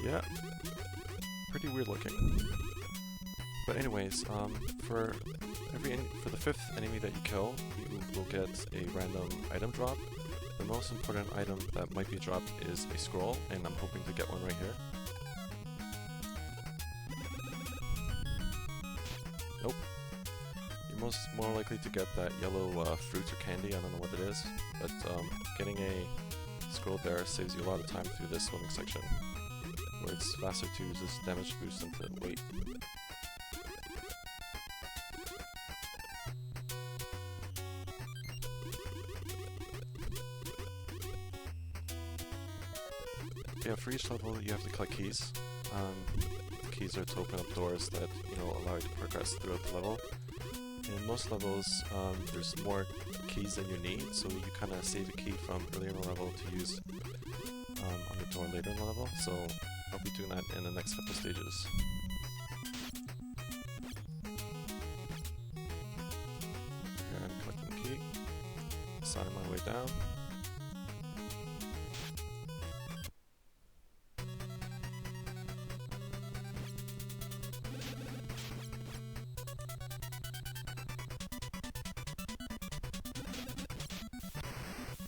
Yeah, pretty weird looking. But anyways, for the 5th enemy that you kill, you will get a random item drop. The most important item that might be dropped is a scroll, and I'm hoping to get one right here. Nope. You're more likely to get that yellow fruit or candy, I don't know what it is, but getting a scroll there saves you a lot of time through this swimming section, where it's faster to use this damage boost than to wait. Yeah, for each level you have to collect keys. The keys are to open up doors that allow you to progress throughout the level. In most levels, there's more keys than you need, so you kind of save a key from earlier in the level to use on the door later in the level. So I'll be doing that in the next couple stages. Here I'm collecting the key, sign my way down.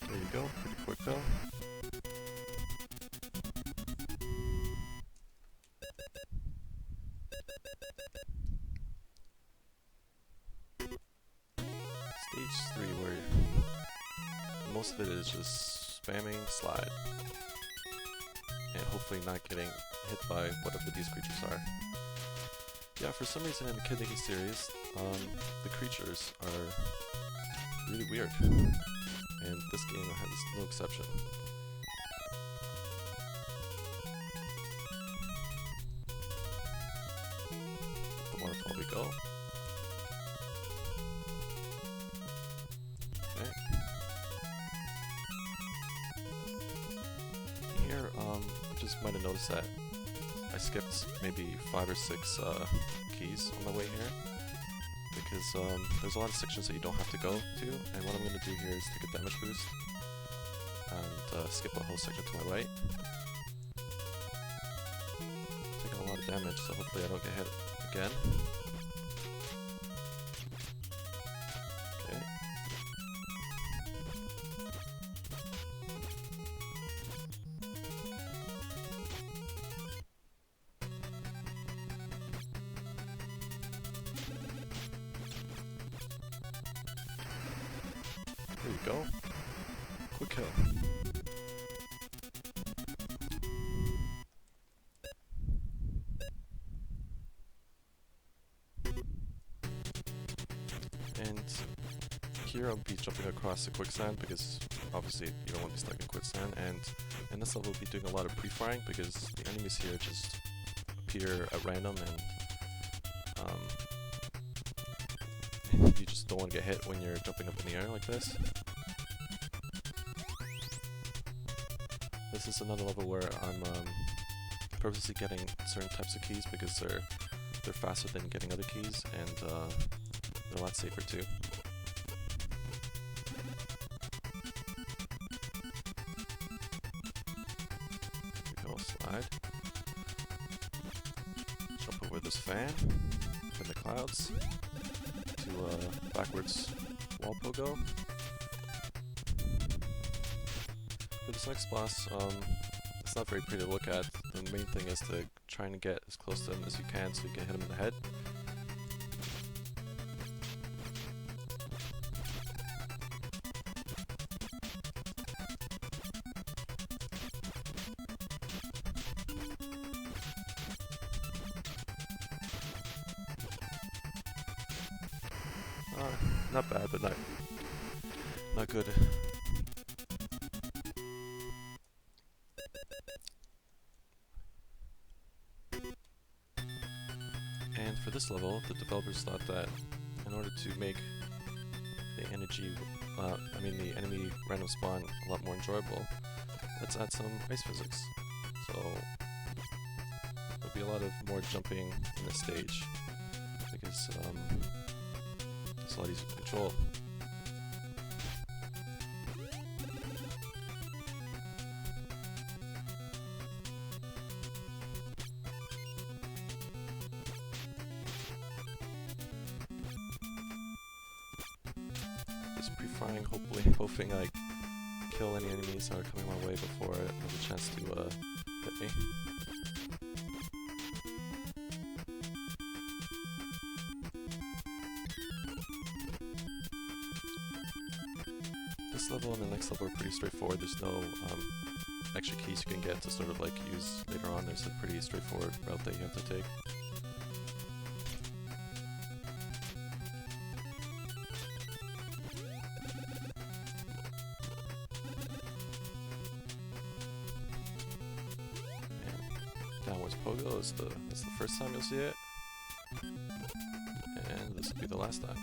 There you go, pretty quick though. Stage 3, where most of it is just spamming slide and hopefully not getting hit by whatever these creatures are. Yeah, for some reason in the Kid Niki series, the creatures are really weird, and this game has no exception. The waterfall we go. Okay. Here, I just might have noticed that I skipped maybe 5 or 6 keys on the way here, because there's a lot of sections that you don't have to go to, and what I'm going to do here is take a damage boost and skip a whole section to my right. Taking a lot of damage, so hopefully I don't get hit again. we go. Quick kill. And here I'll be jumping across the quicksand because obviously you don't want to be stuck in quicksand, and in this level we'll be doing a lot of pre-firing because the enemies here just appear at random, and you just don't want to get hit when you're jumping up in the air like this. This is another level where I'm purposely getting certain types of keys because they're faster than getting other keys, and they're a lot safer too. Here we go, slide. Jump over this fan in the clouds to backwards wall pogo. For this next boss, it's not very pretty to look at. The main thing is to try and get as close to him as you can so you can hit him in the head. Not bad, but not good. And for this level, the developers thought that in order to make the the enemy random spawn a lot more enjoyable, let's add some ice physics. So there'll be a lot of more jumping in this stage because it's a lot easier to control. Just pre-firing, hoping I kill any enemies that are coming my way before it has a chance to hit me. This level and the next level are pretty straightforward. There's no extra keys you can get to sort of like use later on. There's a pretty straightforward route that you have to take. And downwards pogo is that's the first time you'll see it, and this will be the last time.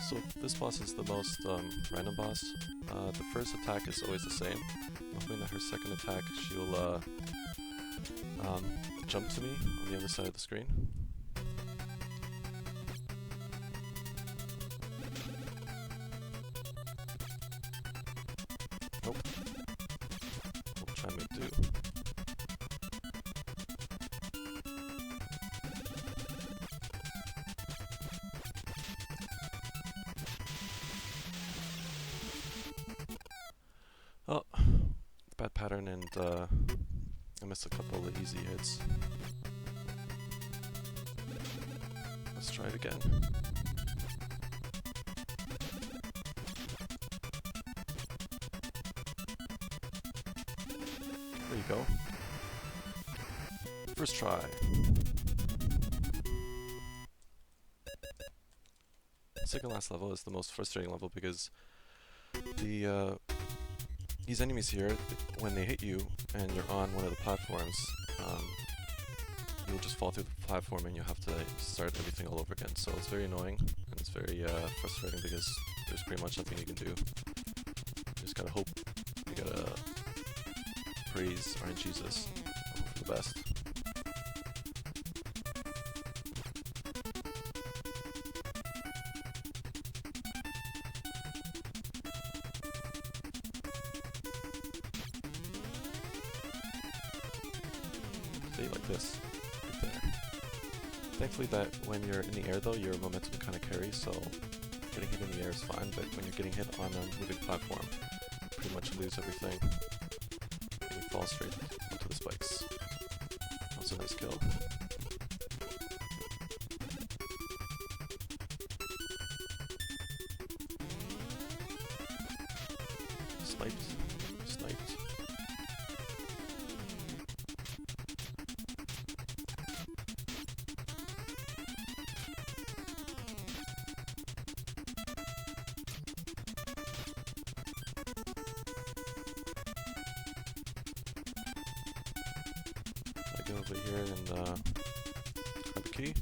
So this boss is the most random boss. The first attack is always the same. I'm hoping that her second attack, she'll jump to me on the other side of the screen. Nope. We'll try and make do. Oh, bad pattern, and I missed a couple of easy hits. Let's try it again. There you go. First try. Second last level is the most frustrating level because these enemies here, when they hit you and you're on one of the platforms, you'll just fall through the platform and you have to start everything all over again. So it's very annoying and it's very frustrating because there's pretty much nothing you can do. You just gotta hope, you gotta praise RNGesus and hope for the best. Like this, right there. Thankfully that when you're in the air though, your momentum kind of carries, so getting hit in the air is fine, but when you're getting hit on a moving platform, you pretty much lose everything, and you fall straight onto the spikes. That was a nice kill. Sniped. Sniped. I go over here and grab a key.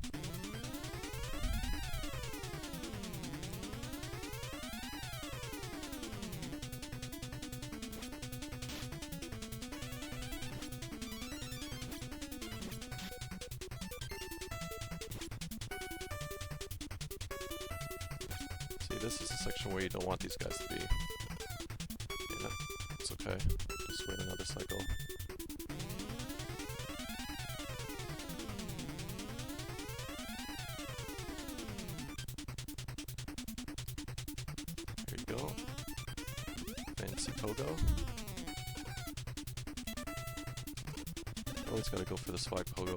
See, this is the section where you don't want these guys to be. Yeah, it's okay. Just wait another cycle. Here you go. Fancy Pogo. Always gotta go for the swag Pogo.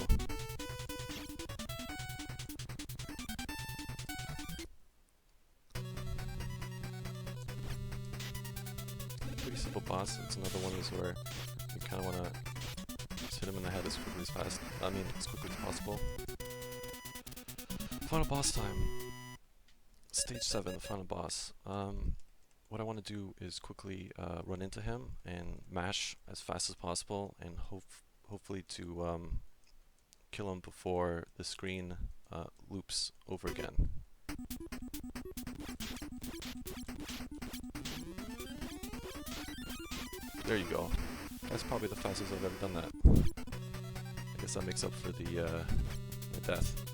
Pretty simple boss. It's another one of those where you kind of want to just hit him in the head as quickly as fast. I mean, as quickly as possible. Final boss time. Stage 7, the final boss. What I want to do is quickly run into him and mash as fast as possible, and hopefully to kill him before the screen loops over again. There you go. That's probably the fastest I've ever done that. I guess that makes up for the death.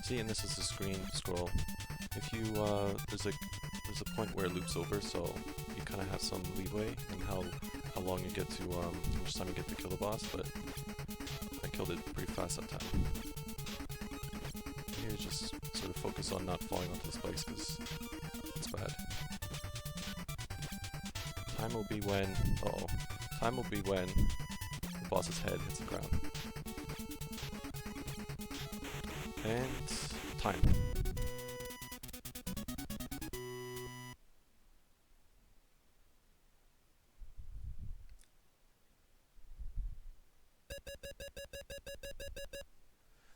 See, and this is the screen scroll. If you there's a point where it loops over, so you kind of have some leeway in how long you get to how much time you get to kill the boss. But I killed it pretty fast that time. Here, just sort of focus on not falling onto the spikes because it's bad. Time will be when time will be when the boss's head hits the ground. And time.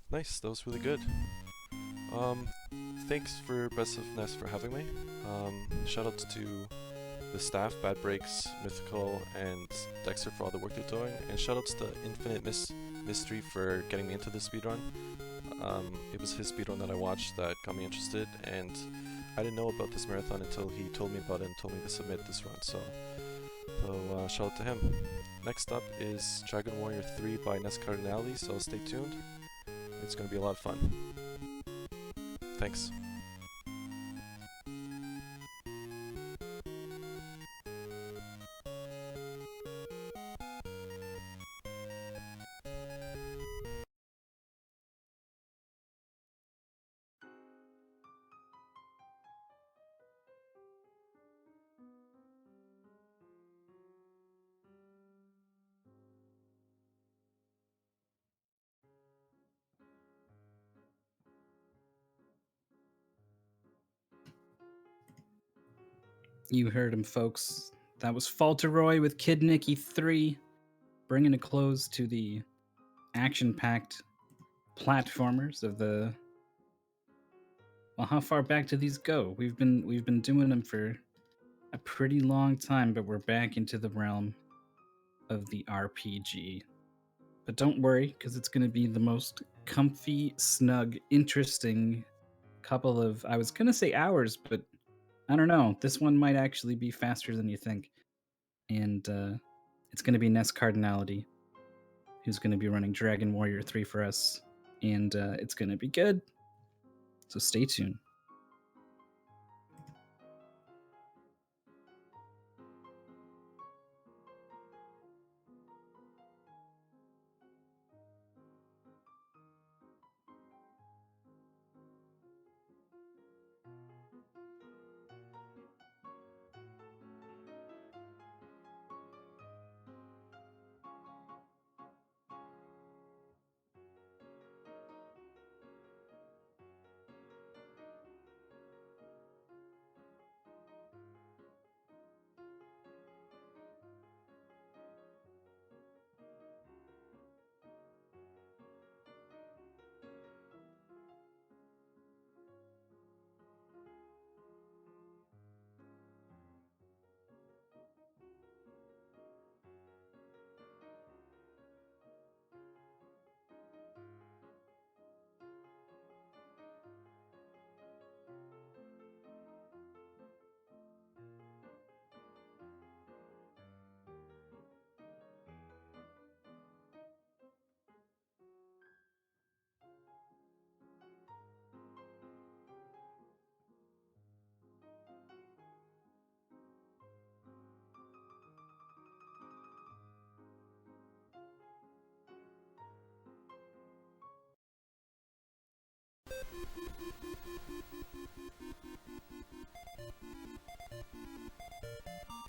Nice, that was really good. Thanks for Best of NES for having me. Shoutouts to the staff, Bad Breaks, Mythical, and Dexter for all the work they're doing, and shoutouts to Infinite Mystery for getting me into this speedrun. It was his speedrun that I watched that got me interested, and I didn't know about this marathon until he told me about it and told me to submit this run, so shout out to him. Next up is Dragon Warrior 3 by NES Cardinale, so stay tuned. It's going to be a lot of fun. Thanks. You heard him, folks. That was Falteroy with Kid Nicky 3, bringing a close to the action-packed platformers of the. Well, how far back do these go? We've been doing them for a pretty long time, but we're back into the realm of the RPG. But don't worry, because it's going to be the most comfy, snug, interesting couple of, I was going to say hours, but I don't know. This one might actually be faster than you think. And it's going to be NES Cardinality, who's going to be running Dragon Warrior 3 for us. And it's going to be good. So stay tuned.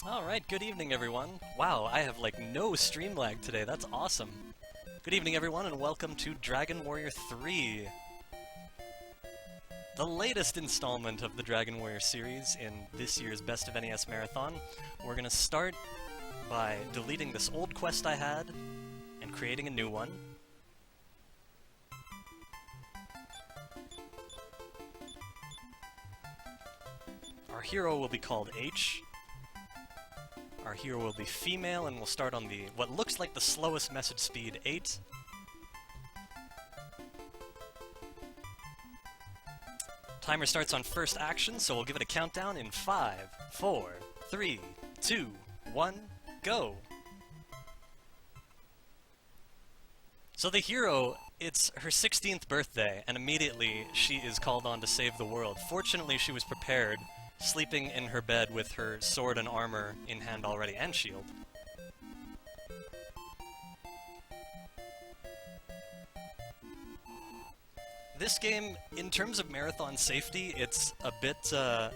Alright, good evening everyone. Wow, I have like no stream lag today, that's awesome. Good evening everyone and welcome to Dragon Warrior 3. The latest installment of the Dragon Warrior series in this year's Best of NES Marathon. We're gonna start by deleting this old quest I had and creating a new one. Our hero will be called H. Our hero will be female, and we'll start on the what looks like the slowest message speed, 8. Timer starts on first action, so we'll give it a countdown in 5, 4, 3, 2, 1, go! So the hero, it's her 16th birthday, and immediately she is called on to save the world. Fortunately, she was prepared, sleeping in her bed with her sword and armor in hand already, and shield. This game, in terms of marathon safety, it's a bit, there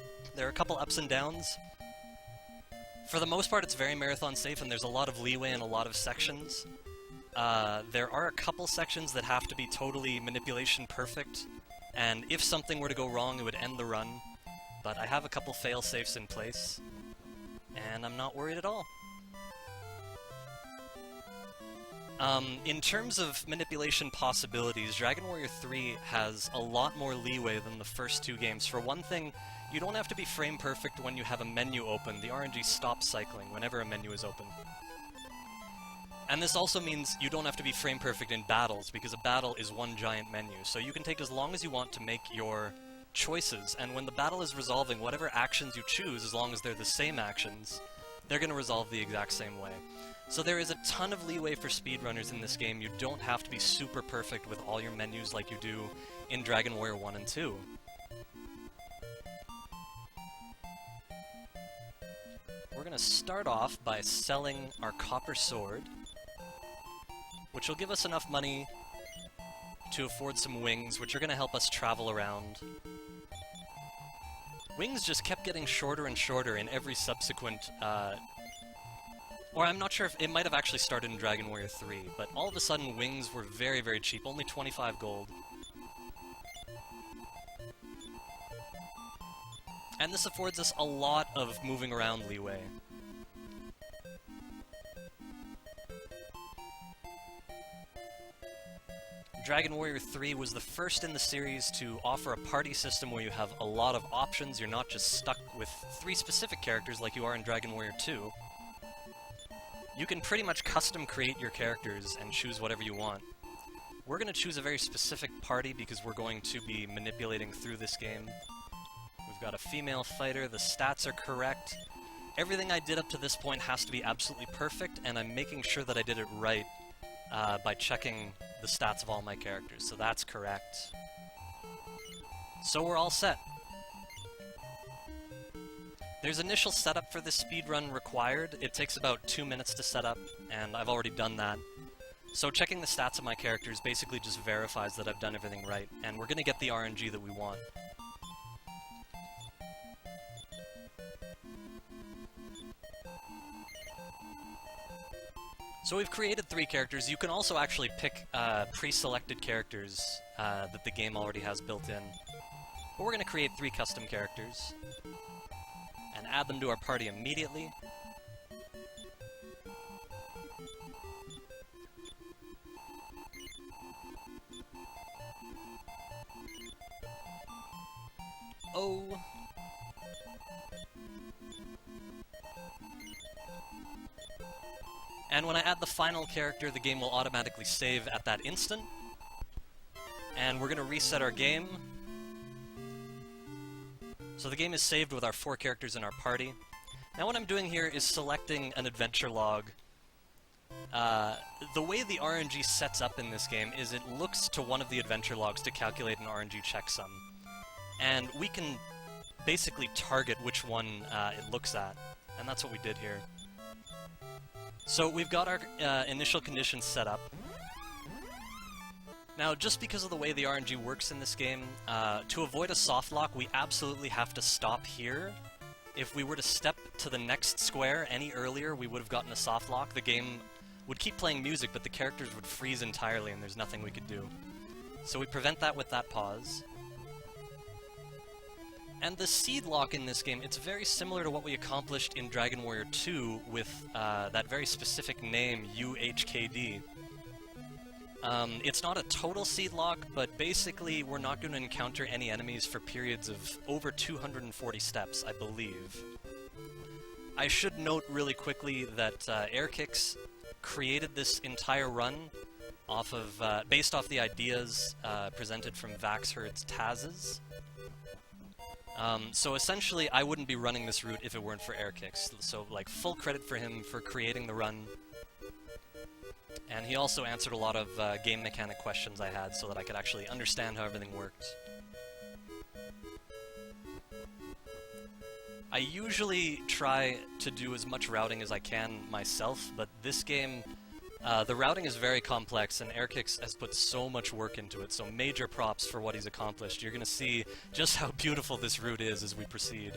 are a couple ups and downs. For the most part, it's very marathon safe, and there's a lot of leeway in a lot of sections. There are a couple sections that have to be totally manipulation perfect, and if something were to go wrong, it would end the run. But I have a couple fail-safes in place, and I'm not worried at all. In terms of manipulation possibilities, Dragon Warrior 3 has a lot more leeway than the first two games. For one thing, you don't have to be frame perfect when you have a menu open. The RNG stops cycling whenever a menu is open. And this also means you don't have to be frame perfect in battles, because a battle is one giant menu. So you can take as long as you want to make your choices, and when the battle is resolving, whatever actions you choose, as long as they're the same actions, they're going to resolve the exact same way. So there is a ton of leeway for speedrunners in this game. You don't have to be super perfect with all your menus like you do in Dragon Warrior 1 and 2. We're going to start off by selling our copper sword, which will give us enough money to afford some wings, which are going to help us travel around. Wings just kept getting shorter and shorter in every subsequent, or I'm not sure if it might have actually started in Dragon Warrior 3, but all of a sudden wings were very, very cheap, only 25 gold. And this affords us a lot of moving around leeway. Dragon Warrior 3 was the first in the series to offer a party system where you have a lot of options. You're not just stuck with 3 specific characters like you are in Dragon Warrior 2. You can pretty much custom create your characters and choose whatever you want. We're going to choose a very specific party because we're going to be manipulating through this game. We've got a female fighter, the stats are correct. Everything I did up to this point has to be absolutely perfect, and I'm making sure that I did it right by checking the stats of all my characters, so that's correct. So we're all set. There's initial setup for this speedrun required. It takes about 2 minutes to set up, and I've already done that. So checking the stats of my characters basically just verifies that I've done everything right, and we're gonna get the RNG that we want. So we've created 3 characters. You can also actually pick pre-selected characters that the game already has built in. But we're going to create 3 custom characters and add them to our party immediately. Oh. And when I add the final character, the game will automatically save at that instant. And we're going to reset our game. So the game is saved with our 4 characters in our party. Now what I'm doing here is selecting an adventure log. The way the RNG sets up in this game is it looks to one of the adventure logs to calculate an RNG checksum. And we can basically target which one it looks at. And that's what we did here. So we've got our initial conditions set up. Now, just because of the way the RNG works in this game, to avoid a soft lock, we absolutely have to stop here. If we were to step to the next square any earlier, we would have gotten a soft lock. The game would keep playing music, but the characters would freeze entirely, and there's nothing we could do. So we prevent that with that pause. And the seed lock in this game, it's very similar to what we accomplished in Dragon Warrior 2 with that very specific name, UHKD. It's not a total seed lock, but basically we're not going to encounter any enemies for periods of over 240 steps, I believe. I should note really quickly that Air Kicks created this entire run off of, based off the ideas presented from Vaxherd's Taz's. So essentially, I wouldn't be running this route if it weren't for Air Kicks. So, like, full credit for him for creating the run. And he also answered a lot of game mechanic questions I had so that I could actually understand how everything worked. I usually try to do as much routing as I can myself, but this game, the routing is very complex, and Airkix has put so much work into it, so major props for what he's accomplished. You're going to see just how beautiful this route is as we proceed.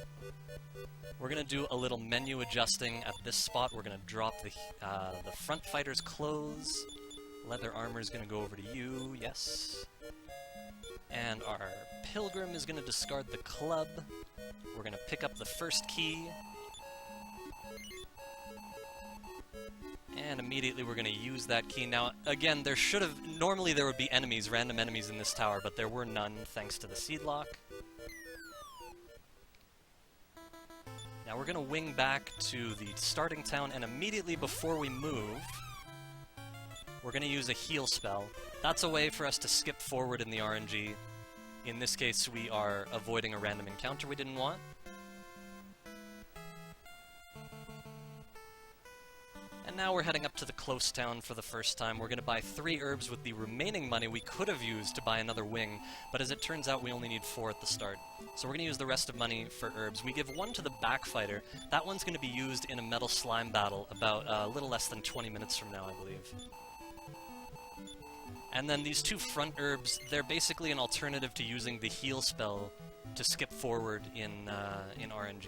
We're going to do a little menu adjusting at this spot. We're going to drop the front fighter's clothes. Leather armor is going to go over to you, yes. And our pilgrim is going to discard the club. We're going to pick up the first key. And immediately we're going to use that key. Now, again, normally there would be enemies, random enemies in this tower, but there were none thanks to the seed lock. Now we're going to wing back to the starting town, and immediately before we move, we're going to use a heal spell. That's a way for us to skip forward in the RNG. In this case, we are avoiding a random encounter we didn't want. And now we're heading up to the close town for the first time. We're going to buy 3 herbs with the remaining money we could have used to buy another wing, but as it turns out, we only need 4 at the start. So we're going to use the rest of money for herbs. We give 1 to the back fighter. That one's going to be used in a metal slime battle about a little less than 20 minutes from now, I believe. And then these 2 front herbs, they're basically an alternative to using the heal spell to skip forward in RNG.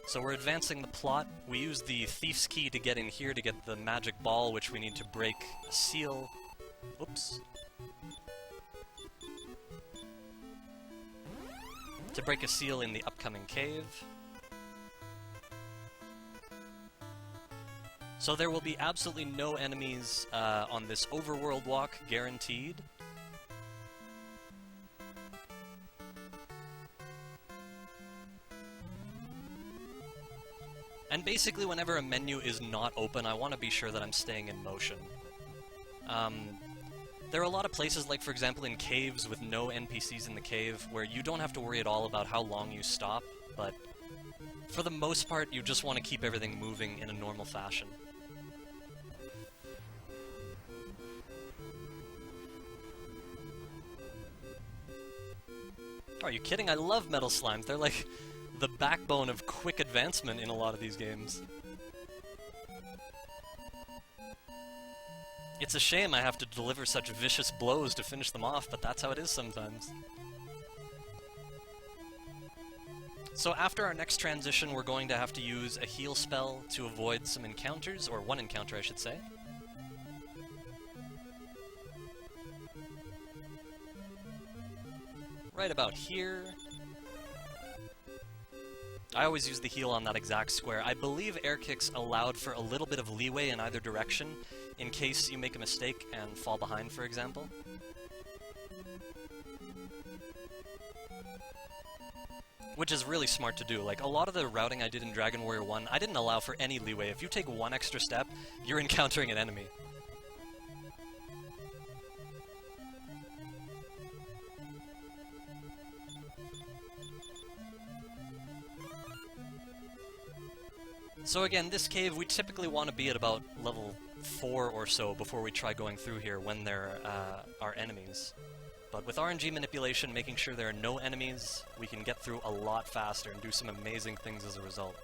So we're advancing the plot. We use the Thief's Key to get in here to get the magic ball, which we need to break a seal. Oops. To break a seal in the upcoming cave. So there will be absolutely no enemies on this overworld walk, guaranteed. And basically, whenever a menu is not open, I want to be sure that I'm staying in motion. There are a lot of places, like for example in caves with no NPCs in the cave, where you don't have to worry at all about how long you stop, but for the most part, you just want to keep everything moving in a normal fashion. Are you kidding? I love metal slimes. They're like the backbone of quick advancement in a lot of these games. It's a shame I have to deliver such vicious blows to finish them off, but that's how it is sometimes. So after our next transition, we're going to have to use a heal spell to avoid some encounters, or 1 encounter I should say. Right about here. I always use the heal on that exact square. I believe air kicks allowed for a little bit of leeway in either direction, in case you make a mistake and fall behind, for example. Which is really smart to do. Like, a lot of the routing I did in Dragon Warrior 1, I didn't allow for any leeway. If you take 1 extra step, you're encountering an enemy. So again, this cave, we typically want to be at about level 4 or so before we try going through here when there are enemies. But with RNG manipulation, making sure there are no enemies, we can get through a lot faster and do some amazing things as a result.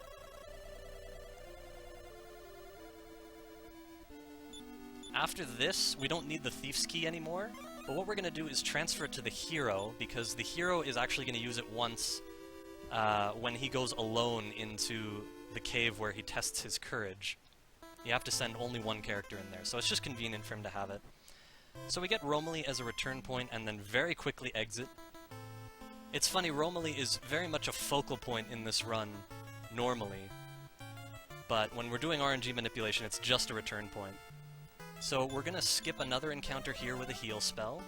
after this, we don't need the Thief's Key anymore, but what we're going to do is transfer it to the hero, because the hero is actually going to use it once when he goes alone into the cave where he tests his courage. You have to send only one character in there, so it's just convenient for him to have it. So we get Romilly as a return point and then very quickly exit. It's funny, Romilly is very much a focal point in this run normally, but when we're doing RNG manipulation, it's just a return point. So we're going to skip another encounter here with a heal spell.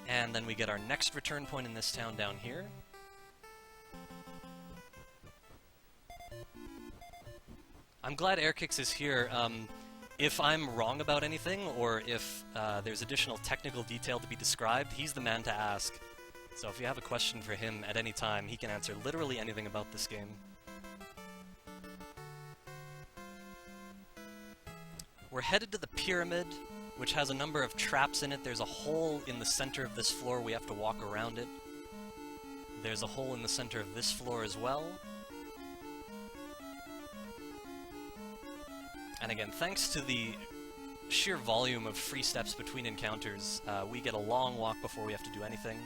And then we get our next return point in this town down here. I'm glad Airkicks is here. If I'm wrong about anything, or if there's additional technical detail to be described, he's the man to ask. So if you have a question for him at any time, he can answer literally anything about this game. We're headed to the pyramid, which has a number of traps in it. There's a hole in the center of this floor. We have to walk around it. There's a hole in the center of this floor as well. And again, thanks to the sheer volume of free steps between encounters, we get a long walk before we have to do anything.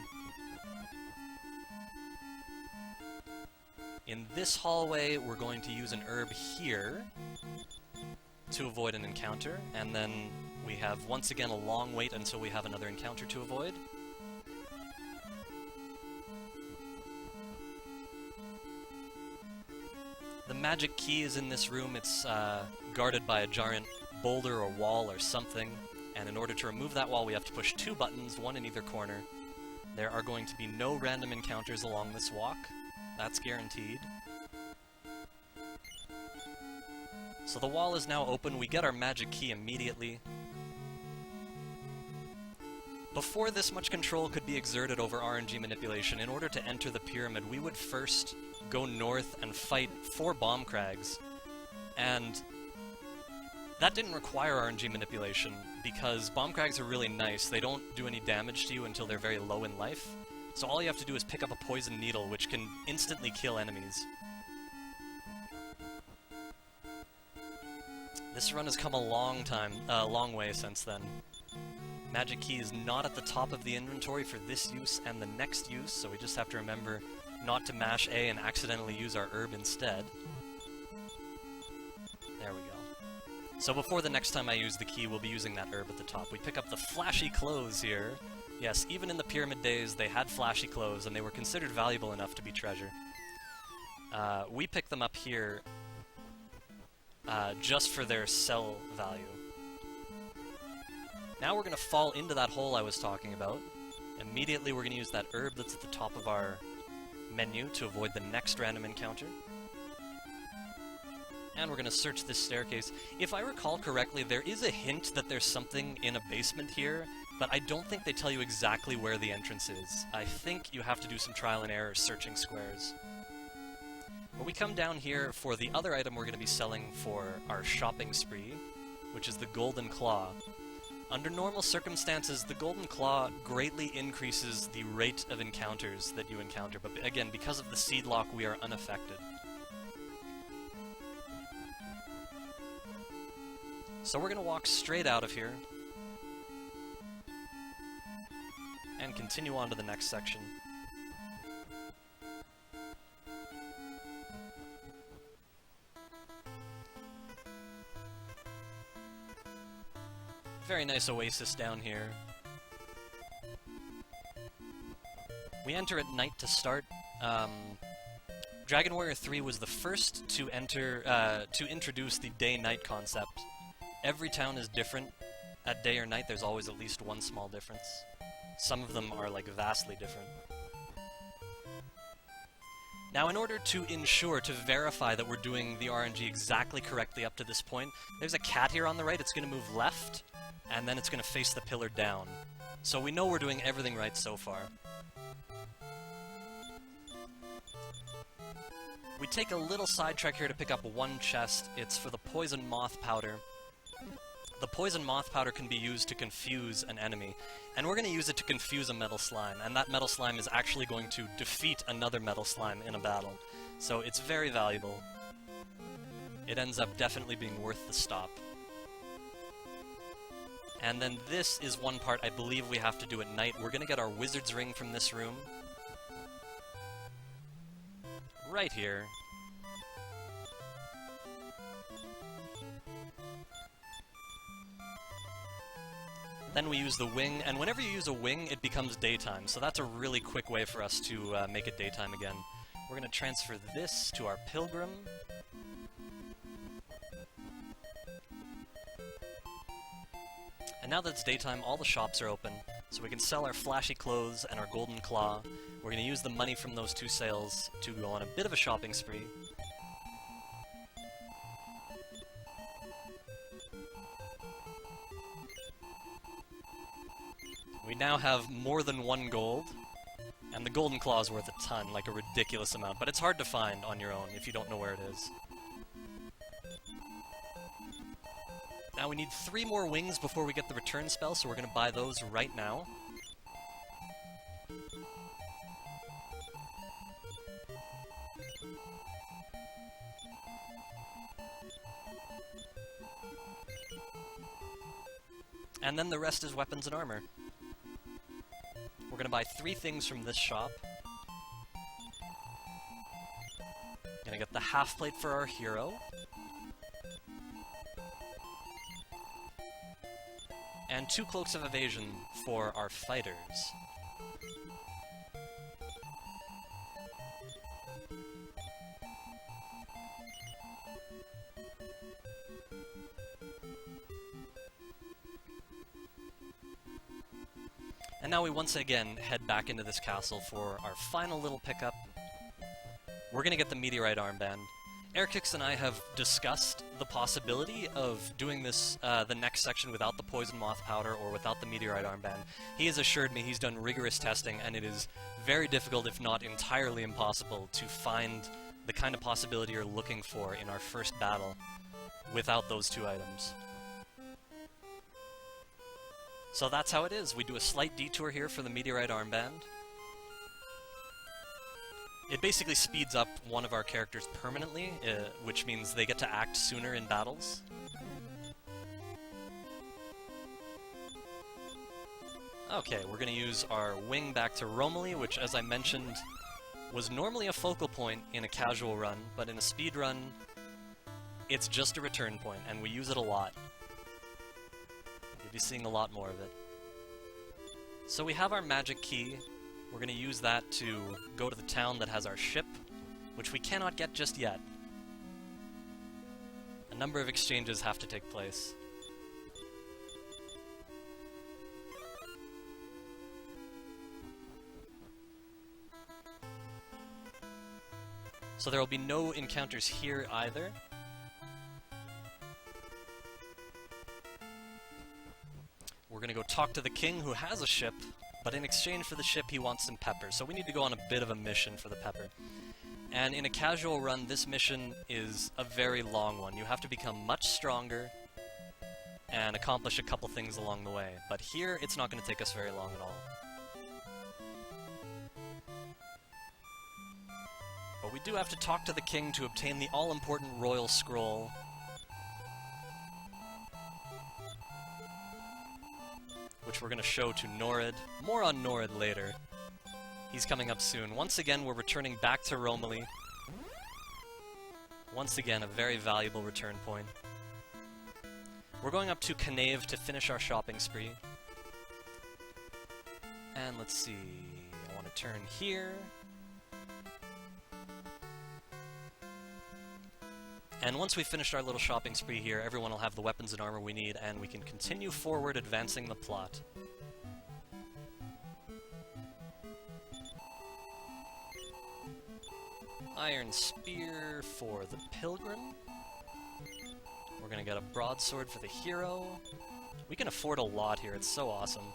In this hallway, we're going to use an herb here to avoid an encounter, and then we have once again a long wait until we have another encounter to avoid. The magic key is in this room. It's guarded by a giant boulder or wall or something, and in order to remove that wall we have to push 2 buttons, one in either corner. There are going to be no random encounters along this walk. That's guaranteed. So the wall is now open. We get our magic key immediately. Before this much control could be exerted over RNG manipulation, in order to enter the pyramid, we would first go north and fight 4 bomb crags. And that didn't require RNG manipulation, because bomb crags are really nice. They don't do any damage to you until they're very low in life. So all you have to do is pick up a poison needle, which can instantly kill enemies. This run has come a long way since then. Magic key is not at the top of the inventory for this use and the next use, so we just have to remember not to mash A and accidentally use our herb instead. There we go. So before the next time I use the key, we'll be using that herb at the top. We pick up the flashy clothes here. Yes, even in the pyramid days, they had flashy clothes, and they were considered valuable enough to be treasure. We pick them up here just for their sell value. Now we're going to fall into that hole I was talking about. Immediately we're going to use that herb that's at the top of our menu to avoid the next random encounter. And we're going to search this staircase. If I recall correctly, there is a hint that there's something in a basement here, but I don't think they tell you exactly where the entrance is. I think you have to do some trial and error searching squares. But we come down here for the other item we're going to be selling for our shopping spree, which is the Golden Claw. Under normal circumstances, the Golden Claw greatly increases the rate of encounters that you encounter, but again, because of the seed lock, we are unaffected. So we're going to walk straight out of here and continue on to the next section. Very nice oasis down here. We enter at night to start. Dragon Warrior 3 was the first to introduce the day-night concept. Every town is different. At day or night, there's always at least one small difference. Some of them are, like, vastly different. Now, in order to ensure, to verify that we're doing the RNG exactly correctly up to this point, there's a cat here on the right. It's going to move left, and then it's going to face the pillar down. So we know we're doing everything right so far. We take a little sidetrack here to pick up one chest. It's for the poison moth powder. The poison moth powder can be used to confuse an enemy, and we're going to use it to confuse a metal slime, and that metal slime is actually going to defeat another metal slime in a battle. So it's very valuable. it ends up definitely being worth the stop. And then this is one part I believe we have to do at night. We're going to get our wizard's ring from this room. Right here. Then we use the wing, and whenever you use a wing, it becomes daytime. So that's a really quick way for us to make it daytime again. We're going to transfer this to our pilgrim. And now that it's daytime, all the shops are open, so we can sell our flashy clothes and our golden claw. We're going to use the money from those 2 sales to go on a bit of a shopping spree. We now have more than 1 gold, and the golden claw is worth a ton, like a ridiculous amount, but it's hard to find on your own if you don't know where it is. Now we need 3 more wings before we get the return spell, so we're going to buy those right now. And then the rest is weapons and armor. We're going to buy 3 things from this shop. Gonna get the half plate for our hero. And 2 cloaks of evasion for our fighters. And now we once again head back into this castle for our final little pickup. We're gonna get the meteorite armband. Airkix and I have discussed the possibility of doing this, the next section without the poison moth powder or without the meteorite armband. He has assured me he's done rigorous testing, and it is very difficult, if not entirely impossible, to find the kind of possibility you're looking for in our first battle without those 2 items. So that's how it is. We do a slight detour here for the meteorite armband. It basically speeds up one of our characters permanently, which means they get to act sooner in battles. Okay, we're going to use our wing back to Romilly, which, as I mentioned, was normally a focal point in a casual run, but in a speed run, it's just a return point, and we use it a lot. You'll be seeing a lot more of it. So we have our magic key. We're going to use that to go to the town that has our ship, which we cannot get just yet. A number of exchanges have to take place. So there will be no encounters here either. We're going to go talk to the king, who has a ship, but in exchange for the ship, he wants some pepper. So we need to go on a bit of a mission for the pepper. And in a casual run, this mission is a very long one. You have to become much stronger and accomplish a couple things along the way. But here, it's not going to take us very long at all. But we do have to talk to the king to obtain the all-important royal scroll. Which we're going to show to Norid. More on Norid later. He's coming up soon. Once again, we're returning back to Romilly. Once again, a very valuable return point. We're going up to Knave to finish our shopping spree. And let's see... I want to turn here. And once we've finished our little shopping spree here, everyone will have the weapons and armor we need, and we can continue forward advancing the plot. Iron Spear for the Pilgrim. We're gonna get a broadsword for the hero. We can afford a lot here, it's so awesome.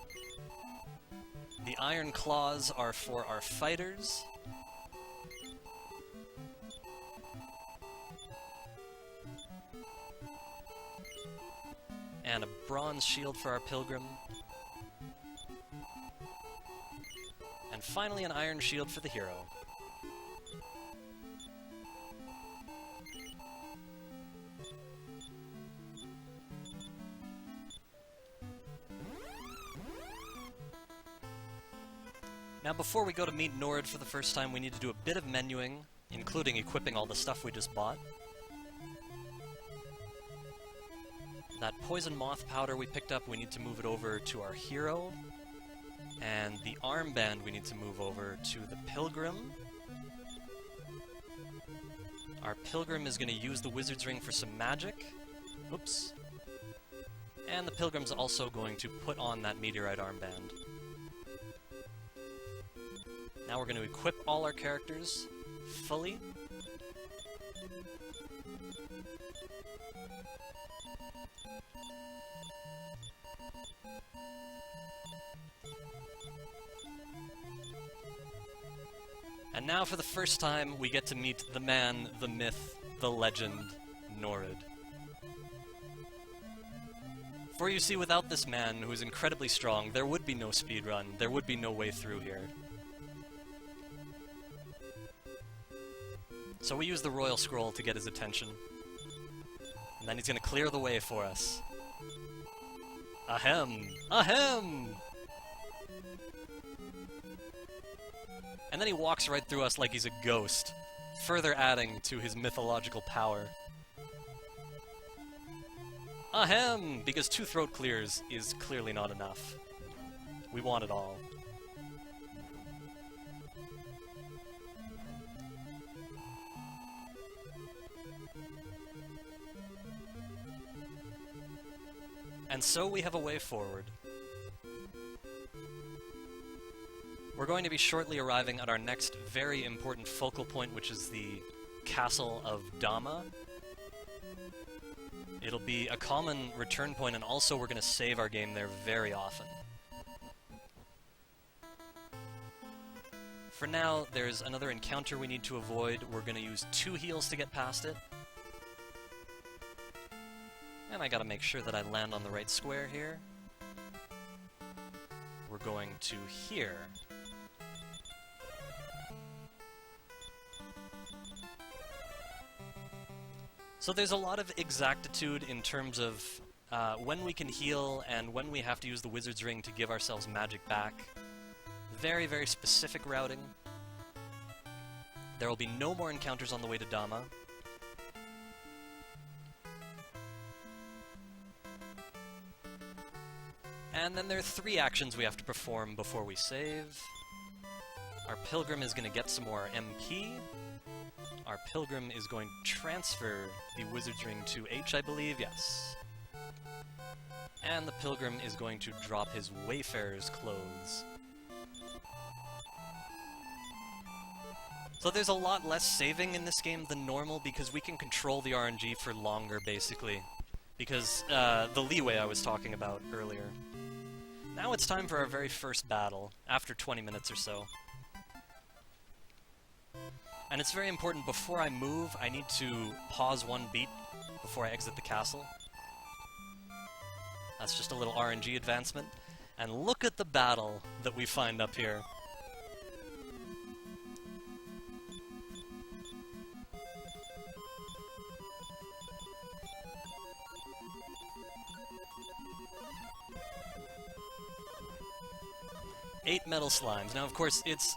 The Iron Claws are for our fighters. And a bronze shield for our pilgrim. And finally an iron shield for the hero. Now, before we go to meet Nord for the first time, we need to do a bit of menuing, including equipping all the stuff we just bought. That poison moth powder we picked up, we need to move it over to our hero. And the armband we need to move over to the pilgrim. Our pilgrim is going to use the wizard's ring for some magic. Oops. And the pilgrim's also going to put on that meteorite armband. Now we're going to equip all our characters fully. And now for the first time we get to meet the man, the myth, the legend, Norid. For you see, without this man, who is incredibly strong, there would be no speedrun, there would be no way through here. So we use the Royal Scroll to get his attention. And then he's gonna clear the way for us. Ahem! Ahem! And then he walks right through us like he's a ghost, further adding to his mythological power. Ahem! Because 2 throat clears is clearly not enough. We want it all. And so we have a way forward. We're going to be shortly arriving at our next very important focal point, which is the Castle of Dama. It'll be a common return point, and also we're going to save our game there very often. For now, there's another encounter we need to avoid. We're going to use 2 heals to get past it. And I gotta make sure that I land on the right square here. We're going to here. So there's a lot of exactitude in terms of when we can heal and when we have to use the wizard's ring to give ourselves magic back. Very, very specific routing. There will be no more encounters on the way to Dama. And then there are 3 actions we have to perform before we save. Our pilgrim is going to get some more MP. Our pilgrim is going to transfer the wizard's ring to H, I believe, yes. And the pilgrim is going to drop his wayfarer's clothes. So there's a lot less saving in this game than normal because we can control the RNG for longer, basically. Because the leeway I was talking about earlier. Now it's time for our very first battle, after 20 minutes or so. And it's very important, before I move, I need to pause 1 beat before I exit the castle. That's just a little RNG advancement. And look at the battle that we find up here. Eight metal slimes. Now, of course, it's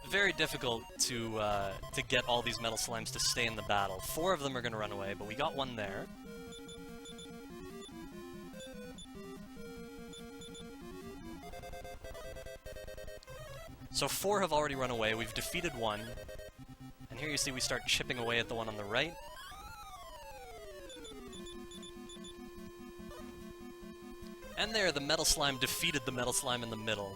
very difficult to get all these metal slimes to stay in the battle. 4 of them are going to run away, but we got 1 there. So 4 have already run away. We've defeated 1. And here you see we start chipping away at the one on the right. And there, the metal slime defeated the metal slime in the middle.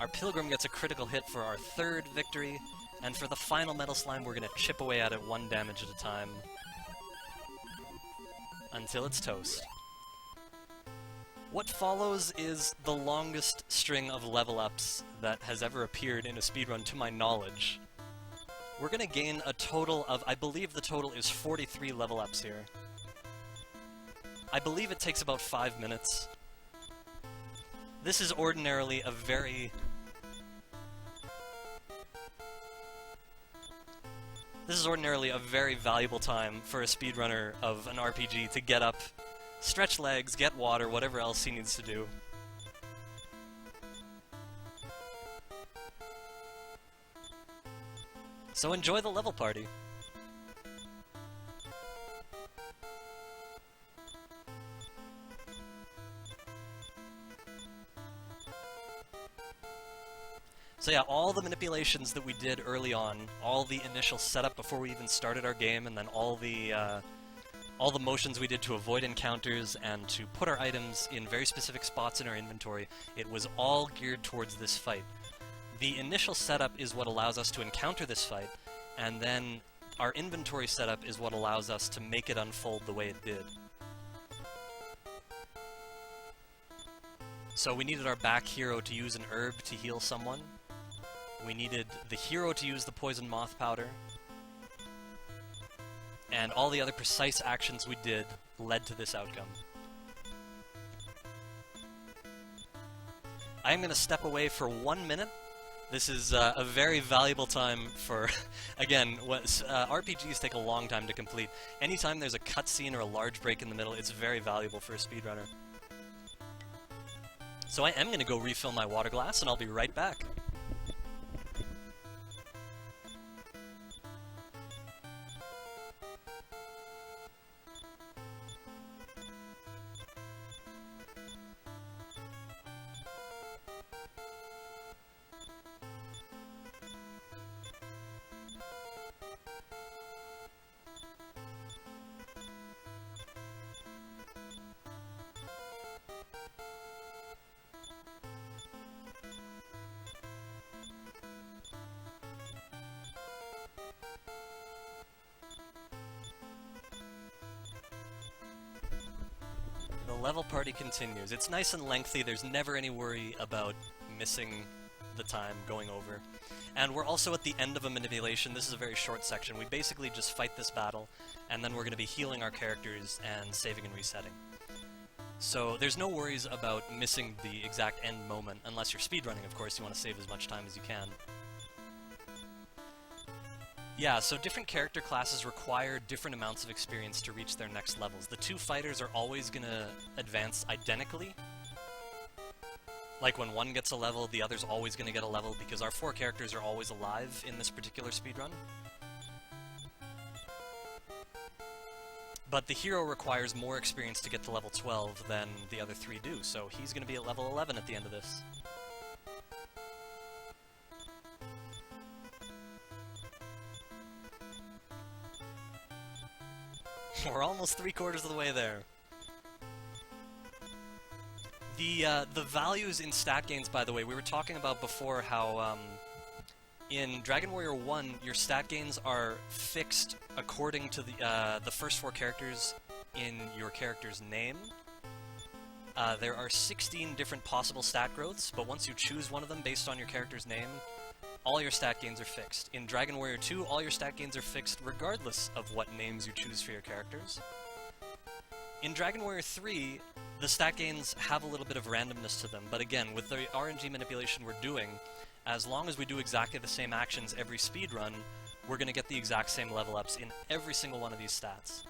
Our pilgrim gets a critical hit for our 3rd victory, and for the final metal slime we're going to chip away at it 1 damage at a time until it's toast. What follows is the longest string of level ups that has ever appeared in a speedrun to my knowledge. We're going to gain a total of, I believe the total is 43 level ups here. I believe it takes about 5 minutes. This is ordinarily a very... valuable time for a speedrunner of an RPG to get up, stretch legs, get water, whatever else he needs to do. So enjoy the level party. So yeah, all the manipulations that we did early on, all the initial setup before we even started our game, and then all the motions we did to avoid encounters and to put our items in very specific spots in our inventory, it was all geared towards this fight. The initial setup is what allows us to encounter this fight, and then our inventory setup is what allows us to make it unfold the way it did. So we needed our back hero to use an herb to heal someone. We needed the hero to use the poison moth powder. And all the other precise actions we did led to this outcome. I'm going to step away for 1 minute. This is a very valuable time for, again, RPGs take a long time to complete. Anytime there's a cutscene or a large break in the middle, it's very valuable for a speedrunner. So I am going to go refill my water glass, and I'll be right back. The level party continues. It's nice and lengthy, there's never any worry about missing the time going over. And we're also at the end of a manipulation. This is a very short section. We basically just fight this battle, and then we're going to be healing our characters and saving and resetting. So there's no worries about missing the exact end moment, unless you're speedrunning, of course. You want to save as much time as you can. Yeah, so different character classes require different amounts of experience to reach their next levels. The two fighters are always going to advance identically. Like when one gets a level, the other's always going to get a level, because our 4 characters are always alive in this particular speedrun. But the hero requires more experience to get to level 12 than the other 3 do, so he's going to be at level 11 at the end of this. We're almost 3/4 of the way there. The values in stat gains, by the way, we were talking about before how in Dragon Warrior 1, your stat gains are fixed according to the first 4 characters in your character's name. There are 16 different possible stat growths, but once you choose one of them based on your character's name, all your stat gains are fixed. In Dragon Warrior 2, all your stat gains are fixed regardless of what names you choose for your characters. In Dragon Warrior 3, the stat gains have a little bit of randomness to them, but again, with the RNG manipulation we're doing, as long as we do exactly the same actions every speedrun, we're going to get the exact same level ups in every single one of these stats.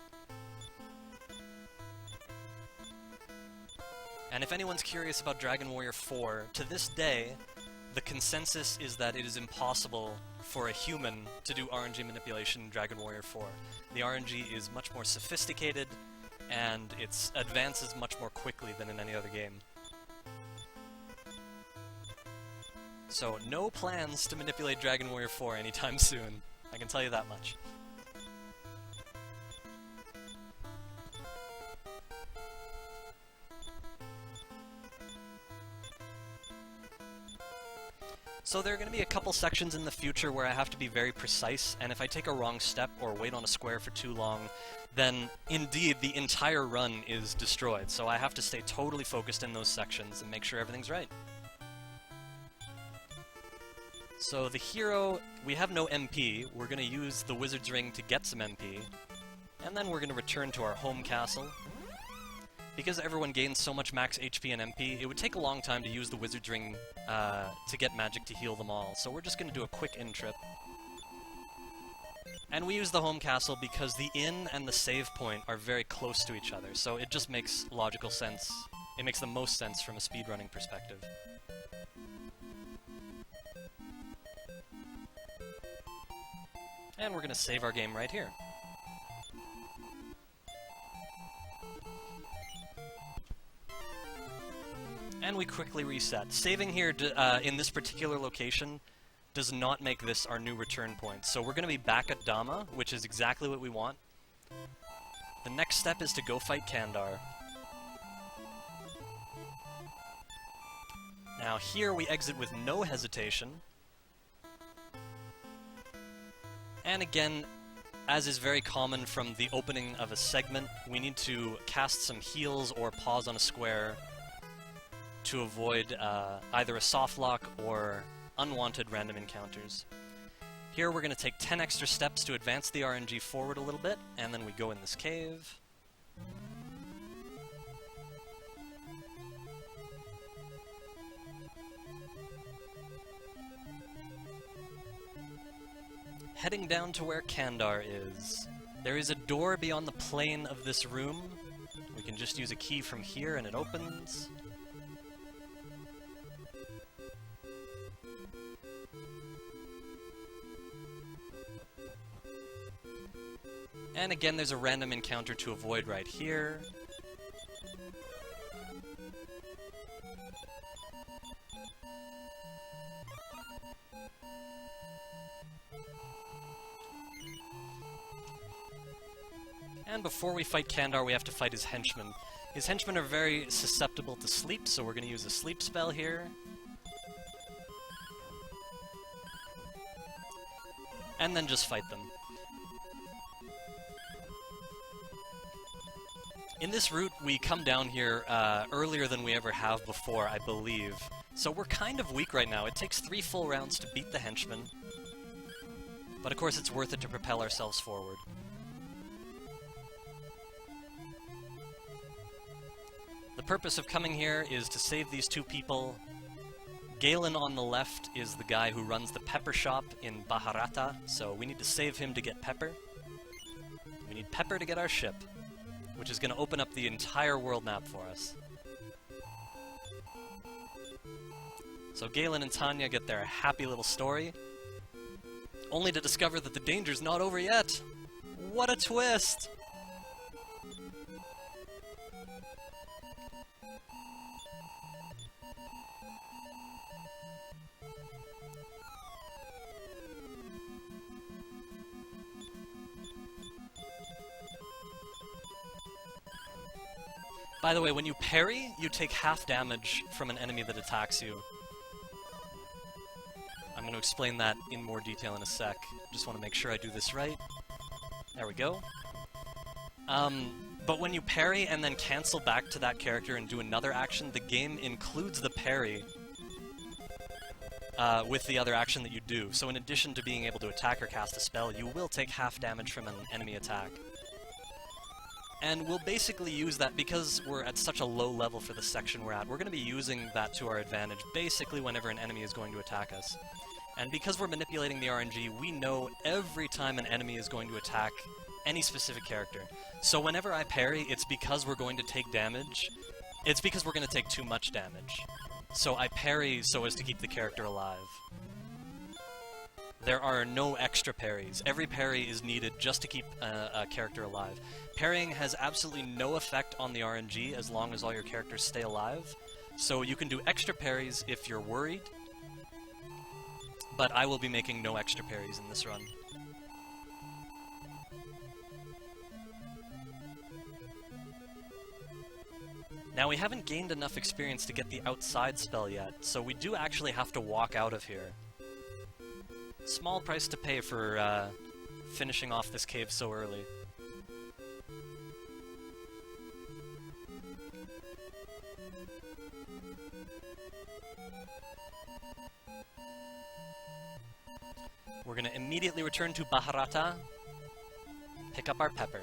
And if anyone's curious about Dragon Warrior 4, to this day, the consensus is that it is impossible for a human to do RNG manipulation in Dragon Warrior 4. The RNG is much more sophisticated, and it advances much more quickly than in any other game. So, no plans to manipulate Dragon Warrior 4 anytime soon. I can tell you that much. So there are going to be a couple sections in the future where I have to be very precise, and if I take a wrong step or wait on a square for too long, then indeed the entire run is destroyed. So I have to stay totally focused in those sections and make sure everything's right. So the hero, we have no MP, we're going to use the Wizard's Ring to get some MP, and then we're going to return to our home castle. Because everyone gains so much max HP and MP, it would take a long time to use the Wizard's Ring to get magic to heal them all, so we're just going to do a quick inn trip. And we use the home castle because the inn and the save point are very close to each other, so it just makes logical sense. It makes the most sense from a speedrunning perspective. And we're going to save our game right here. And we quickly reset. Saving here in this particular location does not make this our new return point. So we're going to be back at Dama, which is exactly what we want. The next step is to go fight Kandar. Now here we exit with no hesitation. And again, as is very common from the opening of a segment, we need to cast some heals or pause on a square to avoid either a soft lock or unwanted random encounters. Here we're going to take 10 extra steps to advance the RNG forward a little bit, and then we go in this cave. Heading down to where Kandar is. There is a door beyond the plane of this room. We can just use a key from here and it opens. And again, there's a random encounter to avoid right here. And before we fight Kandar, we have to fight his henchmen. His henchmen are very susceptible to sleep, so we're going to use a sleep spell here. And then just fight them. In this route, we come down here earlier than we ever have before, I believe. So we're kind of weak right now. It takes 3 full rounds to beat the henchmen. But of course it's worth it to propel ourselves forward. The purpose of coming here is to save these 2 people. Galen on the left is the guy who runs the pepper shop in Baharata, so we need to save him to get pepper. We need pepper to get our ship, which is going to open up the entire world map for us. So Galen and Tanya get their happy little story, only to discover that the danger's not over yet! What a twist! By the way, when you parry, you take half damage from an enemy that attacks you. I'm going to explain that in more detail in a sec. Just want to make sure I do this right. There we go. But when you parry and then cancel back to that character and do another action, the game includes the parry with the other action that you do. So in addition to being able to attack or cast a spell, you will take half damage from an enemy attack. And we'll basically use that because we're at such a low level for the section we're at. We're going to be using that to our advantage basically whenever an enemy is going to attack us. And because we're manipulating the RNG, we know every time an enemy is going to attack any specific character. So whenever I parry, it's because we're going to take damage. It's because we're going to take too much damage. So I parry so as to keep the character alive. There are no extra parries. Every parry is needed just to keep a character alive. Parrying has absolutely no effect on the RNG as long as all your characters stay alive. So you can do extra parries if you're worried, but I will be making no extra parries in this run. Now we haven't gained enough experience to get the outside spell yet, so we do actually have to walk out of here. Small price to pay for finishing off this cave so early. We're going to immediately return to Baharata, pick up our pepper.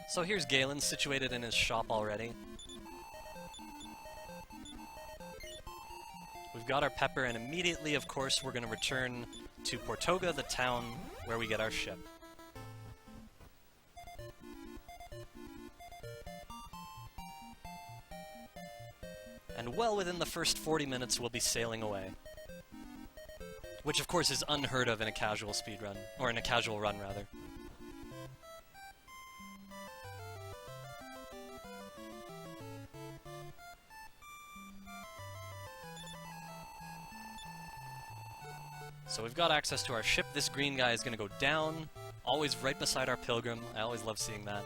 So here's Galen, situated in his shop already. We've got our pepper, and immediately, of course, we're going to return to Portoga, the town where we get our ship. And well within the first 40 minutes, we'll be sailing away. Which, of course, is unheard of in a casual speedrun. Or in a casual run, rather. So we've got access to our ship. This green guy is going to go down, always right beside our pilgrim. I always love seeing that.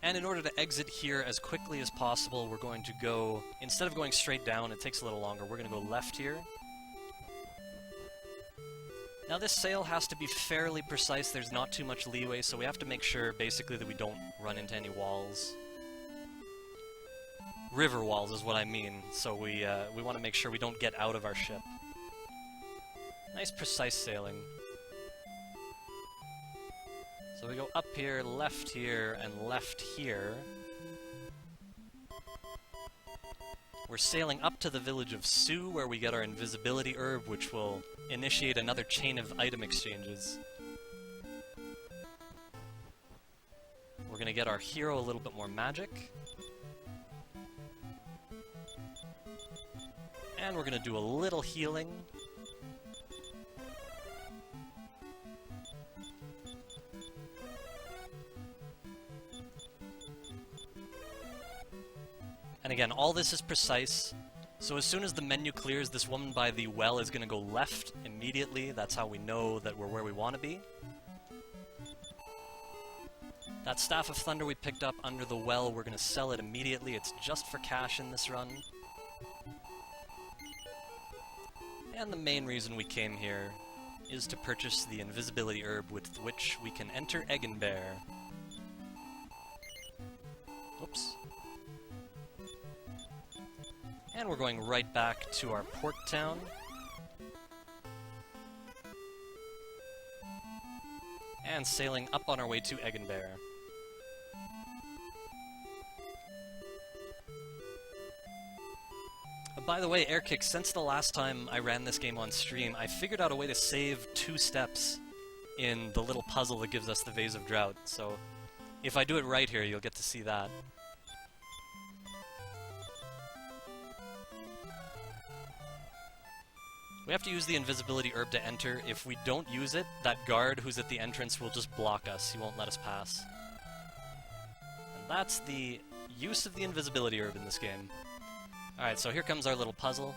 And in order to exit here as quickly as possible, we're going to go, instead of going straight down, it takes a little longer, we're going to go left here. Now this sail has to be fairly precise, there's not too much leeway, so we have to make sure, basically, that we don't run into any walls. River walls is what I mean, so we want to make sure we don't get out of our ship. Nice precise sailing. So we go up here, and left here. We're sailing up to the village of Sue, where we get our invisibility herb, which will initiate another chain of item exchanges. We're gonna get our hero a little bit more magic. And we're gonna do a little healing. And again, all this is precise, so as soon as the menu clears, this woman by the well is going to go left immediately. That's how we know that we're where we want to be. That Staff of Thunder we picked up under the well, we're going to sell it immediately. It's just for cash in this run. And the main reason we came here is to purchase the invisibility herb with which we can enter Eggenbear. Oops. And we're going right back to our port town. And sailing up on our way to Eggenbear. By the way, Airkick, since the last time I ran this game on stream, I figured out a way to save 2 steps in the little puzzle that gives us the Vase of Drought, so if I do it right here, you'll get to see that. We have to use the invisibility herb to enter. If we don't use it, that guard who's at the entrance will just block us. He won't let us pass. And that's the use of the invisibility herb in this game. Alright, so here comes our little puzzle.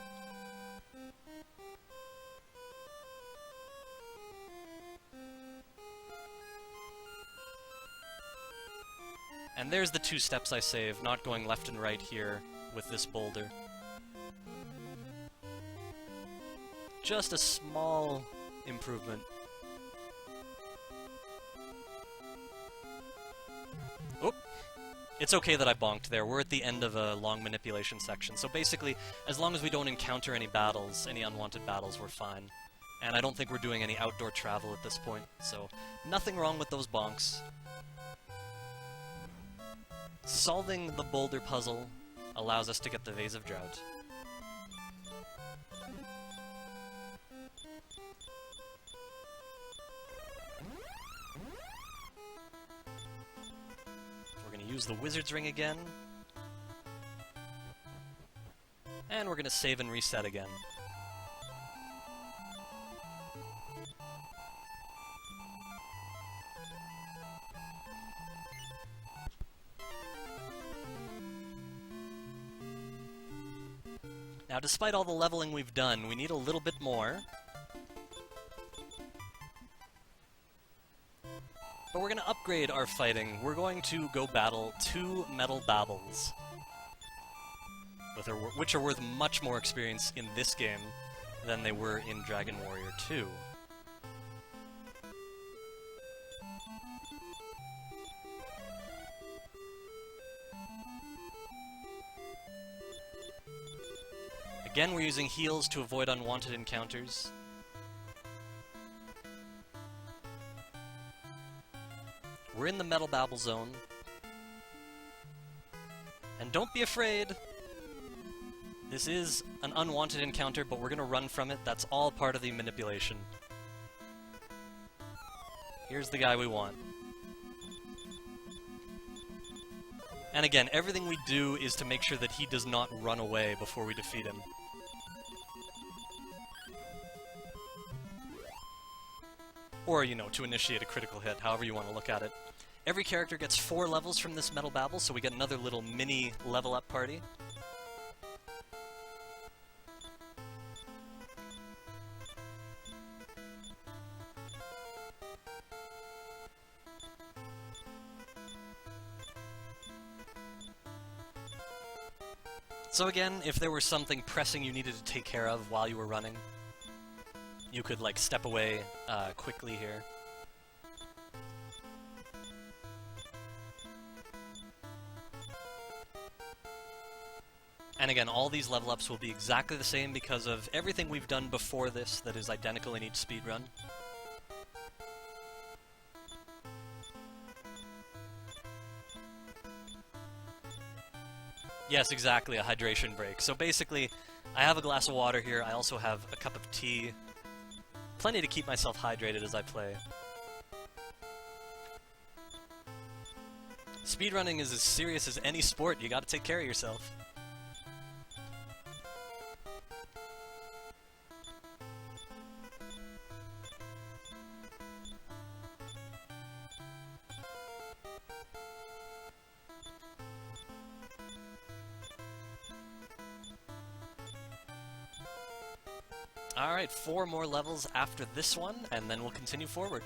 And there's the 2 steps I saved, not going left and right here with this boulder. Just a small improvement. Oop! It's okay that I bonked there. We're at the end of a long manipulation section, so basically, as long as we don't encounter any battles, any unwanted battles, we're fine. And I don't think we're doing any outdoor travel at this point, so nothing wrong with those bonks. Solving the boulder puzzle allows us to get the Vase of Drought. Use the Wizard's Ring again. And we're gonna save and reset again. Now, despite all the leveling we've done, we need a little bit more. But we're going to upgrade our fighting. We're going to go battle 2 Metal Babbles, which are worth much more experience in this game than they were in Dragon Warrior 2. Again, we're using heals to avoid unwanted encounters. We're in the Metal Babble zone. And don't be afraid! This is an unwanted encounter, but we're gonna run from it. That's all part of the manipulation. Here's the guy we want. And again, everything we do is to make sure that he does not run away before we defeat him. Or, you know, to initiate a critical hit, however you want to look at it. Every character gets 4 levels from this Metal Babble, so we get another little mini level up party. So again, if there was something pressing you needed to take care of while you were running, you could, like, step away quickly here. And again, all these level ups will be exactly the same because of everything we've done before this that is identical in each speedrun. Yes, exactly, a hydration break. So basically, I have a glass of water here, I also have a cup of tea. Plenty to keep myself hydrated as I play. Speedrunning is as serious as any sport, you gotta take care of yourself. Alright, 4 more levels after this one, and then we'll continue forward.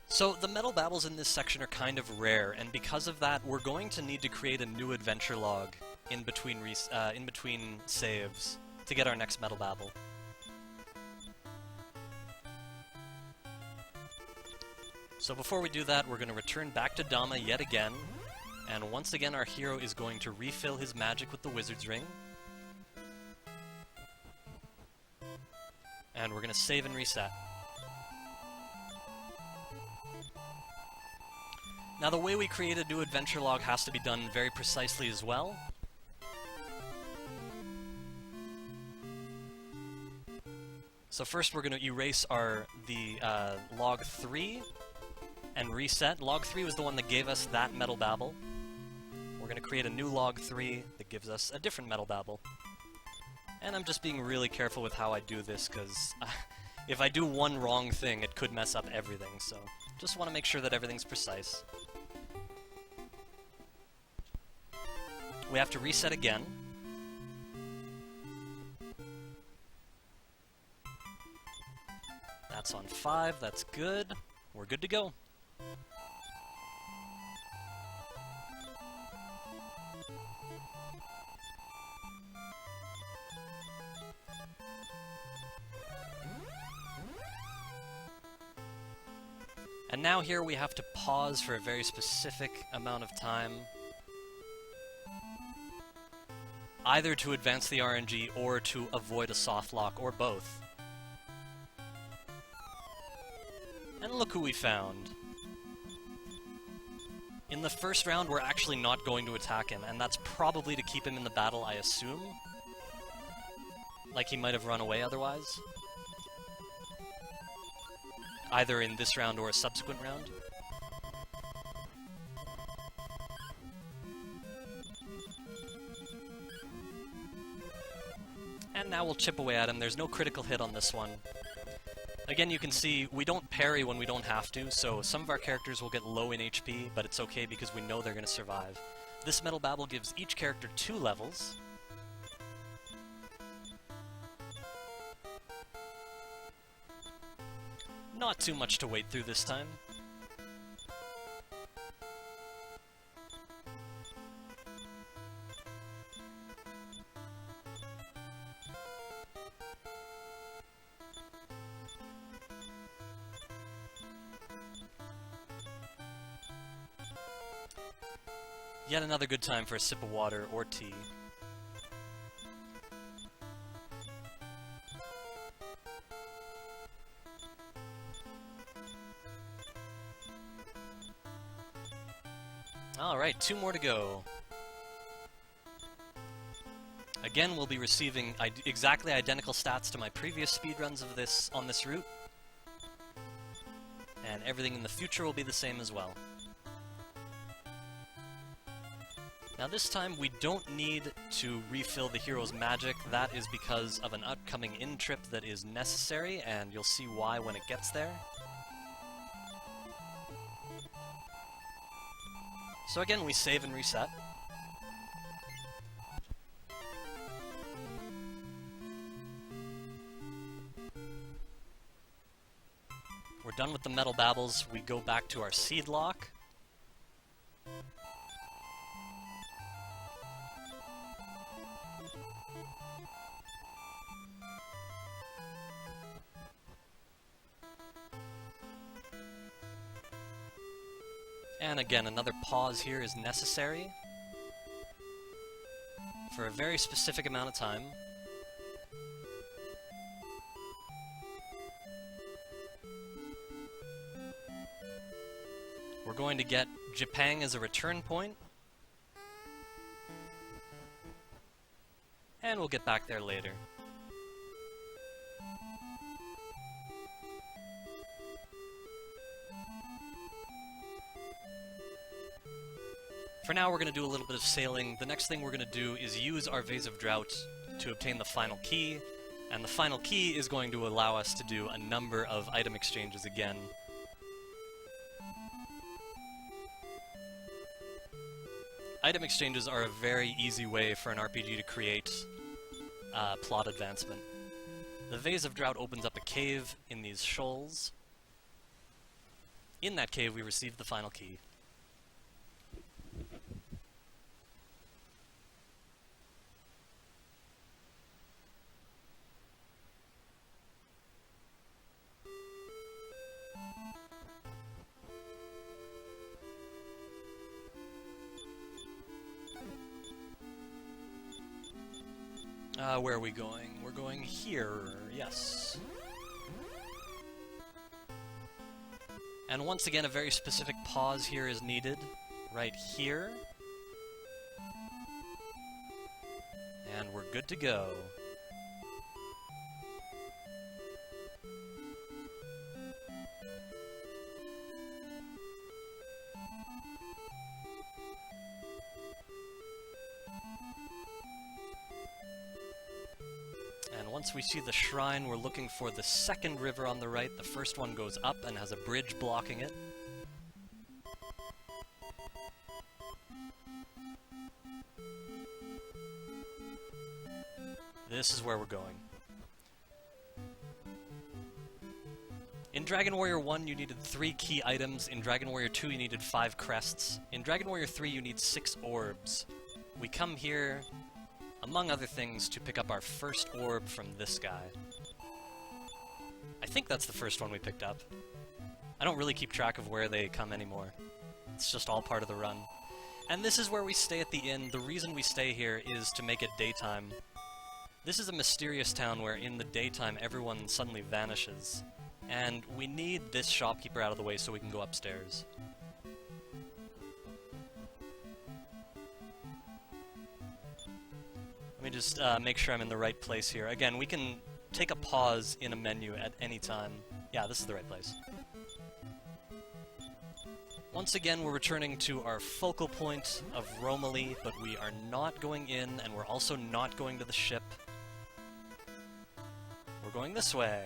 So, the Metal Babbles in this section are kind of rare, and because of that, we're going to need to create a new adventure log in between saves to get our next Metal Babble. So before we do that, we're going to return back to Dama yet again, and once again our hero is going to refill his magic with the Wizard's Ring. And we're going to save and reset. Now the way we create a new adventure log has to be done very precisely as well. So first we're going to erase log 3 and reset. Log 3 was the one that gave us that Metal Babble. We're going to create a new log 3 that gives us a different Metal Babble. And I'm just being really careful with how I do this, because if I do one wrong thing, it could mess up everything, so just want to make sure that everything's precise. We have to reset again. That's on 5, that's good. We're good to go. And now here we have to pause for a very specific amount of time, either to advance the RNG or to avoid a soft lock, or both. And look who we found. In the first round, we're actually not going to attack him, and that's probably to keep him in the battle, I assume. Like he might have run away otherwise. Either in this round or a subsequent round. And now we'll chip away at him. There's no critical hit on this one. Again, you can see we don't parry when we don't have to, so some of our characters will get low in HP, but it's okay because we know they're going to survive. This Metal Babble gives each character 2 levels. Not too much to wait through this time. Yet another good time for a sip of water or tea. Alright, 2 more to go. Again, we'll be receiving exactly identical stats to my previous speedruns of this on this route. And everything in the future will be the same as well. Now this time we don't need to refill the hero's magic. That is because of an upcoming in-trip that is necessary, and you'll see why when it gets there. So again, we save and reset. We're done with the metal babbles. We go back to our seed lock. And again, another pause here is necessary for a very specific amount of time. We're going to get Jipang as a return point, and we'll get back there later. For now, we're going to do a little bit of sailing. The next thing we're going to do is use our Vase of Drought to obtain the final key, and the final key is going to allow us to do a number of item exchanges again. Item exchanges are a very easy way for an RPG to create plot advancement. The Vase of Drought opens up a cave in these shoals. In that cave, we receive the final key. Where are we going? We're going here, yes. And once again, a very specific pause here is needed, right here. And we're good to go. Once we see the shrine, we're looking for the second river on the right. The first one goes up and has a bridge blocking it. This is where we're going. In Dragon Warrior 1, you needed 3 key items. In Dragon Warrior 2, you needed 5 crests. In Dragon Warrior 3, you need 6 orbs. We come here, among other things, to pick up our first orb from this guy. I think that's the first one we picked up. I don't really keep track of where they come anymore. It's just all part of the run. And this is where we stay at the inn. The reason we stay here is to make it daytime. This is a mysterious town where in the daytime everyone suddenly vanishes. And we need this shopkeeper out of the way so we can go upstairs. Let me just make sure I'm in the right place here. Again, we can take a pause in a menu at any time. Yeah, this is the right place. Once again, we're returning to our focal point of Romilly, but we are not going in, and we're also not going to the ship. We're going this way.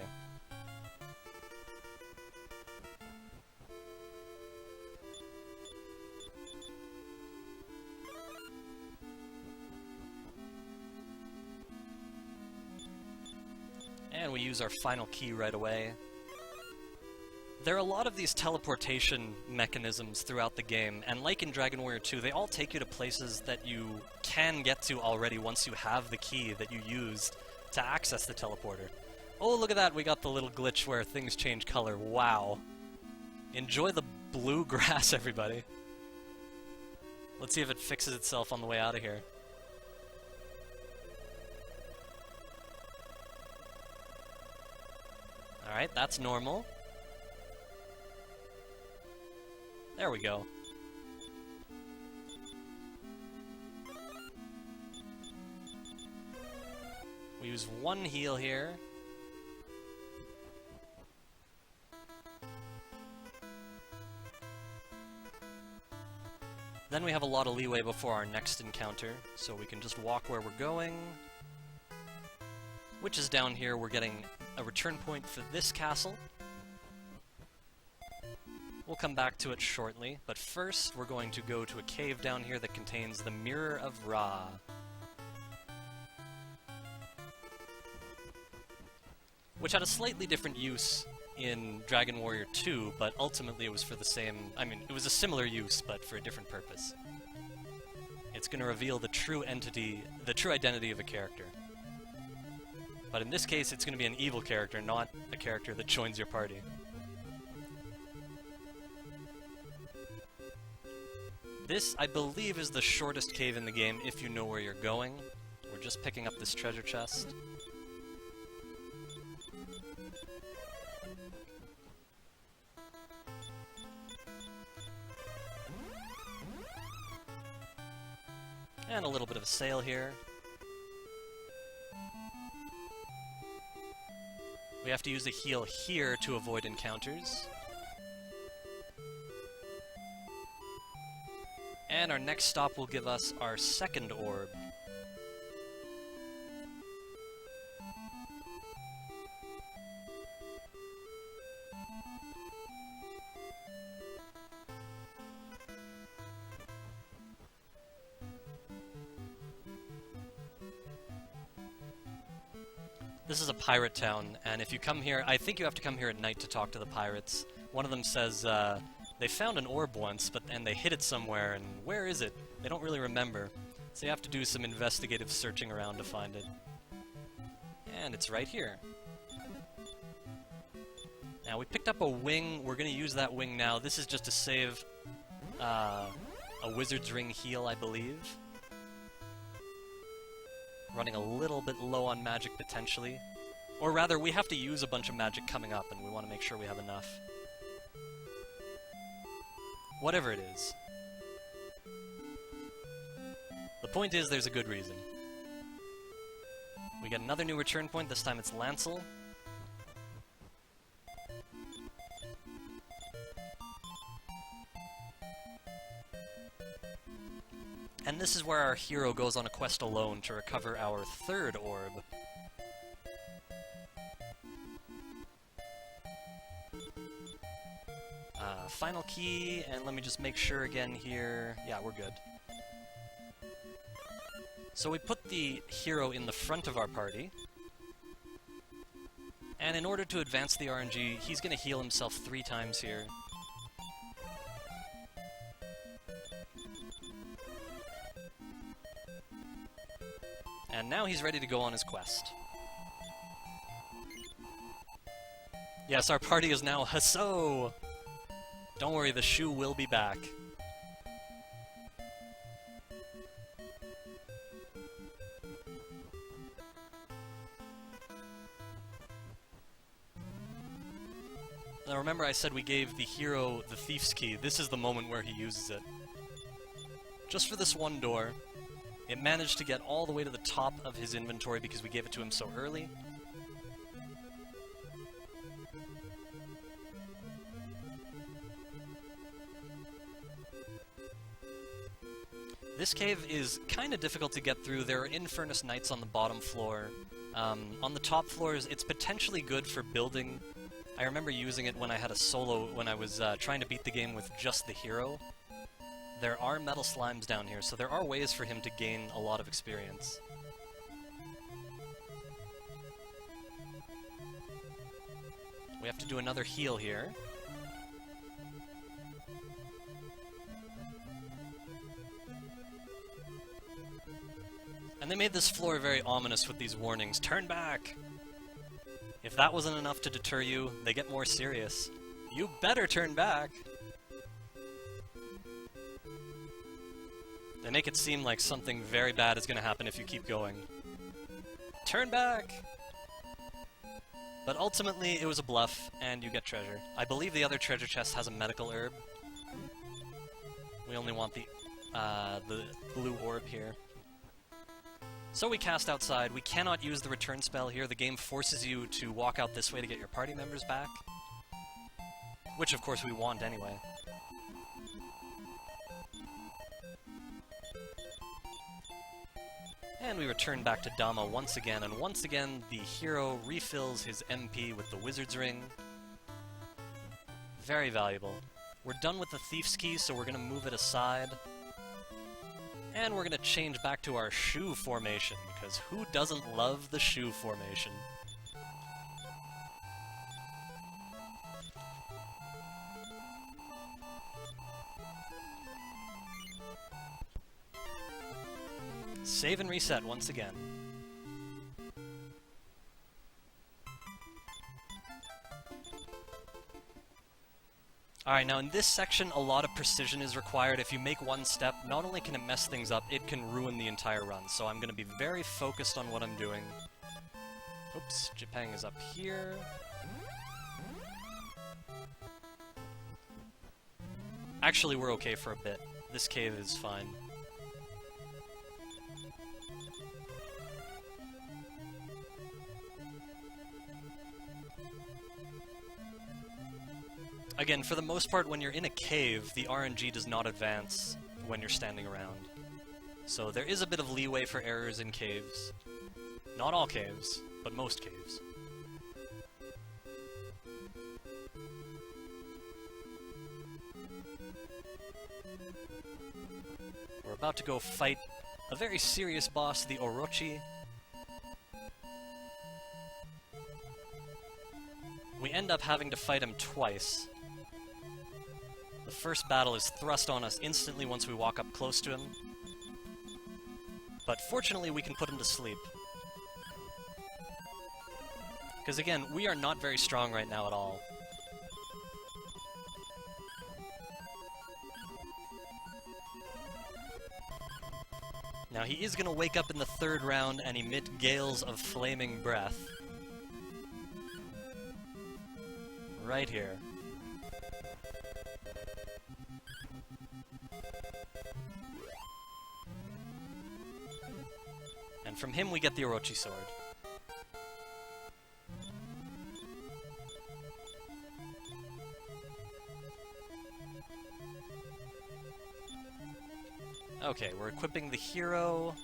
And we use our final key right away. There are a lot of these teleportation mechanisms throughout the game, and like in Dragon Warrior 2, they all take you to places that you can get to already once you have the key that you used to access the teleporter. Oh, look at that, we got the little glitch where things change color. Wow. Enjoy the blue grass, everybody. Let's see if it fixes itself on the way out of here. Alright, that's normal. There we go. We use one heal here. Then we have a lot of leeway before our next encounter, so we can just walk where we're going. Which is down here. We're getting a return point for this castle. We'll come back to it shortly, but first we're going to go to a cave down here that contains the Mirror of Ra. Which had a slightly different use in Dragon Warrior 2, but ultimately it was for the same... I mean, it was a similar use, but for a different purpose. It's going to reveal the true entity, the true identity of a character. But in this case, it's going to be an evil character, not a character that joins your party. This, I believe, is the shortest cave in the game if you know where you're going. We're just picking up this treasure chest. And a little bit of a sail here. We have to use a heal here to avoid encounters. And our next stop will give us our second orb. This is a pirate town, and if you come here, I think you have to come here at night to talk to the pirates. One of them says, they found an orb once, and they hid it somewhere, and where is it? They don't really remember. So you have to do some investigative searching around to find it. And it's right here. Now, we picked up a wing. We're going to use that wing now. This is just to save a Wizard's Ring heal, I believe. Running a little bit low on magic, potentially. Or rather, we have to use a bunch of magic coming up, and we want to make sure we have enough. Whatever it is. The point is, there's a good reason. We get another new return point, this time it's Lancel. And this is where our hero goes on a quest alone to recover our third orb. Final key, and let me just make sure again here. Yeah, we're good. So we put the hero in the front of our party. And in order to advance the RNG, he's going to heal himself 3 times here. And now he's ready to go on his quest. Yes, our party is now Hasso! Don't worry, the shoe will be back. Now remember I said we gave the hero the Thief's Key. This is the moment where he uses it. Just for this one door. It managed to get all the way to the top of his inventory because we gave it to him so early. This cave is kind of difficult to get through. There are Infernus Knights on the bottom floor. On the top floors, it's potentially good for building. I remember using it when I had a solo, when I was trying to beat the game with just the hero. There are metal slimes down here, so there are ways for him to gain a lot of experience. We have to do another heal here. And they made this floor very ominous with these warnings. Turn back! If that wasn't enough to deter you, they get more serious. You better turn back! They make it seem like something very bad is going to happen if you keep going. Turn back! But ultimately, it was a bluff, and you get treasure. I believe the other treasure chest has a medical herb. We only want the blue orb here. So we cast outside. We cannot use the return spell here. The game forces you to walk out this way to get your party members back. Which, of course, we want anyway. And we return back to Dama once again, and once again the hero refills his MP with the Wizard's Ring. Very valuable. We're done with the Thief's Key, so we're going to move it aside. And we're going to change back to our shoe formation, because who doesn't love the shoe formation? Save and reset once again. Alright, now in this section, a lot of precision is required. If you make one step, not only can it mess things up, it can ruin the entire run. So I'm going to be very focused on what I'm doing. Oops, Japang is up here. Actually, we're okay for a bit. This cave is fine. Again, for the most part, when you're in a cave, the RNG does not advance when you're standing around. So there is a bit of leeway for errors in caves. Not all caves, but most caves. We're about to go fight a very serious boss, the Orochi. We end up having to fight him twice. The first battle is thrust on us instantly once we walk up close to him. But fortunately, we can put him to sleep. Because again, we are not very strong right now at all. Now he is going to wake up in the third round and emit gales of flaming breath. Right here. And from him we get the Orochi sword. Okay, we're equipping the hero.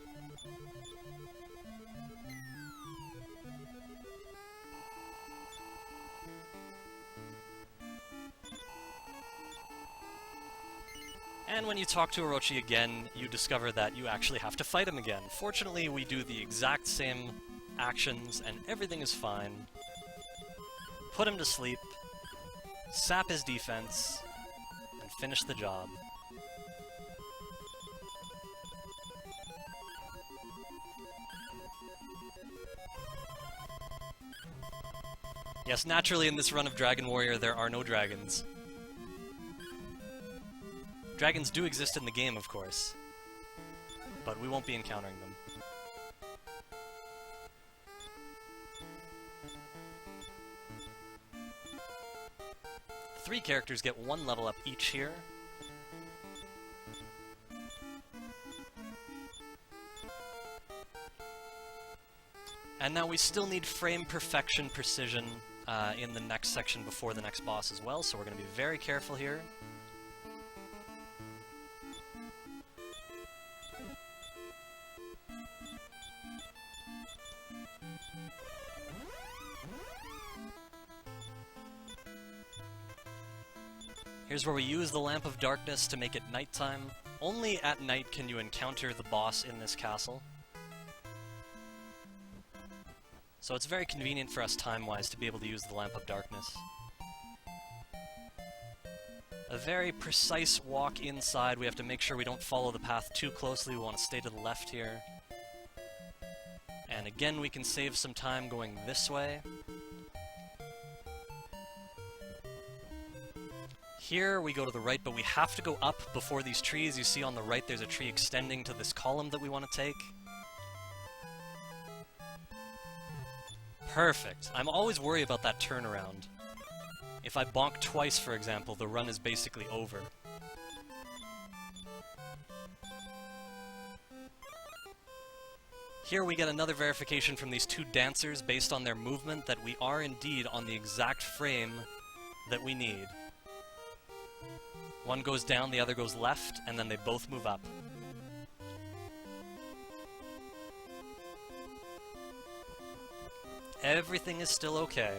And when you talk to Orochi again, you discover that you actually have to fight him again. Fortunately, we do the exact same actions, and everything is fine. Put him to sleep, sap his defense, and finish the job. Yes, naturally in this run of Dragon Warrior, there are no dragons. Dragons do exist in the game, of course, but we won't be encountering them. Three characters get one level up each here. And now we still need frame perfection precision in the next section before the next boss as well, so we're going to be very careful here. Here's where we use the Lamp of Darkness to make it nighttime. Only at night can you encounter the boss in this castle. So it's very convenient for us time-wise to be able to use the Lamp of Darkness. A very precise walk inside. We have to make sure we don't follow the path too closely. We want to stay to the left here. And again, we can save some time going this way. Here we go to the right, but we have to go up before these trees. You see on the right there's a tree extending to this column that we want to take. Perfect. I'm always worried about that turnaround. If I bonk twice, for example, the run is basically over. Here we get another verification from these two dancers based on their movement that we are indeed on the exact frame that we need. One goes down, the other goes left, and then they both move up. Everything is still okay.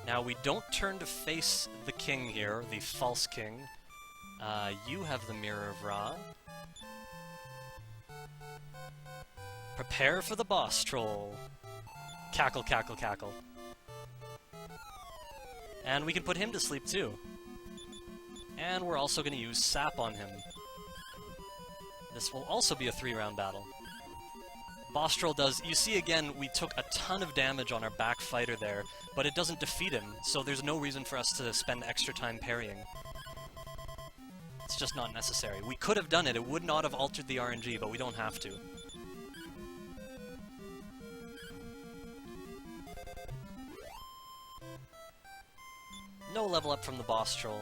Now, we don't turn to face the king here, the false king. You have the Mirror of Ra. Prepare for the boss troll. Cackle, cackle, cackle. And we can put him to sleep too. And we're also going to use Sap on him. This will also be a 3-round battle. Boss troll does... You see, again, we took a ton of damage on our back fighter there, but it doesn't defeat him, so there's no reason for us to spend extra time parrying. It's just not necessary. We could have done it, it would not have altered the RNG, but we don't have to. No level up from the boss troll.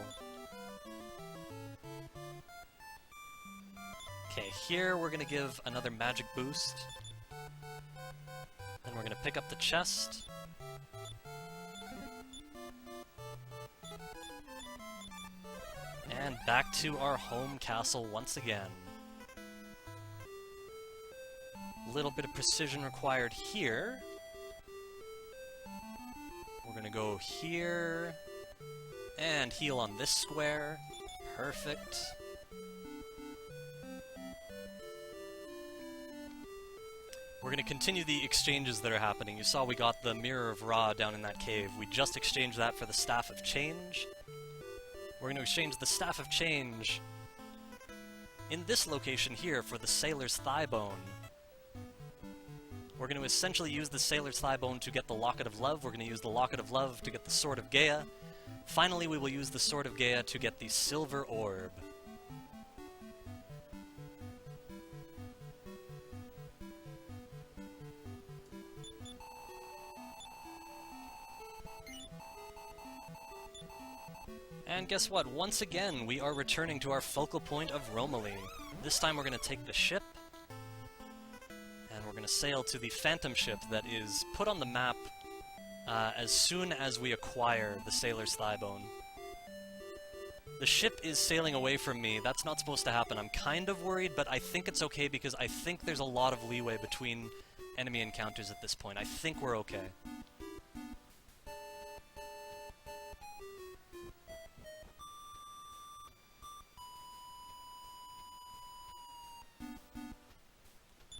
Okay, here we're gonna give another magic boost. Then we're gonna pick up the chest. And back to our home castle once again. Little bit of precision required here. We're gonna go here and heal on this square. Perfect. We're going to continue the exchanges that are happening. You saw we got the Mirror of Ra down in that cave. We just exchanged that for the Staff of Change. We're going to exchange the Staff of Change in this location here for the Sailor's Thigh Bone. We're going to essentially use the Sailor's Thigh Bone to get the Locket of Love. We're going to use the Locket of Love to get the Sword of Gaia. Finally, we will use the Sword of Gaia to get the Silver Orb. And guess what? Once again, we are returning to our focal point of Romilly. This time we're going to take the ship, and we're going to sail to the Phantom ship that is put on the map as soon as we acquire the Sailor's Thigh Bone. The ship is sailing away from me. That's not supposed to happen. I'm kind of worried, but I think it's okay because I think there's a lot of leeway between enemy encounters at this point. I think we're okay.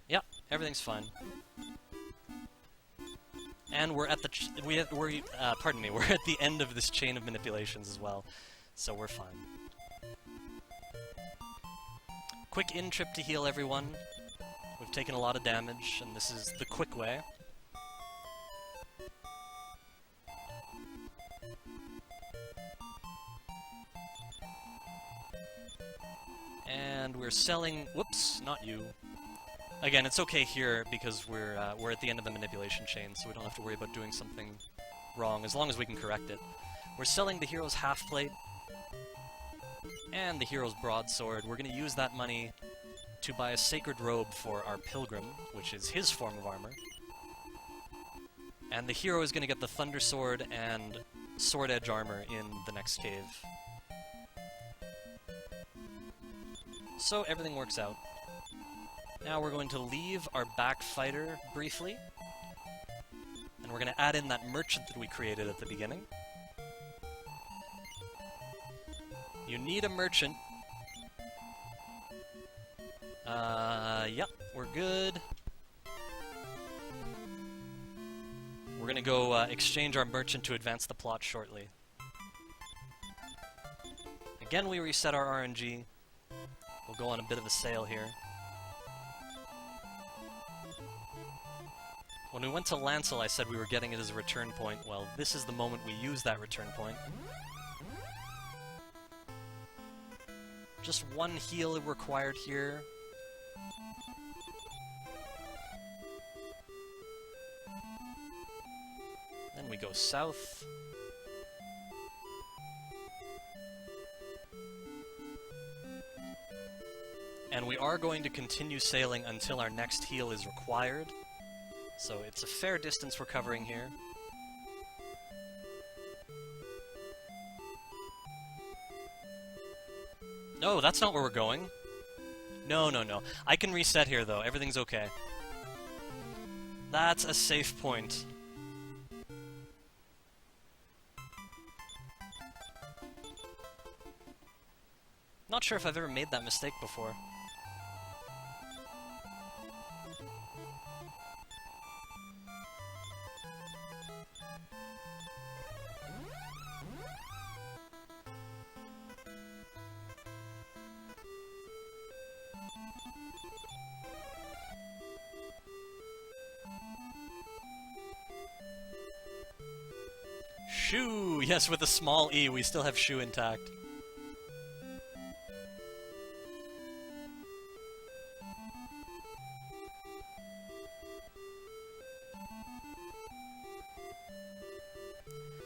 Yep, everything's fine. And we're at the we're at the end of this chain of manipulations as well, so we're fine. Quick in trip to heal everyone. We've taken a lot of damage, and this is the quick way. And we're selling... Whoops, not you. Again, it's okay here because we're at the end of the manipulation chain, so we don't have to worry about doing something wrong, as long as we can correct it. We're selling the hero's half-plate and the hero's broadsword. We're going to use that money to buy a sacred robe for our pilgrim, which is his form of armor. And the hero is going to get the thunder sword and sword edge armor in the next cave. So everything works out. Now we're going to leave our back fighter briefly, and we're going to add in that merchant that we created at the beginning. You need a merchant. Yep, we're good. We're going to go exchange our merchant to advance the plot shortly. Again, we reset our RNG. We'll go on a bit of a sail here. When we went to Lancel, I said we were getting it as a return point. Well, this is the moment we use that return point. Just one heal required here. Then we go south. And we are going to continue sailing until our next heal is required. So it's a fair distance we're covering here. No, that's not where we're going. No, no, no. I can reset here, though. Everything's okay. That's a safe point. Not sure if I've ever made that mistake before. Shu! Yes, with a small E, we still have Shu intact.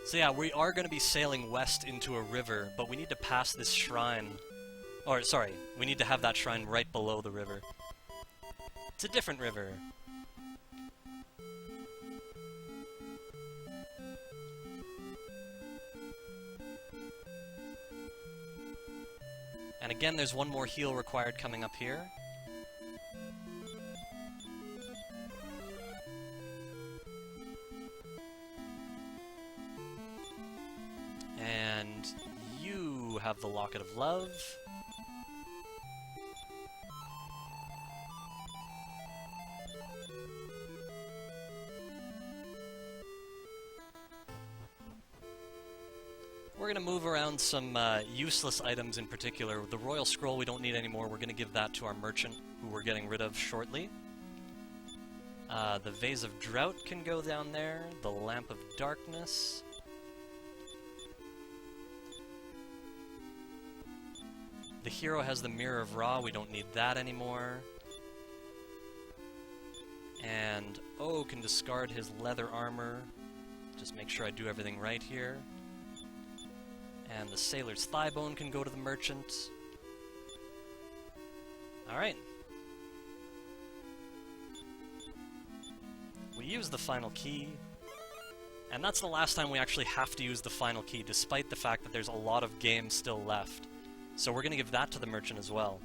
So yeah, we are going to be sailing west into a river, but we need to pass this shrine. Or, sorry, we need to have that shrine right below the river. It's a different river. And again, there's one more heal required coming up here. And you have the Locket of Love. We're going to move around some useless items in particular. The Royal Scroll we don't need anymore. We're going to give that to our merchant, who we're getting rid of shortly. The Vase of Drought can go down there. The Lamp of Darkness. The hero has the Mirror of Ra. We don't need that anymore. And O can discard his leather armor. Just make sure I do everything right here. And the Sailor's Thigh Bone can go to the merchant. Alright. We use the final key. And that's the last time we actually have to use the final key, despite the fact that there's a lot of game still left. So we're going to give that to the merchant as well.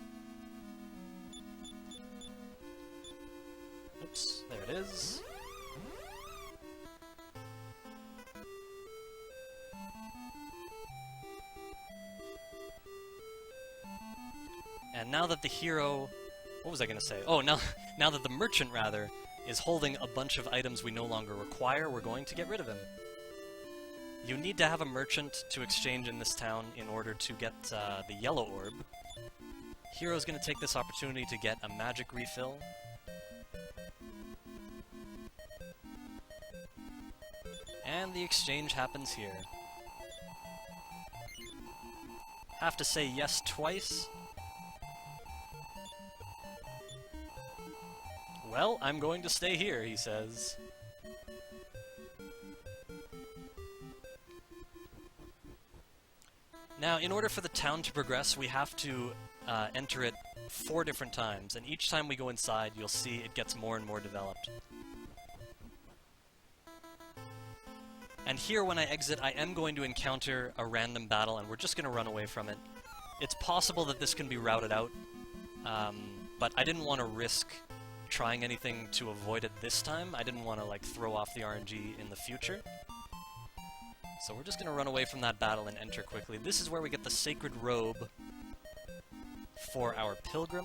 Oops, there it is. And now that the hero... What was I going to say? Oh, now that the merchant, rather, is holding a bunch of items we no longer require, we're going to get rid of him. You need to have a merchant to exchange in this town in order to get the yellow orb. Hero's going to take this opportunity to get a magic refill. And the exchange happens here. Have to say yes twice. Well, I'm going to stay here, he says. Now, in order for the town to progress, we have to enter it 4 different times, and each time we go inside, you'll see it gets more and more developed. And here, when I exit, I am going to encounter a random battle, and we're just going to run away from it. It's possible that this can be routed out, but I didn't want to risk trying anything to avoid it this time. I didn't want to, like, throw off the RNG in the future. So we're just going to run away from that battle and enter quickly. This is where we get the Sacred Robe for our Pilgrim.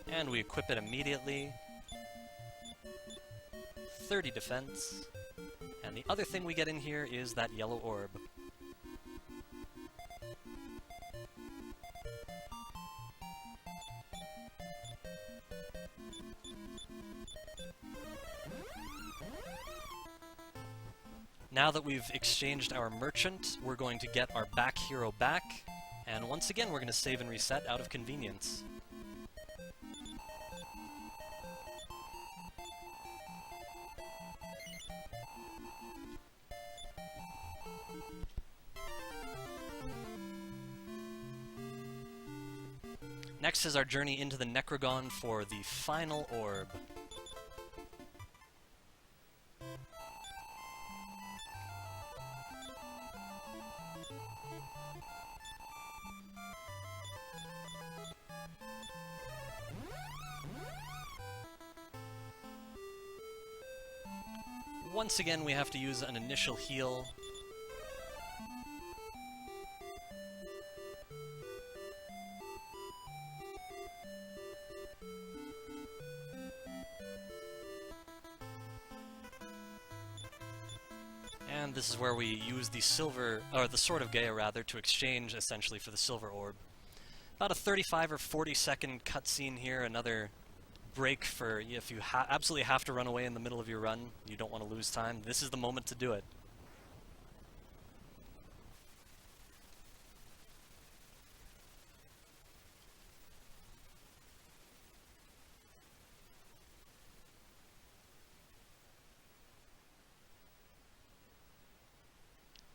And we equip it immediately. 30 defense. And the other thing we get in here is that yellow orb. Now that we've exchanged our merchant, we're going to get our back hero back, and once again we're going to save and reset out of convenience. Next is our journey into the Necrogon for the final orb. Once again, we have to use an initial heal. And this is where we use the silver, or the Sword of Gaia rather, to exchange essentially for the silver orb. About a 35 or 40 second cutscene here, another break for if you absolutely have to run away in the middle of your run, you don't want to lose time, this is the moment to do it.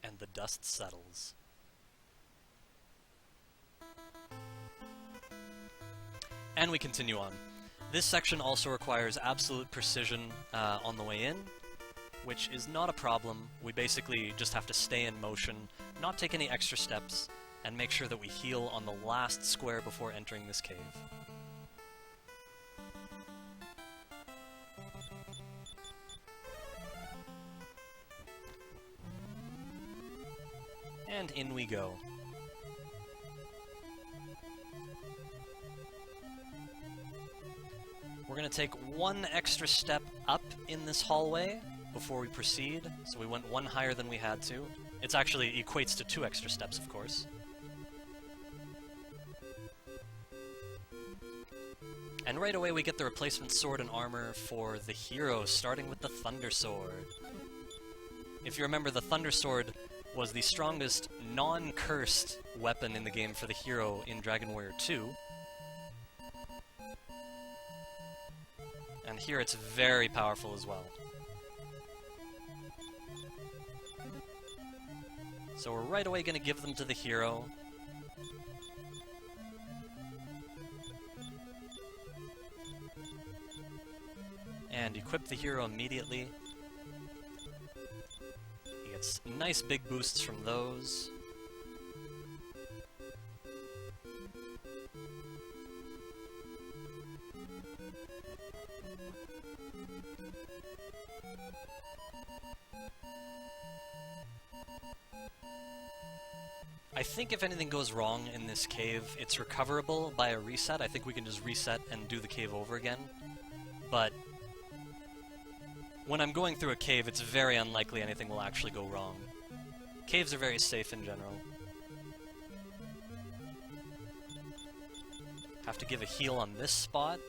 And the dust settles. And we continue on. This section also requires absolute precision on the way in, which is not a problem. We basically just have to stay in motion, not take any extra steps, and make sure that we heal on the last square before entering this cave. And in we go. We're going to take one extra step up in this hallway before we proceed, so we went one higher than we had to. It's actually equates to 2 extra steps, of course. And right away we get the replacement sword and armor for the hero, starting with the Thunder Sword. If you remember, the Thunder Sword was the strongest non-cursed weapon in the game for the hero in Dragon Warrior 2. And here it's very powerful as well. So we're right away going to give them to the hero. And equip the hero immediately. He gets nice big boosts from those. I think if anything goes wrong in this cave, it's recoverable by a reset. I think we can just reset and do the cave over again. But when I'm going through a cave, it's very unlikely anything will actually go wrong. Caves are very safe in general. Have to give a heal on this spot.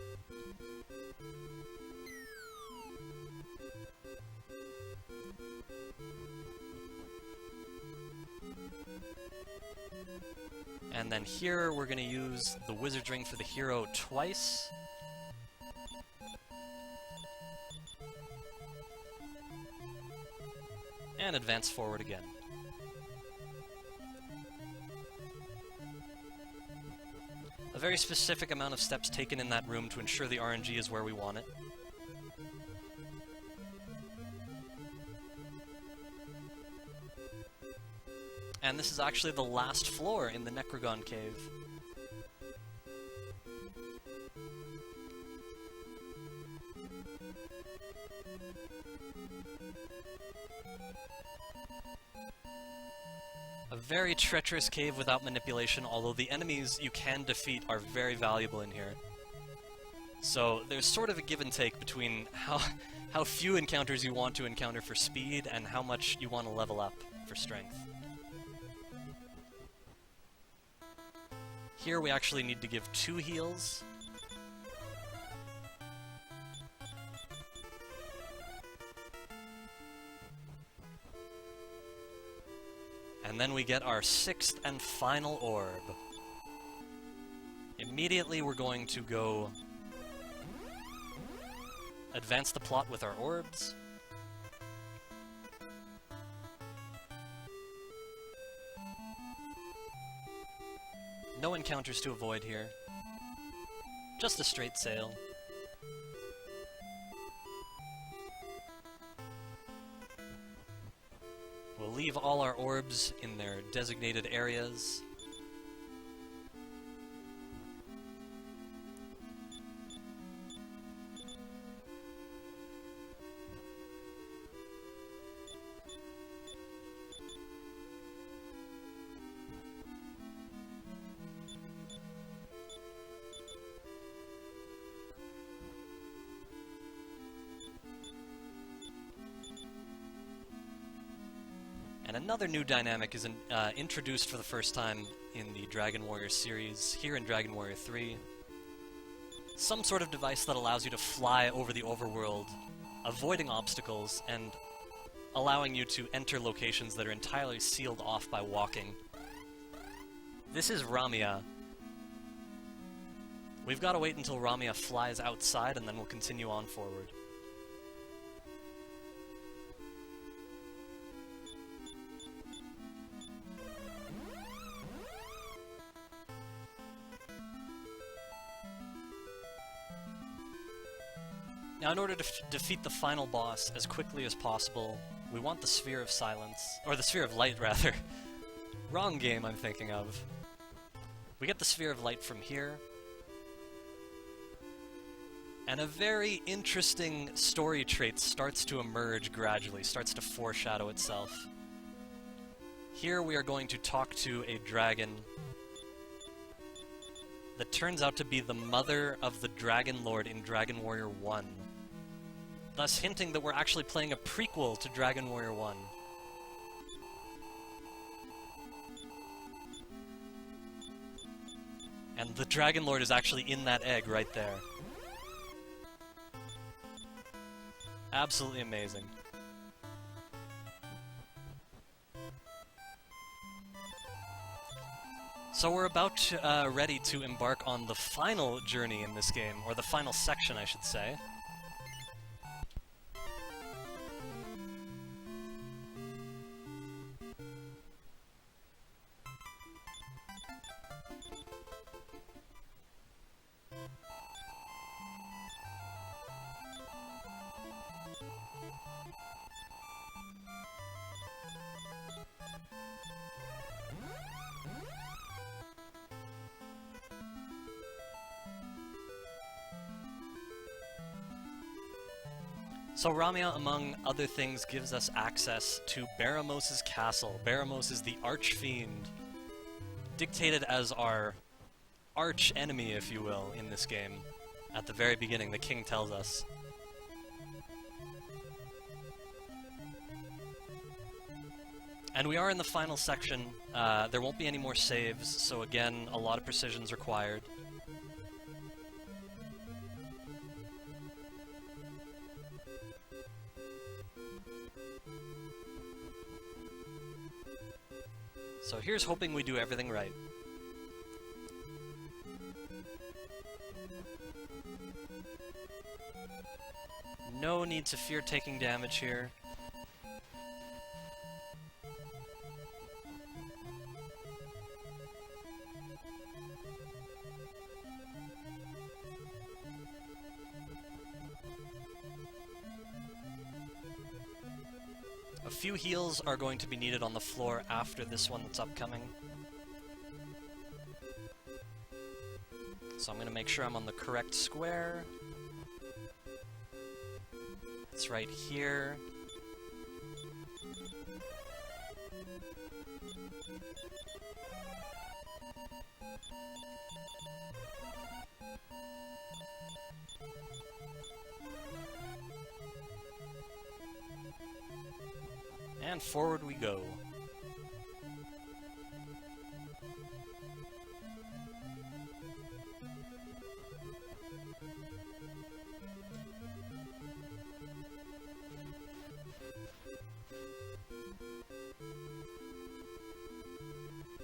And then here we're going to use the Wizard's Ring for the hero twice. And advance forward again. A very specific amount of steps taken in that room to ensure the RNG is where we want it. And this is actually the last floor in the Necrogon cave. A very treacherous cave without manipulation, although the enemies you can defeat are very valuable in here. So there's sort of a give and take between how few encounters you want to encounter for speed and how much you want to level up for strength. Here we actually need to give 2 heals. And then we get our 6th and final orb. Immediately we're going to go advance the plot with our orbs. No encounters to avoid here. Just a straight sail. We'll leave all our orbs in their designated areas. And another new dynamic is introduced for the first time in the Dragon Warrior series, here in Dragon Warrior 3. Some sort of device that allows you to fly over the overworld, avoiding obstacles, and allowing you to enter locations that are entirely sealed off by walking. This is Ramia. We've got to wait until Ramia flies outside, and then we'll continue on forward. Now, in order to defeat the final boss as quickly as possible, we want the Sphere of Silence, or the Sphere of Light, rather. Wrong game I'm thinking of. We get the Sphere of Light from here. And a very interesting story trait starts to emerge gradually, starts to foreshadow itself. Here we are going to talk to a dragon that turns out to be the mother of the Dragon Lord in Dragon Warrior 1. Thus hinting that we're actually playing a prequel to Dragon Warrior 1. And the Dragon Lord is actually in that egg right there. Absolutely amazing. So we're about ready to embark on the final journey in this game, or the final section, I should say. So Ramia, among other things, gives us access to Baramos' castle. Baramos is the arch-fiend, dictated as our arch-enemy, if you will, in this game. At the very beginning, the king tells us. And we are in the final section. There won't be any more saves, so again, a lot of precision's required. So here's hoping we do everything right. No need to fear taking damage here. A few heals are going to be needed on the floor after this one that's upcoming. So I'm going to make sure I'm on the correct square. It's right here. And forward we go.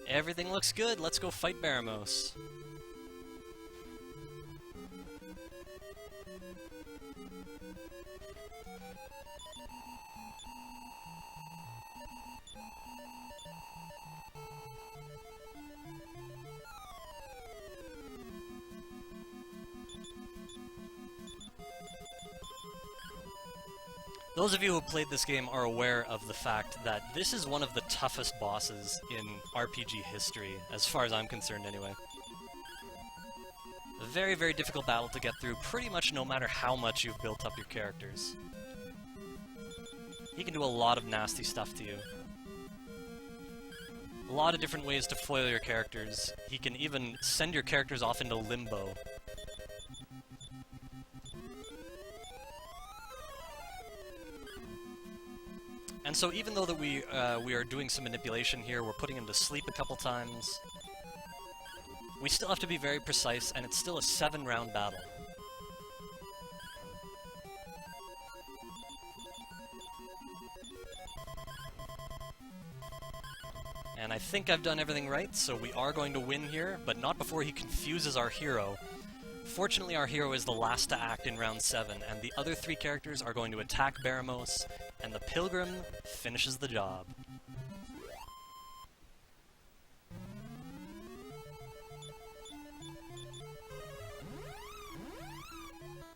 Everything looks good. Let's go fight Baramos. Those of you who played this game are aware of the fact that this is one of the toughest bosses in RPG history, as far as I'm concerned anyway. A very, very difficult battle to get through, pretty much no matter how much you've built up your characters. He can do a lot of nasty stuff to you. A lot of different ways to foil your characters. He can even send your characters off into limbo. And so even though that we are doing some manipulation here, we're putting him to sleep a couple times, we still have to be very precise, and it's still a 7-round battle. And I think I've done everything right, so we are going to win here, but not before he confuses our hero. Fortunately, our hero is the last to act in round 7, and the other 3 characters are going to attack Baramos, and the Pilgrim finishes the job.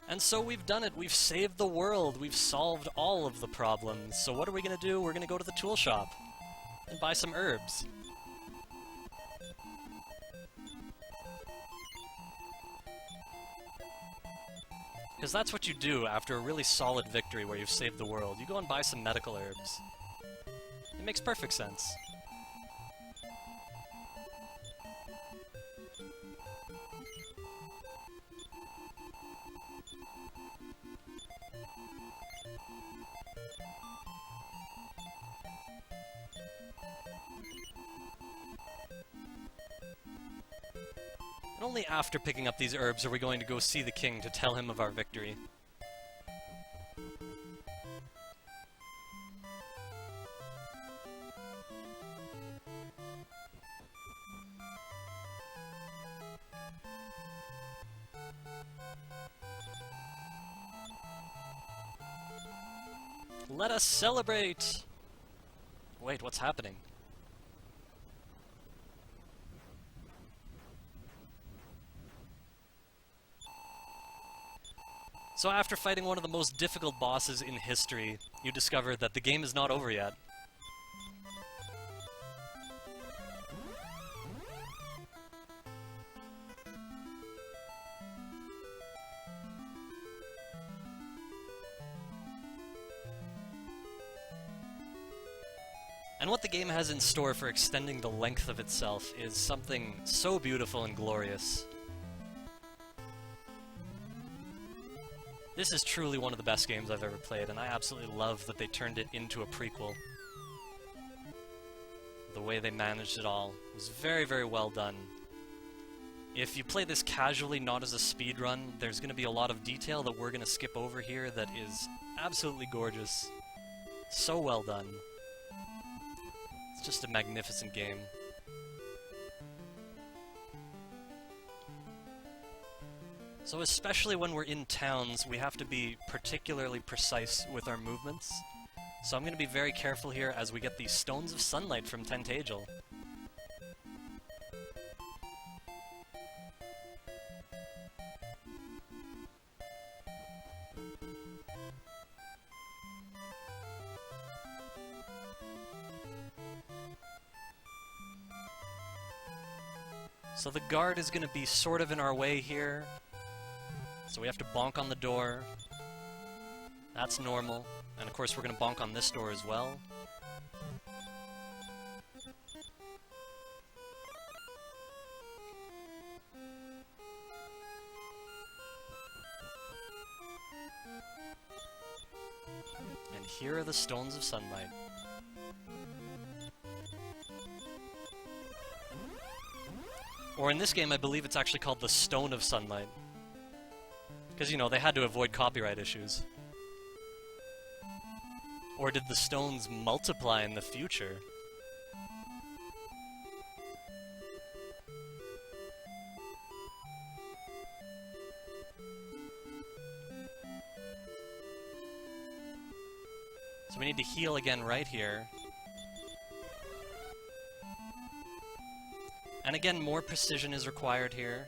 And so we've done it, we've saved the world, we've solved all of the problems. So what are we gonna do? We're gonna go to the tool shop and buy some herbs. Because that's what you do after a really solid victory where you've saved the world. You go and buy some medical herbs. It makes perfect sense. And only after picking up these herbs are we going to go see the king to tell him of our victory. Let us celebrate! Wait, what's happening? So after fighting one of the most difficult bosses in history, you discover that the game is not over yet. And what the game has in store for extending the length of itself is something so beautiful and glorious. This is truly one of the best games I've ever played, and I absolutely love that they turned it into a prequel. The way they managed it all was very, very well done. If you play this casually, not as a speedrun, there's going to be a lot of detail that we're going to skip over here that is absolutely gorgeous. So well done. It's just a magnificent game. So especially when we're in towns, we have to be particularly precise with our movements. So I'm going to be very careful here as we get these stones of sunlight from Tentagel. So the guard is going to be sort of in our way here. So we have to bonk on the door. That's normal. And of course we're going to bonk on this door as well. And here are the stones of sunlight. Or in this game, I believe it's actually called the Stone of Sunlight. Because, you know, they had to avoid copyright issues. Or did the stones multiply in the future? So we need to heal again right here. And again, more precision is required here.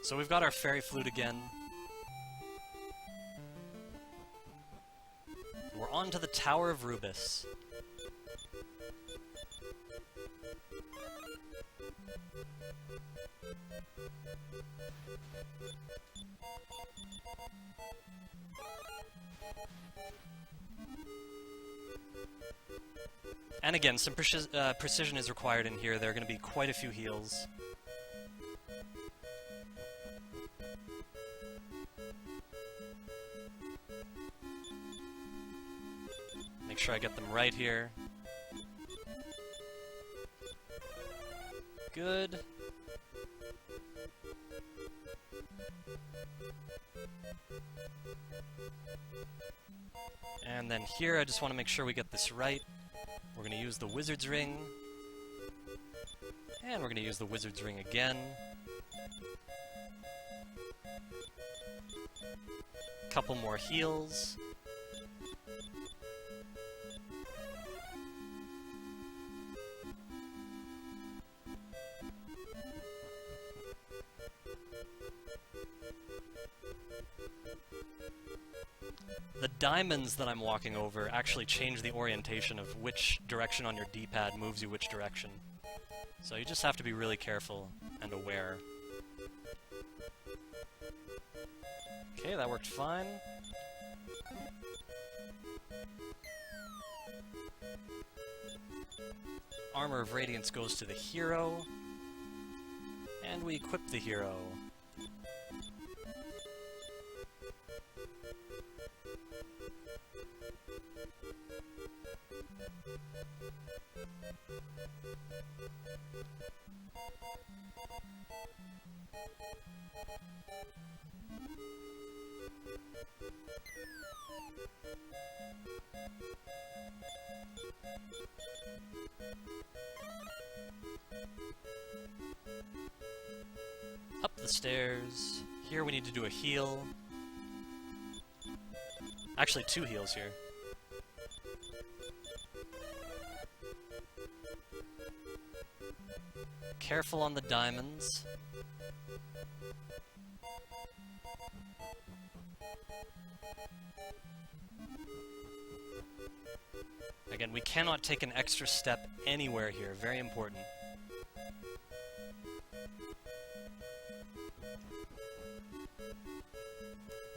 So we've got our fairy flute again. We're on to the Tower of Rubus. And again, some precision is required in here. There are going to be quite a few heals. Make sure I get them right here. Good. And then here, I just want to make sure we get this right. We're going to use the Wizard's Ring. And we're going to use the Wizard's Ring again. Couple more heals. The diamonds that I'm walking over actually change the orientation of which direction on your D-pad moves you which direction. So you just have to be really careful and aware. Okay, that worked fine. Armor of Radiance goes to the hero. And we equip the hero. Up the stairs. Here we need to do a heal. Actually, 2 heals here. Careful on the diamonds. Again, we cannot take an extra step anywhere here. Very important.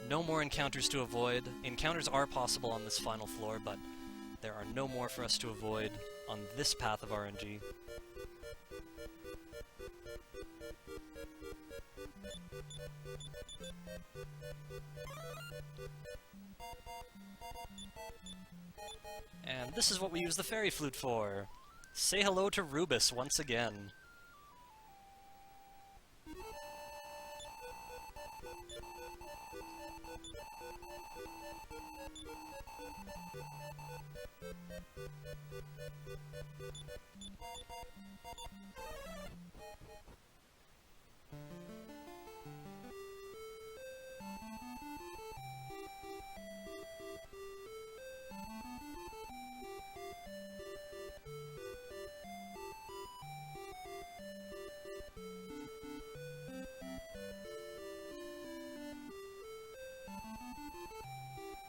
No more encounters to avoid. Encounters are possible on this final floor, but there are no more for us to avoid on this path of RNG. And this is what we use the fairy flute for. Say hello to Rubus once again.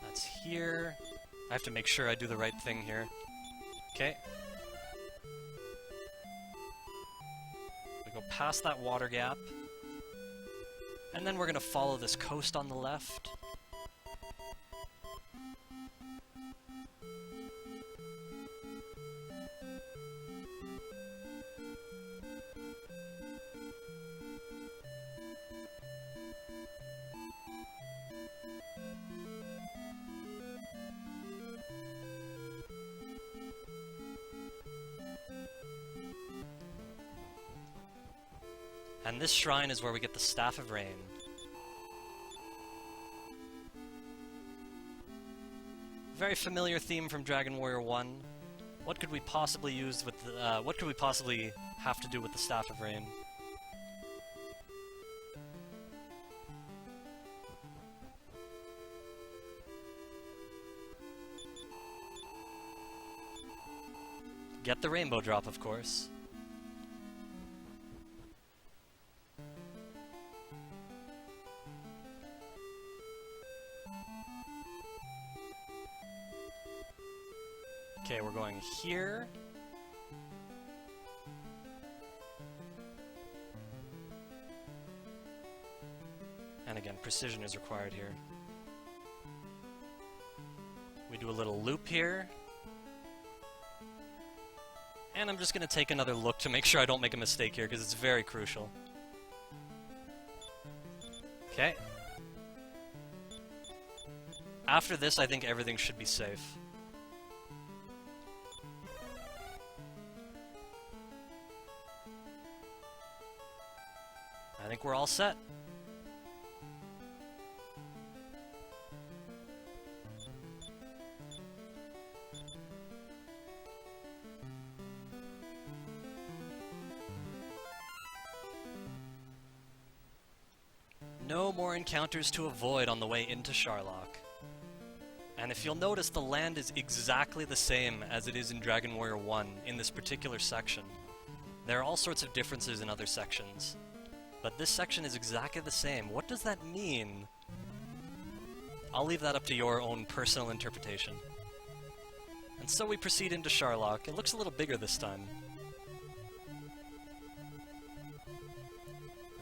That's here. I have to make sure I do the right thing here. Okay. We go past that water gap. And then we're going to follow this coast on the left. And this shrine is where we get the Staff of Rain. Very familiar theme from Dragon Warrior 1. What could we possibly use with the, what could we possibly have to do with the Staff of Rain? Get the rainbow drop, of course. Okay, we're going here. And again, precision is required here. We do a little loop here. And I'm just going to take another look to make sure I don't make a mistake here, because it's very crucial. Okay. After this, I think everything should be safe. I think we're all set. No more encounters to avoid on the way into Sharlock. And if you'll notice, the land is exactly the same as it is in Dragon Warrior 1 in this particular section. There are all sorts of differences in other sections, but this section is exactly the same. What does that mean? I'll leave that up to your own personal interpretation. And so we proceed into Sharlock. It looks a little bigger this time.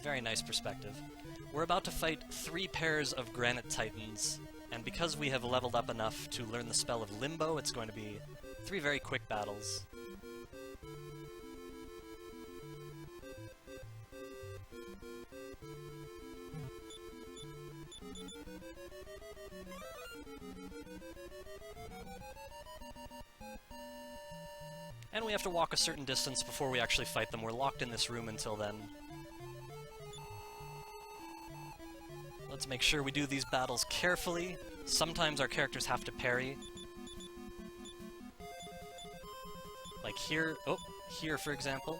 Very nice perspective. We're about to fight 3 pairs of Granite Titans, and because we have leveled up enough to learn the spell of Limbo, it's going to be 3 very quick battles. And we have to walk a certain distance before we actually fight them. We're locked in this room until then. Let's make sure we do these battles carefully. Sometimes our characters have to parry. Like here, oh, here for example.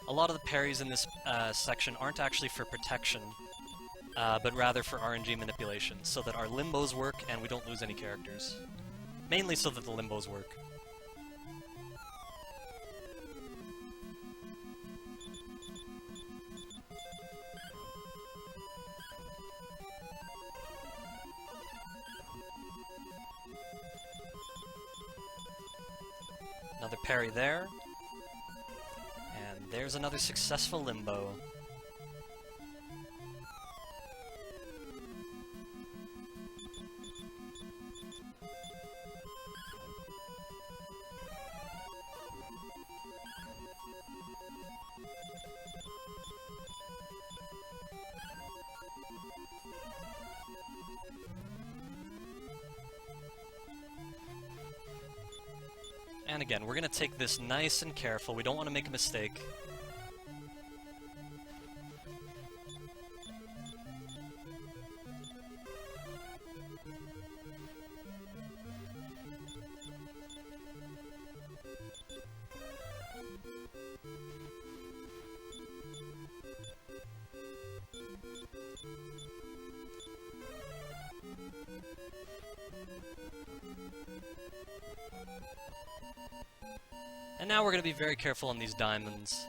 A lot of the parries in this section aren't actually for protection, but rather for RNG manipulation, so that our limbos work and we don't lose any characters. Mainly so that the limbos work. Another parry there. And there's another successful limbo. And again, we're going to take this nice and careful. We don't want to make a mistake. And now we're going to be very careful on these diamonds.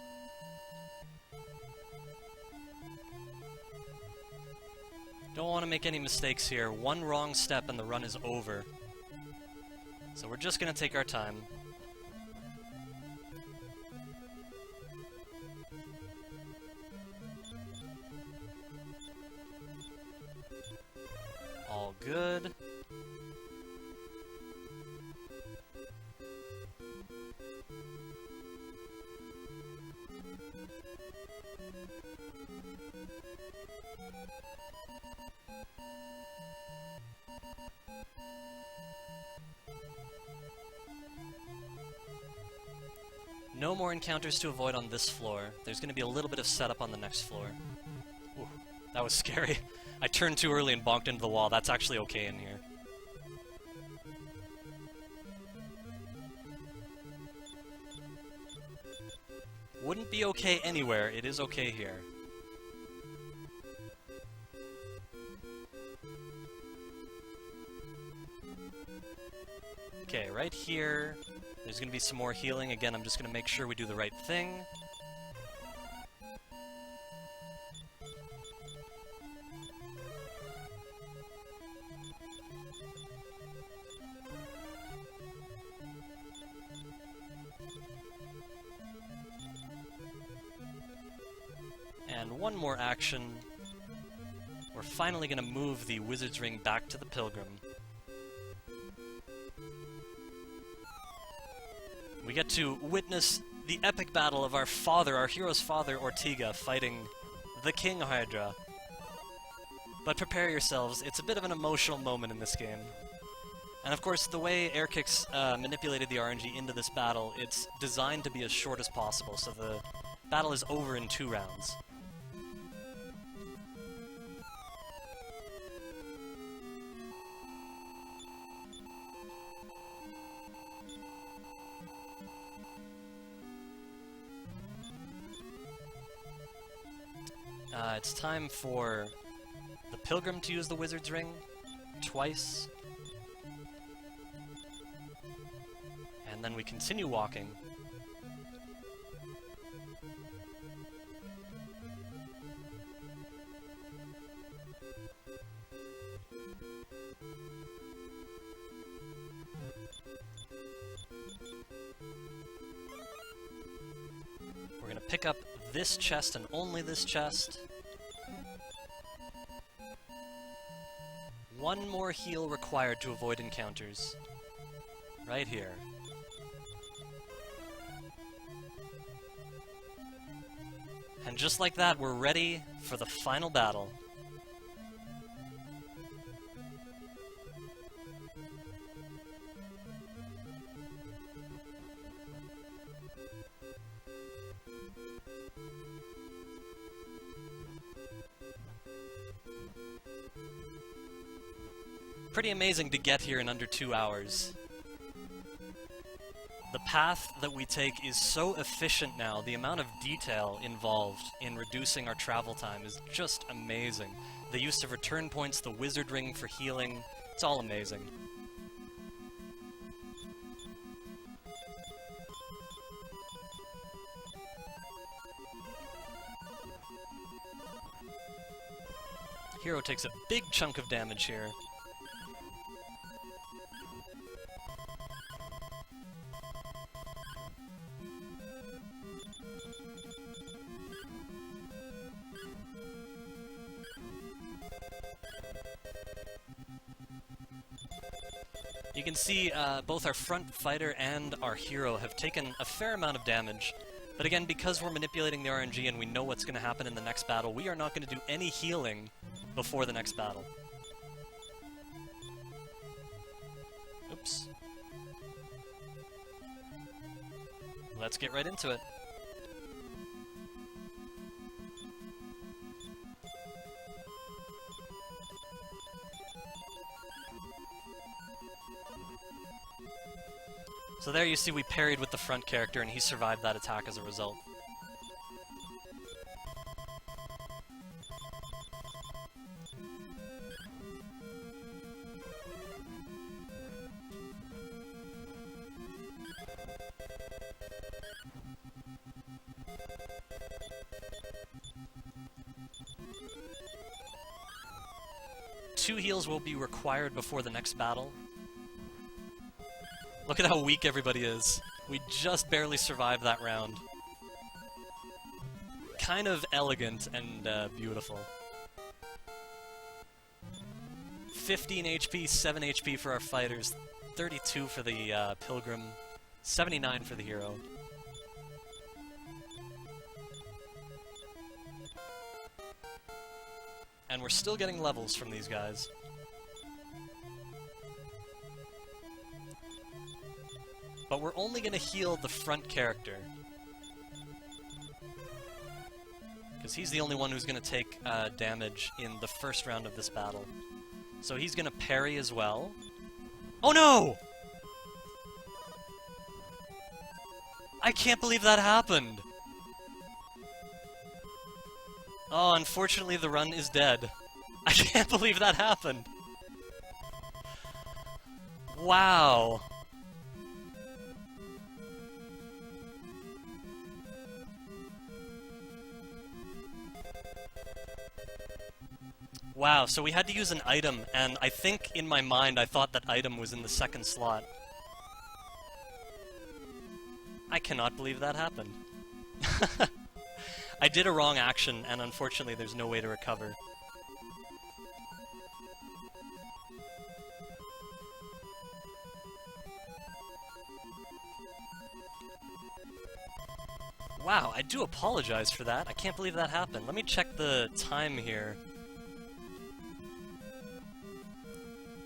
Don't want to make any mistakes here. One wrong step and the run is over. So we're just going to take our time. All good. No more encounters to avoid on this floor. There's going to be a little bit of setup on the next floor. Ooh, that was scary. I turned too early and bonked into the wall. That's actually okay in here. Wouldn't be okay anywhere. It is okay here. Okay, right here, there's going to be some more healing. Again, I'm just going to make sure we do the right thing. And one more action. We're finally going to move the Wizard's Ring back to the Pilgrim. We get to witness the epic battle of our father, our hero's father, Ortega, fighting the King Hydra. But prepare yourselves, it's a bit of an emotional moment in this game. And of course, the way Airkix manipulated the RNG into this battle, it's designed to be as short as possible, so the battle is over in 2 rounds. It's time for the Pilgrim to use the Wizard's Ring twice. And then we continue walking. We're gonna pick up this chest and only this chest. One more heal required to avoid encounters. Right here. And just like that, we're ready for the final battle. Pretty amazing to get here in under 2 hours. The path that we take is so efficient now. The amount of detail involved in reducing our travel time is just amazing. The use of return points, the Wizard Ring for healing, it's all amazing. Hero takes a big chunk of damage here. You can see both our front fighter and our hero have taken a fair amount of damage, but again, because we're manipulating the RNG and we know what's going to happen in the next battle, we are not going to do any healing before the next battle. Oops. Let's get right into it. So there you see we parried with the front character and he survived that attack as a result. Two heals will be required before the next battle. Look at how weak everybody is. We just barely survived that round. Kind of elegant and beautiful. 15 HP, 7 HP for our fighters, 32 for the Pilgrim, 79 for the hero. And we're still getting levels from these guys. But we're only going to heal the front character. Because he's the only one who's going to take damage in the first round of this battle. So he's going to parry as well. Oh no! I can't believe that happened! Oh, unfortunately the run is dead. I can't believe that happened! Wow! Wow, so we had to use an item, and I think in my mind I thought that item was in the second slot. I cannot believe that happened. I I did a wrong action, and unfortunately there's no way to recover. Wow, I do apologize for that. I can't believe that happened. Let me check the time here.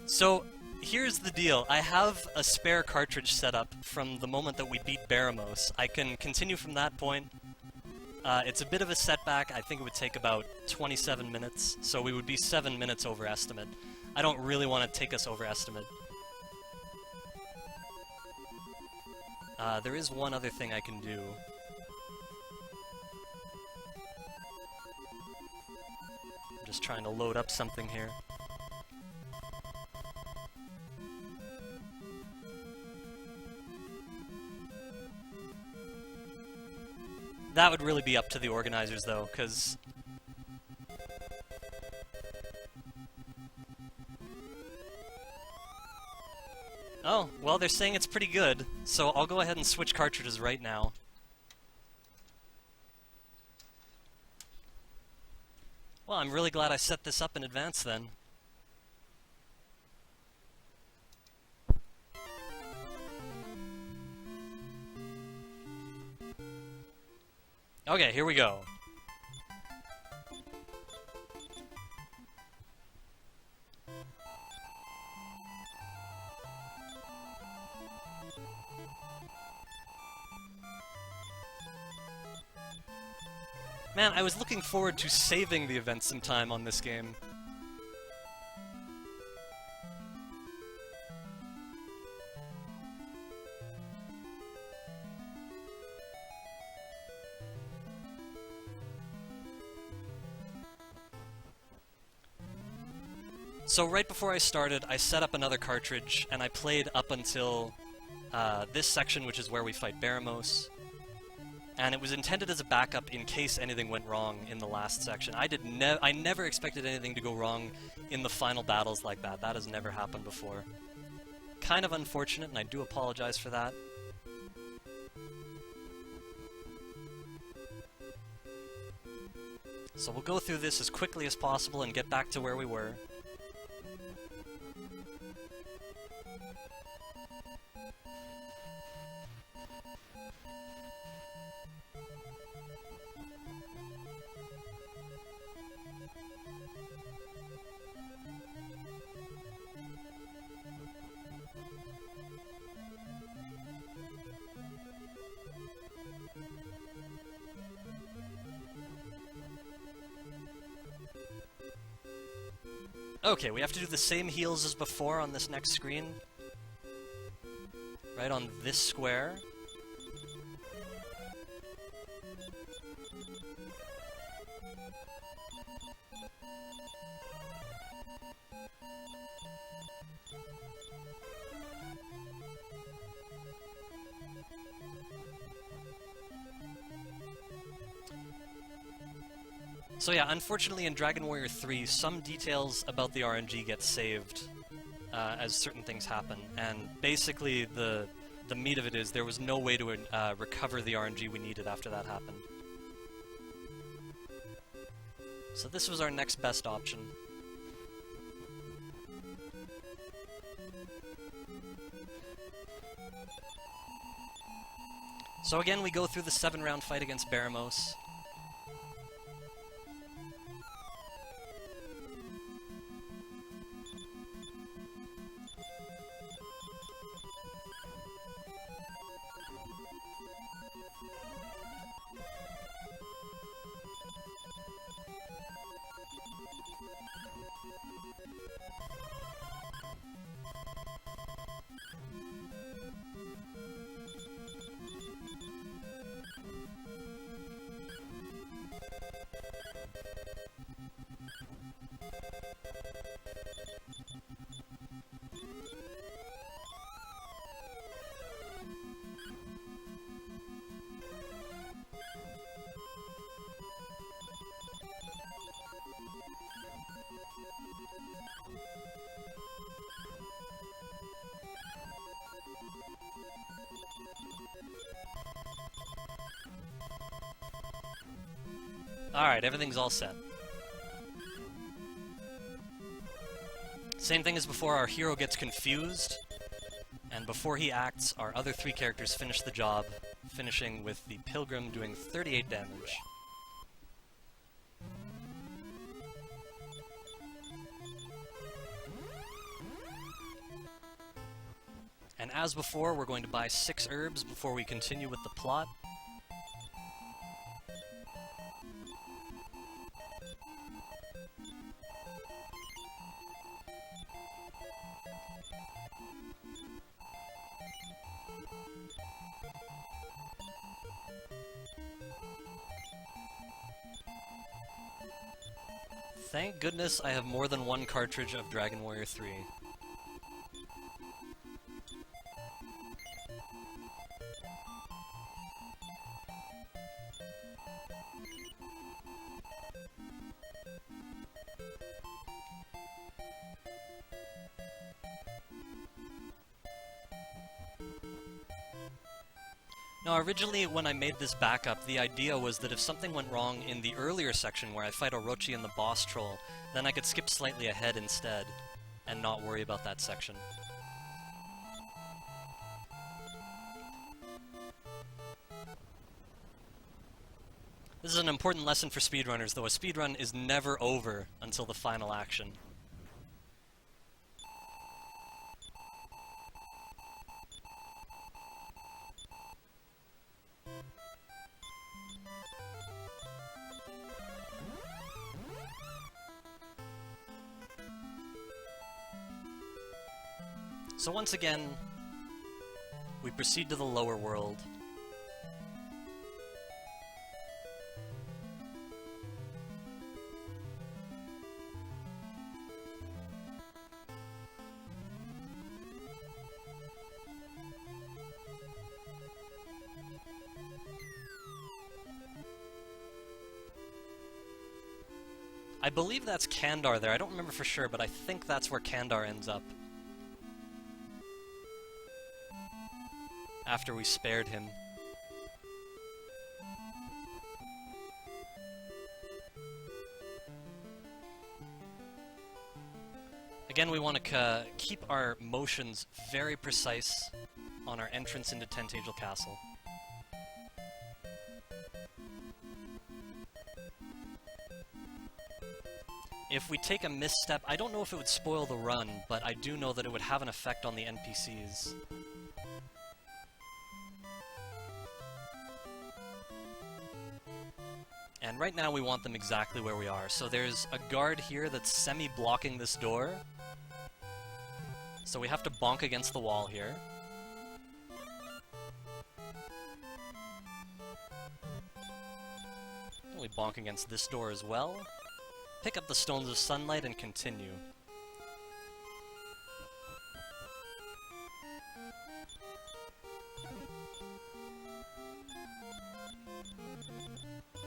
So, here's the deal. I have a spare cartridge set up from the moment that we beat Baramos. I can continue from that point. It's a bit of a setback. I think it would take about 27 minutes, so we would be 7 minutes over estimate. I don't really want to take us over estimate. There is one other thing I can do. I'm just trying to load up something here. That would really be up to the organizers, though, because... Oh, well, they're saying it's pretty good, so I'll go ahead and switch cartridges right now. Well, I'm really glad I set this up in advance, then. Okay, here we go. Man, I was looking forward to saving the event sometime on this game. So right before I started, I set up another cartridge, and I played up until this section, which is where we fight Baramos. And it was intended as a backup in case anything went wrong in the last section. I never expected anything to go wrong in the final battles like that. That has never happened before. Kind of unfortunate, and I do apologize for that. So we'll go through this as quickly as possible and get back to where we were. Okay, we have to do the same heals as before on this next screen. Right on this square. So yeah, unfortunately in Dragon Warrior 3, some details about the RNG get saved as certain things happen, and basically the meat of it is there was no way to recover the RNG we needed after that happened. So this was our next best option. So again, we go through the 7-round fight against Baramos. Alright, everything's all set. Same thing as before, our hero gets confused, and before he acts, our other 3 characters finish the job, finishing with the Pilgrim doing 38 damage. And as before, we're going to buy 6 herbs before we continue with the plot. Thank goodness I have more than 1 cartridge of Dragon Warrior 3. Now, originally, when I made this backup, the idea was that if something went wrong in the earlier section where I fight Orochi and the boss troll, then I could skip slightly ahead instead, and not worry about that section. This is an important lesson for speedrunners, though. A speedrun is never over until the final action. So once again, we proceed to the lower world. I believe that's Kandar there. I don't remember for sure, but I think that's where Kandar ends up. After we spared him. Again, we want to keep our motions very precise on our entrance into Tentagel Castle. If we take a misstep, I don't know if it would spoil the run, but I do know that it would have an effect on the NPCs. And right now we want them exactly where we are. So there's a guard here that's semi-blocking this door. So we have to bonk against the wall here. We bonk against this door as well. Pick up the Stones of Sunlight and continue.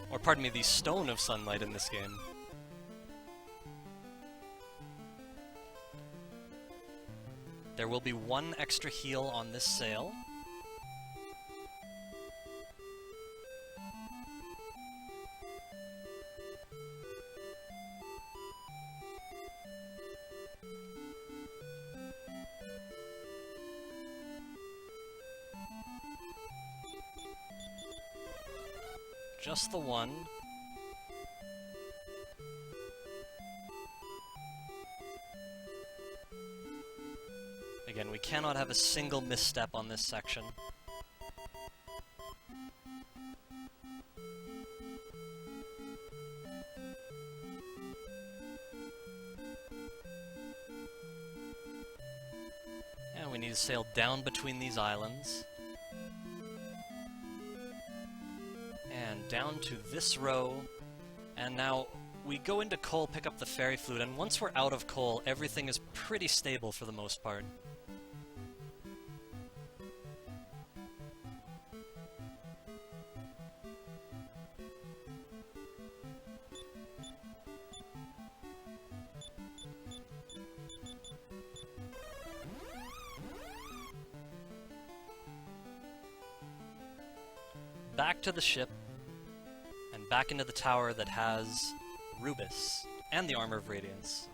Or pardon me, the Stone of Sunlight in this game. There will be 1 extra heal on this sail. Just the 1. Again, we cannot have a single misstep on this section. And we need to sail down between these islands. And down to this row. And now we go into Coal, pick up the Fairy Flute, and once we're out of Coal, everything is pretty stable for the most part. Back to the ship, and back into the tower that has Rubus and the Armor of Radiance.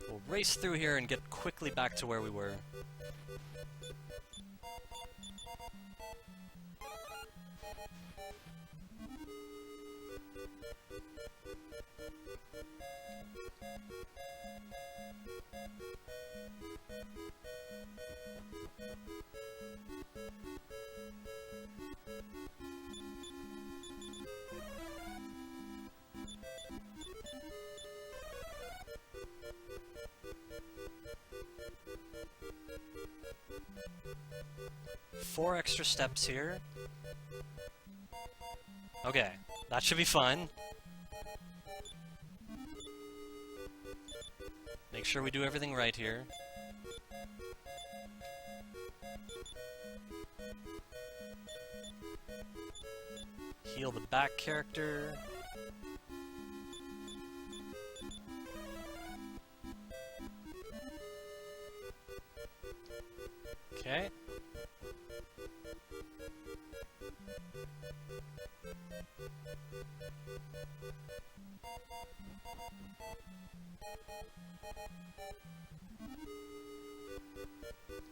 We'll race through here and get quickly back to where we were. Four extra steps here. Okay, that should be fine. Make sure we do everything right here. Heal the back character. Okay.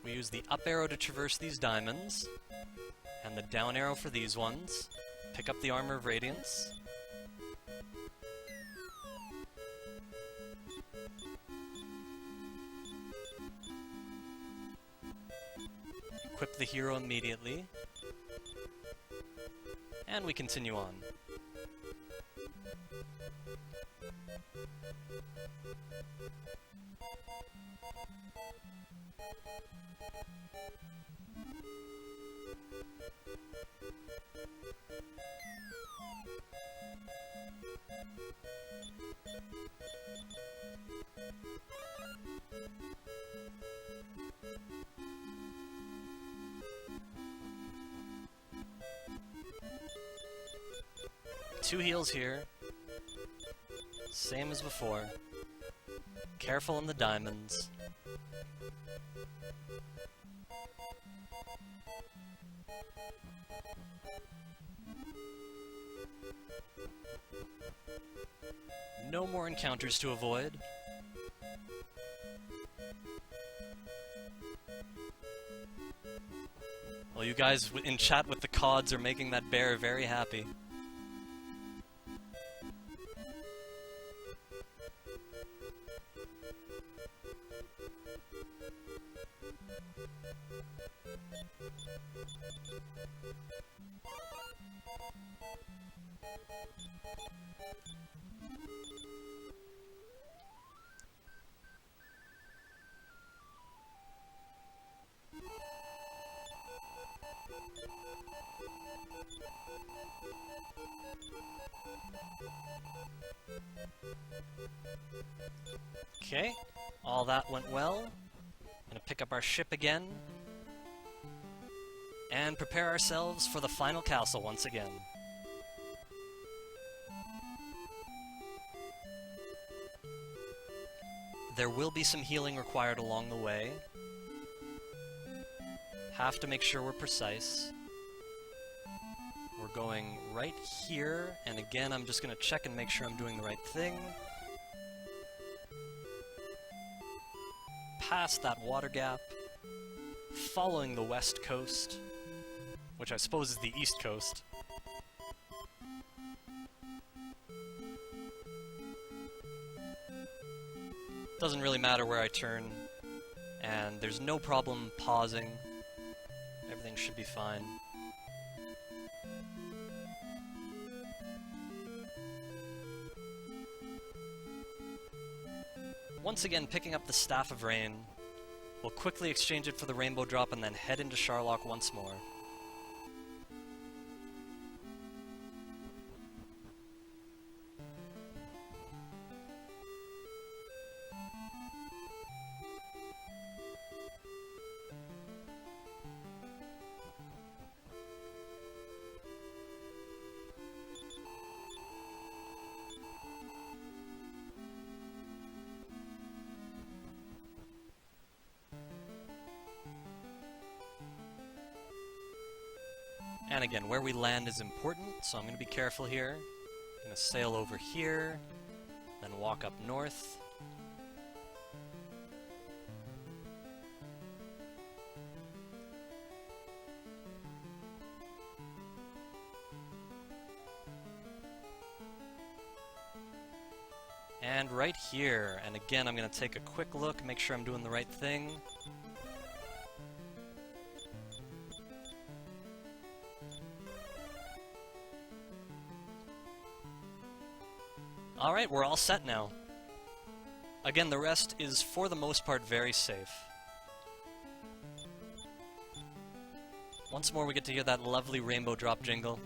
We use the up arrow to traverse these diamonds, and the down arrow for these ones. Pick up the Armor of Radiance. Equip the hero immediately. And we continue on. Two heals here. Same as before. Careful in the diamonds. No more encounters to avoid. Well, you guys in chat with the CODs are making that bear very happy. Okay, all that went well. Gonna pick up our ship again. And prepare ourselves for the final castle once again. There will be some healing required along the way. Have to make sure we're precise. We're going right here, and again I'm just gonna check and make sure I'm doing the right thing. Past that water gap, following the west coast, which I suppose is the east coast. Doesn't really matter where I turn, and there's no problem pausing. Everything should be fine. Once again, picking up the Staff of Rain. We'll quickly exchange it for the Rainbow Drop and then head into Sharlock once more. And again, where we land is important, so I'm going to be careful here. I'm going to sail over here, then walk up north. And right here, and again I'm going to take a quick look, make sure I'm doing the right thing. Alright, we're all set now. Again, the rest is for the most part very safe. Once more we get to hear that lovely rainbow drop jingle.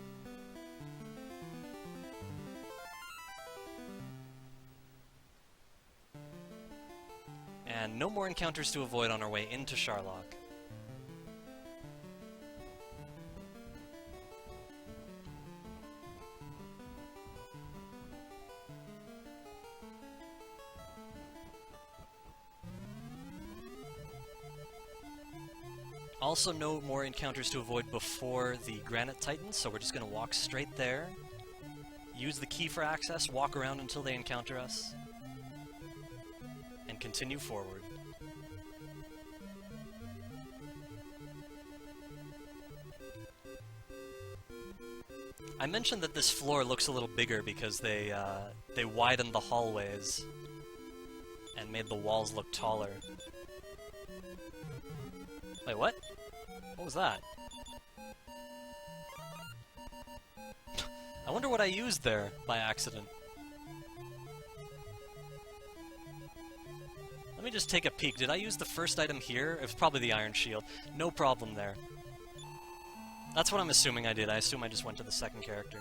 And no more encounters to avoid on our way into Sharlock. Also, no more encounters to avoid before the Granite Titans, so we're just going to walk straight there. Use the key for access, walk around until they encounter us. And continue forward. I mentioned that this floor looks a little bigger because they widened the hallways and made the walls look taller. Wait, what? What was that? I wonder what I used there by accident. Let me just take a peek. Did I use the first item here? It was probably the Iron Shield. No problem there. That's what I'm assuming I did. I assume I just went to the second character.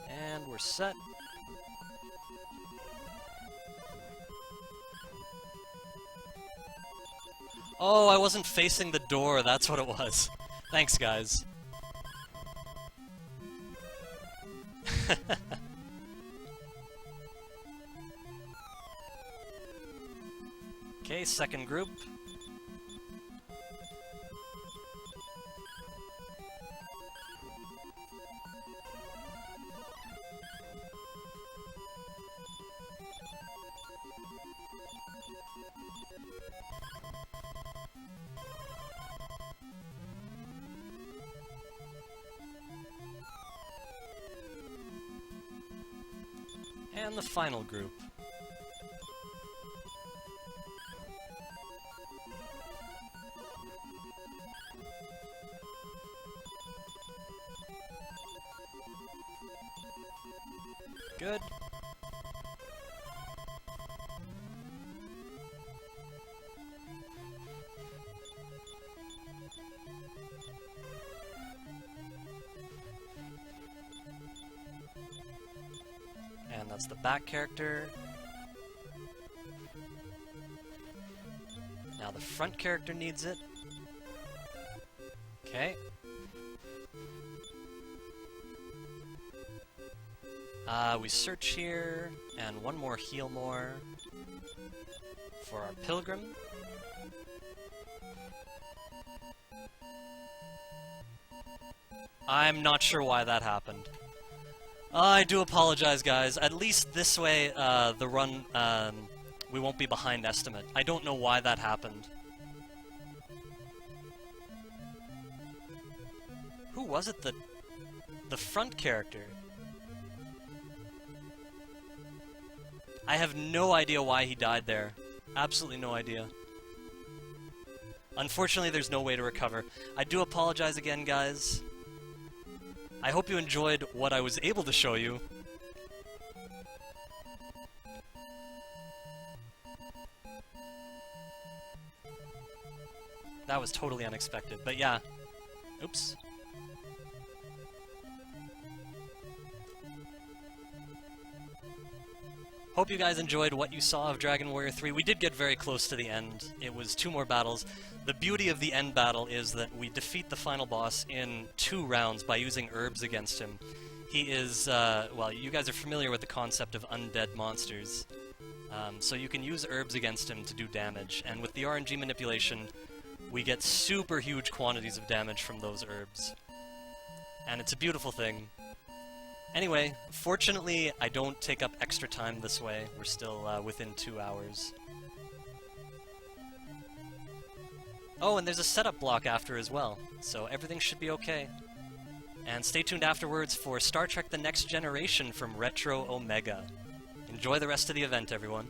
And we're set. Oh, I wasn't facing the door. That's what it was. Thanks, guys. Okay, second group. And the final group. Good. And that's the back character. Now the front character needs it. Okay. We search here, and one more heal more for our pilgrim. I'm not sure why that happened. I do apologize, guys. At least this way, the run, we won't be behind estimate. I don't know why that happened. Who was it that... the front character? I have no idea why he died there. Absolutely no idea. Unfortunately, there's no way to recover. I do apologize again, guys. I hope you enjoyed what I was able to show you. That was totally unexpected, but yeah. Oops. Hope you guys enjoyed what you saw of Dragon Warrior 3. We did get very close to the end. It was 2 more battles. The beauty of the end battle is that we defeat the final boss in 2 rounds by using herbs against him. He is, well, you guys are familiar with the concept of undead monsters. So you can use herbs against him to do damage, and with the RNG manipulation, we get super huge quantities of damage from those herbs. And it's a beautiful thing. Anyway, fortunately, I don't take up extra time this way. We're still within 2 hours. Oh, and there's a setup block after as well, so everything should be okay. And stay tuned afterwards for Star Trek The Next Generation from Retro Omega. Enjoy the rest of the event, everyone.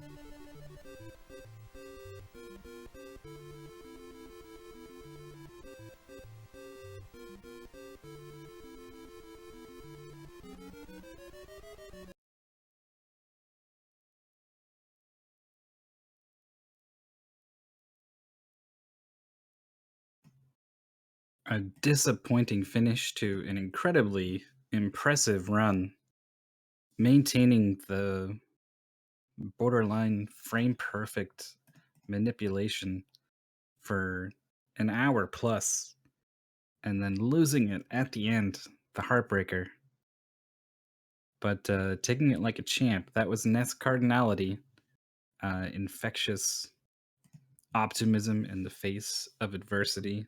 A disappointing finish to an incredibly impressive run, maintaining the borderline frame perfect manipulation for an hour plus, and then losing it at the end, the heartbreaker. But taking it like a champ, that was NES Cardinality, infectious optimism in the face of adversity.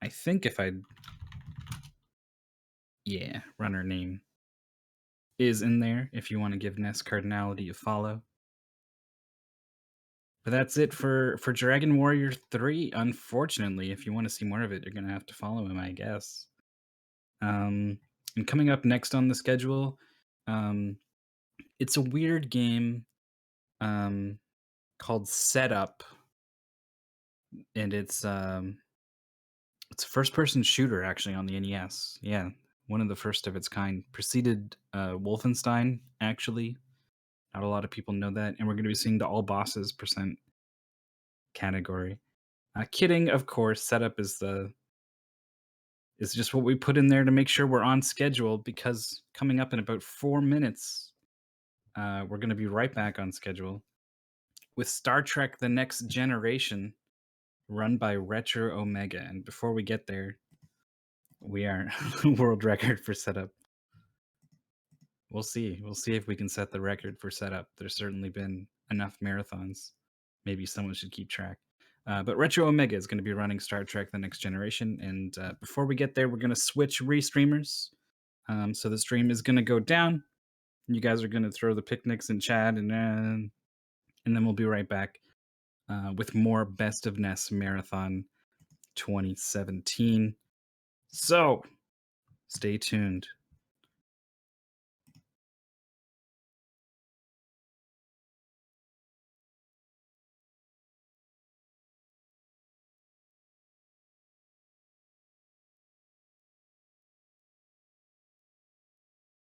I think if I, yeah, runner name is in there if you want to give NES Cardinality a follow. But that's it for Dragon Warrior 3. Unfortunately, if you want to see more of it, you're going to have to follow him, I guess. And coming up next on the schedule, it's a weird game called Setup, and it's a first-person shooter actually on the NES. Yeah, one of the first of its kind. Preceded Wolfenstein, actually. Not a lot of people know that, and we're going to be seeing the all bosses percent category. Kidding, of course. Setup is just what we put in there to make sure we're on schedule, because coming up in about 4 minutes, we're going to be right back on schedule with Star Trek The Next Generation, run by Retro Omega. And before we get there, we are world record for setup. We'll see. We'll see if we can set the record for setup. There's certainly been enough marathons. Maybe someone should keep track. But Retro Omega is going to be running Star Trek The Next Generation. And before we get there, we're going to switch restreamers. So the stream is going to go down. You guys are going to throw the picnics in chat, and then we'll be right back with more Best of NES Marathon 2017. So stay tuned.